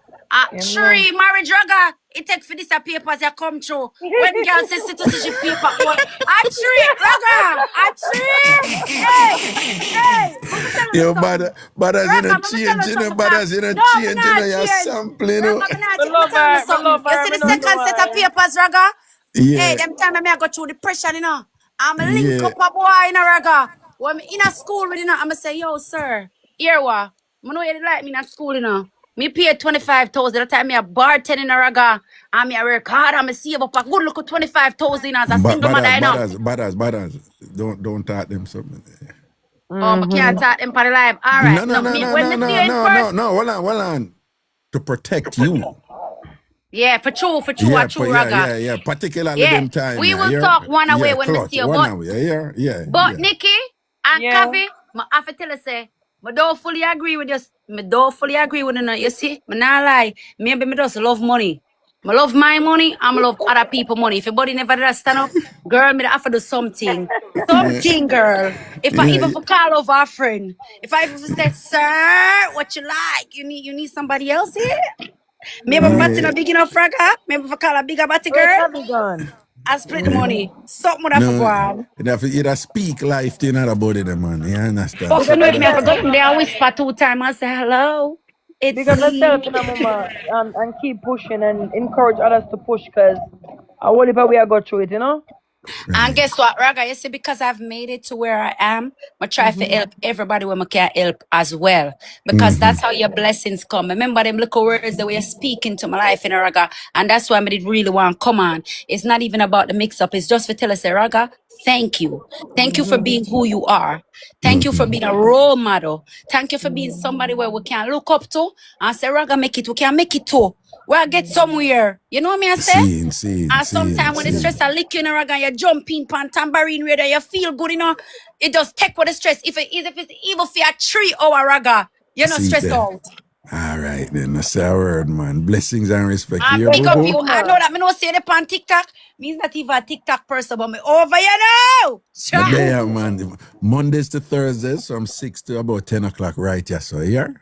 Tree, marriage, Raga. It takes for this papers that come through. When girls say citizenship paper, a tree, Raga. A tree. Hey. Yo, brothers in a change, you know, brothers in a change, you know, you're sampling, you know. You see the second set of papers, Raga? Yeah. Hey, them time I go through the pressure, you know. I'm a link up a boy in a Raga. When I'm in a school with, you know, I'm going to say, yo, sir, here what? I know you like me in a school, you know. Me pay 25,000 at the time me a bartender in a Raga. And me a work hard and me save up a good look at 25,000 as a single mother, you know. Brothers, don't talk them something. Oh, I can't talk them for the life. All right. No, hold on. To protect you. Yeah, for true, Raga. Yeah, particularly them time. We will talk one away when we see you. But Nikki and Kavi, I have to tell you, say, I don't fully agree with you. I don't fully agree with you. You see, I not lie. Maybe I just love money. I love my money, I love other people's money. If your body never does stand up, girl, I have to do something. Something, girl. If I even call over a friend, if I even say, sir, what you like? You need somebody else here? Maybe I'm not big enough, Raga. Maybe if I call a bigger batty girl, I split the money. Something would have to go on. You have to speak life to another body, man. You understand? But you know, if I have to go in there and whisper 2 times and say hello. It's because myself, you know, mama, and keep pushing and encourage others to push because I wonder if we are go through it, you know? And guess what, Raga? You see, because I've made it to where I am, I try to help everybody when I can help as well. Because that's how your blessings come. Remember them little words that we're speaking to my life in a Raga. And that's why I did really want to come on. It's not even about the mix-up. It's just for tell us, Raga, thank you. Thank you for being who you are. Thank you for being a role model. Thank you for being somebody where we can look up to and say, Raga, make it. We can make it too. We'll get somewhere. You know what I say? And sometimes when the stress are lick you in a Raga, you jump in pan tambourine where you feel good, you know. It just take with the stress. If it's even for a 3 hour Raga, you're not stressed out. All right, then. That's our word, man. Blessings and respect. And pick up you. I know that me no say the pan TikTok. Me's not even a TikTok person, but me over you now. But there, man. Mondays to Thursdays from 6 to about 10 o'clock, right? Yeah, so here.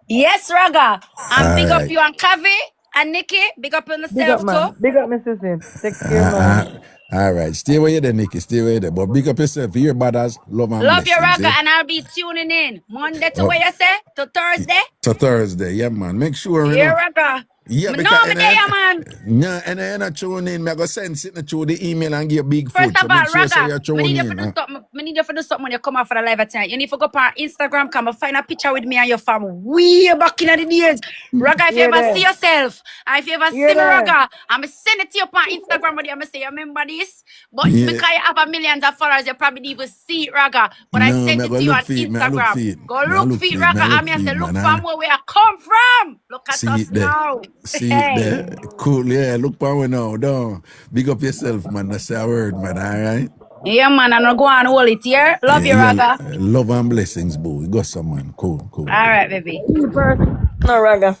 Yes, Raga. And All big right. up you and Kavi and Nikki. Big up on Big up, yourself man. too. Big up, Mr. Sim. Take care, man. All right. Stay away there, Nikki. Stay away there. But big up yourself. Your brothers. Love and Love you, blessings, Raga, eh? and I'll be tuning in Monday to where you say? To Thursday? To Thursday. Yeah, man. Make sure, you Yeah, know. Raga. Yeah, Me because know me there, man. no, and I not tune in. I go send sitting through the email and give big First food. of So all, make sure say Raga, you tune me need you in. to do something. Me need you to do something when you come out for the live tonight. You need to go up on Instagram, come and find a picture with me and your fam way back in the days. Raga, if you ever see yourself, and if you ever see me, Raga, I'm send it to you up on Instagram with you. I'm say, you remember this? But Yeah. because you have a millions of followers, you probably didn't even see it, Raga. But I No, send me it go to you look on for it, me I look Instagram. for it. Go Me I look for it, me Raga. I look I mean, I for say, it, look man, from where we are come from. Look at See us it there. now. See it there. Cool, yeah. Look power now. Don't big up yourself, man. That's our word, man. All right. Yeah, man. I'm not going to hold it here. Love you, Yeah, Raga. love and blessings, boo. You got some, man. Cool. All right, baby. No, Raga.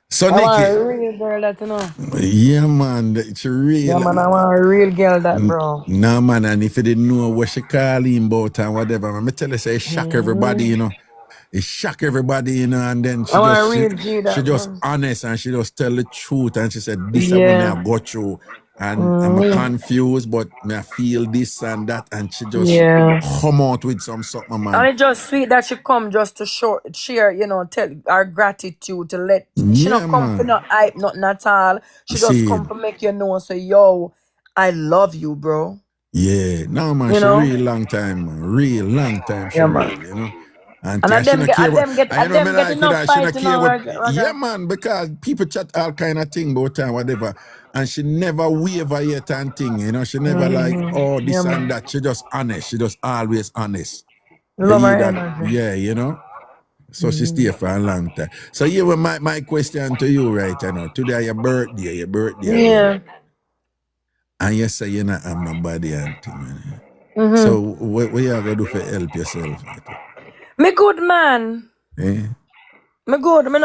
So, I want Nikki. a real girl that, you know. Yeah, man. It's real. Yeah, man, I want a real girl that, bro. Nah, man. And if you didn't know what she calling about and whatever, man, me tell you, say it shock everybody, you know. It shock everybody, you know, and then I want a real G that, she just man. honest and she just tell the truth and she said, this is what me I go through and I'm confused, but me I feel this and that and she just come out with something, man. And it's just sweet that she come just to share, you know, tell our gratitude to let she not come for no hype, nothing at all. She just come for make you know, say, yo, I love you, bro. Yeah, no, man, she real long time, man. Real long time, she real, you know. And she not care about, I know me like that, she not care about, yeah, man, because people chat all kind of thing about time, whatever, and she never waver yet and thing, you know, she never like, oh, this and that, she just honest, she just always honest. Love her energy. Yeah, you know, so she stay for a long time. So here was my question to you right now, today your birthday. Yeah. And you say you not have nobody and thing, man. So what you gonna do for help yourself? Me good, man. Eh? Me good. Me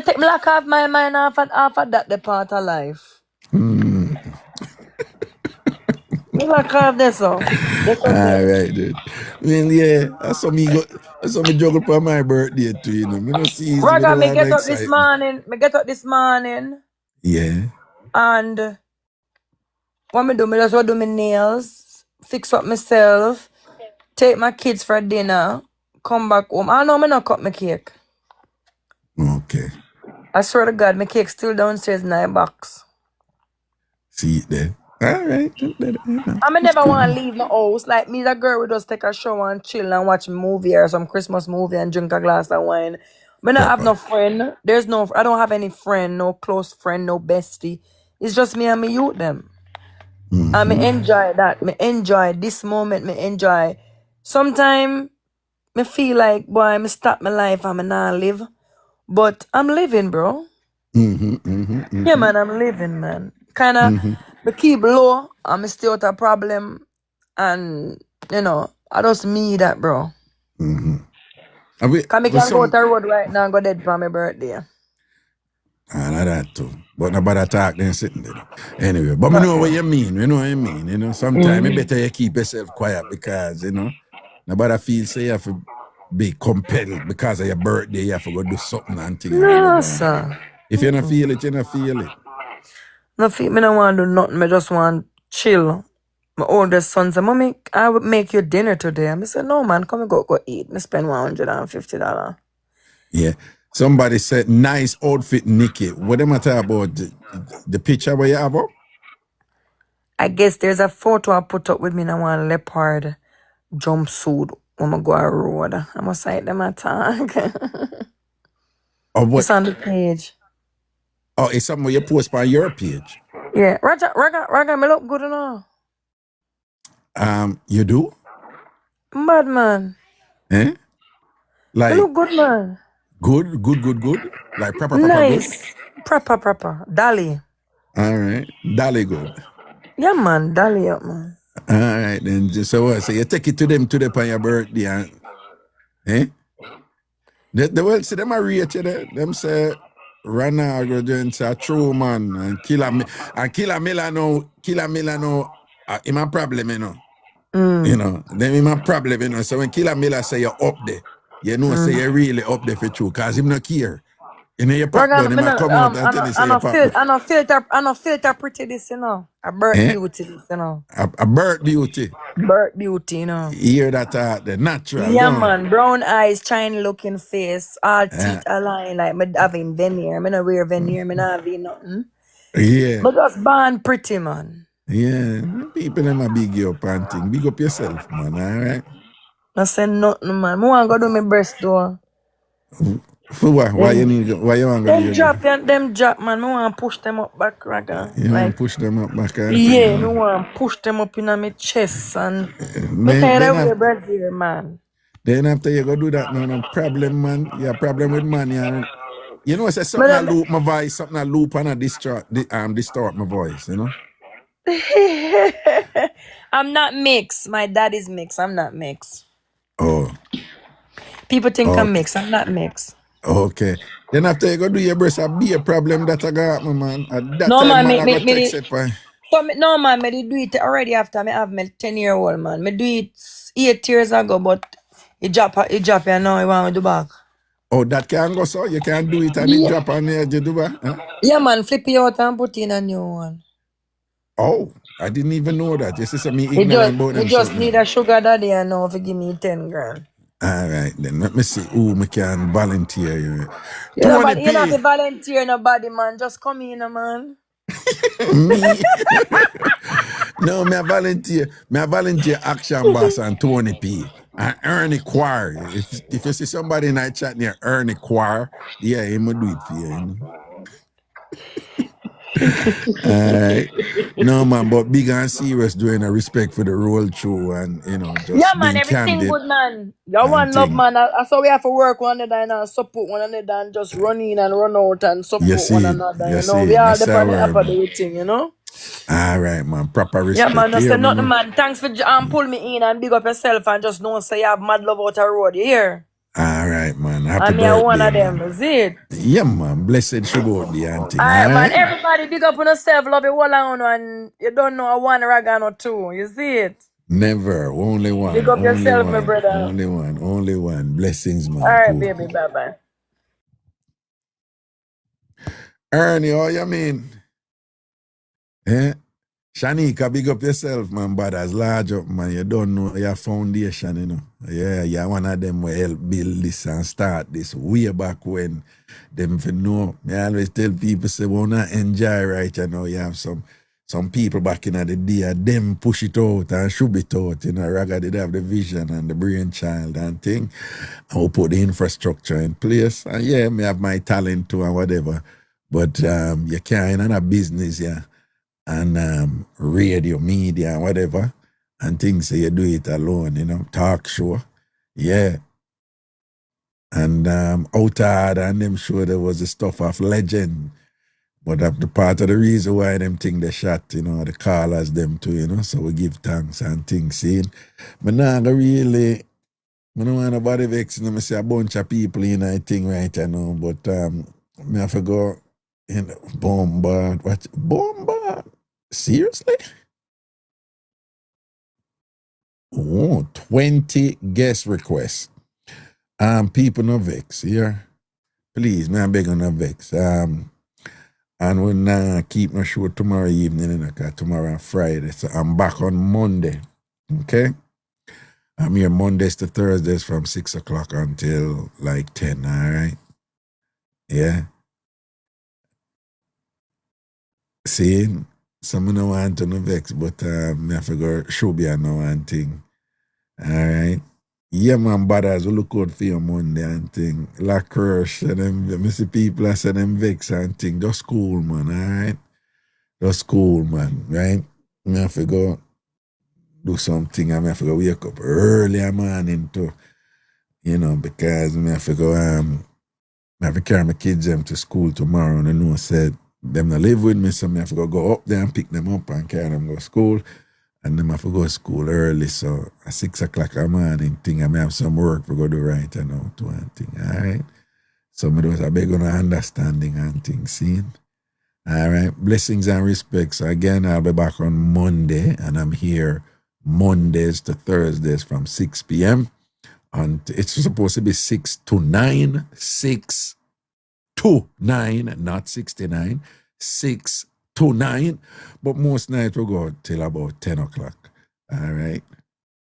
take me lock off my mind off of that the part of life. Me lock off this all. All right, dude. Well, yeah, that's what me juggle for my birthday too, you know. Me no see Raga, me get up this morning. Yeah. And what me do? Me just do my nails, fix up myself, take my kids for dinner, come back home. I know me not cut my cake. Okay. I swear to God, my cake still downstairs in my box. See it there. All right. I never want to leave my house. Like me, that girl would just take a shower and chill and watch a movie or some Christmas movie and drink a glass of wine. But I have no friend. I don't have any friend, no close friend, no bestie. It's just me and me youth them. And me enjoy that. Me enjoy this moment. Me enjoy. Sometimes me feel like, boy, me stop my life and me not live. But I'm living, bro. Yeah, man, I'm living, man. Kind of, me keep low and me stay out a problem. And, you know, I just me that, bro. Can me can go to the road right now and go dead for my birthday. I know that too. But nobody talk then sitting there. Anyway, but me know what you mean. You know what I mean. You know, sometimes it better you keep yourself quiet because, you know, nobody feel say you have to be compelled because of your birthday, you have to go do something and things. No, sir. If you don't feel it, you don't feel it. Me don't want to do nothing. I just want to chill. My oldest son said, Mommy, I would make you dinner today. I said, no, man, come and go eat. Me spend $150. Yeah. Somebody said, nice outfit, Nikki. What am I talking about? The picture where you have up? I guess there's a photo I put up with me in a one leopard jumpsuit when I go on road. I must cite them attack. Or what? It's on the page. Oh, it's something you post on your page. Yeah, Raga, me look good enough. You do? Bad man. Eh? Me Like look good, man. good. Like proper Nice. Proper. Dolly. good. All right. Dolly good. Yeah, man. Dolly up, man. All right, then. So what? So you take it to them today on your birthday, and, eh? They will see them a rate you there. Them say Rana go doing say true man and Killer Miller no him a problem, you know. You know, then him a problem, you know. So when Killer Miller say you're up there, you know say you're really up there for true, cause him not care. You know, your pop down, him a come out and tell you say your pop down. I no filter pretty this, you know. A birth beauty this, you know. A birth beauty. Birth beauty, you know. You hear that the natural. Yeah, don't? man. Brown eyes, shiny looking face, all teeth aligned like me having veneer. Me no wear veneer, me not having nothing. Yeah. But just born pretty, man. Yeah. People them a big you up and thing. Big up yourself, man, alright? No say nothing, man. Me want go do my breast though. For what? Why you want to do Them drop, man. Me want push them up back, Raga. You want to push them up back? Yeah, me want push them up in my chest and me tired of the breast here, man. Then after you go do that, no problem, man. You have problem with money. You know, say something I loop my voice, something I loop and I distort my voice, you know? I'm not mixed. My dad is mixed. I'm not mixed. Oh. People think I'm mixed. I'm not mixed. Okay. Then after you go do your breast, I'll be a problem that I got, my man. No, man, me do it already after me have my 10-year-old, man. Me do it 8 years ago, but it drop and now I want to do back. Oh, that can go so? You can do it and it drop and you do back? Huh? Yeah, man, flip it out and put in a new one. Oh, I didn't even know that. You see some me ignorant about them. You just need a sugar daddy and now to give me 10 grand. All right, then. Let me see who me can volunteer you. You don't have to volunteer nobody, man. Just come in, man. Me? No, me a volunteer Action Boss and Tony P. And Ernie Choir. If you see somebody in that chat near Ernie Choir, yeah, he will do it for you. Alright. No, man, but big and serious doing a respect for the roll through and, you know, just yeah, man, being everything candid. good, man. You one love, man. That's how we have to work one another and support one another and just run in and run out and support one another. You know, we are the part of the thing, you know? All right, man. Proper respect. Yeah, man. I say nothing, man. Thanks for pull me in and big up yourself and just don't say you have mad love out the road. You hear? All right, man. Happy birthday. I'm one of them, is it? Yeah, man. Blessed should go the auntie. All right, man. Everybody big up on yourself. Love you all on and you don't know one Raga or two. You see it? Never. Only one. Big up yourself, my brother. Only one. Blessings, man. All right, baby. Bye-bye. Ernie, how you mean? Eh? Shanika, big up yourself, man, but as large up, man, you don't know your foundation, you know. Yeah, you're one of them who help build this and start this way back when them for know. I always tell people, say, wanna enjoy right, you know, you have some people back in the day, them push it out and shoot it out, you know. Raga did have the vision and the brainchild and thing. And we put the infrastructure in place. And yeah, me have my talent too and whatever. But you can't in a business, yeah. And radio, media, and whatever, and things, so you do it alone, you know, talk show, yeah. And out hard and them show there was the stuff of legend, but the part of the reason why them think they shot, you know, the callers them too, you know, so we give thanks and things, see. But now I don't want nobody vex, you know, I see a bunch of people in I think right, you know, but I have to go in bombard, what, bombard? Seriously? Oh, 20 guest requests. People no vex here. Please, man, I beg on no vex. And we'll keep my show tomorrow evening, because tomorrow and Friday. So I'm back on Monday. Okay? I'm here Mondays to Thursdays from 6 o'clock until like 10, all right? Yeah? See? So I don't want to no vex, but me have to go show be no one thing. Alright. Yeah, man, brothers, we look out for your Monday and thing. La crush and them, me see people I say them vex and thing. Just cool, man, alright? Just cool, man, right? Me have to go do something and me have to go wake up early in the morning to, because me have to go, I have to carry my kids them to school tomorrow and I know said them not live with me, so I have to go up there and pick them up and carry them go to school. And then I have to go to school early, so at 6 o'clock in the morning thing, I may have some work to go do right now to one thing, alright? So I was a big on understanding and things, see? Alright, blessings and respects. So again, I'll be back on Monday, and I'm here Mondays to Thursdays from 6 p.m. And it's supposed to be 6 to 9, 6 to 9, not 69, 6 to 9, but most nights we'll go till about 10 o'clock. All right.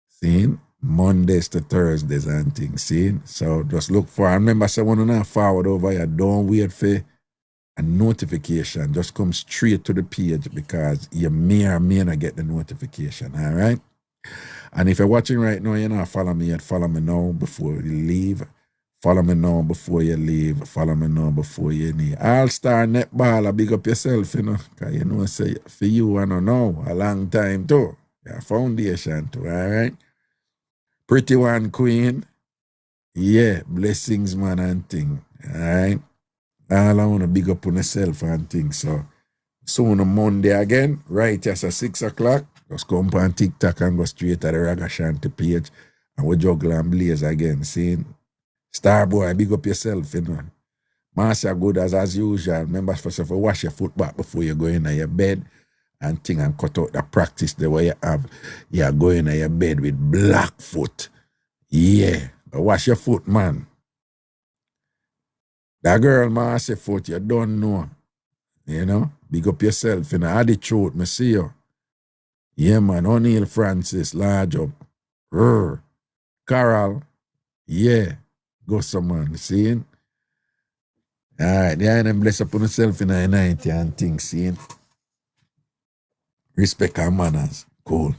See? Mondays to Thursdays and things. See? So just look for, and remember, say, when you're not forward over here, don't wait for a notification. Just come straight to the page because you may or may not get the notification. All right. And if you're watching right now, you're not follow me yet, follow me now before you leave. Follow me now before you leave. Follow me now before you leave. All-Star Netballer, big up yourself, because you know, say, for you, I don't know, a long time too. Your foundation too, all right? Pretty one, queen. Yeah, blessings, man, and thing, all right? All I want to big up on yourself and things, so soon on Monday again, right as at 6 o'clock, just come on TikTok and go straight to the Ragashanti page, and we juggle and blaze again, see? Starboy, big up yourself, Master good as usual. Remember, first of all, wash your foot back before you go in your bed and thing and cut out the practice the way you have. You go in your bed with black foot. Yeah. Wash your foot, man. That girl, Master foot, you don't know. Big up yourself, Add the truth, me see you. Yeah, man. O'Neil Francis, large up. Carol. Yeah. Go some man, seeing? Alright, yeah, and bless upon yourself in the 90 and things, seeing? Respect and manners. Cool.